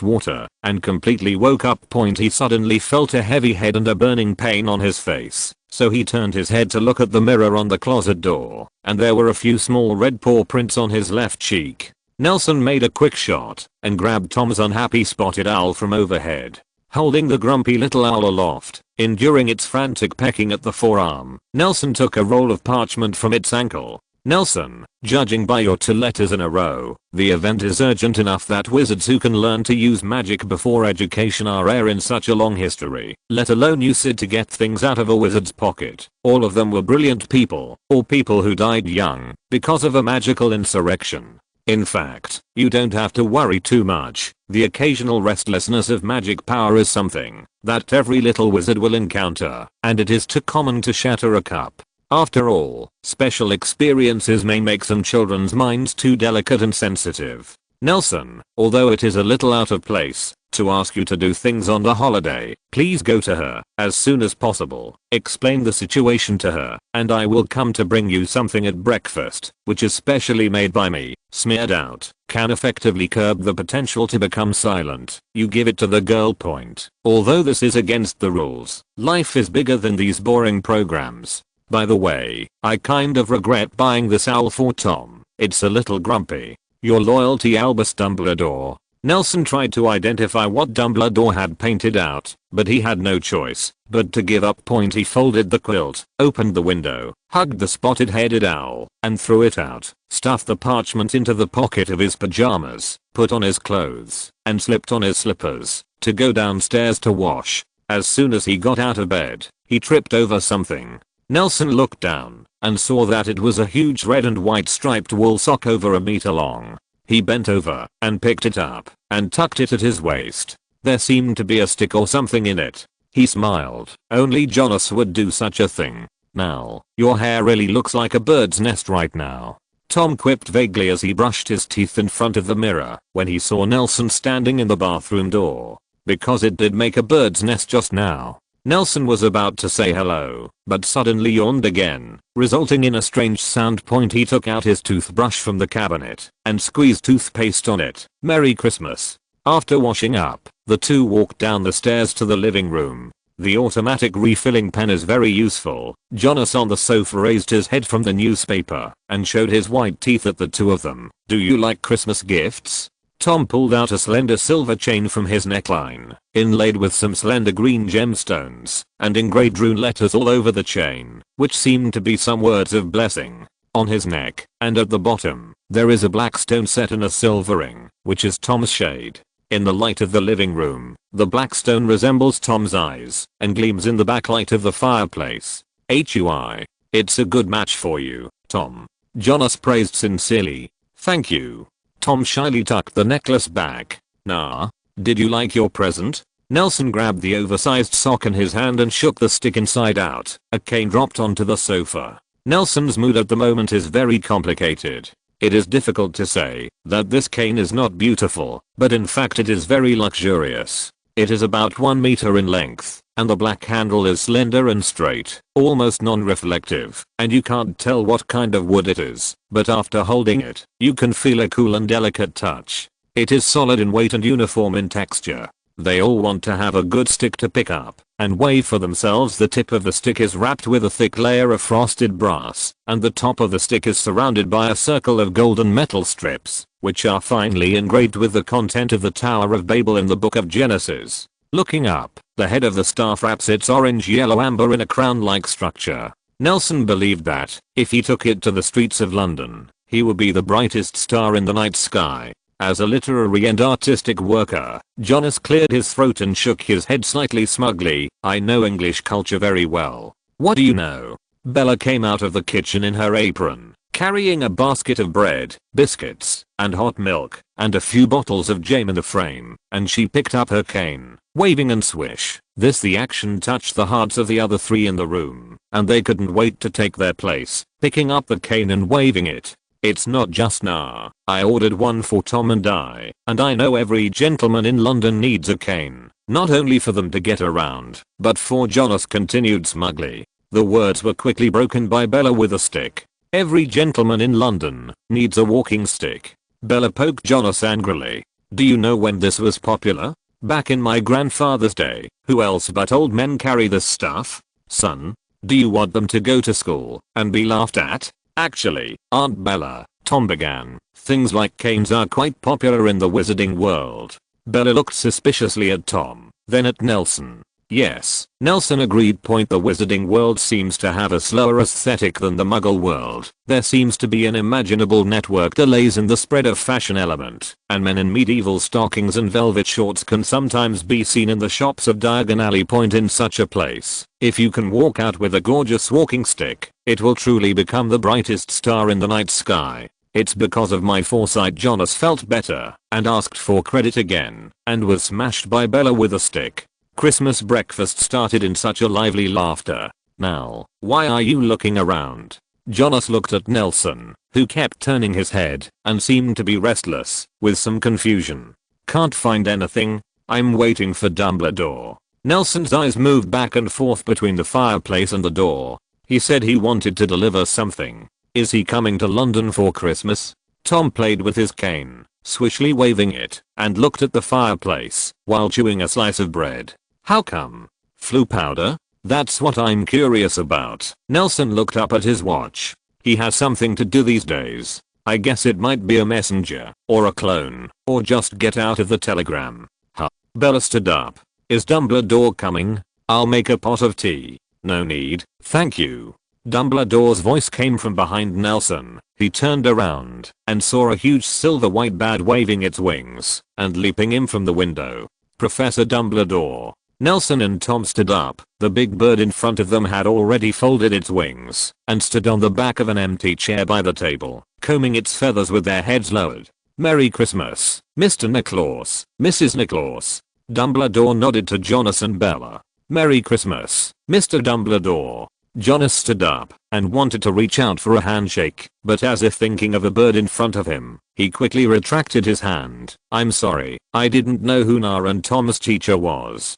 A: water, and completely woke up. He suddenly felt a heavy head and a burning pain on his face. So he turned his head to look at the mirror on the closet door, and there were a few small red paw prints on his left cheek. Nelson made a quick shot and grabbed Tom's unhappy spotted owl from overhead. Holding the grumpy little owl aloft, enduring its frantic pecking at the forearm, Nelson took a roll of parchment from its ankle. Nelson, judging by your 2 letters in a row, the event is urgent enough that wizards who can learn to use magic before education are rare in such a long history, let alone use it to get things out of a wizard's pocket. All of them were brilliant people, or people who died young because of a magical insurrection. In fact, you don't have to worry too much. The occasional restlessness of magic power is something that every little wizard will encounter, and it is too common to shatter a cup. After all, special experiences may make some children's minds too delicate and sensitive. Nelson, although it is a little out of place, to ask you to do things on the holiday. Please go to her as soon as possible. Explain the situation to her, and I will come to bring you something at breakfast, which is specially made by me. Smeared out can effectively curb the potential to become silent. You give it to the girl. Point. Although this is against the rules, life is bigger than these boring programs. By the way, I kind of regret buying this owl for Tom. It's a little grumpy. Your loyalty, Albus Dumbledore. Nelson tried to identify what Dumbledore had painted out, but he had no choice but to give up. Point. He folded the quilt, opened the window, hugged the spotted-headed owl, and threw it out, stuffed the parchment into the pocket of his pajamas, put on his clothes, and slipped on his slippers to go downstairs to wash. As soon as he got out of bed, he tripped over something. Nelson looked down and saw that it was a huge red and white striped wool sock over a meter long. He bent over and picked it up and tucked it at his waist. There seemed to be a stick or something in it. He smiled. Only Jonas would do such a thing. Now, your hair really looks like a bird's nest right now, Tom quipped vaguely as he brushed his teeth in front of the mirror when he saw Nelson standing in the bathroom door. Because it did make a bird's nest just now. Nelson was about to say hello, but suddenly yawned again, resulting in a strange sound. He took out his toothbrush from the cabinet and squeezed toothpaste on it. Merry Christmas. After washing up, the two walked down the stairs to the living room. The automatic refilling pen is very useful. Jonas on the sofa raised his head from the newspaper and showed his white teeth at the two of them. Do you like Christmas gifts? Tom pulled out a slender silver chain from his neckline, inlaid with some slender green gemstones, and engraved rune letters all over the chain, which seemed to be some words of blessing. On his neck, and at the bottom, there is a black stone set in a silver ring, which is Tom's shade. In the light of the living room, the black stone resembles Tom's eyes, and gleams in the backlight of the fireplace. HUI. It's a good match for you, Tom. Jonas praised sincerely. Thank you. Tom shyly tucked the necklace back. Nah. Did you like your present? Nelson grabbed the oversized sock in his hand and shook the stick inside out. A cane dropped onto the sofa. Nelson's mood at the moment is very complicated. It is difficult to say that this cane is not beautiful, but in fact it is very luxurious. It is about 1 meter in length, and the black handle is slender and straight, almost non-reflective, and you can't tell what kind of wood it is, but after holding it, you can feel a cool and delicate touch. It is solid in weight and uniform in texture. They all want to have a good stick to pick up and wave for themselves. The tip of the stick is wrapped with a thick layer of frosted brass, and the top of the stick is surrounded by a circle of golden metal strips, which are finely engraved with the content of the Tower of Babel in the Book of Genesis. Looking up, the head of the staff wraps its orange yellow amber in a crown-like structure. Nelson believed that, if he took it to the streets of London, he would be the brightest star in the night sky. As a literary and artistic worker, Jonas cleared his throat and shook his head slightly smugly. I know English culture very well. What do you know? Bella came out of the kitchen in her apron, carrying a basket of bread, biscuits, and hot milk, and a few bottles of jam in the frame, and she picked up her cane, waving and swish. The action touched the hearts of the other three in the room, and they couldn't wait to take their place, picking up the cane and waving it. It's not just nah. I ordered one for Tom and I know every gentleman in London needs a cane, not only for them to get around, but for Jonas continued smugly. The words were quickly broken by Bella with a stick. Every gentleman in London needs a walking stick. Bella poked Jonas angrily. Do you know when this was popular? Back in my grandfather's day. Who else but old men carry this stuff? Son, do you want them to go to school and be laughed at? Actually, Aunt Bella, Tom began, things like canes are quite popular in the wizarding world. Bella looked suspiciously at Tom, then at Nelson. Yes, Nelson agreed. The wizarding world seems to have a slower aesthetic than the Muggle world. There seems to be unimaginable network delays in the spread of fashion element, and men in medieval stockings and velvet shorts can sometimes be seen in the shops of Diagon Alley. In such a place, if you can walk out with a gorgeous walking stick, it will truly become the brightest star in the night sky. It's because of my foresight. Jonas felt better and asked for credit again, and was smashed by Bella with a stick. Christmas breakfast started in such a lively laughter. Now, why are you looking around? Jonas looked at Nelson, who kept turning his head and seemed to be restless, with some confusion. Can't find anything? I'm waiting for Dumbledore. Nelson's eyes moved back and forth between the fireplace and the door. He said he wanted to deliver something. Is he coming to London for Christmas? Tom played with his cane, swishly waving it, and looked at the fireplace while chewing a slice of bread. How come? Flu powder? That's what I'm curious about. Nelson looked up at his watch. He has something to do these days. I guess it might be a messenger, or a clone, or just get out of the telegram. Huh. Bella stood up. Is Dumbledore coming? I'll make a pot of tea. No need, thank you. Dumbledore's voice came from behind Nelson. He turned around and saw a huge silver white bat waving its wings and leaping in from the window. Professor Dumbledore. Nelson and Tom stood up. The big bird in front of them had already folded its wings and stood on the back of an empty chair by the table, combing its feathers with their heads lowered. Merry Christmas, Mr. Nicklaus, Mrs. Nicklaus. Dumbledore nodded to Jonas and Bella. Merry Christmas, Mr. Dumbledore. Jonas stood up and wanted to reach out for a handshake, but as if thinking of a bird in front of him, he quickly retracted his hand. I'm sorry, I didn't know who Nara and Tom's teacher was.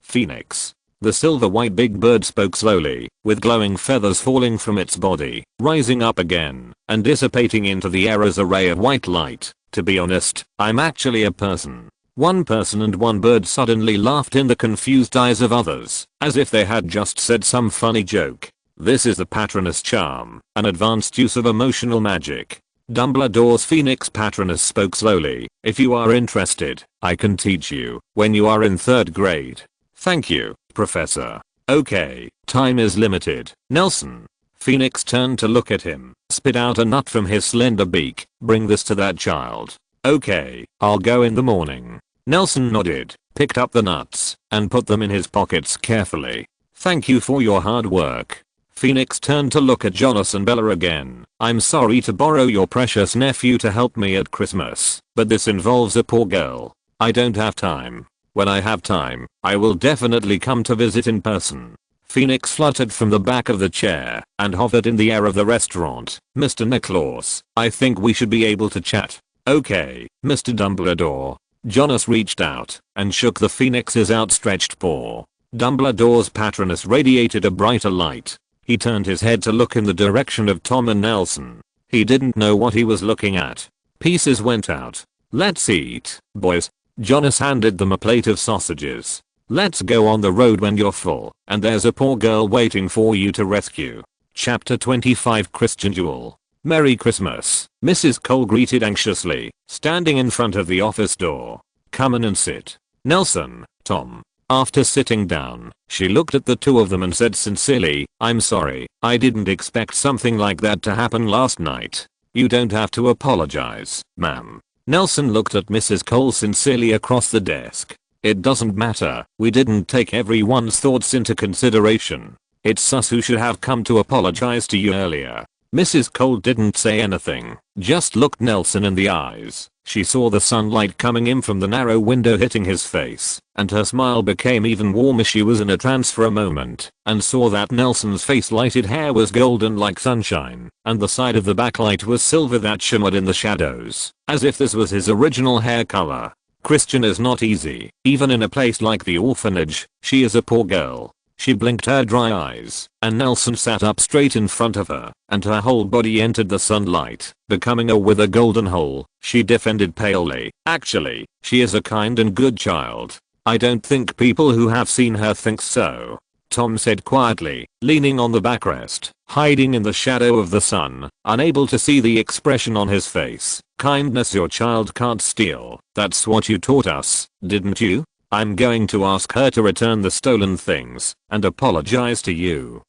A: Phoenix. The silver white big bird spoke slowly, with glowing feathers falling from its body, rising up again, and dissipating into the air as a ray of white light. To be honest, I'm actually a person. One person and one bird suddenly laughed in the confused eyes of others, as if they had just said some funny joke. This is the Patronus charm, an advanced use of emotional magic. Dumbledore's Phoenix Patronus spoke slowly. If you are interested, I can teach you when you are in 3rd grade. Thank you, Professor. Okay, time is limited. Nelson. Phoenix turned to look at him, spit out a nut from his slender beak. Bring this to that child. Okay, I'll go in the morning. Nelson nodded, picked up the nuts, and put them in his pockets carefully. Thank you for your hard work. Phoenix turned to look at Jonas and Bella again. I'm sorry to borrow your precious nephew to help me at Christmas, but this involves a poor girl. I don't have time. When I have time, I will definitely come to visit in person. Phoenix fluttered from the back of the chair and hovered in the air of the restaurant. Mr. Nicklaus, I think we should be able to chat. Okay, Mr. Dumbledore. Jonas reached out and shook the Phoenix's outstretched paw. Dumbledore's Patronus radiated a brighter light. He turned his head to look in the direction of Tom and Nelson. He didn't know what he was looking at. Pieces went out. Let's eat, boys. Jonas handed them a plate of sausages. Let's go on the road when you're full, and there's a poor girl waiting for you to rescue. Chapter 25 Christian Duel. Merry Christmas, Mrs. Cole greeted anxiously, standing in front of the office door. Come in and sit. Nelson, Tom. After sitting down, she looked at the two of them and said sincerely, I'm sorry, I didn't expect something like that to happen last night. You don't have to apologize, ma'am. Nelson looked at Mrs. Cole sincerely across the desk. It doesn't matter, we didn't take everyone's thoughts into consideration. It's us who should have come to apologize to you earlier. Mrs. Cole didn't say anything, just looked Nelson in the eyes. She saw the sunlight coming in from the narrow window hitting his face, and her smile became even warmer. She was in a trance for a moment, and saw that Nelson's face-lighted hair was golden like sunshine, and the side of the backlight was silver that shimmered in the shadows, as if this was his original hair color. Christian is not easy, even in a place like the orphanage. She is a poor girl. She blinked her dry eyes, and Nelson sat up straight in front of her, and her whole body entered the sunlight, becoming a with a golden hole. She defended palely. Actually, she is a kind and good child. I don't think people who have seen her think so. Tom said quietly, leaning on the backrest, hiding in the shadow of the sun, unable to see the expression on his face. Kindness your child can't steal. That's what you taught us, didn't you? I'm going to ask her to return the stolen things and apologize to you.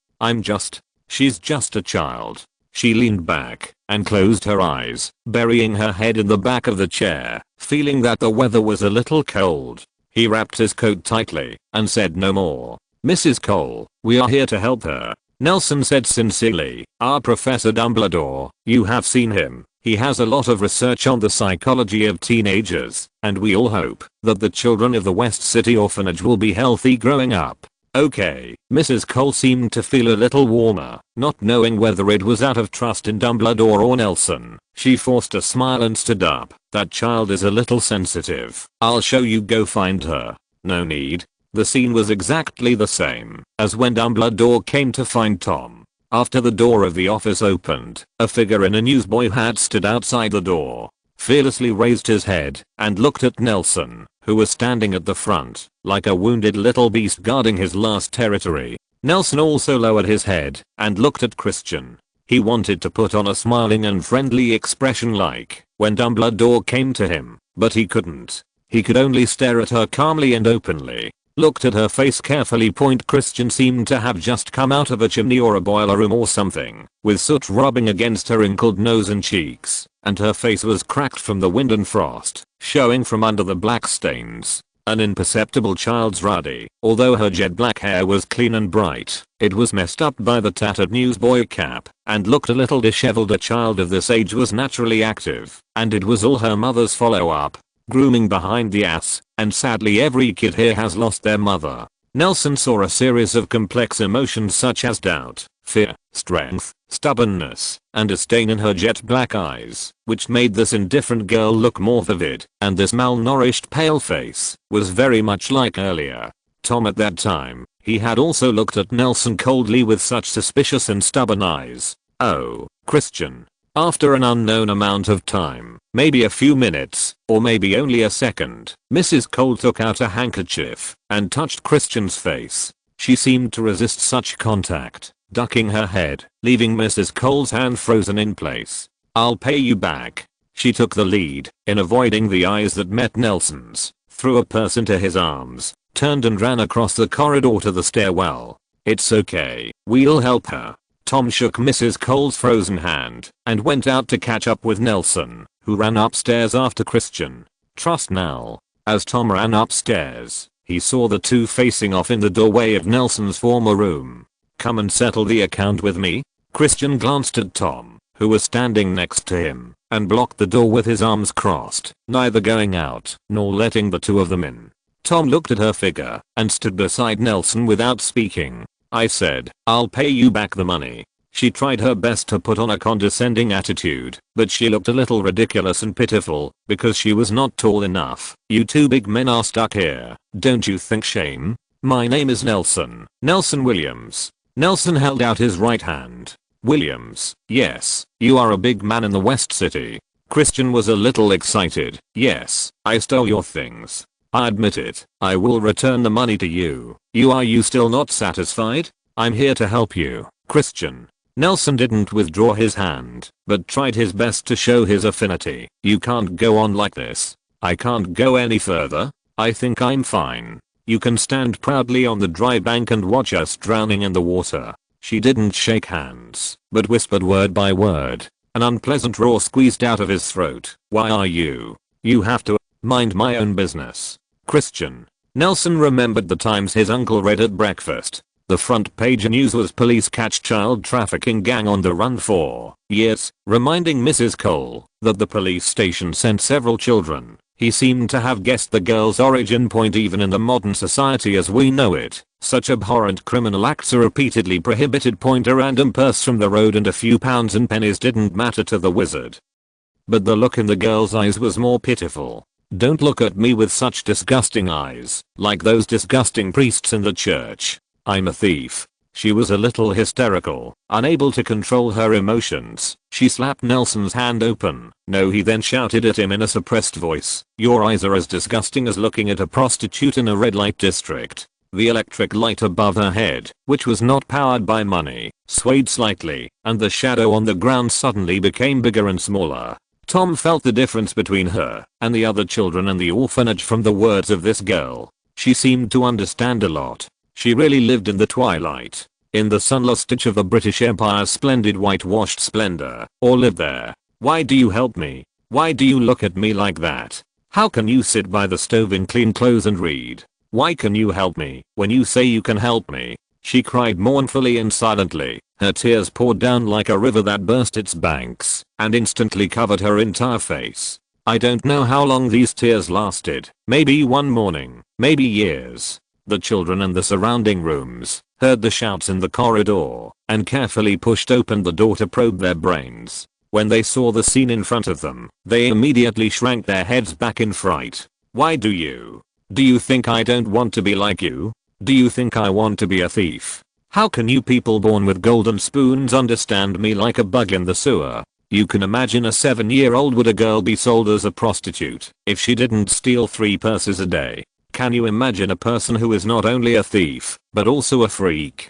A: She's just a child. She leaned back and closed her eyes, burying her head in the back of the chair, feeling that the weather was a little cold. He wrapped his coat tightly and said no more. Mrs. Cole, we are here to help her. Nelson said sincerely. Professor Dumbledore, you have seen him. He has a lot of research on the psychology of teenagers, and we all hope that the children of the West City Orphanage will be healthy growing up. Okay. Mrs. Cole seemed to feel a little warmer, not knowing whether it was out of trust in Dumbledore or Nelson. She forced a smile and stood up. That child is a little sensitive. I'll show you, go find her. No need. The scene was exactly the same as when Dumbledore came to find Tom. After the door of the office opened, a figure in a newsboy hat stood outside the door, fearlessly raised his head, and looked at Nelson, who was standing at the front, like a wounded little beast guarding his last territory. Nelson also lowered his head, and looked at Christian. He wanted to put on a smiling and friendly expression like when Dumbledore came to him, but he couldn't. He could only stare at her calmly and openly. Looked at her face carefully. Christian seemed to have just come out of a chimney or a boiler room or something, with soot rubbing against her wrinkled nose and cheeks, and her face was cracked from the wind and frost, showing from under the black stains. An imperceptible child's ruddy, although her jet black hair was clean and bright, it was messed up by the tattered newsboy cap, and looked a little disheveled. A child of this age was naturally active, and it was all her mother's follow-up. Grooming behind the ass, and sadly every kid here has lost their mother. Nelson saw a series of complex emotions such as doubt, fear, strength, stubbornness, and disdain in her jet black eyes, which made this indifferent girl look more vivid, and this malnourished pale face was very much like earlier Tom at that time. He had also looked at Nelson coldly with such suspicious and stubborn eyes. Oh, Christian. After an unknown amount of time, maybe a few minutes, or maybe only a second, Mrs. Cole took out a handkerchief and touched Christian's face. She seemed to resist such contact, ducking her head, leaving Mrs. Cole's hand frozen in place. I'll pay you back. She took the lead in avoiding the eyes that met Nelson's, threw a purse into his arms, turned and ran across the corridor to the stairwell. It's okay, we'll help her. Tom shook Mrs. Cole's frozen hand and went out to catch up with Nelson, who ran upstairs after Christian. Trust Nell. As Tom ran upstairs, he saw the two facing off in the doorway of Nelson's former room. Come and settle the account with me? Christian glanced at Tom, who was standing next to him, and blocked the door with his arms crossed, neither going out nor letting the two of them in. Tom looked at her figure and stood beside Nelson without speaking. I said, I'll pay you back the money. She tried her best to put on a condescending attitude, but she looked a little ridiculous and pitiful, because she was not tall enough. You two big men are stuck here, don't you think shame? My name is Nelson. Nelson Williams. Nelson held out his right hand. Williams, yes, you are a big man in the West City. Christian was a little excited. Yes, I stole your things. I admit it. I will return the money to you. Are you still not satisfied? I'm here to help you, Christian. Nelson didn't withdraw his hand, but tried his best to show his affinity. You can't go on like this. I can't go any further. I think I'm fine. You can stand proudly on the dry bank and watch us drowning in the water. She didn't shake hands, but whispered word by word. An unpleasant roar squeezed out of his throat. Why are you? You have to mind my own business. Christian. Nelson remembered the times his uncle read at breakfast. The front page news was police catch child trafficking gang on the run for years, reminding Mrs. Cole that the police station sent several children. He seemed to have guessed the girl's origin point. Even in the modern society as we know it, such abhorrent criminal acts are repeatedly prohibited. A random purse from the road and a few pounds and pennies didn't matter to the wizard. But the look in the girl's eyes was more pitiful. Don't look at me with such disgusting eyes, like those disgusting priests in the church. I'm a thief. She was a little hysterical, unable to control her emotions. She slapped Nelson's hand open. No, he then shouted at him in a suppressed voice. Your eyes are as disgusting as looking at a prostitute in a red light district. The electric light above her head, which was not powered by money, swayed slightly, and the shadow on the ground suddenly became bigger and smaller. Tom felt the difference between her and the other children in the orphanage from the words of this girl. She seemed to understand a lot. She really lived in the twilight, in the sunless stitch of the British Empire's splendid whitewashed splendor, or lived there. Why do you help me? Why do you look at me like that? How can you sit by the stove in clean clothes and read? Why can you help me when you say you can help me? She cried mournfully and silently. Her tears poured down like a river that burst its banks and instantly covered her entire face. I don't know how long these tears lasted. Maybe one morning, maybe years. The children in the surrounding rooms heard the shouts in the corridor and carefully pushed open the door to probe their brains. When they saw the scene in front of them, they immediately shrank their heads back in fright. Why do you? Do you think I don't want to be like you? Do you think I want to be a thief? How can you people born with golden spoons understand me like a bug in the sewer? You can imagine a 7-year-old would a girl be sold as a prostitute if she didn't steal 3 purses a day? Can you imagine a person who is not only a thief, but also a freak?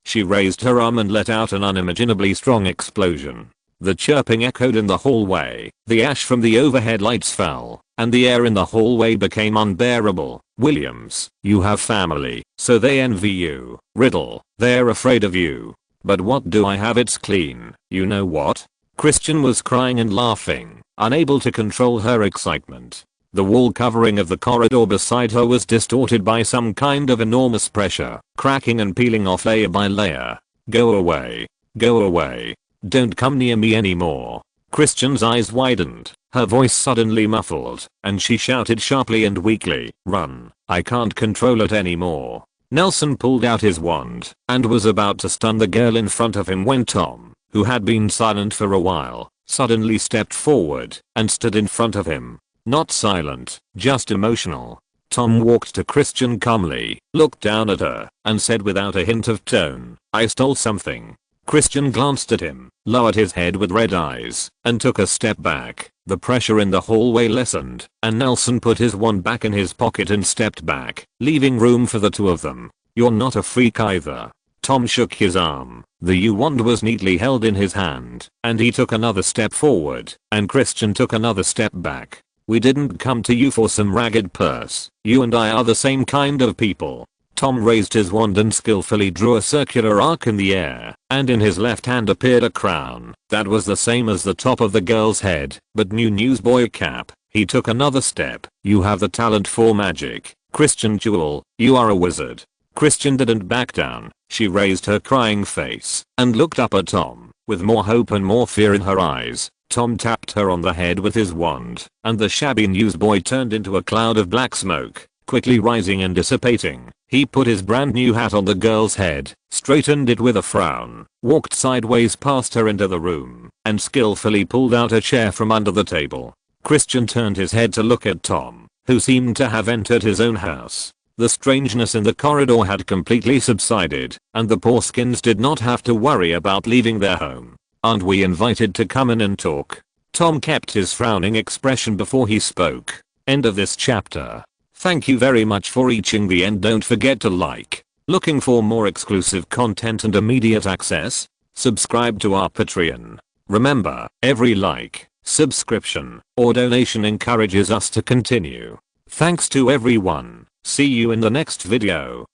A: She raised her arm and let out an unimaginably strong explosion. The chirping echoed in the hallway, the ash from the overhead lights fell, and the air in the hallway became unbearable. Williams, you have family, so they envy you. Riddle, they're afraid of you. But what do I have? It's clean. You know what? Christian was crying and laughing, unable to control her excitement. The wall covering of the corridor beside her was distorted by some kind of enormous pressure, cracking and peeling off layer by layer. Go away. Go away. Don't come near me anymore. Christian's eyes widened, her voice suddenly muffled, and she shouted sharply and weakly, "Run, I can't control it anymore." Nelson pulled out his wand and was about to stun the girl in front of him when Tom, who had been silent for a while, suddenly stepped forward and stood in front of him. Not silent, just emotional. Tom walked to Christian calmly, looked down at her, and said without a hint of tone, "I stole something." Christian glanced at him, lowered his head with red eyes, and took a step back. The pressure in the hallway lessened, and Nelson put his wand back in his pocket and stepped back, leaving room for the two of them. "You're not a freak either." Tom shook his arm. The U-wand was neatly held in his hand, and he took another step forward, and Christian took another step back. "We didn't come to you for some ragged purse. You and I are the same kind of people." Tom raised his wand and skillfully drew a circular arc in the air, and in his left hand appeared a crown that was the same as the top of the girl's head, but new newsboy cap. He took another step. "You have the talent for magic, Christian Jewel. You are a wizard." Christian didn't back down. She raised her crying face and looked up at Tom, with more hope and more fear in her eyes. Tom tapped her on the head with his wand, and the shabby newsboy turned into a cloud of black smoke, quickly rising and dissipating. He put his brand new hat on the girl's head, straightened it with a frown, walked sideways past her into the room, and skillfully pulled out a chair from under the table. Christian turned his head to look at Tom, who seemed to have entered his own house. The strangeness in the corridor had completely subsided, and the Porskins did not have to worry about leaving their home. "Aren't we invited to come in and talk?" Tom kept his frowning expression before he spoke. End of this chapter. Thank you very much for reaching the end. Don't forget to like. Looking for more exclusive content and immediate access? Subscribe to our Patreon. Remember, every like, subscription, or donation encourages us to continue. Thanks to everyone. See you in the next video.